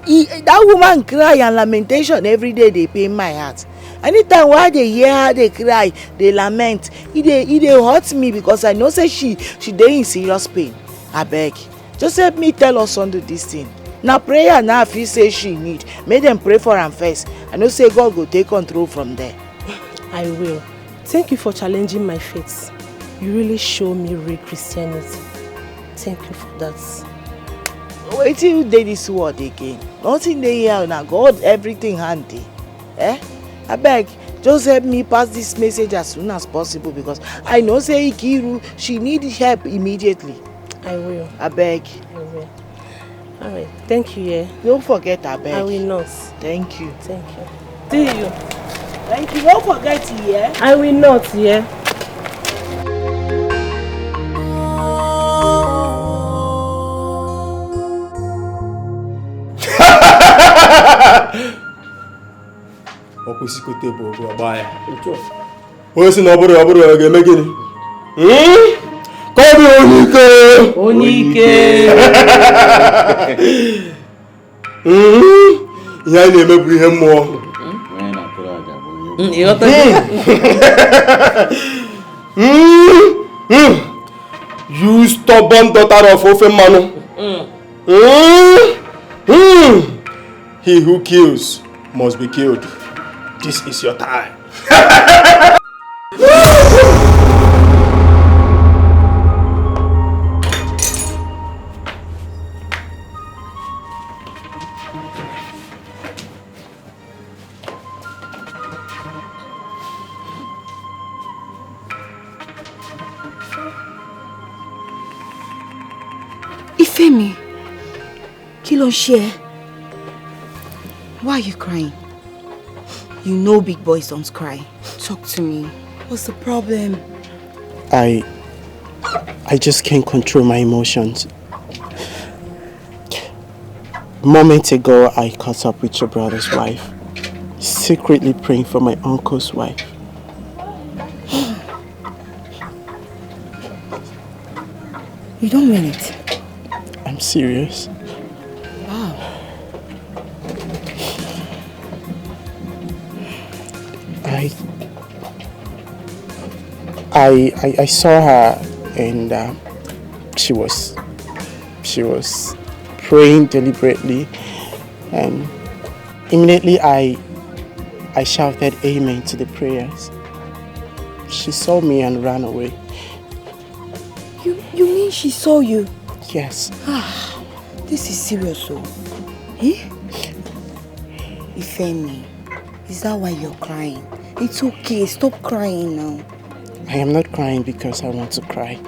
That woman cry and lamentation every day. They pain my heart. Anytime why they hear her, they cry, they lament. It hurt me because I know say she dey in serious pain. I beg, Just help me tell us Sunday this thing. Now prayer now if you say she need, make them pray for am first. I know say God go take control from there. I will. Thank you for challenging my faith. You really show me real Christianity. Thank you for that. Wait till you do this word again. Nothing dey here now. God everything handy. I beg, just help me pass this message as soon as possible because I know say Ikiru, she need help immediately. I will. I beg. I will. Alright, thank you, yeah. Don't forget, I beg. I will not. Thank you. Thank you. See you. Thank you. Don't forget, yeah. I will not, yeah. Okwesikote bụ ogo agba ya. Onye si na ọbụrụ ya ga-eme gịnị? Ka ọ bụ onye ike. Ihe anyị na-eme bụ ihe mmụọ. You stubborn daughter of ofe mmanụ. He who kills must be killed. This is your time. Ifemi, kí ló ń ṣe ẹ́? Why are you crying? You know big boys don't cry. Talk to me. What's the problem? I just can't control my emotions. Moments ago, I caught up with your brother's wife, secretly praying for my uncle's wife. You don't mean it? I'm serious. Wow. I saw her and she was praying deliberately, and immediately I shouted amen to the prayers. She saw me and ran away. You mean she saw you? Yes. This is serious, though. Eh? Ifemi, is that why you're crying? It's okay, stop crying now. I am not crying because I want to cry.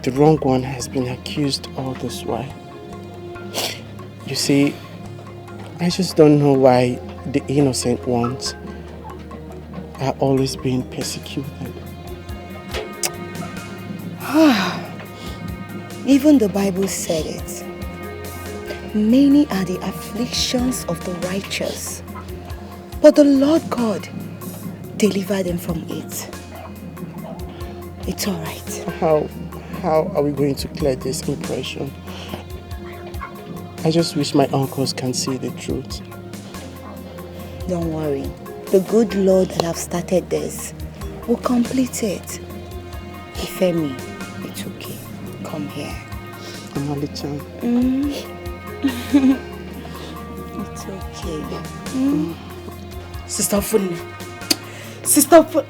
The wrong one has been accused all this while. You see, I just don't know why the innocent ones are always being persecuted. Even the Bible said it. Many are the afflictions of the righteous, but the Lord God delivered them from it. It's all right. How are we going to clear this impression? I just wish my uncles can see the truth. Don't worry. The good Lord that have started this will complete it. Ifemi, it's okay. Come here. Amalichan. It's okay. Sister Funny. Sister Funny.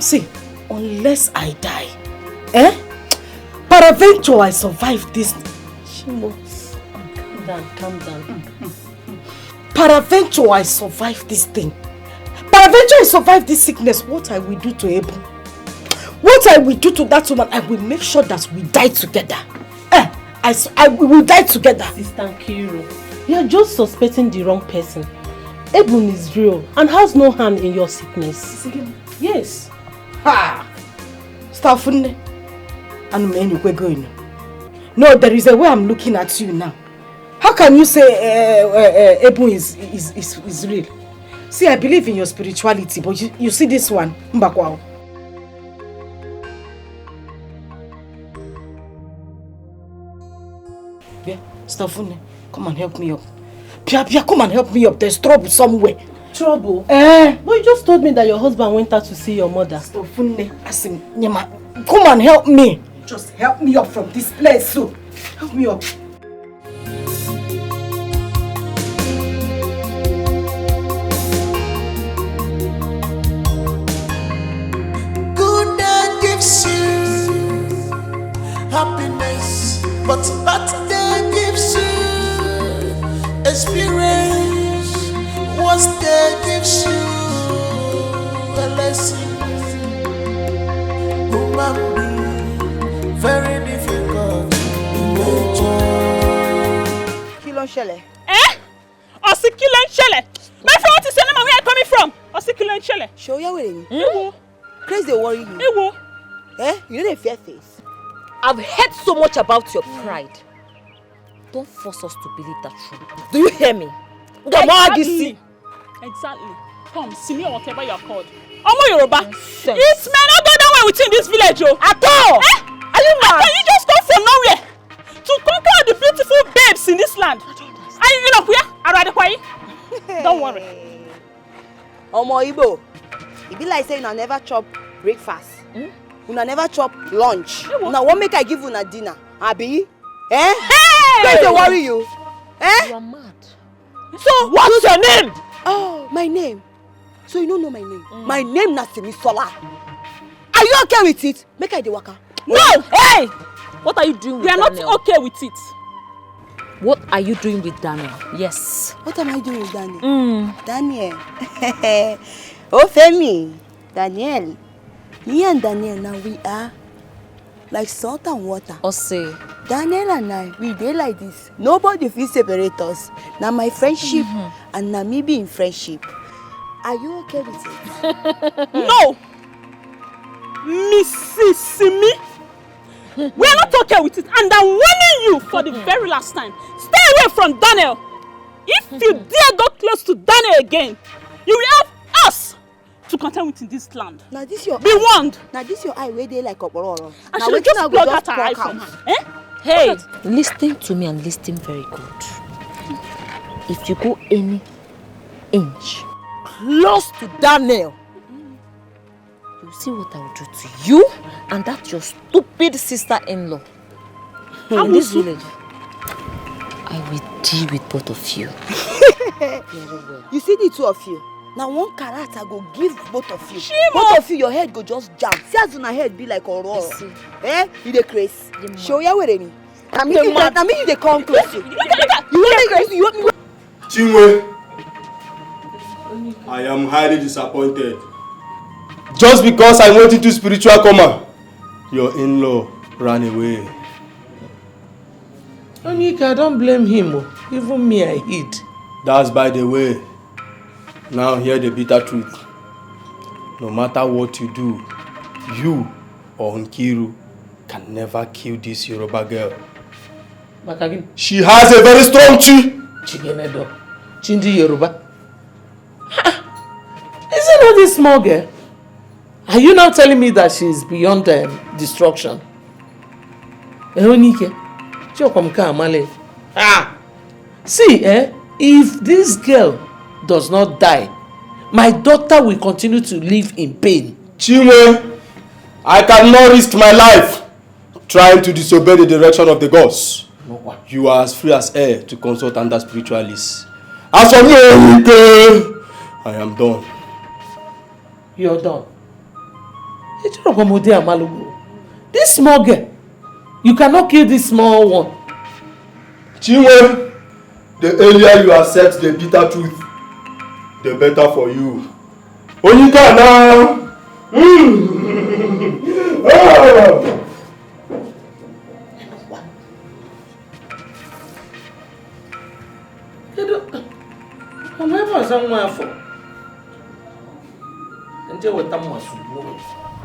See, unless I die, peradventure I survive this. Calm down. Peradventure I survive this thing. Peradventure I survive this sickness. What I will do to Abel? What I will do to that woman? I will make sure that we die together. We will die together. Sister Nkiru, you are just suspecting the wrong person. Ebun is real and has no hand in your sickness. Yes. Ha! Stop and man, we're going. No, there is a way I'm looking at you now. How can you say Ebun is real? See, I believe in your spirituality, but you see this one, Mbakwao. Yeah, Stafune, come and help me up. Pia, come and help me up. There's trouble somewhere. Trouble? But you just told me that your husband went out to see your mother. Stafune, Asim, Nyama, come and help me. Just help me up from this place, so. Help me up. Good day gives you happiness, but bad day gives you experience. Worst day gives you a lesson. Human being, very difficult in nature. Kí ló ń ṣẹlẹ̀? Ọ̀sìn kí ló ń ṣẹlẹ̀? My friend, what is your name and where are you coming from? Ọ̀sìn kí ló ń ṣẹlẹ̀? Show your way. Ewo. Crazy dey worry you. Ewo. You know dey fear face. I've heard so much about your pride. Don't force us to believe that truth. Do you hear me? Exactly. Come, see me or whatever you are called. Omo Yoruba. It may not go that way within this village, oh. At all. Are you mad? Can you just come from nowhere to conquer the beautiful babes in this land? Are you know where? Don't worry. Omo Igbo, e be like say una never chop breakfast. Una never chop lunch. Una wan make I give una dinner, abi? Hey! Dey worry you? You are mad. So what's your name? Oh, my name. So you don't know my name. My name na Simisola. Are you okay with it? Make I dey waka. No! Hey! What are you doing with We are Daniel? not okay with it. What are you doing with Daniel? Yes. What am I doing with Daniel? Daniel. Oh, Femi. Daniel. Me and Daniel now we are like salt and water. Ose. Daniel and I, we dey like this. Nobody fit separate us. Now my friendship and na me be in friendship. Are you okay with it? No! Mrs. Simi, we are not okay with it, and I'm warning you for the very last time. Stay away from Daniel. If you dare go close to Daniel again, you will have us to contend with in this land. Now this your be warned. Now this your eye where they like opororo. I should just plug out her eye from her. Eh? Hey, listen to me and listen very good. If you go any inch close to Daniel, you see what I will do to you and that your stupid sister-in-law in this village. I will deal with both of you. You see the two of you. Now one character go give both of you. Shimo. Both of you, your head go just jam. See as una head be like Aurora. Eh? You dey craze. Show ya where any. I mean you dey come close. You want me? You want me? Chinwe, I am highly disappointed. Just because I went into spiritual coma, your in-law ran away. Onika, don't blame him. Even me, I hid. That's by the way. Now hear the bitter truth. No matter what you do, you or Nkiru can never kill this Yoruba girl. Makagin. She has a very strong chi. Chigenedo. Chindi Yoruba. Is it not this small girl? Are you now telling me that she is beyond destruction? Eonike. See, if this girl does not die, my daughter will continue to live in pain. Chinwe, I cannot risk my life trying to disobey the direction of the gods. You are as free as air to consult under spiritualists. As for me, I am done. You're done. This small girl, you cannot kill this small one. Chinwe, the earlier you accept the bitter truth, the better for you. Onika now.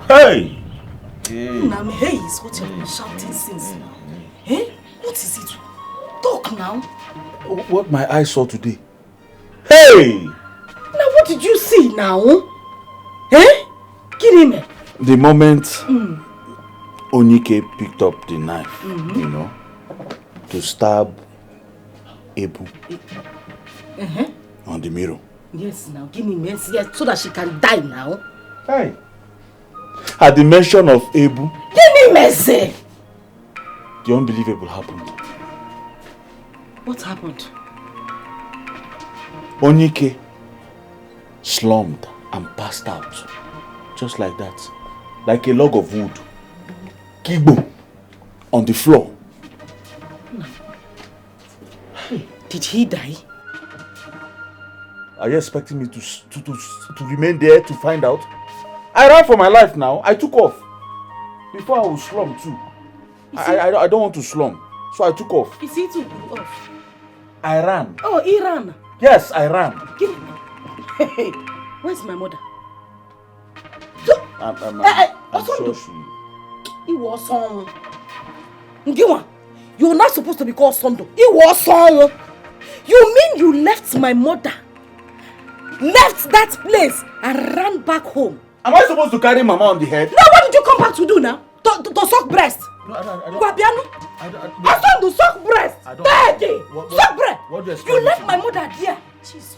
Hey! Nam, hey, is what you've been shouting since now. Eh? What is it? Talk now. What my eyes saw today. Hey! Now, what did you see now? Eh? Kidding me. The moment Onike picked up the knife, you know, to stab Ebu on the mirror. Yes, now, give me mercy, yes, so that she can die now. Hey! At the mention of Ebu, give me mercy. The unbelievable happened. What happened? Onyike slumped and passed out. Just like that. Like a log of wood. Kibo on the floor. Did he die? Are you expecting me to remain there to find out? I ran for my life now. I took off. Before I would slump too. I don't want to slump. So I took off. Is he too good off? I ran. Oh, he ran. Yes, I ran. Give me. Hey, where's my mother? I'm sure she... He was on. Ngiwa, you're not supposed to be called Tonto. He was on. You mean you left my mother? Left that place and ran back home? Am I supposed to carry Mama on the head? No, what did you come back to do now? To suck breast? No, I don't. To suck breast. Daddy, suck breast. What do you expect? You left my mother there. Jesus.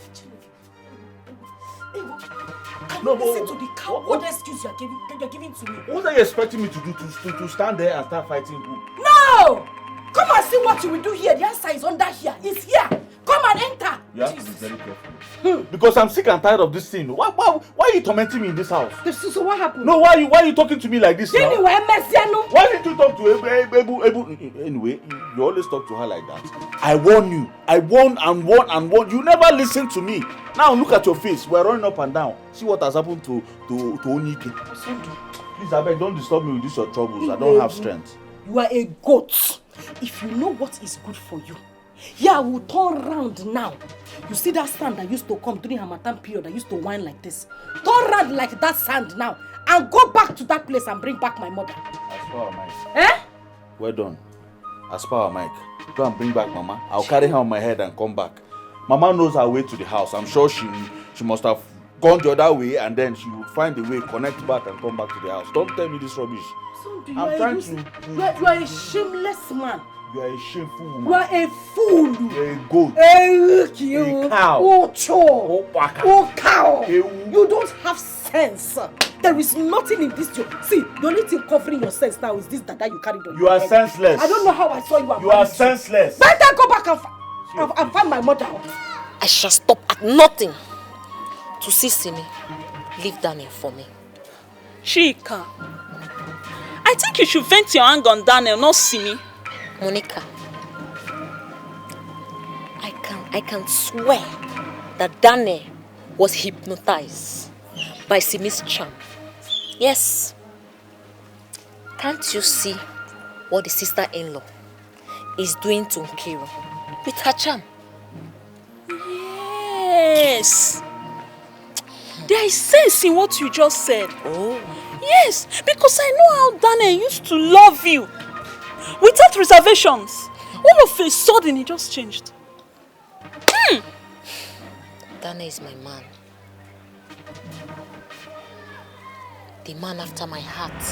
No, listen to the coward excuse you're giving to me. What are you expecting me to do? To stand there and start fighting who? No! Come and see what you will do here. The answer is under here. It's here. Come and enter. You have to be very careful. Because I'm sick and tired of this thing. Why are you tormenting me in this house? So what happened? No, why are you talking to me like this now? Anyway, Messiano. Why did you talk to Ebu? Anyway, you always talk to her like that. I warn you. I warn and warn and warn. You never listen to me. Now look at your face. We're running up and down. See what has happened to Onyike. Please, I beg, don't disturb me with this your troubles. I don't have strength. You are a goat. If you know what is good for you, yeah, we'll turn round now. You see that sand that used to come during Harmattan period that used to whine like this? Turn round like that sand now and go back to that place and bring back my mother. As power Mike. Eh? Well done. As power Mike. Go and bring back Mama. I'll carry her on my head and come back. Mama knows her way to the house. I'm sure she must have gone the other way and then she will find a way, connect back and come back to the house. Don't tell me this rubbish. You are a shameless man. You are a shameful woman. You are a fool. You are a goat. A cow. Oh, cow. You don't have sense. There is nothing in this job. See, the only thing covering your sense now is this that you carried on. You are senseless. I don't know how I saw you. You are senseless. Better go back and find my mother. I shall stop at nothing to see Simi. Leave Daniel for me. Chika, I think you should vent your anger on Daniel, not Simi. Monica, I can swear that Daniel was hypnotized by Simi's charm. Yes. Can't you see what the sister-in-law is doing to Nkiru with her charm? Yes. There is sense in what you just said. Oh. Yes, because I know how Daniel used to love you. Without reservations. All of a sudden, he just changed. Daniel is my man. The man after my heart.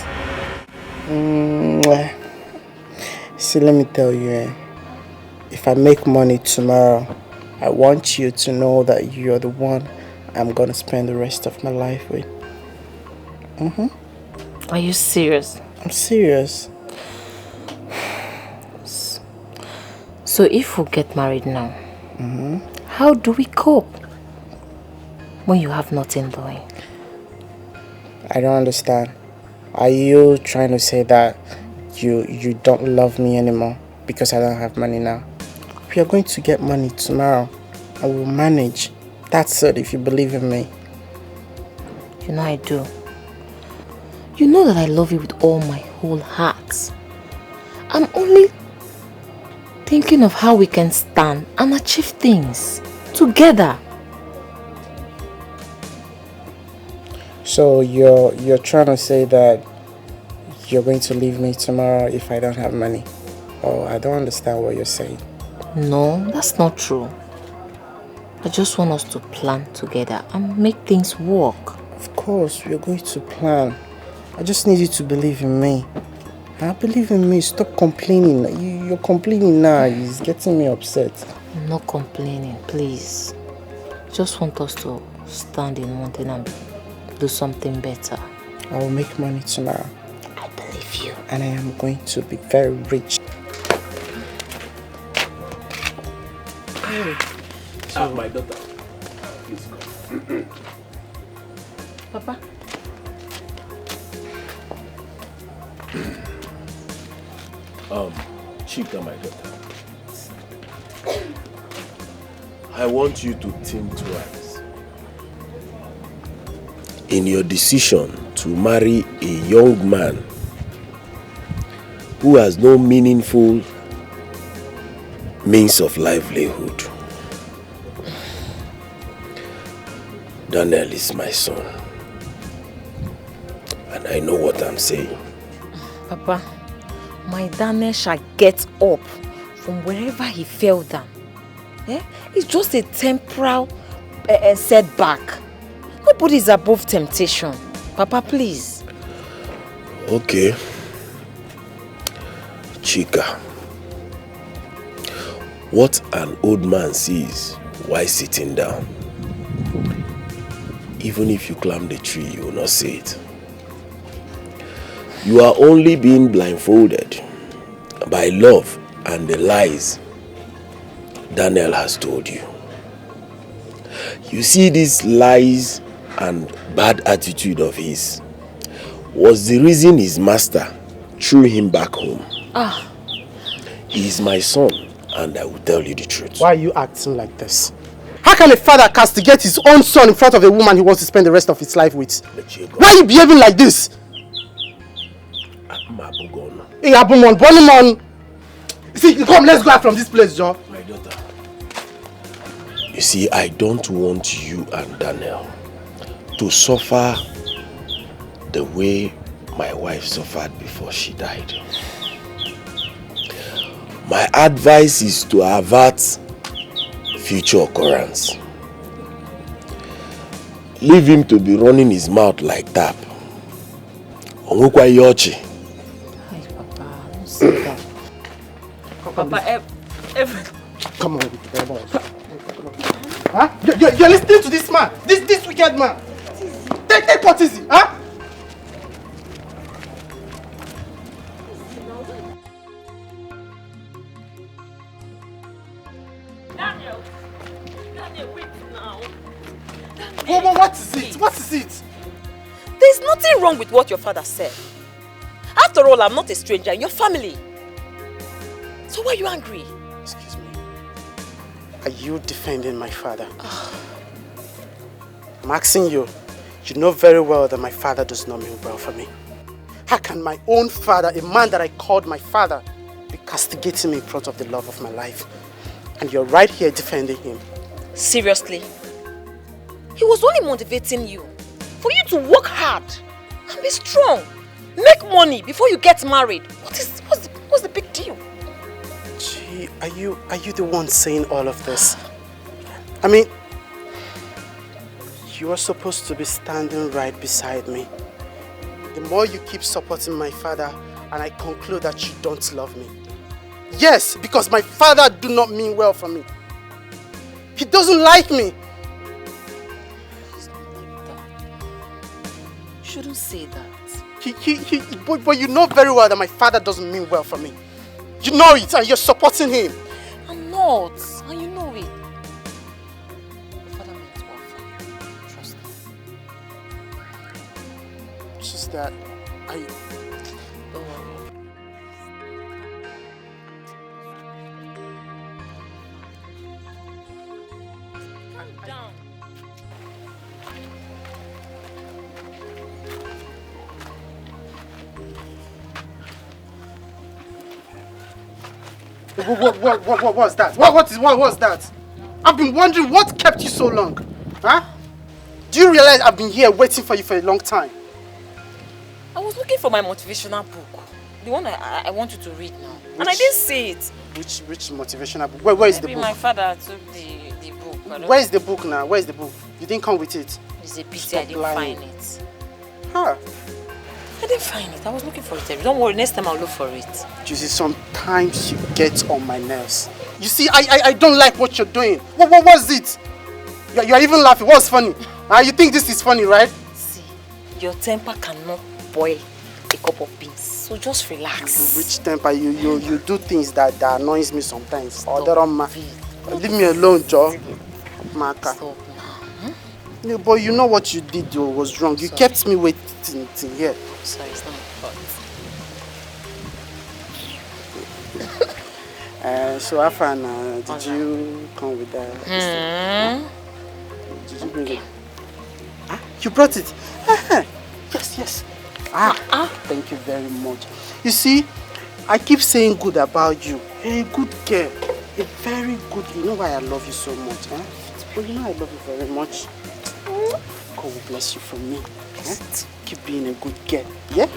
See, let me tell you, if I make money tomorrow, I want you to know that you're the one I'm gonna spend the rest of my life with. Are you serious? I'm serious. So if we get married now, how do we cope when you have nothing doing? I don't understand. Are you trying to say that you don't love me anymore because I don't have money now? We are going to get money tomorrow. I will manage. That's it, if you believe in me. You know I do. You know that I love you with all my whole heart. I'm only thinking of how we can stand and achieve things together. So you're trying to say that you're going to leave me tomorrow if I don't have money? Oh, I don't understand what you're saying. No, that's not true. I just want us to plan together and make things work. Of course, we're going to plan. I just need you to believe in me. I believe in me. Stop complaining. You're complaining now. It's getting me upset. I'm not complaining, please. Just want us to stand in one thing and do something better. I will make money tomorrow. I believe you. And I am going to be very rich. My daughter, please come. Papa. Chika, my daughter. I want you to think twice in your decision to marry a young man who has no meaningful means of livelihood. Daniel is my son, and I know what I'm saying. Papa, my Daniel shall get up from wherever he fell down. It's just a temporal setback. Nobody is above temptation. Papa, please. Okay. Chika, what an old man sees while sitting down, even if you climb the tree, you will not see it. You are only being blindfolded by love and the lies Daniel has told you. You see, these lies and bad attitude of his was the reason his master threw him back home. He is my son, and I will tell you the truth. Why are you acting like this? How can a father castigate his own son in front of a woman he wants to spend the rest of his life with? Why are you behaving like this? Hey, Abumon. See, come, let's go out from this place, Joe. My daughter. You see, I don't want you and Daniel to suffer the way my wife suffered before she died. My advice is to avert future occurrence. Leave him to be running his mouth like tap. Papa, don't say that. Papa, come on. Huh? You're listening to this man, this wicked man. Take what is it, huh? What is it? What is it? There's nothing wrong with what your father said. After all, I'm not a stranger in your family. So why are you angry? Excuse me. Are you defending my father? I'm asking you. You know very well that my father does not mean well for me. How can my own father, a man that I called my father, be castigating me in front of the love of my life? And you're right here defending him. Seriously? He was only motivating you for you to work hard and be strong. Make money before you get married. What's the big deal? Gee, are you the one saying all of this? I mean, you are supposed to be standing right beside me. The more you keep supporting my father, and I conclude that you don't love me. Yes, because my father do not mean well for me. He doesn't like me. You shouldn't say that. But you know very well that my father doesn't mean well for me. You know it, and you're supporting him. I'm not, and you know it. Your father meant well for you. Trust me. Just that I... Don't worry. Calm down. What was that? What was that? I've been wondering what kept you so long. Huh? Do you realize I've been here waiting for you for a long time? I was looking for my motivational book. The one I want you to read now. And I didn't see it. Which motivational book? Where is the Maybe book? my father took the book. Where is the book now? Where is the book? You didn't come with it. It's a pity I didn't find it. Huh? I didn't find it. I was looking for it. Don't worry, next time I'll look for it. You see, sometimes you get on my nerves. You see, I don't like what you're doing. What was it? You're even laughing. What's funny? You think this is funny, right? See, your temper cannot boil a cup of beans. So just relax. Which temper? You do things that annoys me sometimes. Stop Leave me alone, Joe. Maka. No, but you know what you did though was wrong. You kept me waiting till here. Sorry, it's not my fault. So Afana, did you come with that? Did you bring it? Ah, you brought it? Yes. Thank you very much. You see, I keep saying good about you. You're a good girl. A very good. You know why I love you so much, huh? Well, you know I love you very much. God will bless you from me. Eh? Keep being a good girl. Yeah?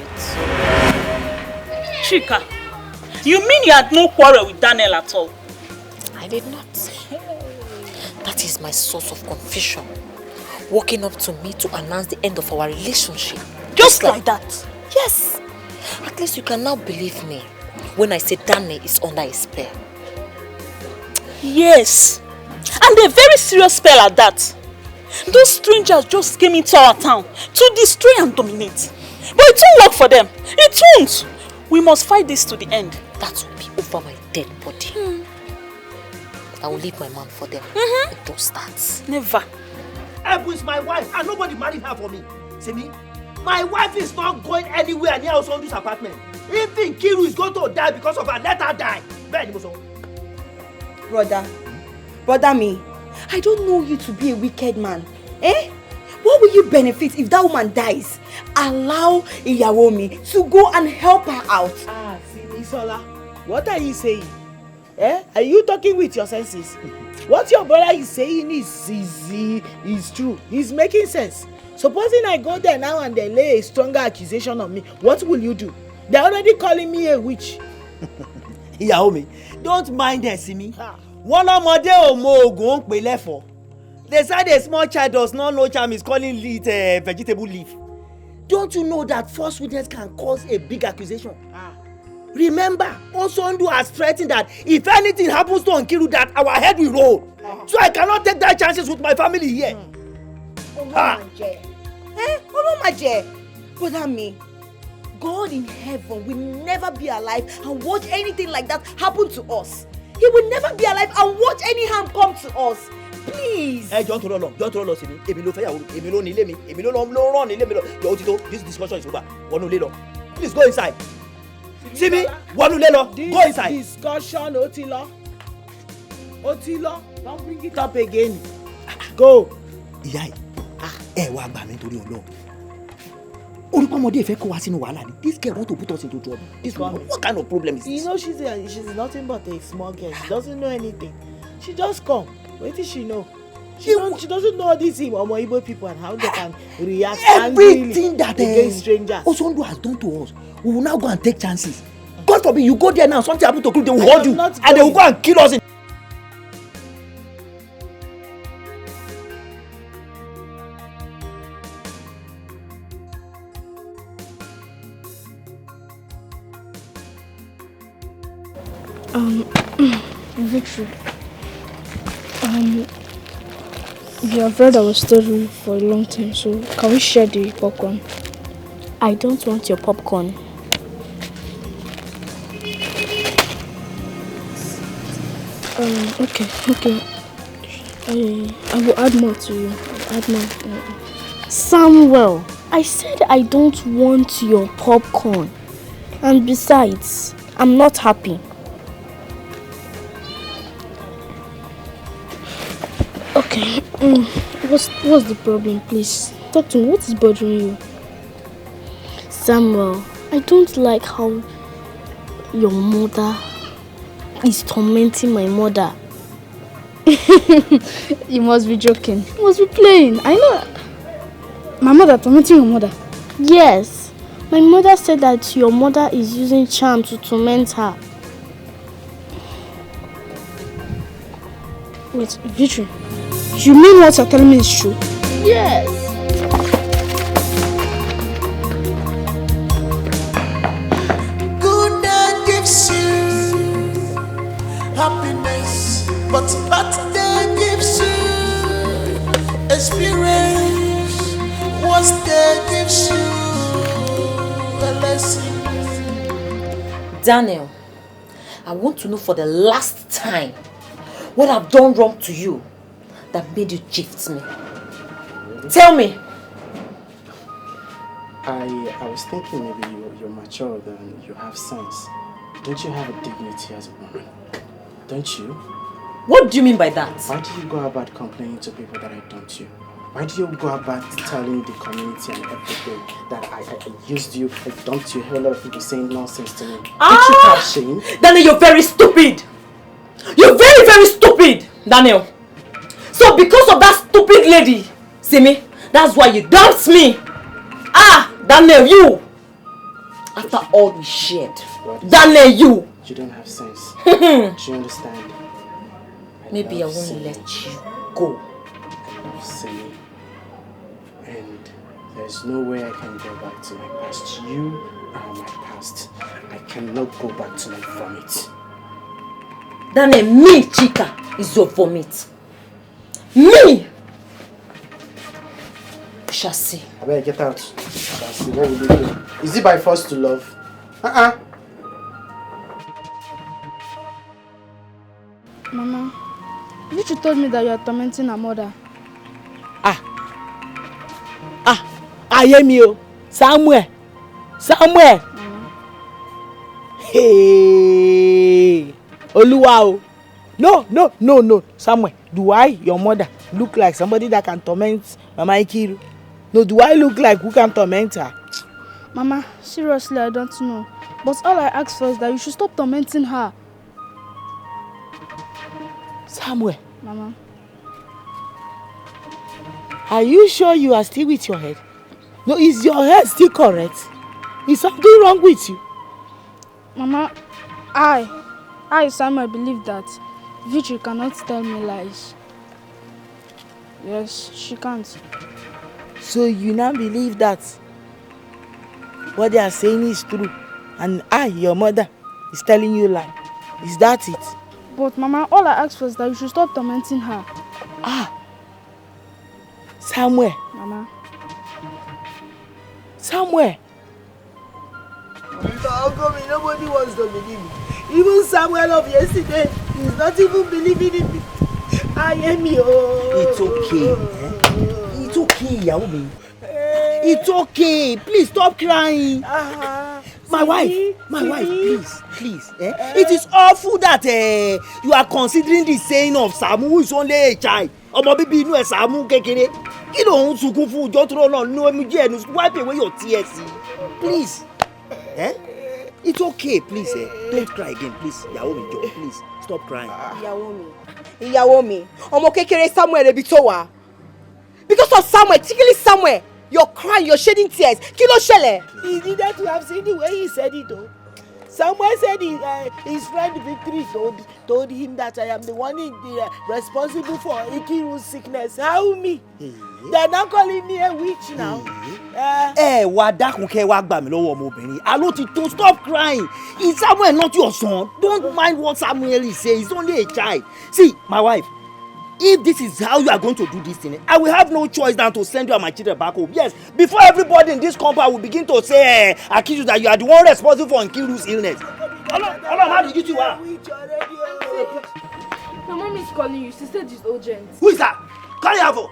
Chika, you mean you had no quarrel with Daniel at all? I did not. That is my source of confusion. Walking up to me to announce the end of our relationship. Just like that? Yes. At least you can now believe me when I say Daniel is under a spell. Yes. And a very serious spell at that. Those strangers just came into our town to destroy and dominate. But it won't work for them. It won't. We must fight this to the end. That will be over my dead body. I will leave my man for them. It don't start. Never. Ebu is my wife and nobody married her for me. See me? My wife is not going anywhere near Osondu's apartment. Even Kiru is going to die because of her. Let her die. Brother me, I don't know you to be a wicked man. Eh? What will you benefit if that woman dies? Allow Iyawomi to go and help her out. Isola, what are you saying? Eh? Are you talking with your senses? What your brother is saying is true. He's making sense. Supposing I go there now and they lay a stronger accusation on me, what will you do? They're already calling me a witch. Iyawomi, don't mind her, see me. One ọmọdé ò mọ oògùn ń pè lẹ́fọ̀ọ́. They said a small child does not know charm is calling it vegetable leaf. Don't you know that false witness can cause a big accusation? Remember, Osondu has threatened that if anything happens to Nkiru, that our head will roll. So I cannot take that chances with my family here. Brother me, God in heaven will never be alive and watch anything like that happen to us. He will never be alive and watch any harm come to us. Please. Hey, John Toro, Simi. This discussion is over. Please go inside. Simi, go inside. This discussion, Otilo, don't bring it up again. Go. Iyai, wá gbà mí torí Ọlọ́run. Orúkọ ọmọdé fẹ́ kó wá sínú wàhálà ni. This girl want to put us into trouble. This woman, what kind of problem is this? You know she's nothing but a small girl. She doesn't know anything. She just come. What does she know? She doesn't know these Omo Igbo people and how they can react everything that against strangers. Osondu has done to us. We will now go and take chances. God forbid you go there now, something happen to group, they will hold you and they will go and kill us. Victory. We have read our story for a long time, so can we share the popcorn? I don't want your popcorn. Okay. I will add more to you. Samuel, I said I don't want your popcorn. And besides, I'm not happy. Okay, what's the problem, please? Talk to me, what is bothering you? Samuel, I don't like how your mother is tormenting my mother. You must be joking. You must be playing. I know. My mother tormenting your mother? Yes. My mother said that your mother is using charm to torment her. Wait, Victory. You mean what you're telling me is true? Yes. Good day gives you happiness, but bad day gives you experience. Worst day gives you a lesson. Daniel, I want to know for the last time, what I've done wrong to you that made you gift me? Tell me. I was thinking maybe you're mature and you have sense. Don't you have a dignity as a woman? Don't you? What do you mean by that? Why do you go about complaining to people that I dumped you? Why do you go about telling the community and everything that I used you, I dumped you, a whole lot of people saying nonsense to me? Don't you have shame? Daniel, you're very stupid! You're very, very stupid, Daniel! So because of that stupid lady, see me, that's why you dumped me! Daniel, you! After all we shared, Daniel, you! You don't have sense. Do you understand? Maybe I won't let you go. I love Simi. And there's no way I can go back to my past. You are my past. I cannot go back to my vomit. Daniel, me, Chica, is your vomit. Me! We shall see. I better get out. We shall see. What will you do? Is it by force to love? Mama, you told me that you are tormenting her mother. I hear me, somewhere. Hey, Oluwa. No, somewhere. Do I, your mother, look like somebody that can torment Mama Ikiru? No, do I look like who can torment her? Mama, seriously, I don't know. But all I ask for is that you should stop tormenting her. Somewhere. Mama. Are you sure you are still with your head? No, is your head still correct? Is something wrong with you? Mama, I, Samuel, believe that Victory cannot tell me lies. Yes, she can't. So you now believe that what they are saying is true, and I, your mother, is telling you a lie. Is that it? But Mama, all I ask for is that you should stop tormenting her. Somewhere. Mama. Somewhere. Nobody wants to believe me. Even Samuel of yesterday is not even believing in me. I am you. It's okay. It's okay, Yaomi. It's okay. Please stop crying. My wife, please. It is awful that you are considering the saying of Samu, who is only a child. Ọmọ bíbí inú ẹ̀ Samu kékeré. Kí ló ń sunkún fún ọjọ́ tó lọ́nà ní omi díẹ̀ ní wipe away your tears. Please. It's okay, please. Don't cry again, please. Yaomi, please stop crying. Ìyàwó mi, ọmọ kékeré Samuel ebi tó wà. Because of Samuel, particularly Samuel, you're crying, you're shedding tears. Kí ló ṣẹlẹ̀? He needed to have seen the way he said it though. Samuel said his friend Victory told him that I am the one responsible for Ikiru's sickness. How me? They're not calling me a witch now. Wá dákun kẹ́ wá gbà mí lọ́wọ́ ọmọbìnrin. Àló ti tó, stop crying. Is Samuel not your son? Don't mind what Samuel is saying. He's only a child. See, my wife, if this is how you are going to do this thing, I will have no choice than to send you and my children back home. Yes, before everybody in this compound will begin to say, accuse you that you are the one responsible for Nkiru's illness. How did you My mom is calling you. She said it's urgent. Who is that? Call her for.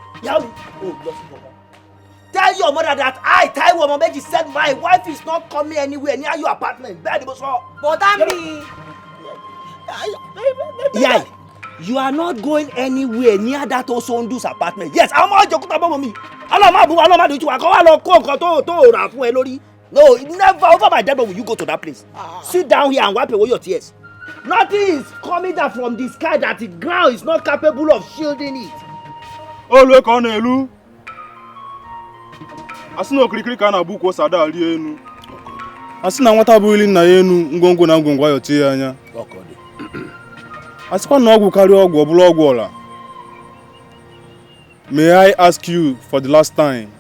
Tell your mother that I, Taiwo Momeji, said my wife is not coming anywhere near your apartment. But me. Yeah. You are not going anywhere near that Osondu's apartment. Yes, I'm not joking about me. No, never over my dead will you go to that place. Sit down here and wipe away your tears. Nothing is coming down from the sky that the ground is not capable of shielding it. Oh, look on Elu. Asino krikri kana buko sada ali enu. Asina nwata bu ili na enu ngongo na ngongwa yo tie anya. Asikwa na ogwu kari ogwu obula ogwu ola. May I ask you for the last time?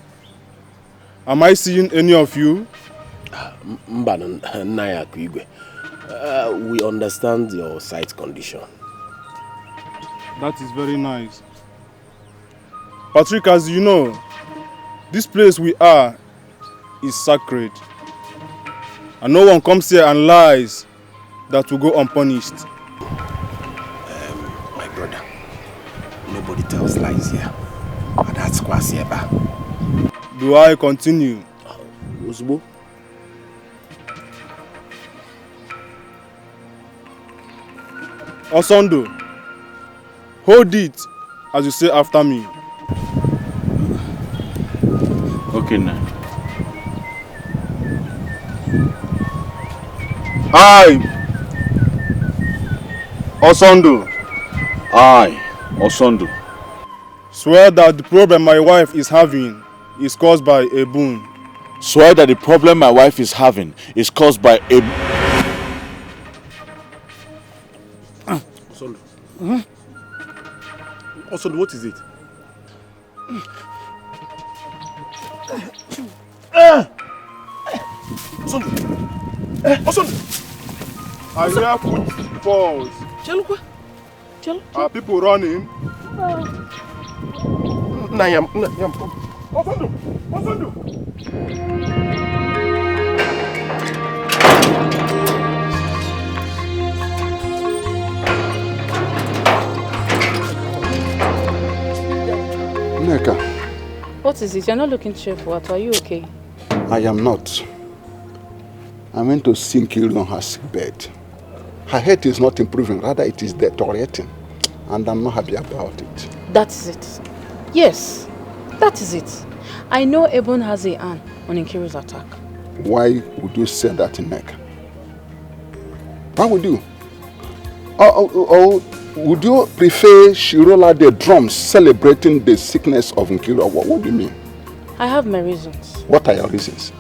Am I seeing any of you? Naya Kuigwe. We understand your sight condition. That is very nice. Patrick, as you know, this place we are is sacred. And no one comes here and lies that will go unpunished. My brother, tells lies here. And that's Kwasieba. Do I continue? Osbo. Osondo, hold it as you say after me. Okay, now. I, Osondo. I, Osondo. Swear that the problem my wife is having is caused by a boon. Swear that the problem my wife is having is caused by a... Osondo. Osondo, what is it? Osondo. Osondo. I hear footfalls. Are people running? Nayam. Osondo. Osondo. Neka, What is it? You're not looking cheerful. Are you okay? I am not. I went to see Nkiru on her sick bed. Her health is not improving, rather it is deteriorating. And I'm not happy about it. That is it. Yes, that is it. I know Ebon has a hand on Nkiru's attack. Why would you say that, Neka? Why would you? Or would you prefer she roll out the drums celebrating the sickness of Nkiru? What do you mean? I have my reasons. What are your reasons?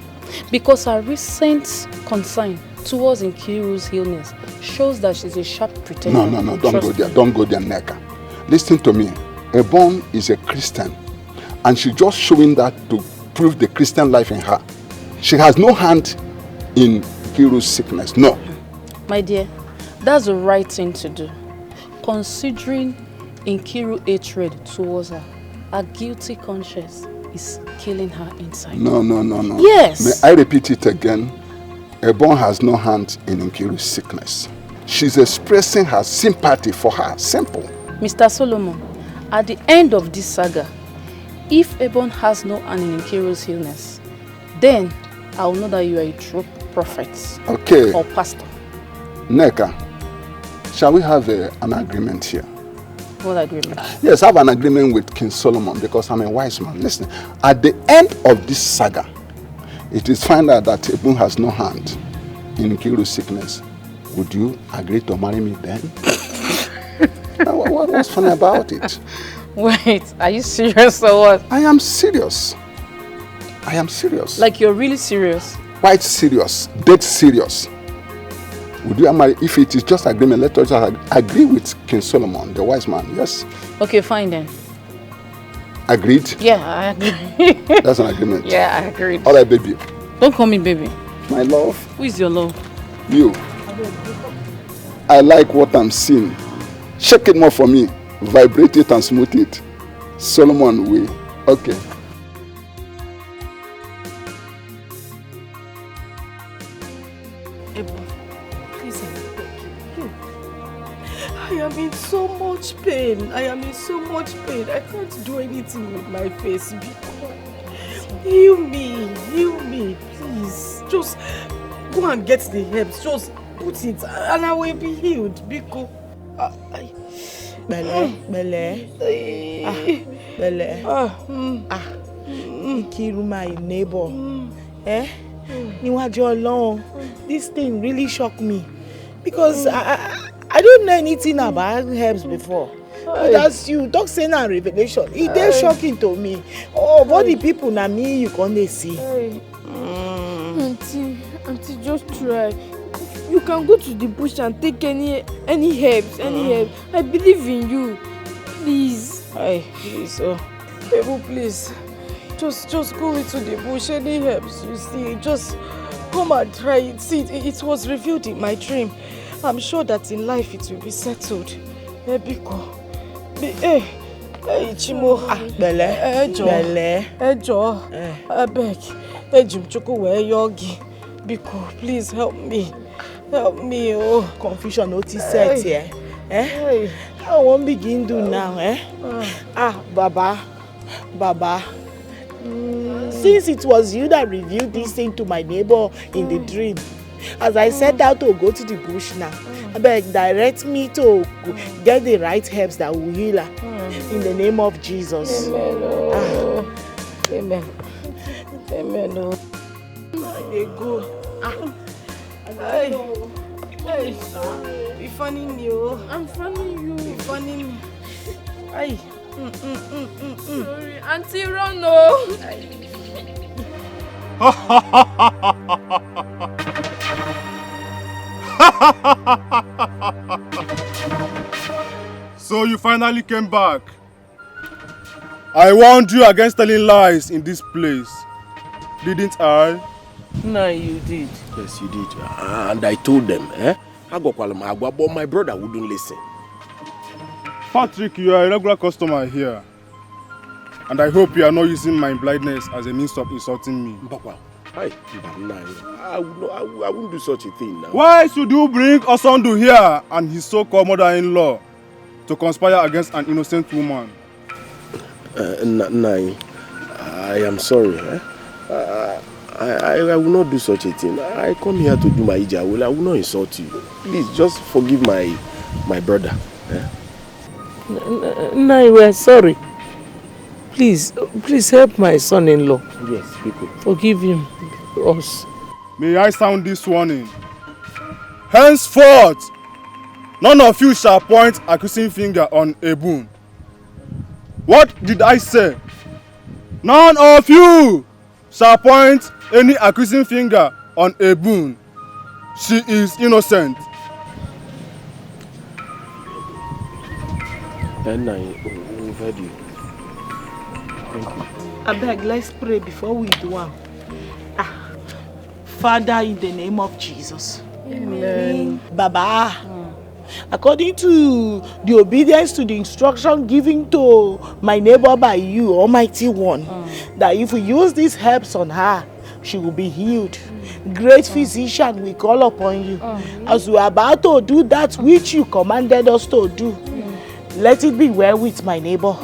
Because her recent concern towards Nkiru's illness shows that she's a sharp pretender. No, don't go there. Don't go there, Neka. Listen to me. Ebon is a Christian, and she's just showing that to prove the Christian life in her. She has no hand in Nkiru's sickness. No. My dear, that's the right thing to do. Considering Nkiru's hatred towards her, her guilty conscience is killing her inside. No. Yes. May I repeat it again? Ebon has no hand in Nkiru's sickness. She's expressing her sympathy for her. Simple. Mr. Solomon, at the end of this saga, if Ebon has no hand in Nkiru's illness, then I will know that you are a true prophet. Okay. Or pastor. Neka, shall we have an agreement here? What agreement? Yes, I have an agreement with King Solomon because I'm a wise man. Listen, at the end of this saga, it is found out that Ebon has no hand in Nkiru's sickness. Would you agree to marry me then? What's funny about it? Wait, are you serious or what? I am serious. I am serious. Like you're really serious? Quite serious. Dead serious. Would you marry? If it is just agreement, let us agree with King Solomon, the wise man. Yes. Okay, fine then. Agreed? Yeah, I agree. That's an agreement. Yeah, I agreed. All right, baby. Don't call me baby. My love. Who is your love? You. I like what I'm seeing. Shake it more for me. Vibrate it and smooth it. Solomon way. Okay. I am in so much pain. I can't do anything with my face. Heal me, please. Just go and get the herbs. Just put it and I will be healed. Biko. Bele. Nkiru, my neighbor. Niwaju Olorun, this thing really shocked me because I don't know anything about herbs before. But as you talk saying a revelation, it is shocking to me. Oh, what the people na me you can't see. Auntie, just try. You can go to the bush and take any herbs, I believe in you. Please. Please. People, please. Just go into the bush, any herbs you see. Just come and try it. See, it was revealed in my dream. I'm sure that in life it will be settled. Biko. Chimo. Bele. Ejo. I beg. Ejimchuku we yogi. Biko, please help me. Help me, oh. Confusion notice set here. I won't begin to now, eh? Baba. Since it was you that revealed this thing to my neighbor in the dream, as I set out to go to the bush now, I beg, direct me to get the right herbs that will heal her. In the name of Jesus. Amen. Amen. They go. Hey, be funny you. I'm funny you. Be funny me. Ay. Sorry, Auntie Rono. So you finally came back. I warned you against telling lies in this place. Didn't I? No, you did. Yes, you did. And I told them, but my brother wouldn't listen. Patrick, you are a regular customer here. And I hope you are not using my blindness as a means of insulting me. Papa, I wouldn't do such a thing now. Why should you bring Osondu here and his so-called mother-in-law to conspire against an innocent woman? Nai, I am sorry. I will not do such a thing. I come here to do my ija. I will not insult you. Please, just forgive my brother. Nai, we're sorry. Please help my son-in-law. Yes, people. Forgive him. Us. May I sound this warning? Henceforth, none of you shall point accusing finger on Ebun. What did I say? None of you shall point any accusing finger on Ebun. She is innocent. And I heard you. Thank you. I beg, let's pray before we do one. Father, in the name of Jesus. Amen. Baba, according to the obedience to the instruction given to my neighbor by you, Almighty One, that if we use these herbs on her, she will be healed. Great physician, we call upon you. As we are about to do that which you commanded us to do, let it be well with my neighbor.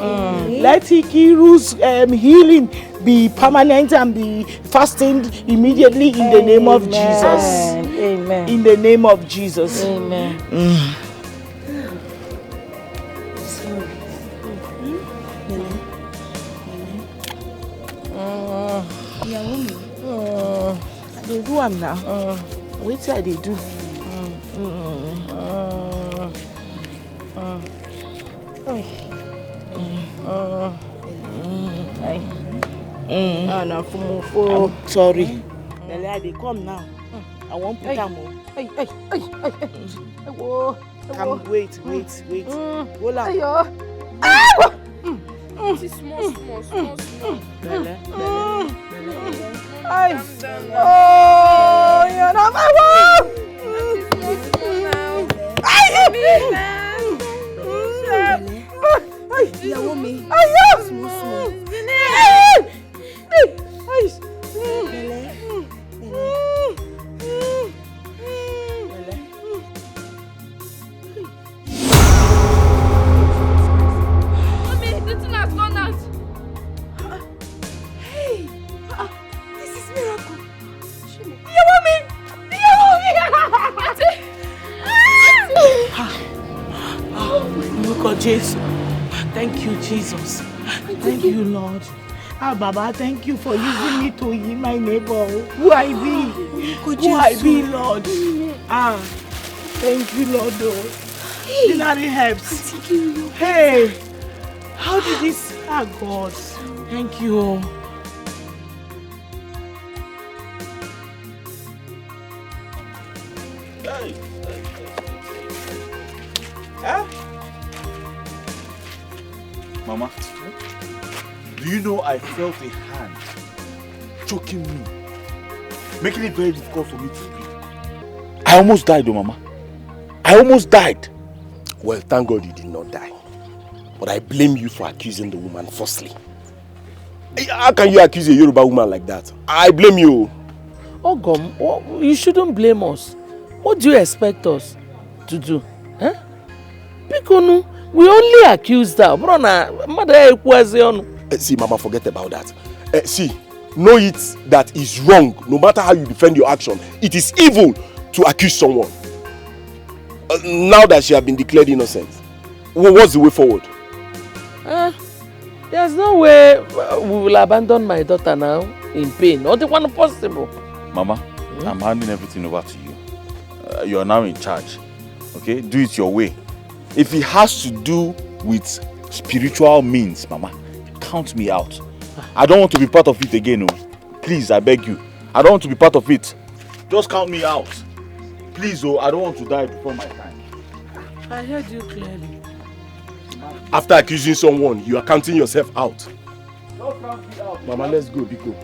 Let Ikiru's healing be permanent and be fastened immediately in the name of Jesus. Amen. In the name of Jesus. Amen. They do am now. Wait till they do. Sorry. They come now. I won't put them on. Come, wait. Hold on. Small. You're not my wife. Jesus. Thank you, Jesus. Thank you, Lord. Baba, thank you for using me to heal my neighbor. Who I be? Lord. Thank you, Lord. Ordinary helps. Hey, how did this? God, thank you. Mama, do you know I felt a hand choking me, making it very difficult for me to breathe? I almost died, Mama. I almost died. Well, thank God you did not die. But I blame you for accusing the woman falsely. How can you accuse a Yoruba woman like that? I blame you. Ogom, you shouldn't blame us. What do you expect us to do? Because We only accused her. See, Mama, forget about that. See, know it that is wrong. No matter how you defend your action, it is evil to accuse someone. Now that she has been declared innocent, what's the way forward? There's no way we will abandon my daughter now in pain. Not the one possible. Mama, I'm handing everything over to you. You are now in charge. Okay? Do it your way. If it has to do with spiritual means, Mama, count me out. I don't want to be part of it again. Oh. Please, I beg you. I don't want to be part of it. Just count me out. Please, oh, I don't want to die before my time. I heard you clearly. After accusing someone, you are counting yourself out. Mama, let's go, Biko.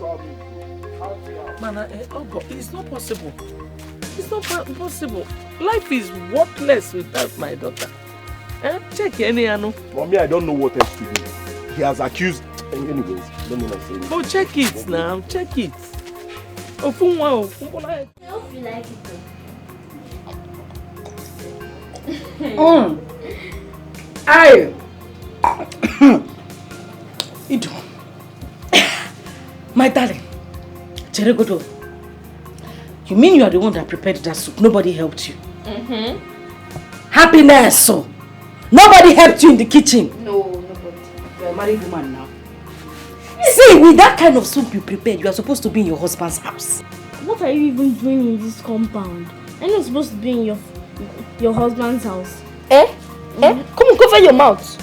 Mana, it's not possible. It's not possible. Life is worthless without my daughter. Check any Anu. Mommy, I don't know what else to do. He has accused. Anyways, let me not say it. Oh, check it now. Check it. I hope you like it though. Aye. Ido. My darling. Cheregodo. You mean you are the one that prepared that soup? Nobody helped you? Happiness, so. Nobody helped you in the kitchen? No, nobody. You are a married woman now. See, with that kind of soup you prepared, you are supposed to be in your husband's house. What are you even doing in this compound? I'm not supposed to be in your husband's house. Come on, cover your mouth.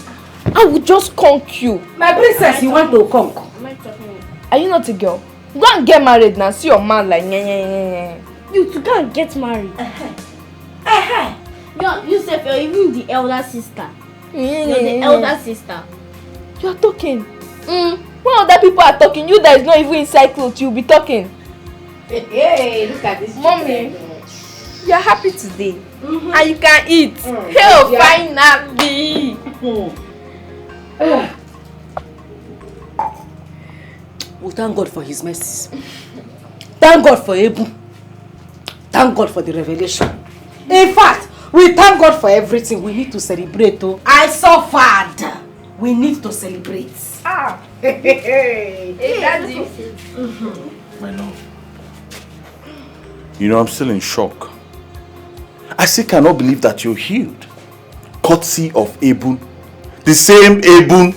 I will just conk you. My princess, you want to conk? Am I talking? Are you not a girl? Go and get married now. See your man like You to go and get married. You said you're even the elder sister. You're the elder sister. You are talking. When other people are talking, you that is not even inside clothes, you'll be talking. Hey, look at this. Mommy, you are happy today. And you can eat. Hell, finally. We thank God for his mercies. Thank God for Ebu. Thank God for the revelation. In fact, we thank God for everything. We need to celebrate. Oh. I suffered. We need to celebrate. Hey, Daddy. My love. You know, I'm still in shock. I still cannot believe that you're healed. Courtesy of Ebun. The same Ebun.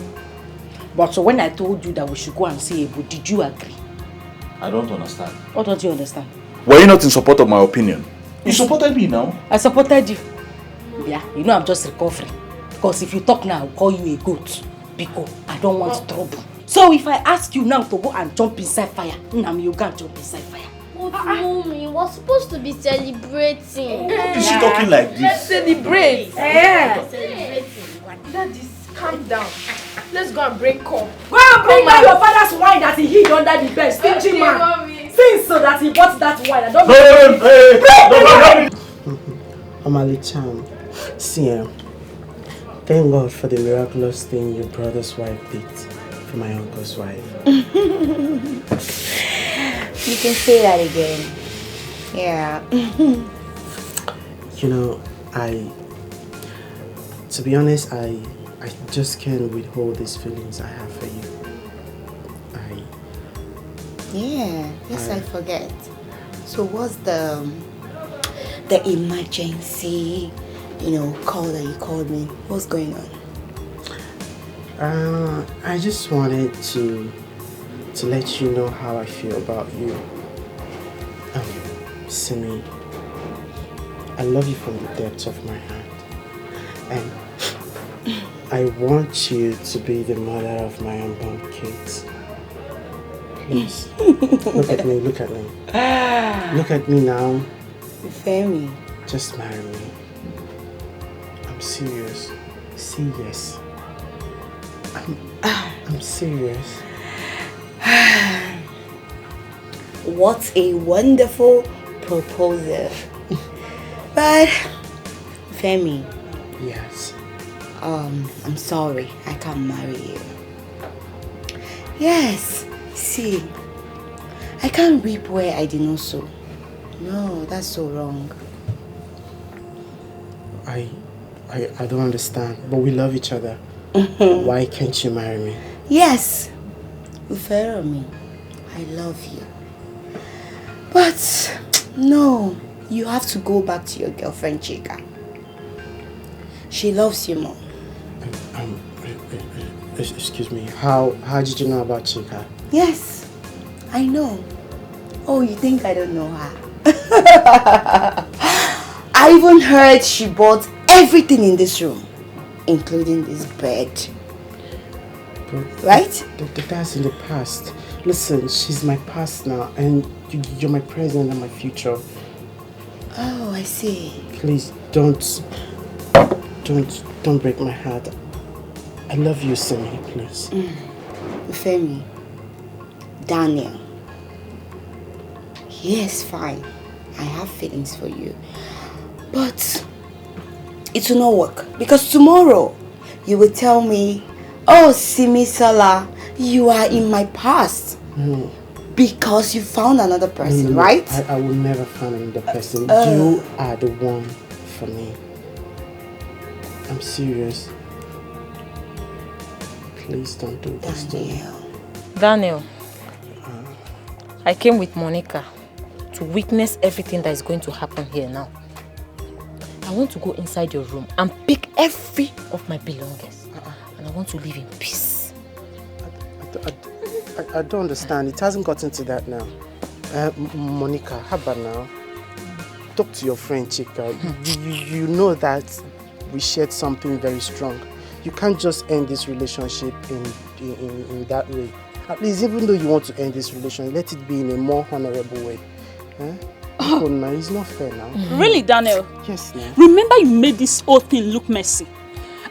But so when I told you that we should go and see Ebu, did you agree? I don't understand. What don't you understand? Were you not in support of my opinion? You supported me now. I supported you. Yeah, you know I'm just recovering. Because if you talk now, I'll call you a goat. Because I don't want trouble. So if I ask you now to go and jump inside fire, you can't jump inside fire. But Mommy, we're supposed to be celebrating. Why is she talking like this? Let's celebrate. Celebrating. Daddy, calm down. Let's go and bring corn. Go and bring back your father's wine that he hid under the bed. Stingy man. Since so that he bought that wine. I don't Omali-chan, see, thank God for the miraculous thing your brother's wife did for my uncle's wife. You can say that again. Yeah. You know, to be honest, I just can't withhold these feelings I have for you. Yes, I forget. So what's the emergency, call that you called me? What's going on? I just wanted to let you know how I feel about you. Simi, I love you from the depths of my heart. And I want you to be the mother of my unborn kids. Please, look at me, look at me. Look at me now. Femi. Just marry me. I'm serious. Say yes. I'm serious. What a wonderful proposal. But, Femi. Yes. I'm sorry. I can't marry you. Yes. See, I can't reap where I did not sow. No, that's so wrong. I I don't understand, but we love each other. Why can't you marry me? Yes, me. I love you. But no, you have to go back to your girlfriend Chika. She loves you more. Excuse me, how did you know about Chika? Yes, I know. Oh, you think I don't know her? I even heard she bought everything in this room, including this bed. Right? That's in the past. Listen, she's my past now, and you're my present and my future. Oh, I see. Please, don't break my heart. I love you, Simi, please. Femi, Daniel. Yes, fine. I have feelings for you. But it will not work. Because tomorrow, you will tell me, oh, Simi Sala, you are in my past. No. Because you found another person, No, right? I will never find another person. You are the one for me. I'm serious. Please don't do this to me. Daniel, I came with Monica to witness everything that is going to happen here now. I want to go inside your room and pick every of my belongings. And I want to live in peace. I don't understand. It hasn't gotten to that now. Monica, how about now? Talk to your friend Chika. You know that we shared something very strong. You can't just end this relationship in that way. At least even though you want to end this relationship, let it be in a more honorable way. Oh, no, it's not fair now. Really, Daniel? Yes, ma'am. Remember you made this whole thing look messy.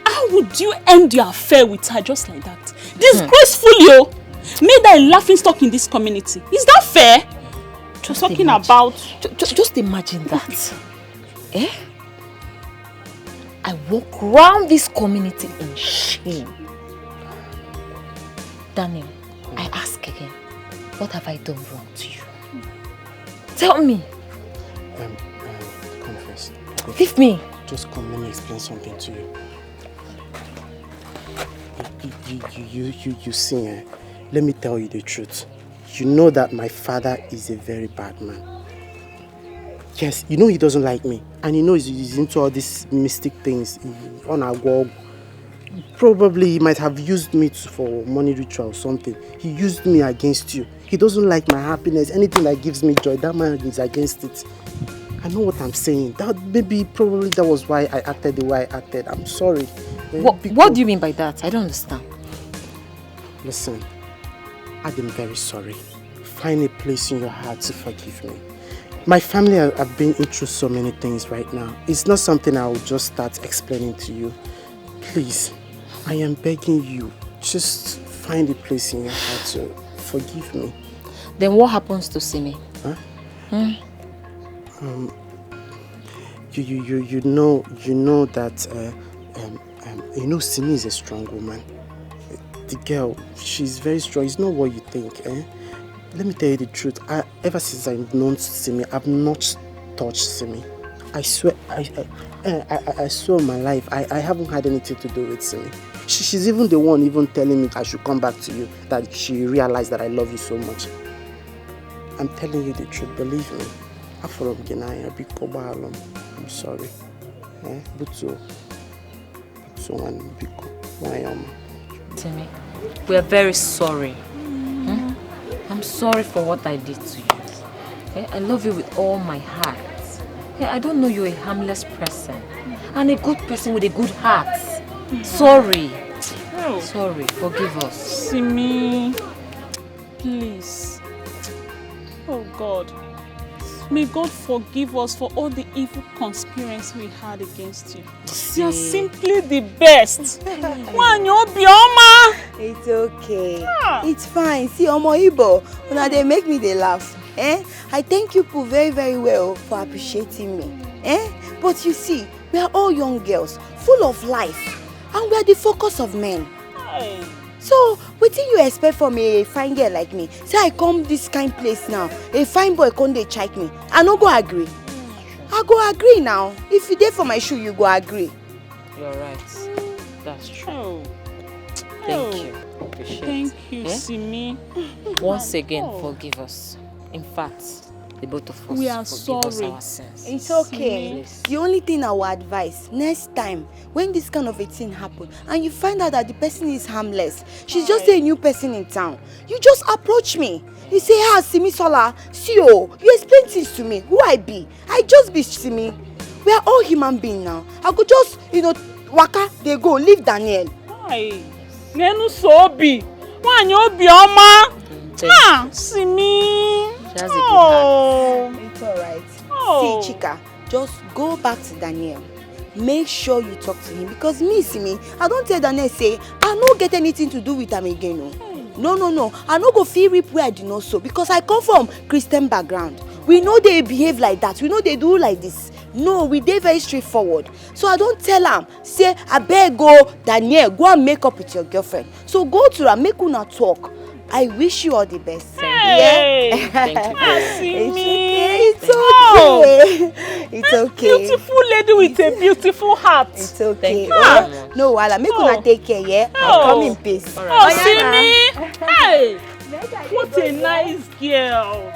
How would you end your affair with her just like that? Disgraceful, yo! Made her a laughingstock in this community. Is that fair? Just talking imagine. about... Just imagine that. Eh? I walk around this community in shame. Daniel, I ask again, what have I done wrong to you? Tell me. Confess. Leave me. Just come, let me explain something to you. You see, let me tell you the truth. You know that my father is a very bad man. Yes, you know he doesn't like me. And you know he's into all these mystic things on our wall. Probably he might have used me for money ritual or something. He used me against you. He doesn't like my happiness. Anything that gives me joy, that man is against it. I know what I'm saying. Probably that was why I acted the way I acted. I'm sorry. What do you mean by that? I don't understand. Listen, I'm very sorry. Find a place in your heart to forgive me. My family have been through so many things right now. It's not something I will just start explaining to you. Please, I am begging you, just find a place in your heart to forgive me. Then what happens to Simi? Huh? You know that Simi is a strong woman. The girl, she's very strong. It's not what you think, eh? Let me tell you the truth. Ever since I've known Simi, I've not touched Simi. I swear, I swear on my life, I haven't had anything to do with Simi. She's even the one telling me I should come back to you, that she realized that I love you so much. I'm telling you the truth, believe me. I'm sorry. Simi, we are very sorry. I'm sorry for what I did to you. Okay? I love you with all my heart. Okay? I don't know you're a harmless person and a good person with a good heart. Sorry. Oh. Sorry. Forgive us. Simi, please. Oh God. May God forgive us for all the evil conspiracy we had against you. You're simply the best. It's okay. It's fine. See, Omo Ibo, when they make me they laugh. I thank you people very, very well for appreciating me. But you see, we are all young girls, full of life, and we are the focus of men. Hey. So, what do you expect from a fine girl like me? Say I come this kind place now, a fine boy come dey check me. I no go agree. I go agree now. If you dey for my shoe, you go agree. You're right. That's true. Oh. Thank you. Appreciate it. Thank you, Simi. Once again, forgive us. In fact, the both of us We are forgive us sorry. our sins. It's okay. Please. The only thing I would advise, next time, when this kind of a thing happens, and you find out that the person is harmless, she's just a new person in town, you just approach me. You say, Simi Sola, see you explain things to me, who I be. I just be Simi. We are all human beings now. I could just, waka, they go, leave Daniel. Hi. Nenu Sobi. Wanyo Obi Oma. Ah, Simi. She has a good heart. It's alright. See, Chika, just go back to Daniel. Make sure you talk to him because me, Simi, I don't tell Daniel say I no get anything to do with him again. No. I no go feel reap where I do not so because I come from Christian background. We know they behave like that. We know they do like this. No, we dey very straightforward. So I don't tell am, say, I beg go, Daniel, go and make up with your girlfriend. So go to her, make una talk. I wish you all the best. Hey. Yeah? Thank you very much. It's okay. It's okay. Beautiful lady with a beautiful heart. It's okay. Ah. No, Wala, make una take care, yeah? I'll come in peace. Oh, Simi. Hey. What a nice girl.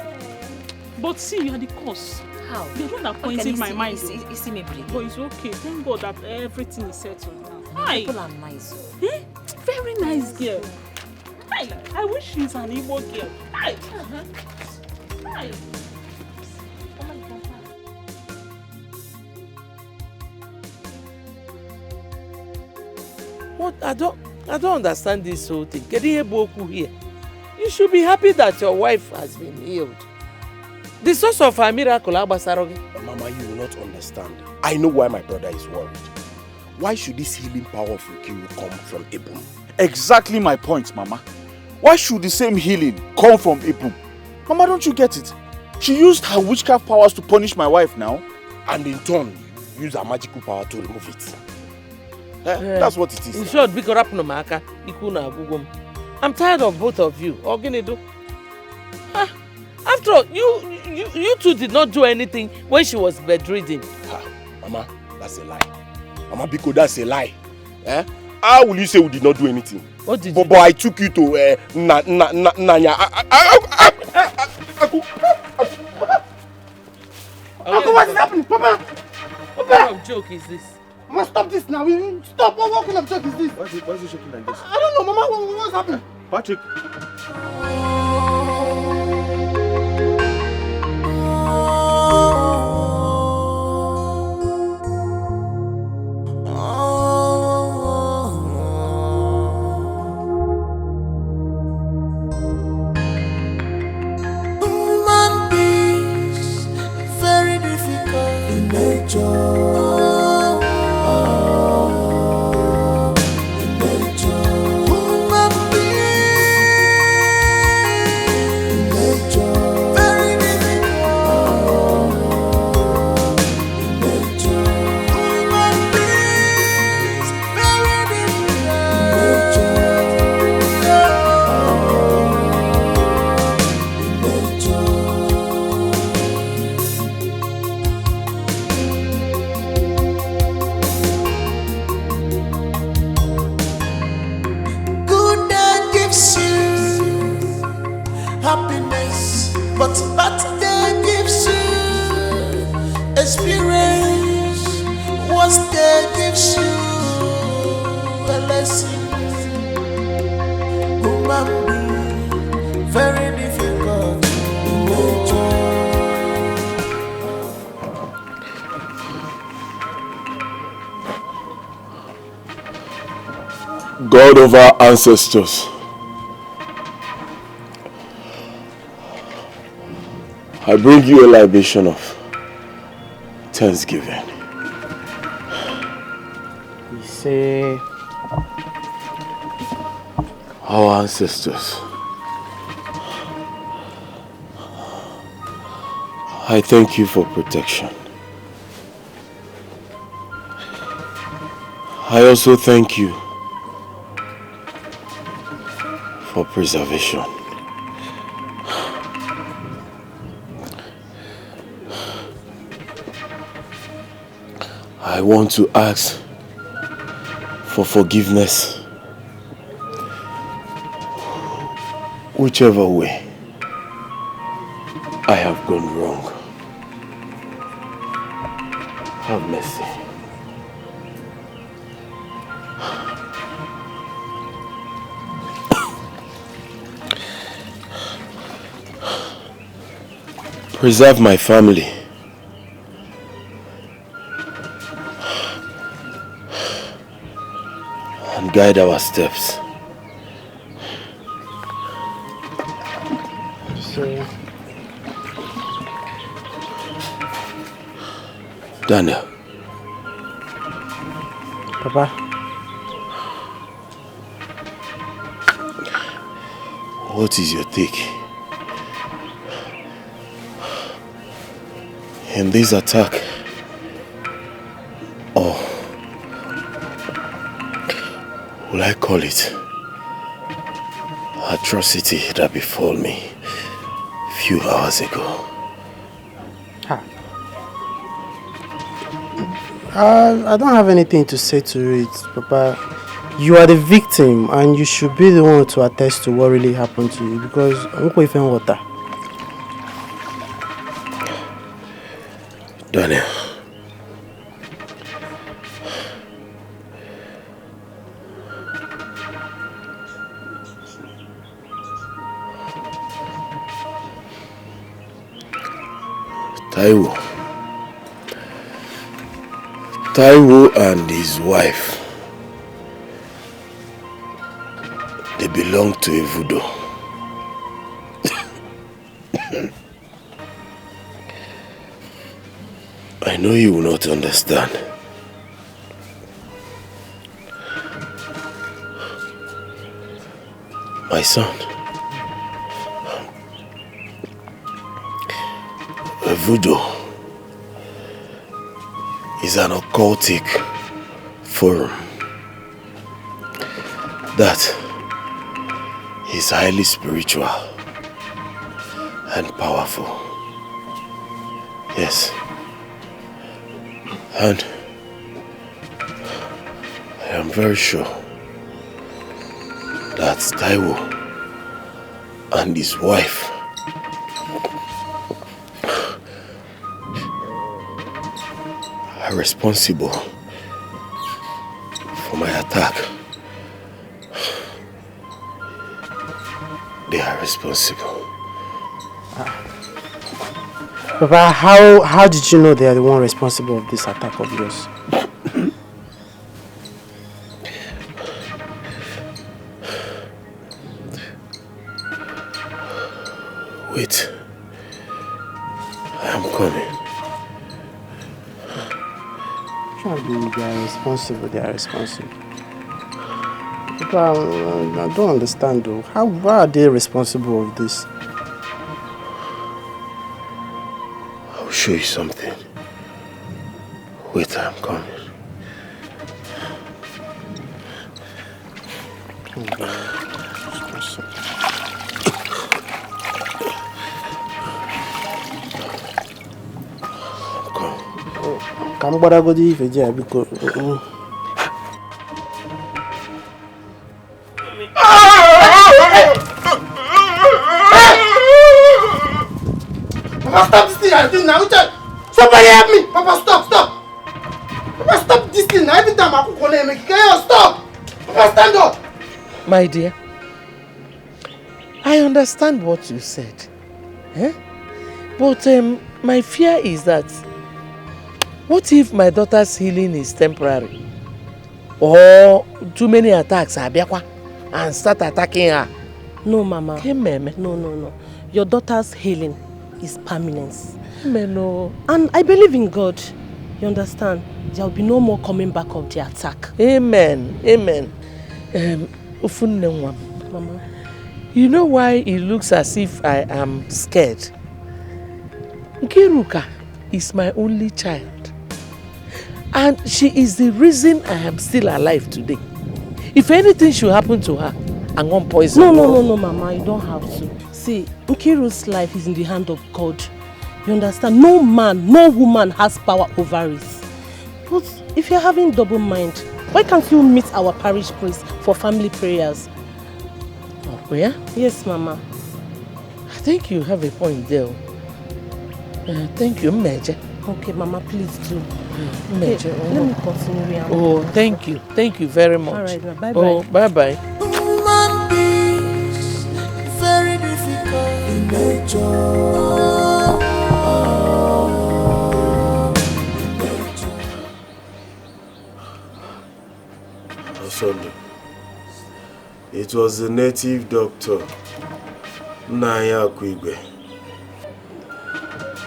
But see, you are the cause. How? You're the one that pointed my mind. You see me break. But it's okay. Thank God that everything is settled now. Hi. People are nice. Eh? Very nice girl. Hi. I wish she's an Igbo girl. Hi. Hi. What? I don't understand this whole thing. Getting Boku here. You should be happy that your wife has been healed. The source of her miracle, Abasarogi. Mama, you will not understand. I know why my brother is worried. Why should this healing power of Ukiru come from Ibum? Exactly my point, Mama. Why should the same healing come from Ibum? Mama, don't you get it? She used her witchcraft powers to punish my wife now. And in turn, use her magical power to remove it. That's what it is. In short, I'm tired of both of you. After all, you two did not do anything when she was bedridden. Mama, that's a lie. Mama Biko, that's a lie. How will you say we did not do anything? What did but I took you to Nanya. Uncle, what is happening? Papa! What kind of joke is this? Mama, stop this now. Stop. What kind of joke is this? Why is he shaking like this? I don't know, Mama. What's happening? Patrick. Human beings, very difficult in nature. Happiness, but bad day gives you experience. Worst day gives you a lesson. Human being, very difficult in nature. God of our ancestors, I bring you a libation of thanksgiving. We say, our ancestors, I thank you for protection. I also thank you for preservation. I want to ask for forgiveness. Whichever way, I have gone wrong. Have mercy. Preserve my family. And guide our steps. Daniel. Papa. What is your take in this attack? Or will I call it atrocity that befell me a few hours ago? I don't have anything to say to it, Papa. You are the victim and you should be the one to attest to what really happened to you because I'm going to water. Daniel. Taiwo and his wife, they belong to a voodoo. I know you will not understand. My son, a voodoo is an occultic forum that is highly spiritual and powerful. Yes. And I am very sure that Taiwo and his wife are responsible for my attack. They are responsible. Papa, how did you know they are the one responsible of this attack of yours? Wait. I am coming. They are responsible. They are responsible. Papa, I don't understand though. How are they responsible of this? I'll show you something. Wait, I'm coming. Come bother go di ife je because Papa, stop this thing I'm doing now. Somebody help me. Papa, stop. Papa, stop this thing. Every time I cook on him, stop. Papa, stand up. My dear, I understand what you said. But my fear is that what if my daughter's healing is temporary? Or too many attacks and start attacking her? No, Mama. Meme. No. Your daughter's healing is permanent. No. And I believe in God. You understand? There will be no more coming back of the attack. Amen. Mama. You know why it looks as if I am scared? Nkiruka is my only child. And she is the reason I am still alive today. If anything should happen to her, I'm going to poison her. No, Mama, you don't have to. See, Nkiru's life is in the hand of God. You understand? No man, no woman has power over it. But if you're having double mind, Why can't you meet our parish priest for family prayers? Oh, where? Yes, Mama. I think you have a point there. Thank you, Major. Okay, Mama, please do. Major. Okay, let me continue. Oh, thank you. Thank you very much. All right, bye-bye. Oh, bye-bye. Human beings, very difficult in nature. Sunday. It was the native doctor, Naya Kwigwe.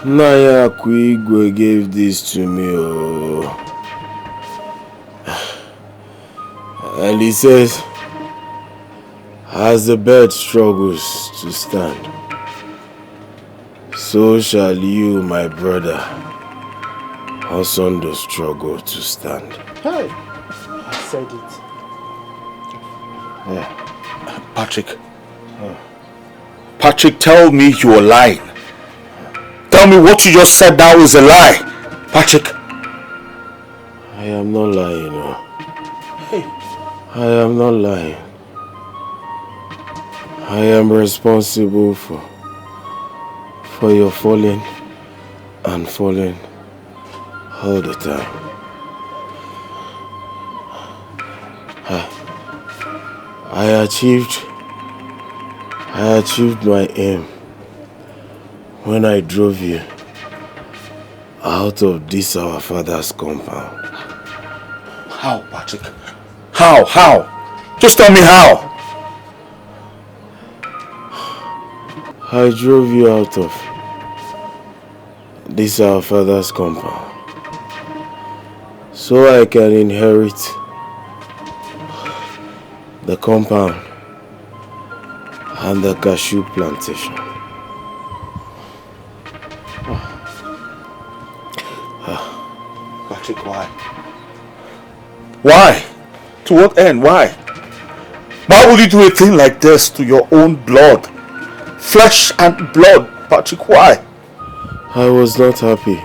Naya Kwigwe gave this to me. Oh. And he says, as the bird struggles to stand, so shall you, my brother, Osondo, struggle to stand. Hey, I said it. Patrick. Patrick, tell me you are lying. Tell me what you just said now is a lie. Patrick. I am not lying. No. Hey. I am not lying. I am responsible for your falling and falling all the time. I achieved my aim when I drove you out of this our father's compound. How, Patrick? How? Just tell me how. I drove you out of this our father's compound so I can inherit the compound and the cashew plantation. Patrick, why? Why? To what end? Why? Why would you do a thing like this to your own blood? Flesh and blood, Patrick, why? I was not happy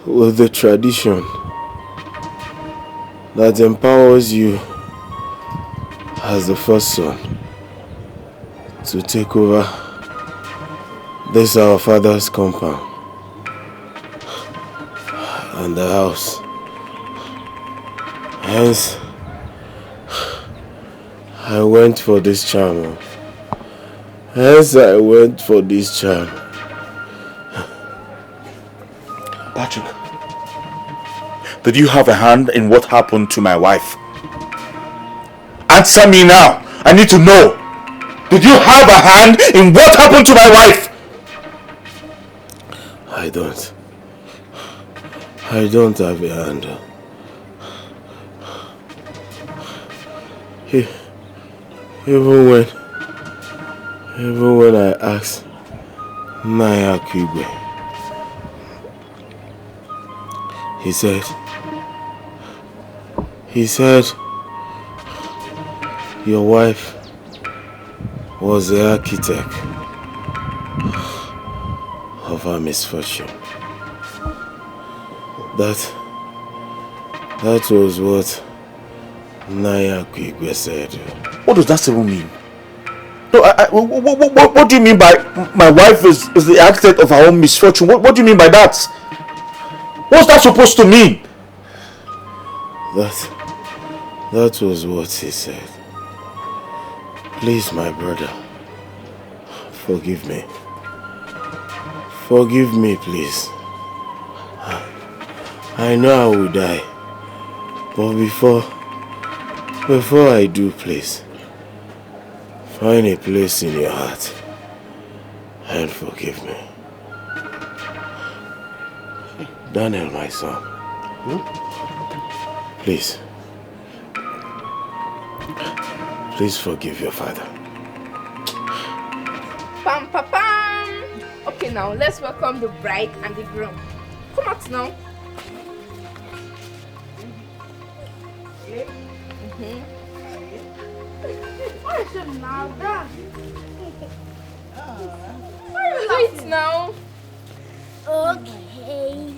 with the tradition that empowers you as the first son to take over this our father's compound and the house. Hence, I went for this charm. Patrick, did you have a hand in what happened to my wife? Answer me now. I need to know. Did you have a hand in what happened to my wife? I don't have a hand. Even when I asked Naya Kwigwe, he said your wife was the architect of her misfortune. That was what Naya Kwigwe said. What does that even mean? No, what do you mean by my wife is the architect of her own misfortune? What do you mean by that? What's that supposed to mean? That was what he said. Please, my brother, forgive me. Forgive me, please. I know I will die, but before I do, please, find a place in your heart and forgive me. Daniel, my son, please forgive your father. Pam, pam, pam. Okay, now let's welcome the bride and the groom. Come out now. Wait now. Okay.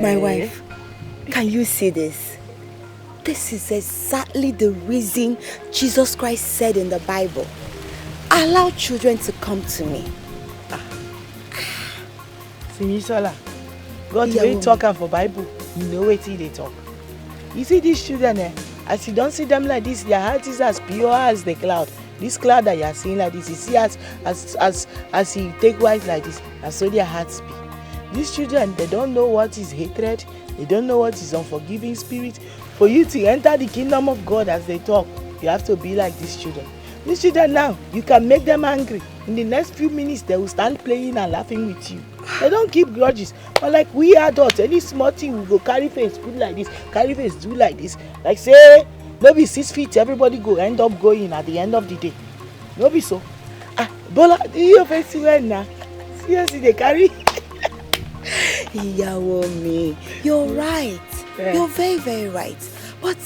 My wife, can you see this? This is exactly the reason Jesus Christ said in the Bible, allow children to come to me. Simisola, God will talk for Bible. You know what they talk. You see these children, as you don't see them like this, their heart is as pure as the cloud. This cloud that you are seeing like this, you see as he take wise like this, and so their hearts be. These children, they don't know what is hatred. They don't know what is unforgiving spirit. For you to enter the kingdom of God as they talk, you have to be like these children. These children now, you can make them angry. In the next few minutes, they will start playing and laughing with you. They don't keep grudges. But like we adults, any small thing we go carry face, put like this, carry face, do like this. Like say, maybe 6 feet, everybody go end up going at the end of the day. No be so. Bola, do your face well now? Seriously, they carry. Yawomi, you're right. Yeah. You're very, very right. But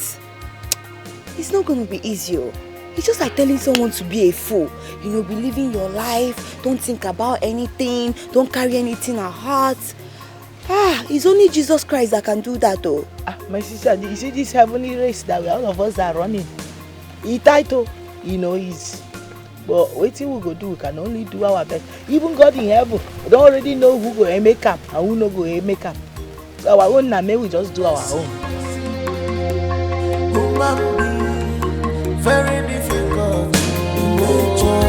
it's not going to be easy. It's just like telling someone to be a fool. You know, be living your life. Don't think about anything. Don't carry anything at heart. It's only Jesus Christ that can do that though. My sister, you see this heavenly race that all of us are running? It's title, you know, is. But waiting we go do, we can only do our best. Even God in heaven, we don't already know who go make up and who no go make up. So our own name, we just do our own. Very difficult in nature.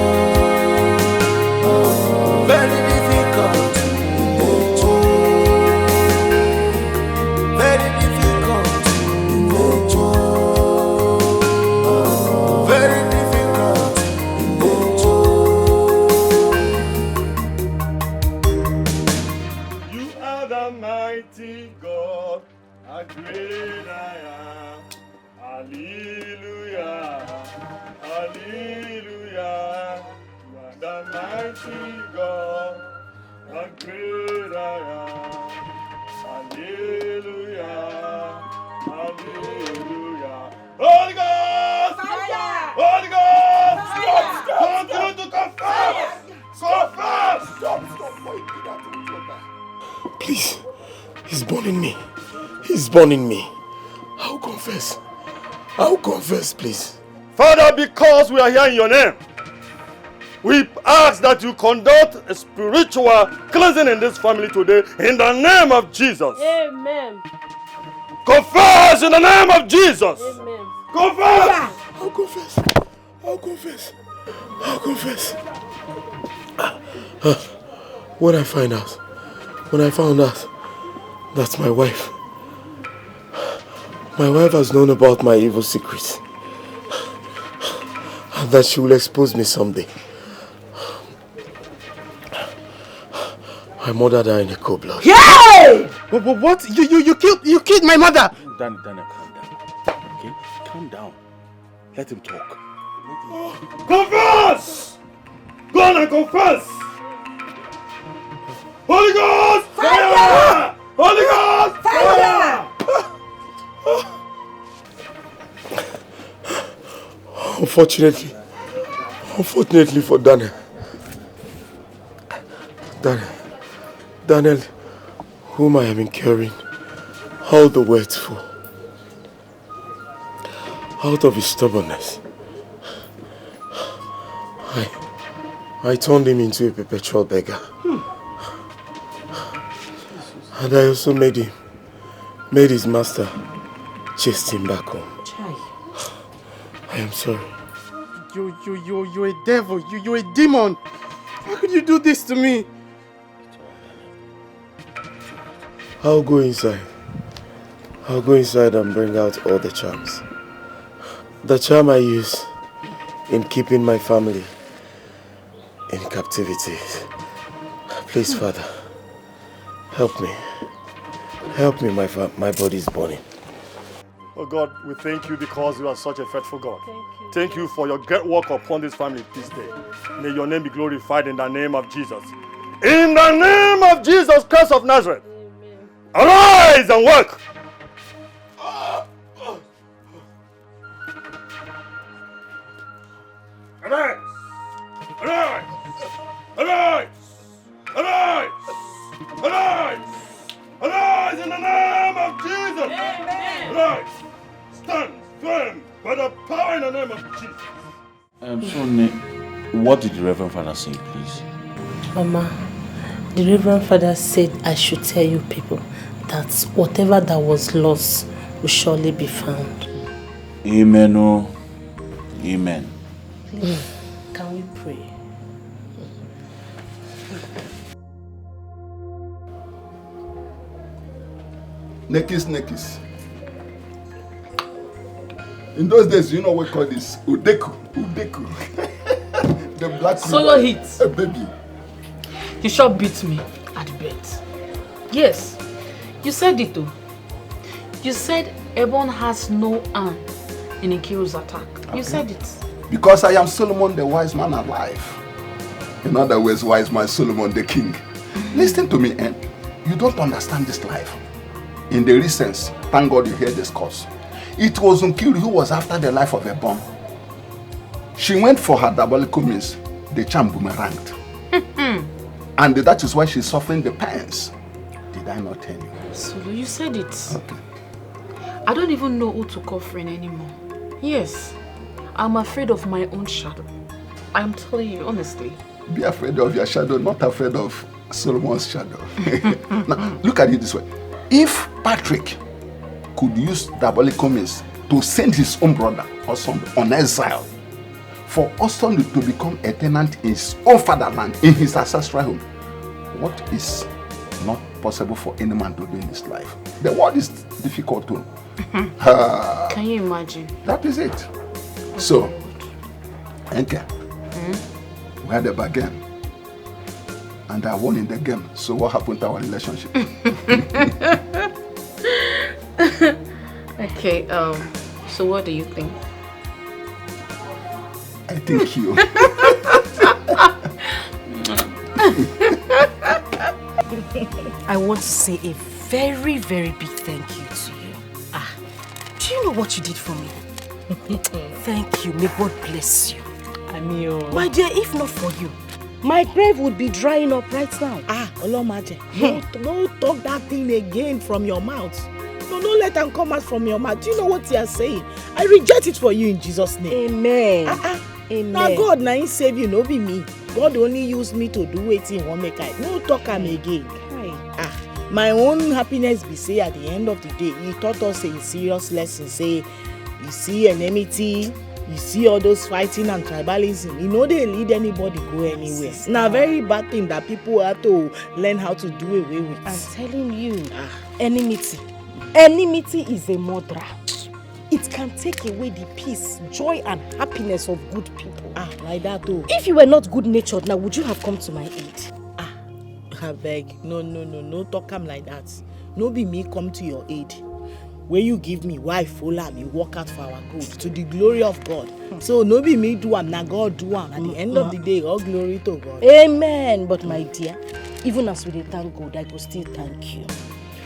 Very difficult in nature. Very difficult in nature. Very difficult in nature. You are the mighty God, a great I am. Hallelujah, hallelujah. You are the mighty God, a great I am. Hallelujah, hallelujah. Holy Ghost! Fire! Holy Ghost! Fire! Continue to confess! Confess! Stop! Please, he's burning me. He's burning me. I'll confess. I'll confess, please. Father, because we are here in your name, we ask that you conduct a spiritual cleansing in this family today in the name of Jesus. Amen. Confess in the name of Jesus. Amen. Confess. I'll confess. I'll confess. I'll confess. When I found out that my wife has known about my evil secrets and that she will expose me someday. I murdered her in a cold blood. Yay! What? You killed my mother! Daniel, calm down. Okay? Calm down. Let him talk. Confess! Go on and confess! Holy Ghost! Fire! Holy Ghost! Fire! Unfortunately for Daniel, whom I am incurring all the words for, out of his stubbornness, I turned him into a perpetual beggar. And I also made his master chase him back home. I am sorry. You're a devil. You're a demon. How could you do this to me? I'll go inside. I'll go inside and bring out all the charms. The charm I use in keeping my family in captivity. Please, Father, help me. Help me, my body is burning. Oh God, we thank you because you are such a faithful God. Thank you for your great work upon this family this day. May your name be glorified in the name of Jesus. In the name of Jesus Christ of Nazareth. Amen. Arise and work. Arise. Arise. Arise. By the power in the name of Jesus. Sonny, what did the Reverend Father say, please? Mama, the Reverend Father said I should tell you people that whatever that was lost will surely be found. Amen. Oh. Amen. Please, can we pray? Nekis. In those days, you know what we call this? Udeku. The black solo hit. A baby. You sure beat me at bet. Yes, you said it too. You said Ebon has no hand in Nkiru's attack. Okay. You said it. Because I am Solomon the wise man alive. In other words, wise man Solomon the king. Listen to me, eh? You don't understand this life. In the recent, thank God you hear this course. It was Nkiru who was after the life of Ebon. She went for her diabolical means. The charm boomeranged. And that is why she's suffering the pains. Did I not tell you? Solo, you said it. Okay. I don't even know who to call friend anymore. Yes, I'm afraid of my own shadow. I'm telling you, honestly. Be afraid of your shadow, not afraid of Solomon's shadow. Now, look at it this way. If Patrick could use diabolical means to send his own brother or son on exile, for Oston to become a tenant in his own fatherland, in his ancestral home, what is not possible for any man to do in this life? The world is difficult too. Can you imagine? That is it. So, Enke, we had a bargain. And I won in the game. So what happened to our relationship? Okay, so what do you think? I think you. I want to say a very, very big thank you to you. Do you know what you did for me? Thank you. May God bless you. My dear, if not for you, my grave would be drying up right now. Olomaje, don't talk that thing again from your mouth. No, don't let them come out from your mouth. Do you know what you are saying? I reject it for you in Jesus' name. Amen. Amen. Now God, now he save you, no be me. God only used me to do it in one make I. No talk am again. My own happiness be say at the end of the day, he taught us a serious lesson. Say, you see enmity, you see all those fighting and tribalism, you know they lead anybody go anywhere. It's now a very bad thing that people have to learn how to do away with. I'm telling you, enmity is a murderer. It can take away the peace, joy and happiness of good people. Like that too. If you were not good-natured, now would you have come to my aid? I beg, no talk am like that. No be me come to your aid. When you give me wife, follow me, work out for our good, to the glory of God. So no be me do am, na God do am. At the end of the day, all glory to God. Amen. But my dear, even as we dey thank God, I go still thank you.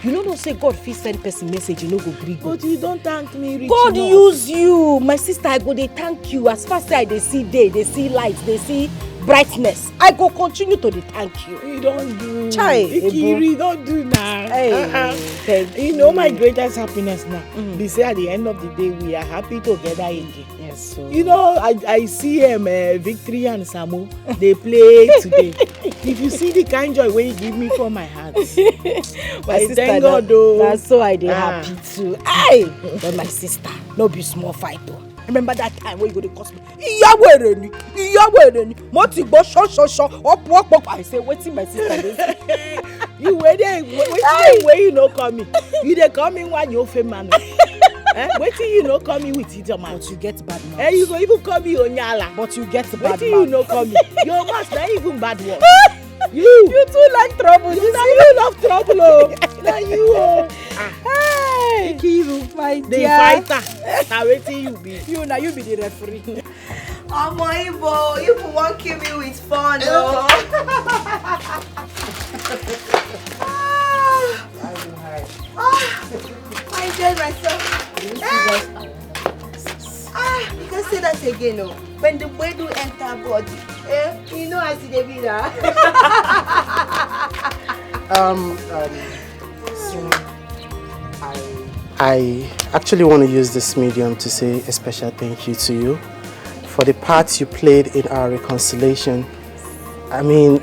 You know, don't say God fit send person message, you no go gree God. But you don't thank me, rich God enough. use you. My sister, I go dey thank you. As far as I dey see day, they see light, they see brightness. I go continue to dey thank you. You don't do. Chai, Ikiri, don't do now. Hey, you know my greatest happiness now. They say at the end of the day, we are happy together again. Yes, so. You know, I see Victory and Samu, they play today. If you see the kind joy when you give me from my heart. My sister, thank God though. That's so I dey happy too. Aye, but my sister, no be small fight though. Remember that time when you go to cost me? Mo ti gbọ́ ṣọ́ṣọ́ṣọ́, ọ̀pọ̀. I say, wetin my sister dey. You wait there, wait you no come in. You dey come in when you fair man. Wetin you no come in with it, your mouth. But you get bad mouth. You go even come in onyala. But you get bad mouth. Wetin you no come in. Your mouth na even bad word. You too like trouble. You love trouble, oh. Na you, oh. Hey, Ikiru, my The dear. fighter. Na wetin you be. You be the referee. Omo Igbo won't kill me with fun, oh. I enjoyed myself. You can say that again, oh. When the boy do enter body, you know as it be now. So I actually want to use this medium to say a special thank you to you for the part you played in our reconciliation. I mean,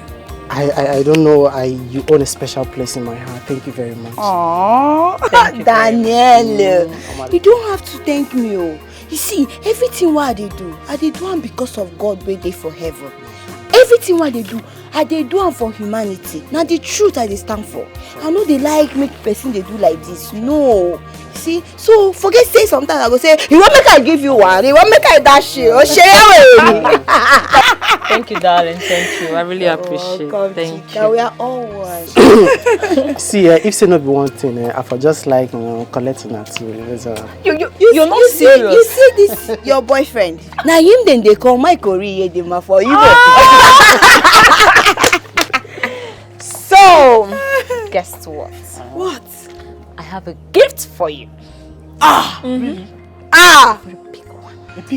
I don't know, you own a special place in my heart. Thank you very much. Aww, Daniel, you don't have to thank me. Oh. You see, everything what I do am because of God waiting for heaven. Everything what they do am for humanity. Now the truth I stand for. I know they like make person they do like this. No. See, so forget say sometimes I go say, you want make I give you one, you want make I dash you, or share with me. Thank you, darling. Thank you. I really appreciate it. Thank you. We are all one. See, if say not be one thing, I for just like collecting that too. You're not serious. You see this, your boyfriend. Now him then they call my Korea Dema for you. So, guess what? What? I have a gift for you. Really?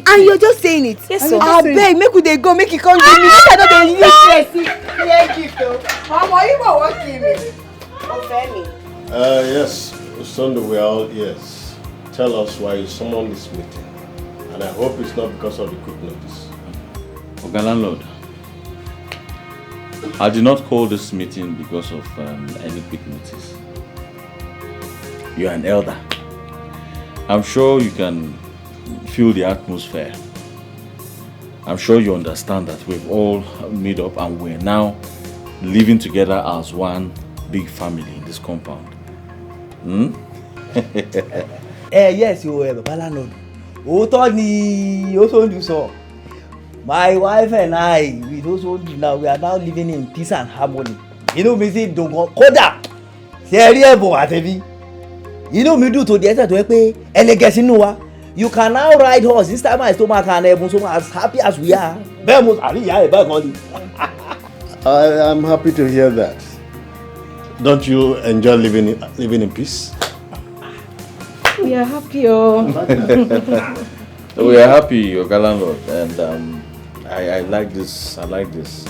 And you're just saying it? Yes, sir. I beg, make they go, make it come give me. I know they use it. Gift though. Mama, you want what give me? Ofemi. Yes, Sunday, we are all ears. Tell us why you summoned this meeting. And I hope it's not because of the quick notice. Okay, landlord. I did not call this meeting because of any quick notice. You are an elder. I'm sure you can feel the atmosphere. I'm sure you understand that we've all made up and we're now living together as one big family in this compound. Yes, you are, Baba Landlord. Otoni, also do so. My wife and I, we also now we are now living in peace and harmony. You know me say don't go koda. Serious bo atebi. You know me do to the extent to pay elegance nuwa. You can now ride horse this time my stomach and everyone so as happy as we are. I am happy to hear that. Don't you enjoy living in peace? We are happy, oh. We are happy, your landlord, and I like this. I like this.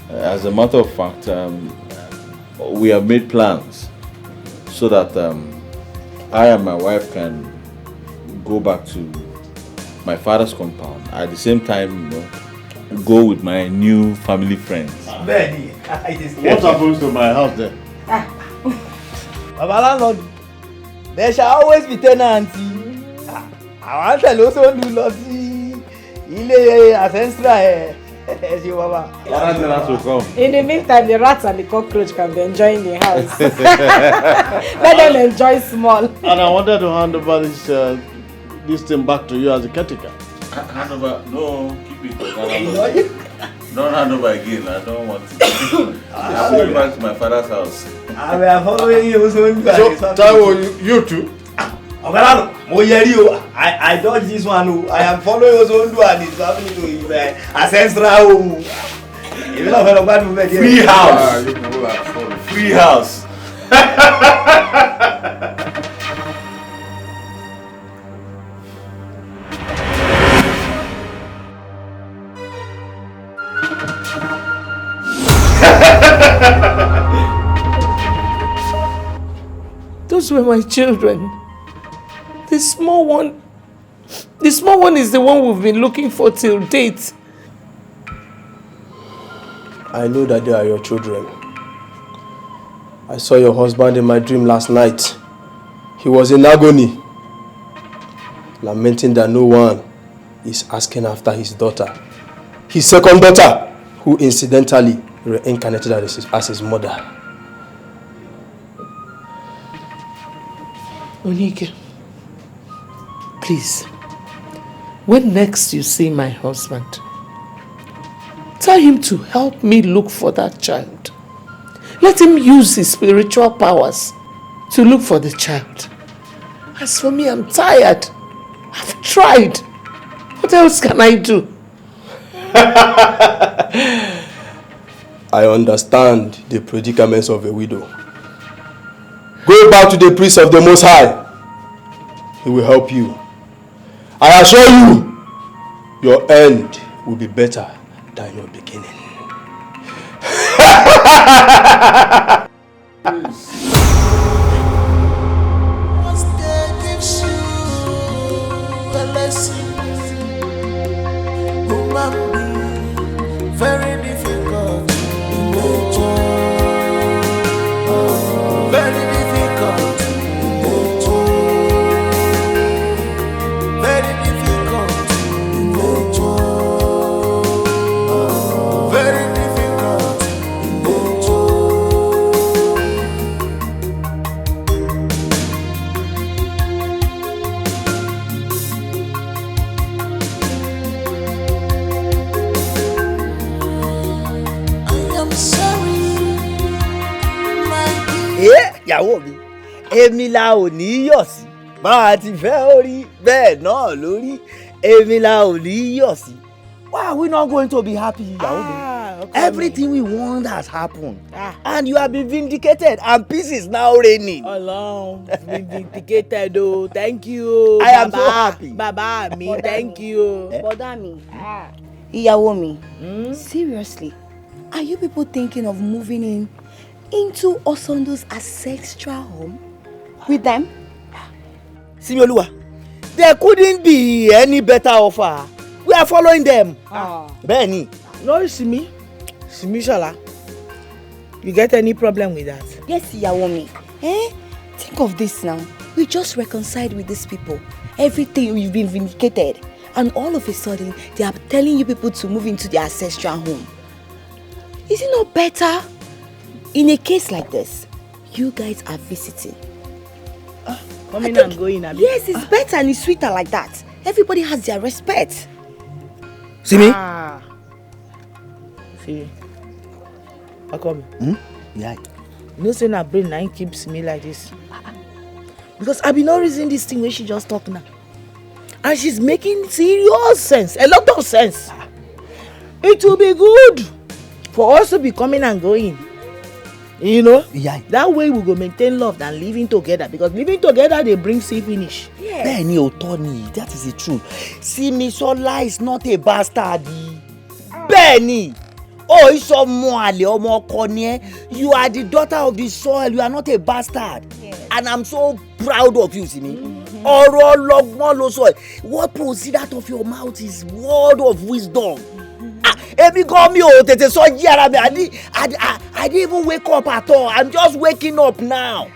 As a matter of fact, we have made plans so that I and my wife can go back to my father's compound. At the same time, go with my new family friends. What happens to my house then? Baba Landlord, there shall always be tenants. I want to also do lossy. Ile ancestral. In the meantime, the rats and the cockroach can be enjoying the house. Let them enjoy small. And I wanted to hand over this thing back to you as a caretaker. Hand over? No, keep it. Don't hand over again. I don't want to. I'm going back to my father's house. I am following you soon. So, Taiwo, you too? I dodge this one. I am following you soon. And it's happening to his ancestral. Free house. Free house. Those were my children. The small one is the one we've been looking for till date. I know that they are your children. I saw your husband in my dream last night. He was in agony, lamenting that no one is asking after his daughter. His second daughter, who incidentally reincarnated as his mother. Onike, please, when next you see my husband, tell him to help me look for that child. Let him use his spiritual powers to look for the child. As for me, I'm tired. I've tried. What else can I do? I understand the predicaments of a widow. Go back to the priest of the Most High. He will help you. I assure you, your end will be better than your beginning. ìyàwó mi èmi la ò ní yọ̀ sí bá a ti fẹ́ orí bẹ́ẹ̀ náà lórí èmi la ò ní yọ̀ sí. Why are we not going to be happy, ìyàwó mi? Okay, everything we want has happened and you have been vindicated and peace is now reigning. Ọlọ́run been vindicated o, thank you. I am so happy. Bàbá mi, thank you. Bọ̀dá mi, ìyàwó mi, seriously, are you people thinking of moving into Osondo's ancestral home with them? Simioluwa, there couldn't be any better offer. We are following them. Benny. No, Simi. Simi Shala. You get any problem with that? Yes, Yawomi. Think of this now. We just reconciled with these people. Everything we've been vindicated. And all of a sudden, they are telling you people to move into their ancestral home. Is it not better? In a case like this, you guys are visiting. Coming and going. Yes, it's better and it's sweeter like that. Everybody has their respect. See me? See. How come? Yeah. You know, say na brain now keeps me like this. Because I be not reasoning this thing when she just talk now. And she's making serious sense. A lot of sense. It will be good for us to be coming and going. You know? Yeah. That way we go maintain love than living together. Because living together, they bring see finish. Yeah. Benny Otoni, that is the truth. Simisola is not a bastard. Benny! Oh, it's you are the daughter of the soil. You are not a bastard. Yes. And I'm so proud of you, Simi. What proceeds out of your mouth is word of wisdom. I didn't even wake up at all. I'm just waking up now.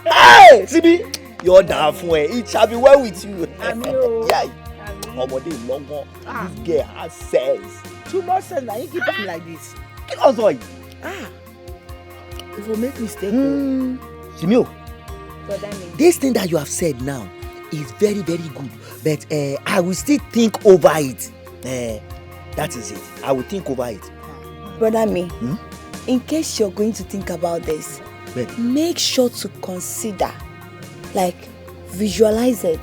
Hey, Simi, you're down for it. It shall be well with you. Yeah. This girl has sense. Too much sense. Now you keep them like this. Get us on. If you make mistake. Simio, this thing that you have said now is very, very good. But I will still think over it. That is it. I will think over it. Brother me, in case you're going to think about this, make sure to consider, like, visualize it.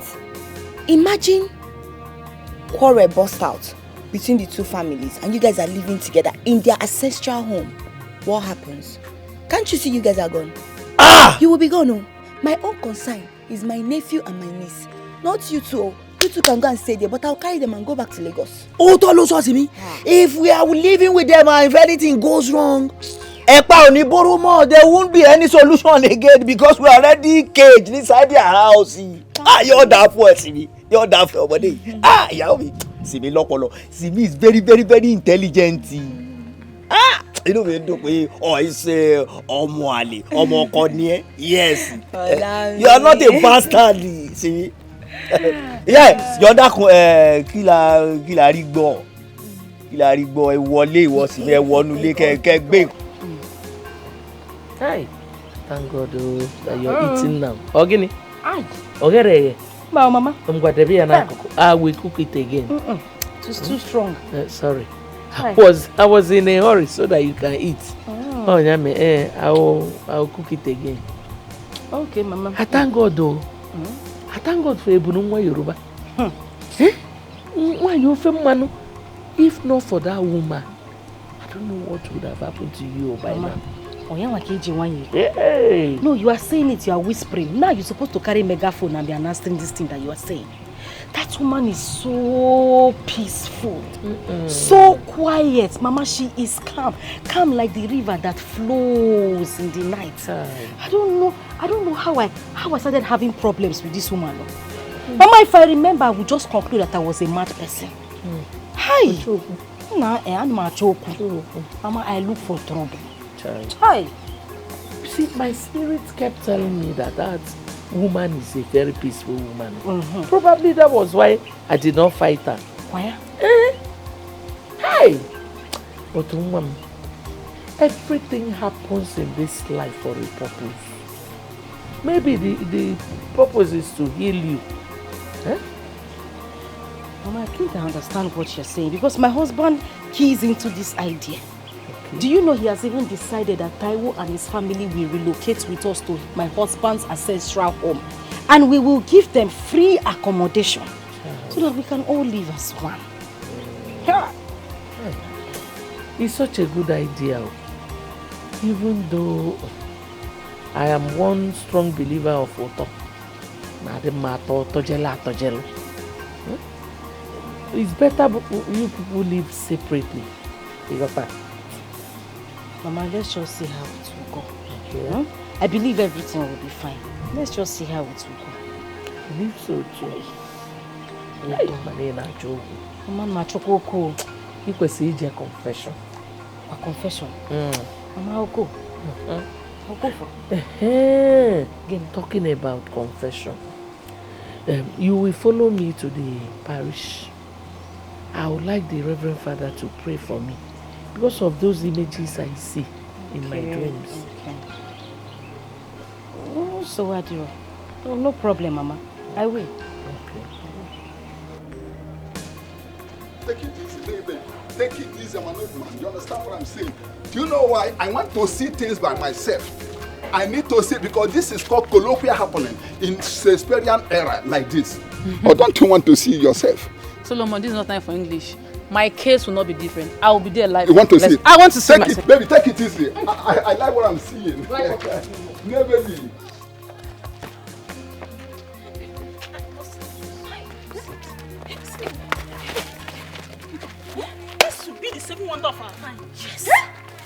Imagine quarrel burst out between the two families and you guys are living together in their ancestral home. What happens? Can't you see you guys are gone? You will be gone. No? My own concern is my nephew and my niece. Not you two. You two can go and stay there, but I'll carry them and go back to Lagos. If we are living with them and if anything goes wrong, there won't be any solution again because we are already caged inside their house. You're that for Simi. You're that for buddy. Simi Lokolo. Simi is very, very, very intelligent. You know, it's Omwali, Omokonye. Yes. You are not a bastard, Simi. Yes, you're that kila rigbo wọlé ìwọ sì me wọnú lé kẹ gbé. Hi, thank God that you're eating now. Ogini. Ogere. Ba mama. I'm going to be an akoko. I will cook it again. It's too strong. Sorry. I was in a hurry so that you can eat. Oh, yeah, I'll cook it again. Okay, mama. I thank God though. I thank God for Ebunungwa Yoruba. Why you Philmond? If not for that woman, I don't know what would have happened to you by now. Hey. No, you are saying it, you are whispering. Now you're supposed to carry a megaphone and be announcing this thing that you are saying. That woman is so peaceful, so quiet. Mama, she is calm. Calm like the river that flows in the night. I don't know how I started having problems with this woman. Mama, if I remember, I would just conclude that I was a mad person. Hi. Mama, I look for trouble. Hi. See, my spirit kept telling me that woman is a very peaceful woman. Probably that was why I did not fight her. Why? Hey! But woman, everything happens in this life for a purpose. Maybe the purpose is to heal you. Mama, I can't understand what you're saying because my husband keys into this idea. Okay. Do you know he has even decided that Taiwo and his family will relocate with us to my husband's ancestral home. And we will give them free accommodation so that we can all live as one. Yeah. It's such a good idea. Even though I am one strong believer of Oto. It's better you people live separately. You got that? Mama, let's just see how it will go. Okay. I believe everything will be fine. Let's just see how it will go. I believe so too. Mama, Machoko, you could see a confession. A confession? Mama, I'll go. I'll go for it. Again, talking about confession. You will follow me to the parish. I would like the Reverend Father to pray for me because of those images I see in my dreams. Okay. Oh, so what do you? Oh, no problem, Mama. I will. Okay. Take it easy, baby. Take it easy, I'm an old man. You understand what I'm saying? Do you know why? I want to see things by myself. I need to see because this is called colloquial happening in Shakespearean era like this. Or don't you want to see yourself? Solomon, this is not time for English. My case will not be different. I will be there live. You want to see it? I want to see take myself. It, baby, take it easy. I like what I'm seeing. No, baby. This should be the second wonder of our time. Yes.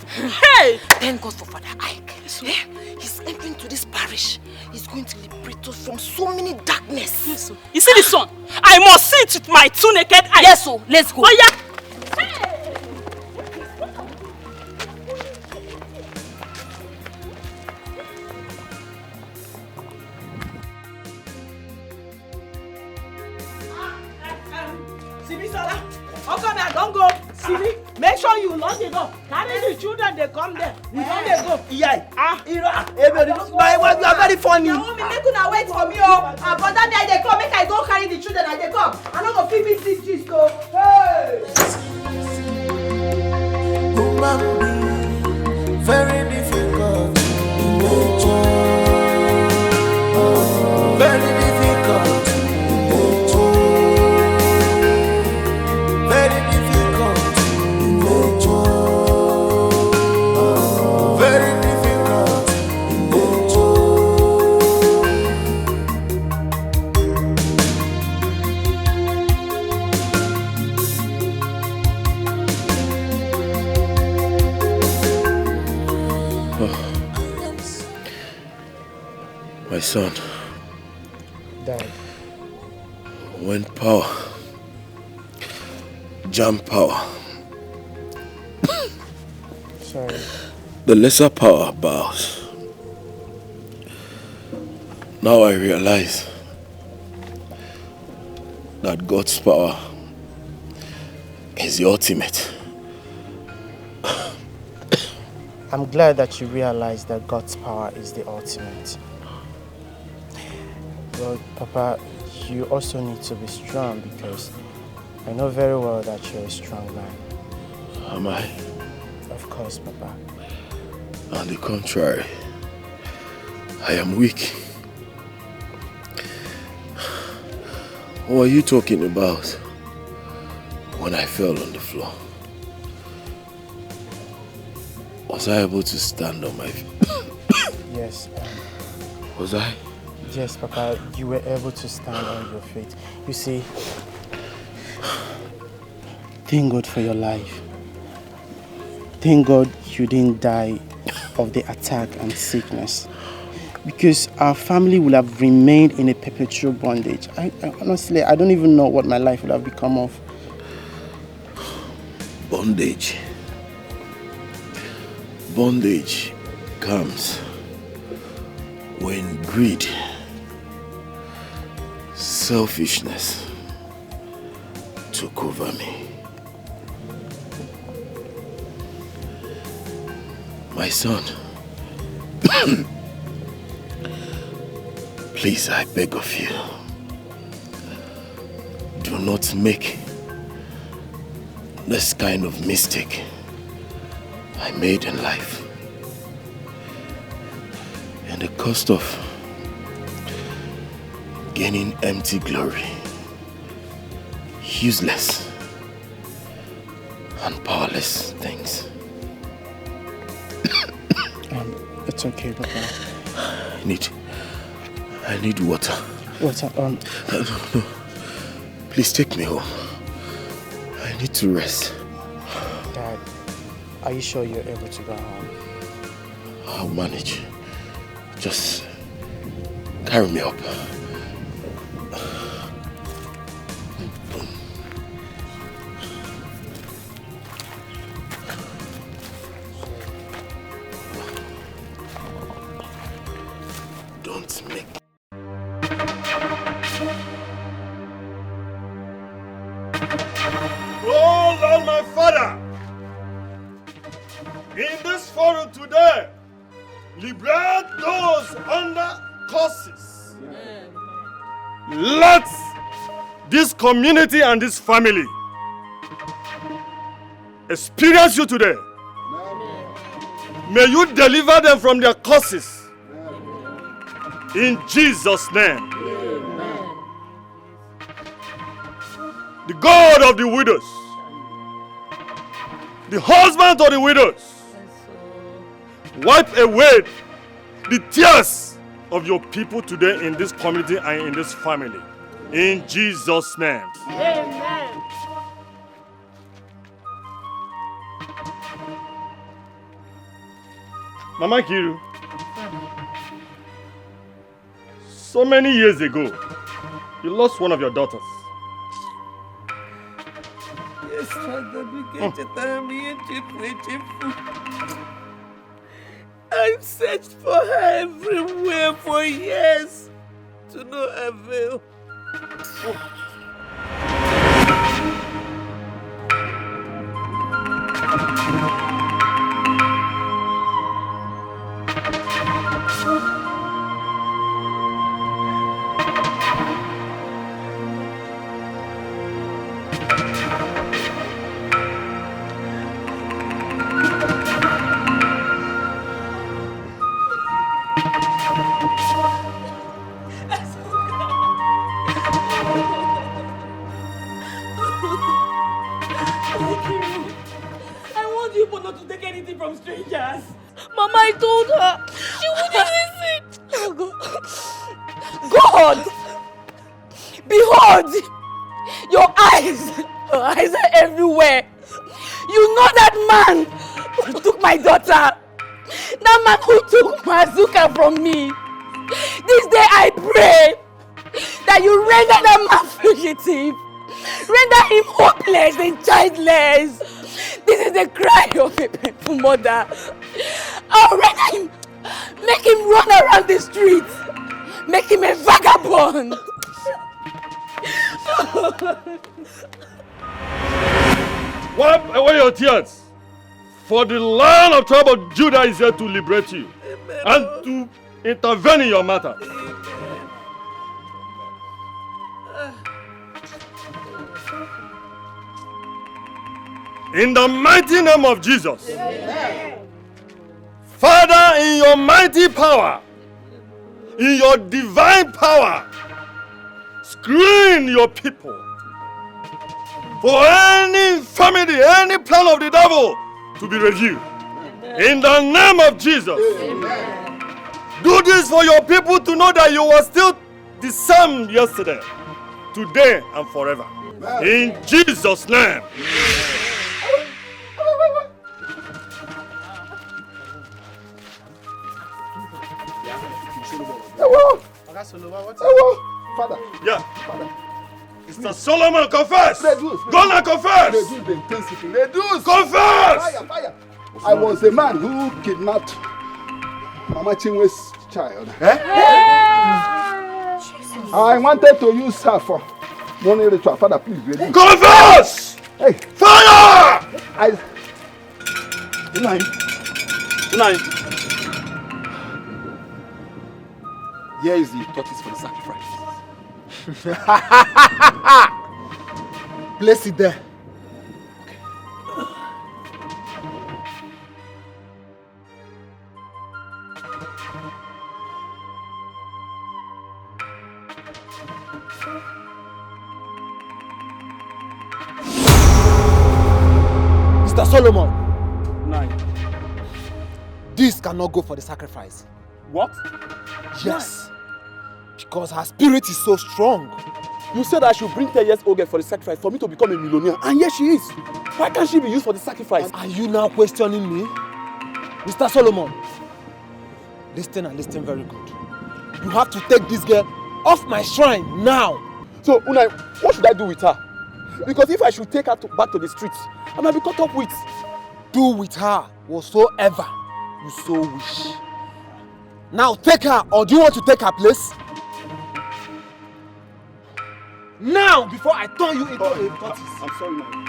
Hey! Thank God for Father Ike. He's entering to this parish. He's going to liberate us from so many darkness. Yes, sir. You see this one? I must see it with my two naked eyes. Yes, sir. Let's go. Oh, yeah. Sibisola, Okada, don't go. Sibi, make sure you lock the door. Carry the children, they come there. We don't they go. Yeah. My wife, you are very funny. You want me make una wait for me, oh. But that day they come, make I go carry the children and they come. I no go fit miss this gist, oh. Hey. Human being, very difficult in nature. Very difficult in nature. Very difficult in nature. Very difficult in nature. My son. Dad. When power, jam power, Sorry. the lesser power bows. Now I realize that God's power is the ultimate. I'm glad that you realize that God's power is the ultimate. Well, Papa, you also need to be strong because I know very well that you're a strong man. Am I? Of course, Papa. On the contrary, I am weak. What are you talking about when I fell on the floor? Was I able to stand on my feet? Yes. Was I? Yes, Papa, you were able to stand on your feet. You see, thank God for your life. Thank God you didn't die of the attack and sickness. Because our family would have remained in a perpetual bondage. I honestly, I don't even know what my life would have become of. Bondage. Bondage comes when greed, selfishness took over me. My son, please, I beg of you, do not make this kind of mistake I made in life. And the cost of gaining empty glory, useless and powerless things. It's okay, Papa. I need water. Water, No. Please take me home. I need to rest. Dad, are you sure you're able to go home? I'll manage. Just carry me up. Don't make Oh Lord, my Father, in this forum today, liberate those under curses. Let this community and this family experience you today. May you deliver them from their curses. In Jesus' name. The God of the widows, the husband of the widows, wipe away the tears of your people today in this community and in this family. In Jesus' name. Amen. Mama Kiru, so many years ago, you lost one of your daughters. Yes, Father, I've searched for her everywhere for years to no avail. I want you both not to take anything from strangers. Mama, I told her. She wouldn't listen. God! Behold! Your eyes are everywhere. You know that man who took my daughter. That man who took Mazuka from me. This day I pray that you render that man fugitive. Render him hopeless and childless. This is the cry of a painful mother. I'll render him, make him run around the streets. Make him a vagabond. Wipe away your tears, for the Lion of tribe of Judah is here to liberate you and to intervene in your matter. In the mighty name of Jesus. Amen. Father, in your mighty power, in your divine power, screen your people for any infirmity, any plan of the devil to be reviewed. In the name of Jesus. Amen. Do this for your people to know that you were still the same yesterday, today, and forever. Amen. In Jesus' name. Father. Yeah. Father. Mr. Solomon, confess. Go and confess. Confess. Fire. I was the man who kidnapped Mama Chinwe's child. I wanted to use her for money ritual. Father, please ready. Confess. Hey. Fire. Good night. Here is the tortoise for the sacrifice. Place it there. Mr. Solomon. Nine. This cannot go for the sacrifice. What? Yes. Because her spirit is so strong. You said I should bring 10 years old girl for the sacrifice for me to become a millionaire, and yes, she is. Why can't she be used for the sacrifice? Are you now questioning me? Mr. Solomon, listen and listen very good. You have to take this girl off my shrine now. So, Unai, what should I do with her? Because if I should take her back to the streets, I might be caught up with. Do with her whatsoever you so wish. Now take her, or do you want to take her place? Now, before I turn you into a tortoise. I'm sorry, man.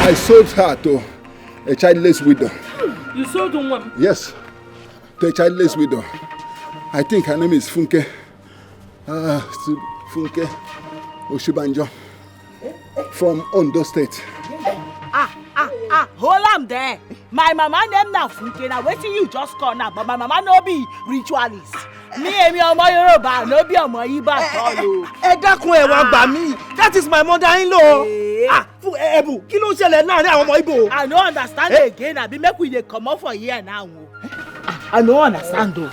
I sold her to a childless widow. You sold one? Yes, to a childless widow. I think her name is Funke. Funke Oshibanjo from Ondo State. Hold am there. My mama name na Funke. Na wetin you just call now, but my mama no be ritualist. Me emi ọmọ Yoruba no be ọmọ Igbo at all o. Ẹ dákun ẹ wá gbà mí. That is my mother-in-law. Fún Ẹ̀bù, kí ló ń ṣẹlẹ̀ láàrin àwọn ọmọ Igbo? I no understand again. Abi make we dey comot for here now o. I no understand o.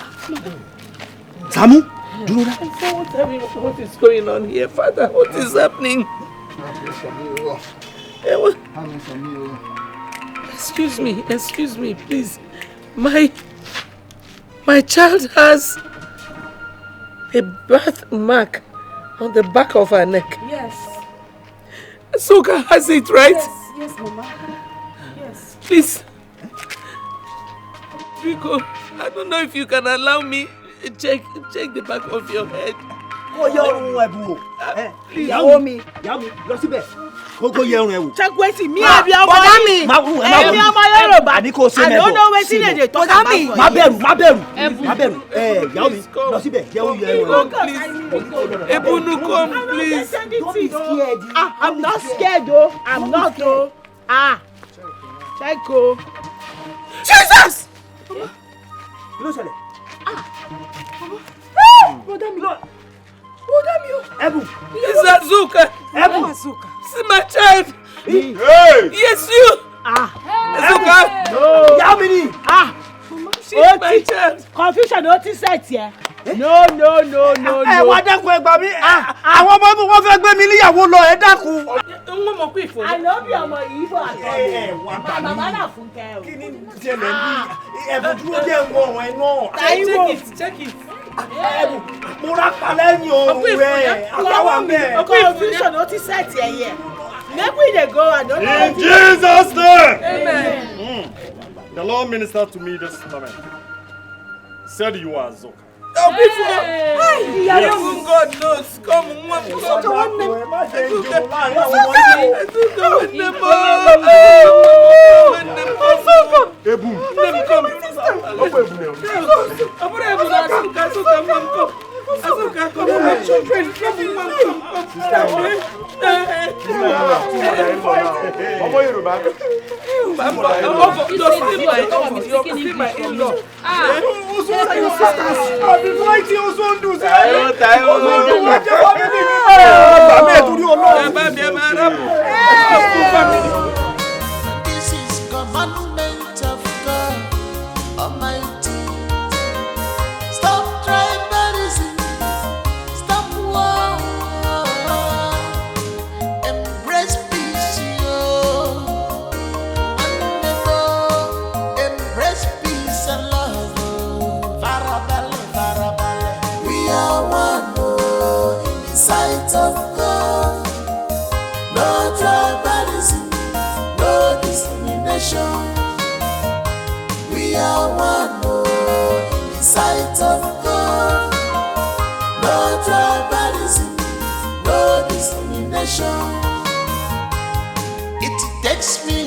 Samu, dúró ná. Someone tell me what is going on here, Father. What is happening? Excuse me, please. My child has a birthmark on the back of her neck. Yes. Soka has it, right? Yes, Mama. Yes. Please. Rico, I don't know if you can allow me check the back of your head. Kó yẹ ọrùn Ẹ̀bù wò. Ìyàwó mi, lọ síbẹ̀. Kó yẹ ọrùn Ẹ̀bù. Check wetin me abi ọmọ mi. Emi ọmọ Yoruba. Àní kò ṣe mẹ́bọ̀. I don't know wetin they dey talk about for here. Má bẹ̀rù. Ìyàwó mi, lọ síbẹ̀. Jẹ́ ó yẹ ọrùn Ẹ̀bù. Ebunu, come, please. Don't be scared. I'm not scared o. I'm not o. Check o. Jesus! Kí ló ṣẹlẹ̀? Ẹ̀bù. Is that Zuka? Ẹ̀bù. See my child. Hey! Yes, you. Zuka. No. Yamini. She's my child. Confusion o ti set here. No. Ẹ wá dákun ẹ gbà mí. Àwọn ọmọ mi wọ́n fẹ́ gbé mi níyàwó lọ, ẹ dákun. Wọ́n mọ̀ pé ìfòyín. I no be ọmọ Igbo àtọ́. My mama na Funke o. Kí ni ṣẹlẹ̀ ní Ẹ̀bù dúró jẹ́ ń wọ ọ̀rọ̀ ẹ̀ náà. Check it. Ẹ̀bù, mo rápa lẹ́yìn ọ̀rùn rẹ̀. Àbáwá bẹ́ẹ̀. Confusion o ti set here. Make we dey go. I don't know. In Jesus' name! Amen. The Lord ministered to me this moment. Said you are Zoka. Oh, before. Yes. God knows. Come on. This is commandment of God Almighty. Stop tribalism. Stop war. Embrace peace, yo. And never embrace peace and love. Farabale. We are one in the sight of God. No tribalism, no discrimination. We are one in the sight of God. No tribalism, no discrimination. It takes me